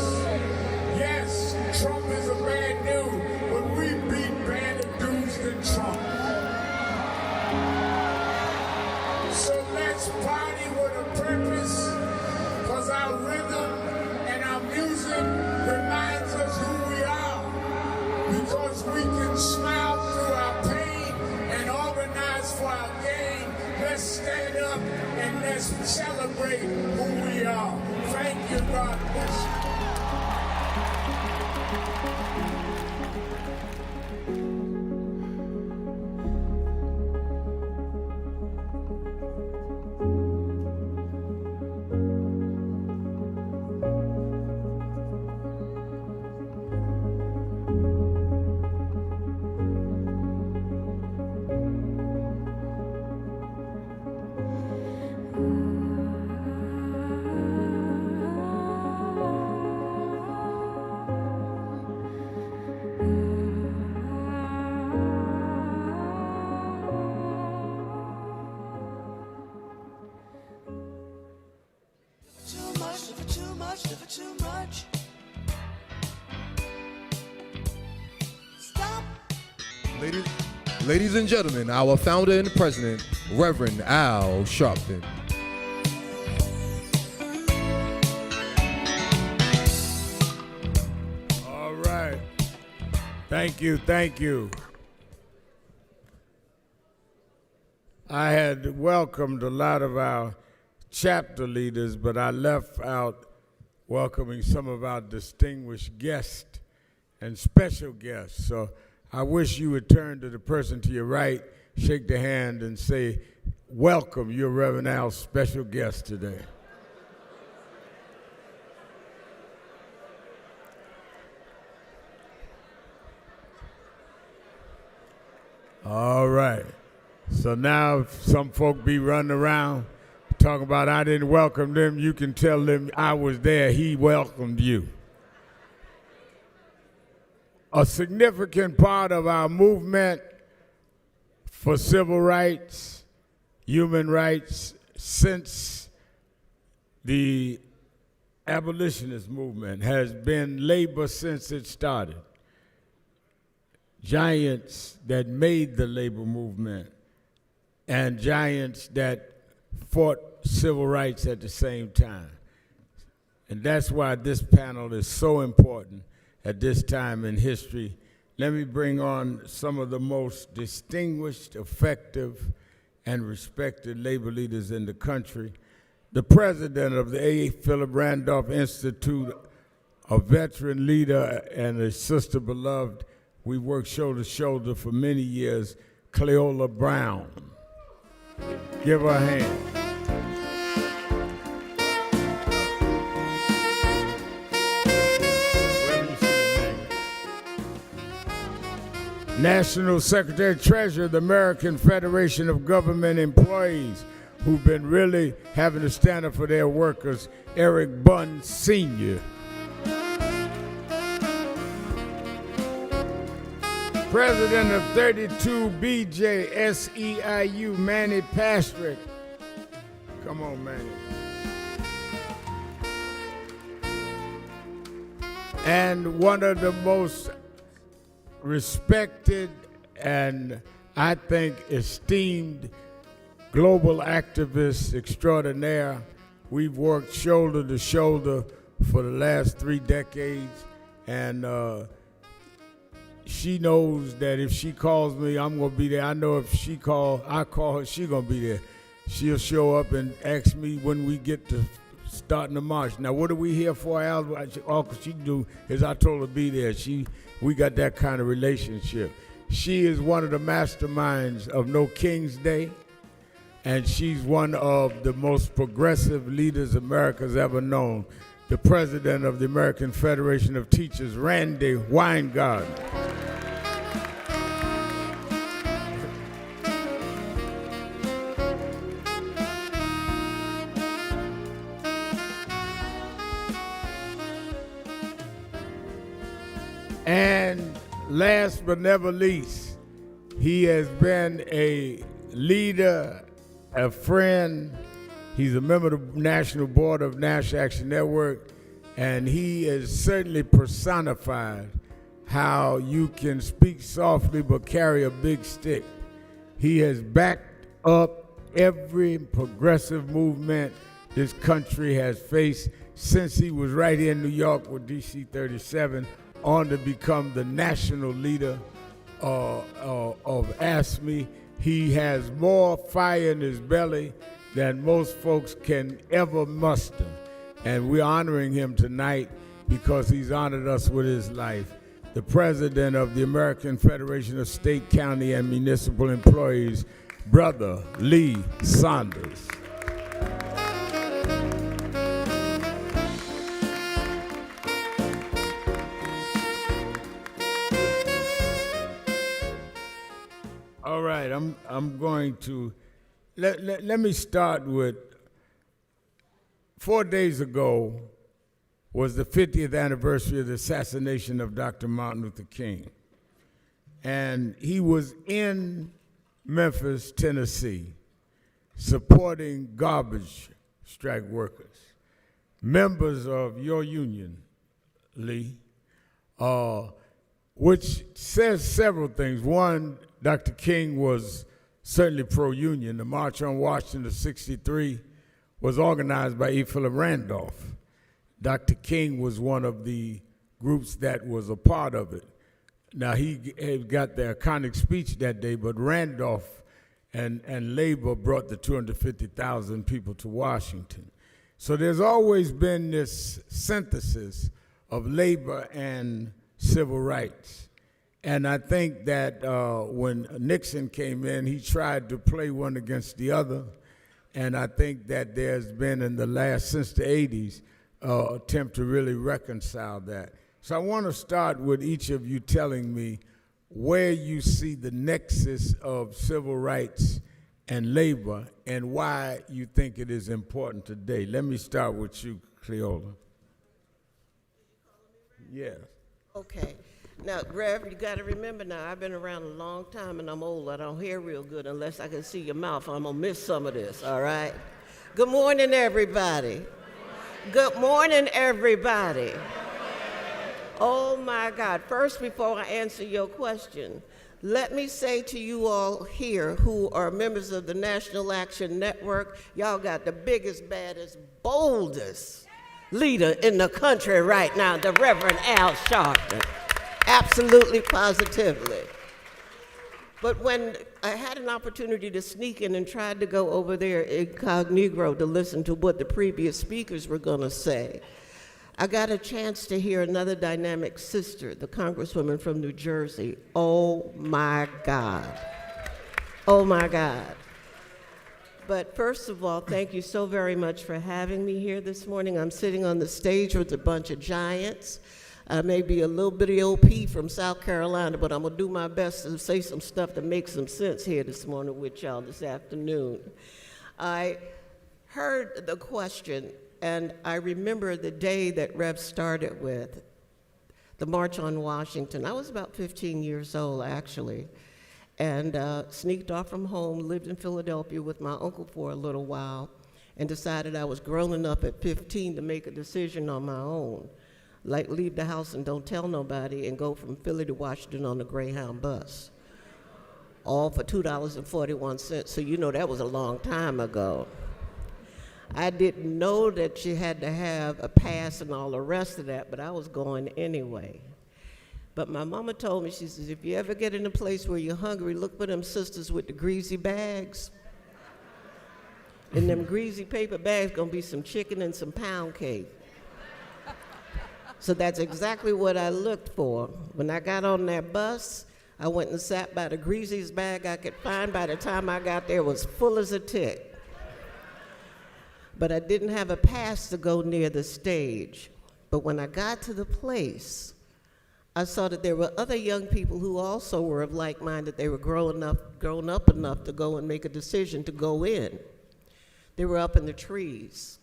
Yes, Trump is a bad dude, but we beat badder dudes than Trump. So let's party with a purpose, because our rhythm and our music reminds us who we are. Because we can smile through our pain and organize for our gain. Let's stand up and let's celebrate who we are. Thank you, God bless you. Ladies and gentlemen, our founder and president, Reverend Sharpton. All right. Thank you, thank you. I had welcomed a lot of our chapter leaders, but I left out welcoming some of our distinguished guests and special guests. So I wish you would turn to the person to your right, shake the hand, and say, welcome, you're Reverend Al's special guest today. All right. So now some folk be running around talking about I didn't welcome them. You can tell them I was there. He welcomed you. A significant part of our movement for civil rights, human rights, since the abolitionist movement has been labor since it started. Giants that made the labor movement and giants that fought civil rights at the same time. And that's why this panel is so important at this time in history. Let me bring on some of the most distinguished, effective, and respected labor leaders in the country. The president of the A. Philip Randolph Institute, a veteran leader and a sister beloved, We worked shoulder to shoulder for many years, Cleola Brown. Give her a hand. National Secretary Treasurer of the American Federation of Government Employees, who've been really having to stand up for their workers, Eric Bunn Sr. President of 32 BJ SEIU, Manny Pastrick. Come on, Manny. And one of the most respected and I think esteemed global activists extraordinaire. We've worked shoulder to shoulder for the last 3 decades, and she knows that if she calls me, I'm gonna be there. I know if I call her, she gonna be there. She'll show up and ask me when we get to starting the march. Now, what are we here for, Al? All she can do is I told her to be there. We got that kind of relationship. She is one of the masterminds of No King's Day, and she's one of the most progressive leaders America's ever known. The president of the American Federation of Teachers, Randy Weingarten. And last but never least, he has been a leader, a friend. He's a member of the National Board of National Action Network, and he is certainly personified how you can speak softly but carry a big stick. He has backed up every progressive movement this country has faced since he was right here in New York with DC 37 on to become the national leader of AFSCME. He has more fire in his belly than most folks can ever muster. And we're honoring him tonight because he's honored us with his life. The president of the American Federation of State, County, and Municipal Employees, Brother Lee Saunders. All right, I'm going to, let me start with, 4 days ago was the 50th anniversary of the assassination of Dr. Martin Luther King. And he was in Memphis, Tennessee, supporting garbage strike workers, members of your union, Lee, which says several things. One, Dr. King was certainly pro-union. The March on Washington of '63 was organized by E. Philip Randolph. Dr. King was one of the groups that was a part of it. Now, he got the iconic speech that day, but Randolph and Labor brought the 250,000 people to Washington. So there's always been this synthesis of labor and civil rights. And I think that when Nixon came in, he tried to play one against the other. And I think that there's been since the 80s, attempt to really reconcile that. So I want to start with each of you telling me where you see the nexus of civil rights and labor and why you think it is important today. Let me start with you, Cleola. Yes. Okay. Now, Rev, you got to remember now, I've been around a long time and I'm old. I don't hear real good unless I can see your mouth. I'm going to miss some of this, all right? Good morning, everybody. Good morning, everybody. Oh, my God. First, before I answer your question, let me say to you all here who are members of the National Action Network, y'all got the biggest, baddest, boldest leader in the country right now, the Reverend Al Sharpton. Absolutely, positively. But when I had an opportunity to sneak in and tried to go over there incognito to listen to what the previous speakers were going to say, I got a chance to hear another dynamic sister, the Congresswoman from New Jersey. Oh my God. Oh my God. But first of all, thank you so very much for having me here this morning. I'm sitting on the stage with a bunch of giants. I may be a little bitty OP from South Carolina, but I'm gonna do my best to say some stuff that makes some sense here this morning with y'all this afternoon. I heard the question, and I remember the day that Rev started with, the March on Washington. I was about 15 years old, actually, and sneaked off from home, lived in Philadelphia with my uncle for a little while, and decided I was grown enough at 15 to make a decision on my own, like leave the house and don't tell nobody and go from Philly to Washington on the Greyhound bus, all for $2.41, so you know that was a long time ago. I didn't know that you had to have a pass and all the rest of that, but I was going anyway. But my mama told me, she says, if you ever get in a place where you're hungry, look for them sisters with the greasy bags. In them greasy paper bags gonna be some chicken and some pound cake. So that's exactly what I looked for. When I got on that bus, I went and sat by the greasiest bag I could find. By the time I got there, it was full as a tick. But I didn't have a pass to go near the stage. But when I got to the place, I saw that there were other young people who also were of like mind, that they were grown up enough to go and make a decision to go in. They were up in the trees.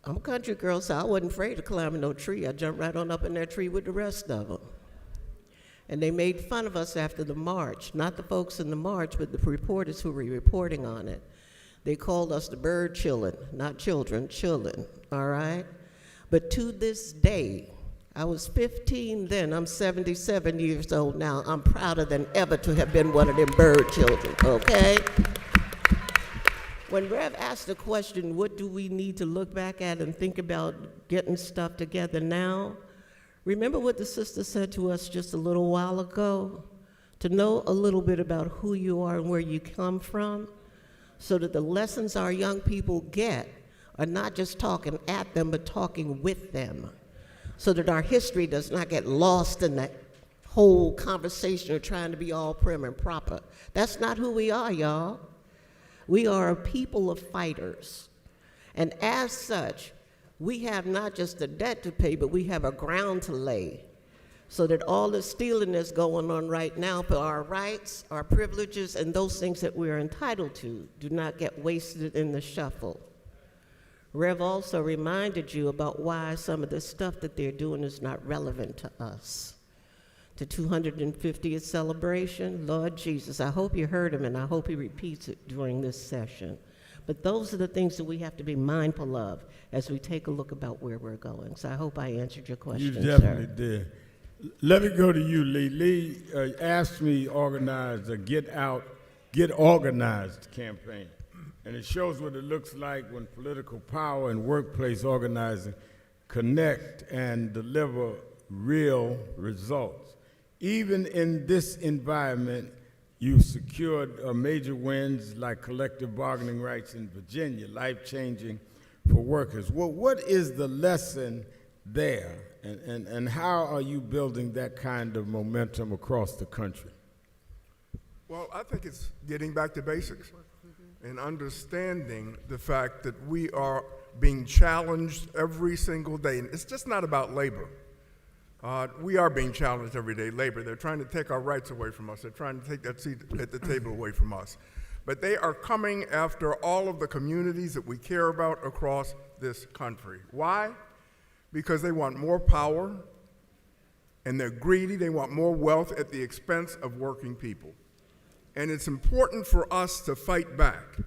I'm a country girl, so I wasn't afraid to climb in no tree. I jumped right on up in that tree with the rest of them. And they made fun of us after the march, not the folks in the march, but the reporters who were reporting on it. They called us the bird chillin', not children, chillin', all right? But to this day, I was 15 then, I'm 77 years old now. I'm prouder than ever to have been one of them bird children, okay? When Rev asked the question, what do we need to look back at and think about getting stuff together now? Remember what the sister said to us just a little while ago? To know a little bit about who you are and where you come from, so that the lessons our young people get are not just talking at them, but talking with them, so that our history does not get lost in that whole conversation of trying to be all prim and proper. That's not who we are, y'all. We are a people of fighters. And as such, we have not just a debt to pay, but we have a ground to lay, so that all the stealing that's going on right now for our rights, our privileges, and those things that we're entitled to do not get wasted in the shuffle. Rev also reminded you about why some of the stuff that they're doing is not relevant to us. The 250th celebration, Lord Jesus, I hope you heard him and I hope he repeats it during this session. But those are the things that we have to be mindful of as we take a look about where we're going. So I hope I answered your question, You definitely did. Let me go to you, Lee. Lee asked me to organize a Get Organized campaign. And it shows what it looks like when political power and workplace organizing connect and deliver real results. Even in this environment, you secured major wins like collective bargaining rights in Virginia, life-changing for workers. Well, what is the lesson there, and how are you building that kind of momentum across the country? Well, I think it's getting back to basics and understanding the fact that we are being challenged every single day. And it's just not about labor. We are being challenged every day, labor. They're trying to take our rights away from us. They're trying to take that seat at the table away from us. But they are coming after all of the communities that we care about across this country. Why? Because they want more power, and they're greedy. They want more wealth at the expense of working people. And it's important for us to fight back,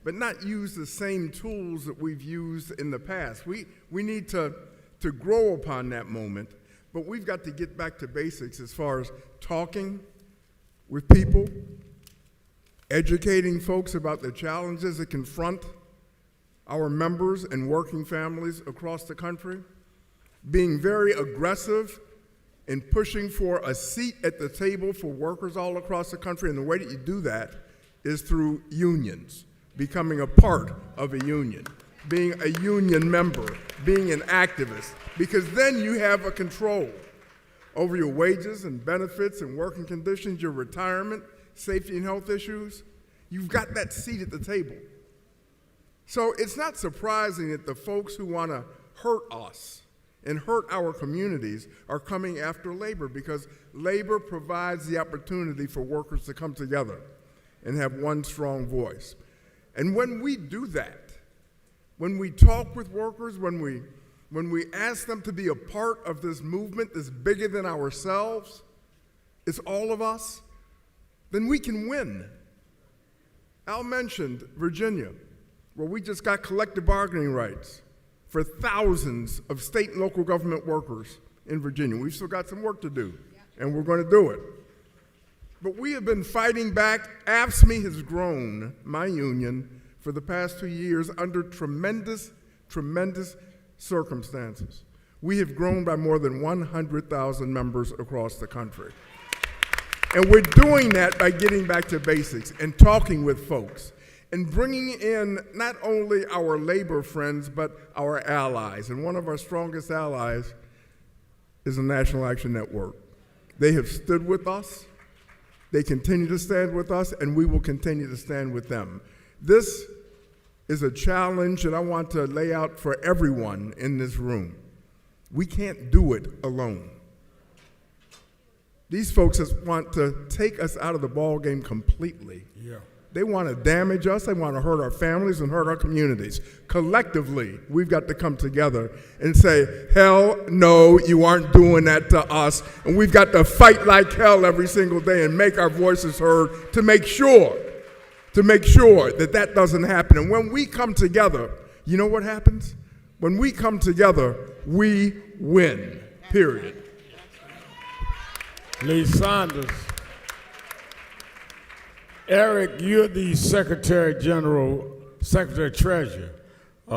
but not use the same tools that we've used in the past. We need to grow upon that moment, but we've got to get back to basics as far as talking with people, educating folks about the challenges that confront our members and working families across the country, being very aggressive in pushing for a seat at the table for workers all across the country. And the way that you do that is through unions, becoming a part of a union. being a union member, being an activist, because then you have a control over your wages and benefits and working conditions, your retirement, safety and health issues. You've got that seat at the table. So it's not surprising that the folks who want to hurt us and hurt our communities are coming after labor, because labor provides the opportunity for workers to come together and have one strong voice. And when we do that, when we talk with workers, when we ask them to be a part of this movement that's bigger than ourselves, it's all of us, then we can win. Al mentioned Virginia, where we just got collective bargaining rights for thousands of state and local government workers in Virginia. We've still got some work to do, and we're going to do it. But we have been fighting back. AFSCME has grown, my union, for the past 2 years under tremendous, tremendous circumstances. We have grown by more than 100,000 members across the country. And we're doing that by getting back to basics and talking with folks and bringing in not only our labor friends, but our allies. And one of our strongest allies is the National Action Network. They have stood with us, they continue to stand with us, and we will continue to stand with them. This is a challenge that I want to lay out for everyone in this room. We can't do it alone. These folks just want to take us out of the ball game completely. Yeah. They want to damage us. They want to hurt our families and hurt our communities. Collectively, we've got to come together and say, hell no, you aren't doing that to us. And we've got to fight like hell every single day and make our voices heard to make sure that that doesn't happen. And when we come together, you know what happens? When we come together, we win, period. Lee Saunders. Eric, you're the Secretary Treasurer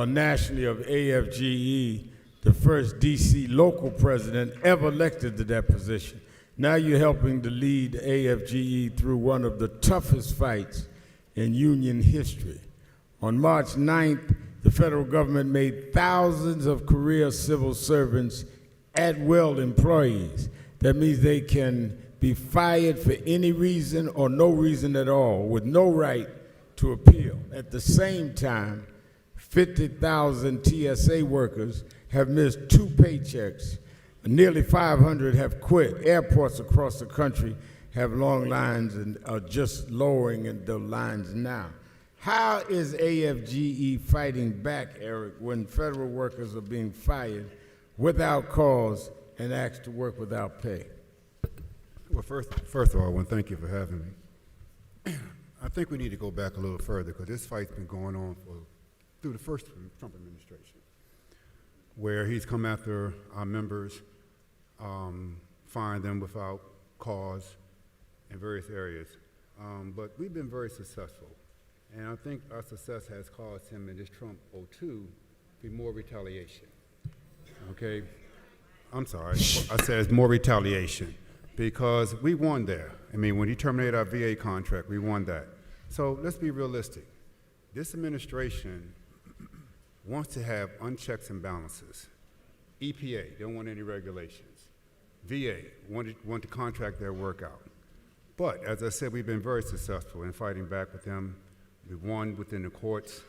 nationally of AFGE, the first DC local president ever elected to that position. Now you're helping to lead AFGE through one of the toughest fights in union history. On March 9th, the federal government made thousands of career civil servants at-will employees. That means they can be fired for any reason or no reason at all, with no right to appeal. At the same time, 50,000 TSA workers have missed 2 paychecks. Nearly 500 have quit. Airports across the country have long lines and are just lowering the lines now. How is AFGE fighting back, Eric, when federal workers are being fired without cause and asked to work without pay? Well, first of all, I want to thank you for having me. I think we need to go back a little further, because this fight's been going on through the first Trump administration, where he's come after our members, firing them without cause in various areas. But we've been very successful, and I think our success has caused him in this Trump 02 be more retaliation. Okay? I'm sorry, I said it's more retaliation, because we won there. I mean, when he terminated our VA contract, we won that. So let's be realistic. This administration wants to have unchecks and balances. EPA, they don't want any regulations. VA, want to contract their work out. But as I said, we've been very successful in fighting back with them. We won within the courts.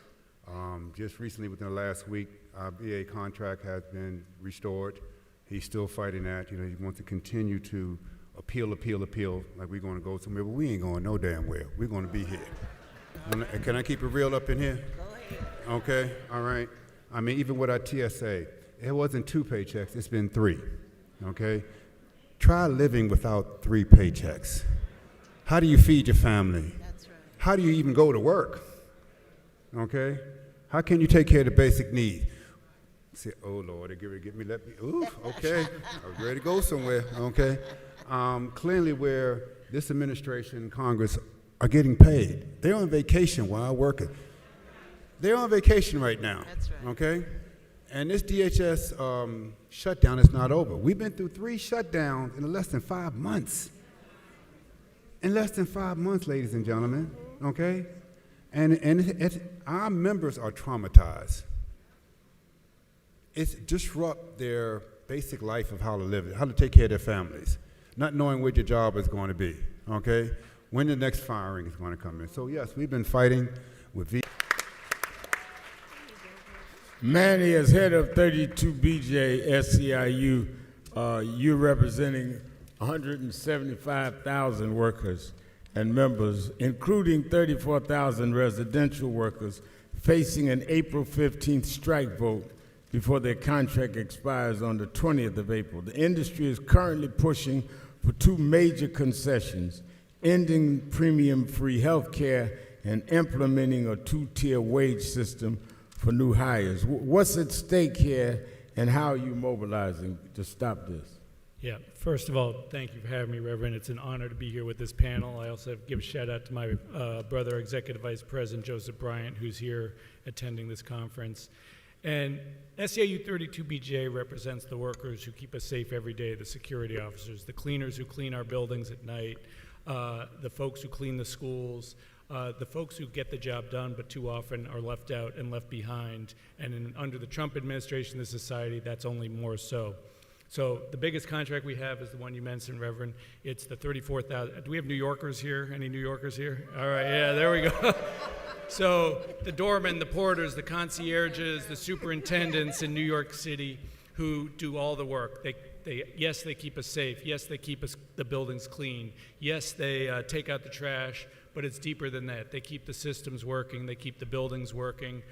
Just recently, within the last week, our VA contract has been restored. He's still fighting that. You know, he wants to continue to appeal, like we're going to go somewhere, but we ain't going no damn well. We're going to be here. Can I keep it real up in here? Go ahead. Okay, all right. I mean, even with our TSA, it wasn't 2 paychecks, it's been 3, okay? Try living without 3 paychecks. How do you feed your family? That's right. How do you even go to work? Okay? How can you take care of the basic needs? Say, oh Lord, they're ready to let me, ooh, okay. I was ready to go somewhere, okay? Clearly where this administration and Congress are getting paid. They're on vacation while working. They're on vacation right now, that's right. Okay? And this DHS shutdown is not over. We've been through 3 shutdowns in less than 5 months. In less than 5 months, ladies and gentlemen, okay? And our members are traumatized. it disrupt their basic life of how to live, how to take care of their families, not knowing where your job is going to be, okay? When the next firing is going to come in. So yes, we've been fighting with Manny, as head of 32BJ SEIU, you're representing 175,000 workers and members, including 34,000 residential workers, facing an April 15th strike vote before their contract expires on the 20th of April. The industry is currently pushing for two major concessions: ending premium-free health care and implementing a two-tier wage system for new hires. What's at stake here, and how are you mobilizing to stop this? Yeah, first of all, thank you for having me, Reverend. It's an honor to be here with this panel. I also have to give a shout out to my brother, Executive Vice President Joseph Bryant, who's here attending this conference. And SEIU 32BJ represents the workers who keep us safe every day, the security officers, the cleaners who clean our buildings at night, the folks who clean the schools, the folks who get the job done but too often are left out and left behind. And under the Trump administration, the society, that's only more so. So the biggest contract we have is the one you mentioned, Reverend. It's the 34,000. Do we have New Yorkers here? Any New Yorkers here? All right, yeah, there we go. So the doormen, the porters, the concierges, the superintendents in New York City who do all the work. Yes, they keep us safe. Yes, they keep the buildings clean. Yes, they take out the trash, but it's deeper than that. They keep the systems working. They keep the buildings working.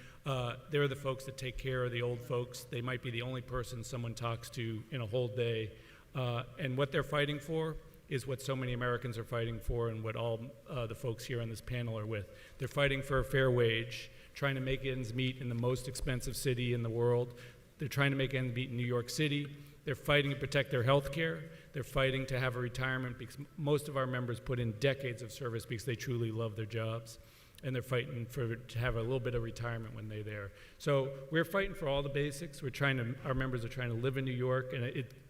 They're the folks that take care of the old folks. They might be the only person someone talks to in a whole day. And what they're fighting for is what so many Americans are fighting for, and what all the folks here on this panel are with. They're fighting for a fair wage, trying to make ends meet in the most expensive city in the world. They're trying to make ends meet in New York City. They're fighting to protect their health care. They're fighting to have a retirement, because most of our members put in decades of service because they truly love their jobs. And they're fighting to have a little bit of retirement when they're there. So we're fighting for all the basics. Our members are trying to live in New York,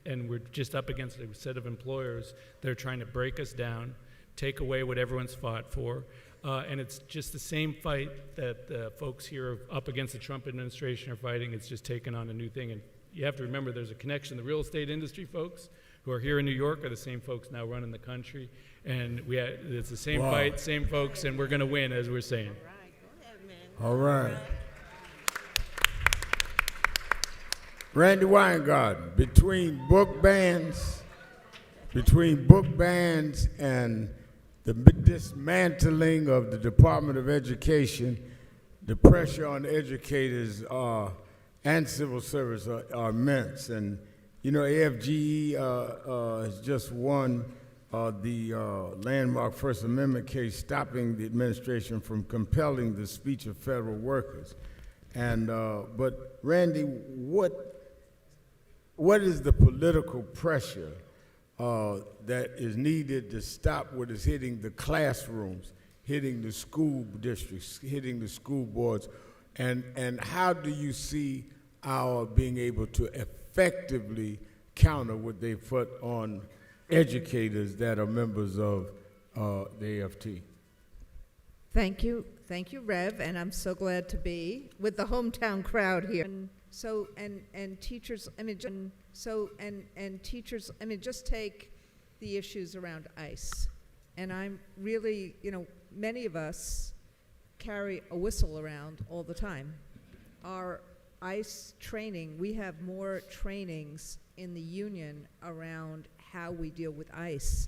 and we're just up against a set of employers that are trying to break us down, take away what everyone's fought for. And it's just the same fight that the folks here up against the Trump administration are fighting. It's just taken on a new thing. And you have to remember there's a connection. The real estate industry folks who are here in New York are the same folks now running the country. And it's the same fight, same folks, and we're going to win, as we're saying. All right. Randy Weingarten, between book bans and the dismantling of the Department of Education, the pressure on educators and civil service are immense. And, you know, AFGE has just won the landmark First Amendment case stopping the administration from compelling the speech of federal workers. And but Randy, what is the political pressure that is needed to stop what is hitting the classrooms, hitting the school districts, hitting the school boards, and how do you see our being able to effectively counter what they put on educators that are members of the AFT? Thank you, Rev, and I'm so glad to be with the hometown crowd here. And so, and teachers, teachers, just take the issues around ICE. And I'm really, many of us carry a whistle around all the time. Our ICE training, we have more trainings in the union around how we deal with ICE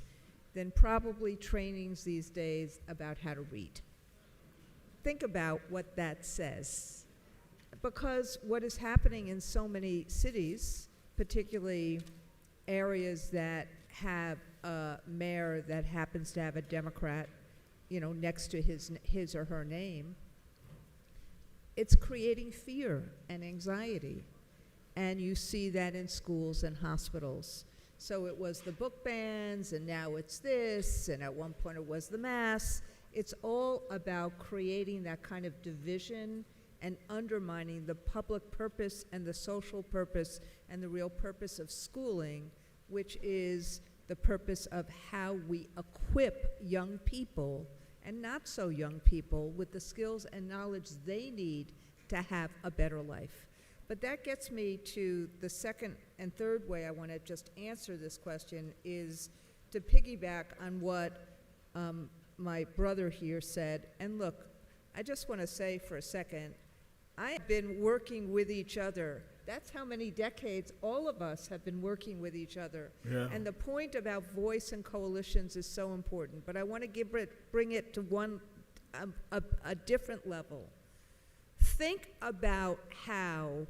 than probably trainings these days about how to read. Think about what that says. Because what is happening in so many cities, particularly areas that have a mayor that happens to have a Democrat, next to his or her name, it's creating fear and anxiety. And you see that in schools and hospitals. So it was the book bans, and now it's this, and at one point it was the masks. It's all about creating that kind of division and undermining the public purpose and the social purpose and the real purpose of schooling, which is the purpose of how we equip young people and not so young people with the skills and knowledge they need to have a better life. But that gets me to the second and third way I want to just answer this question is to piggyback on what my brother here said. And look, I just want to say for a second, I've been working with each other. That's how many decades all of us have been working with each other. Yeah. And the point about voice and coalitions is so important. But I want to bring it to a different level. Think about how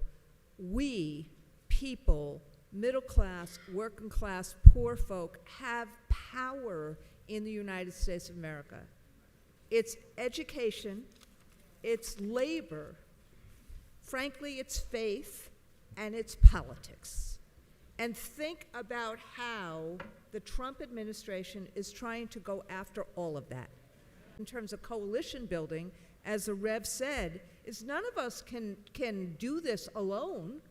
we, people, middle class, working class, poor folk, have power in the United States of America. It's education, it's labor, frankly, it's faith, and it's politics. And think about how the Trump administration is trying to go after all of that. In terms of coalition building, as the Rev said, is none of us can do this alone.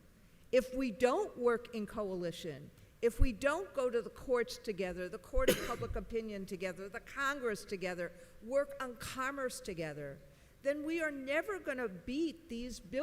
If we don't work in coalition, if we don't go to the courts together, the court of public opinion together, the Congress together, work on commerce together, then we are never going to beat these bills.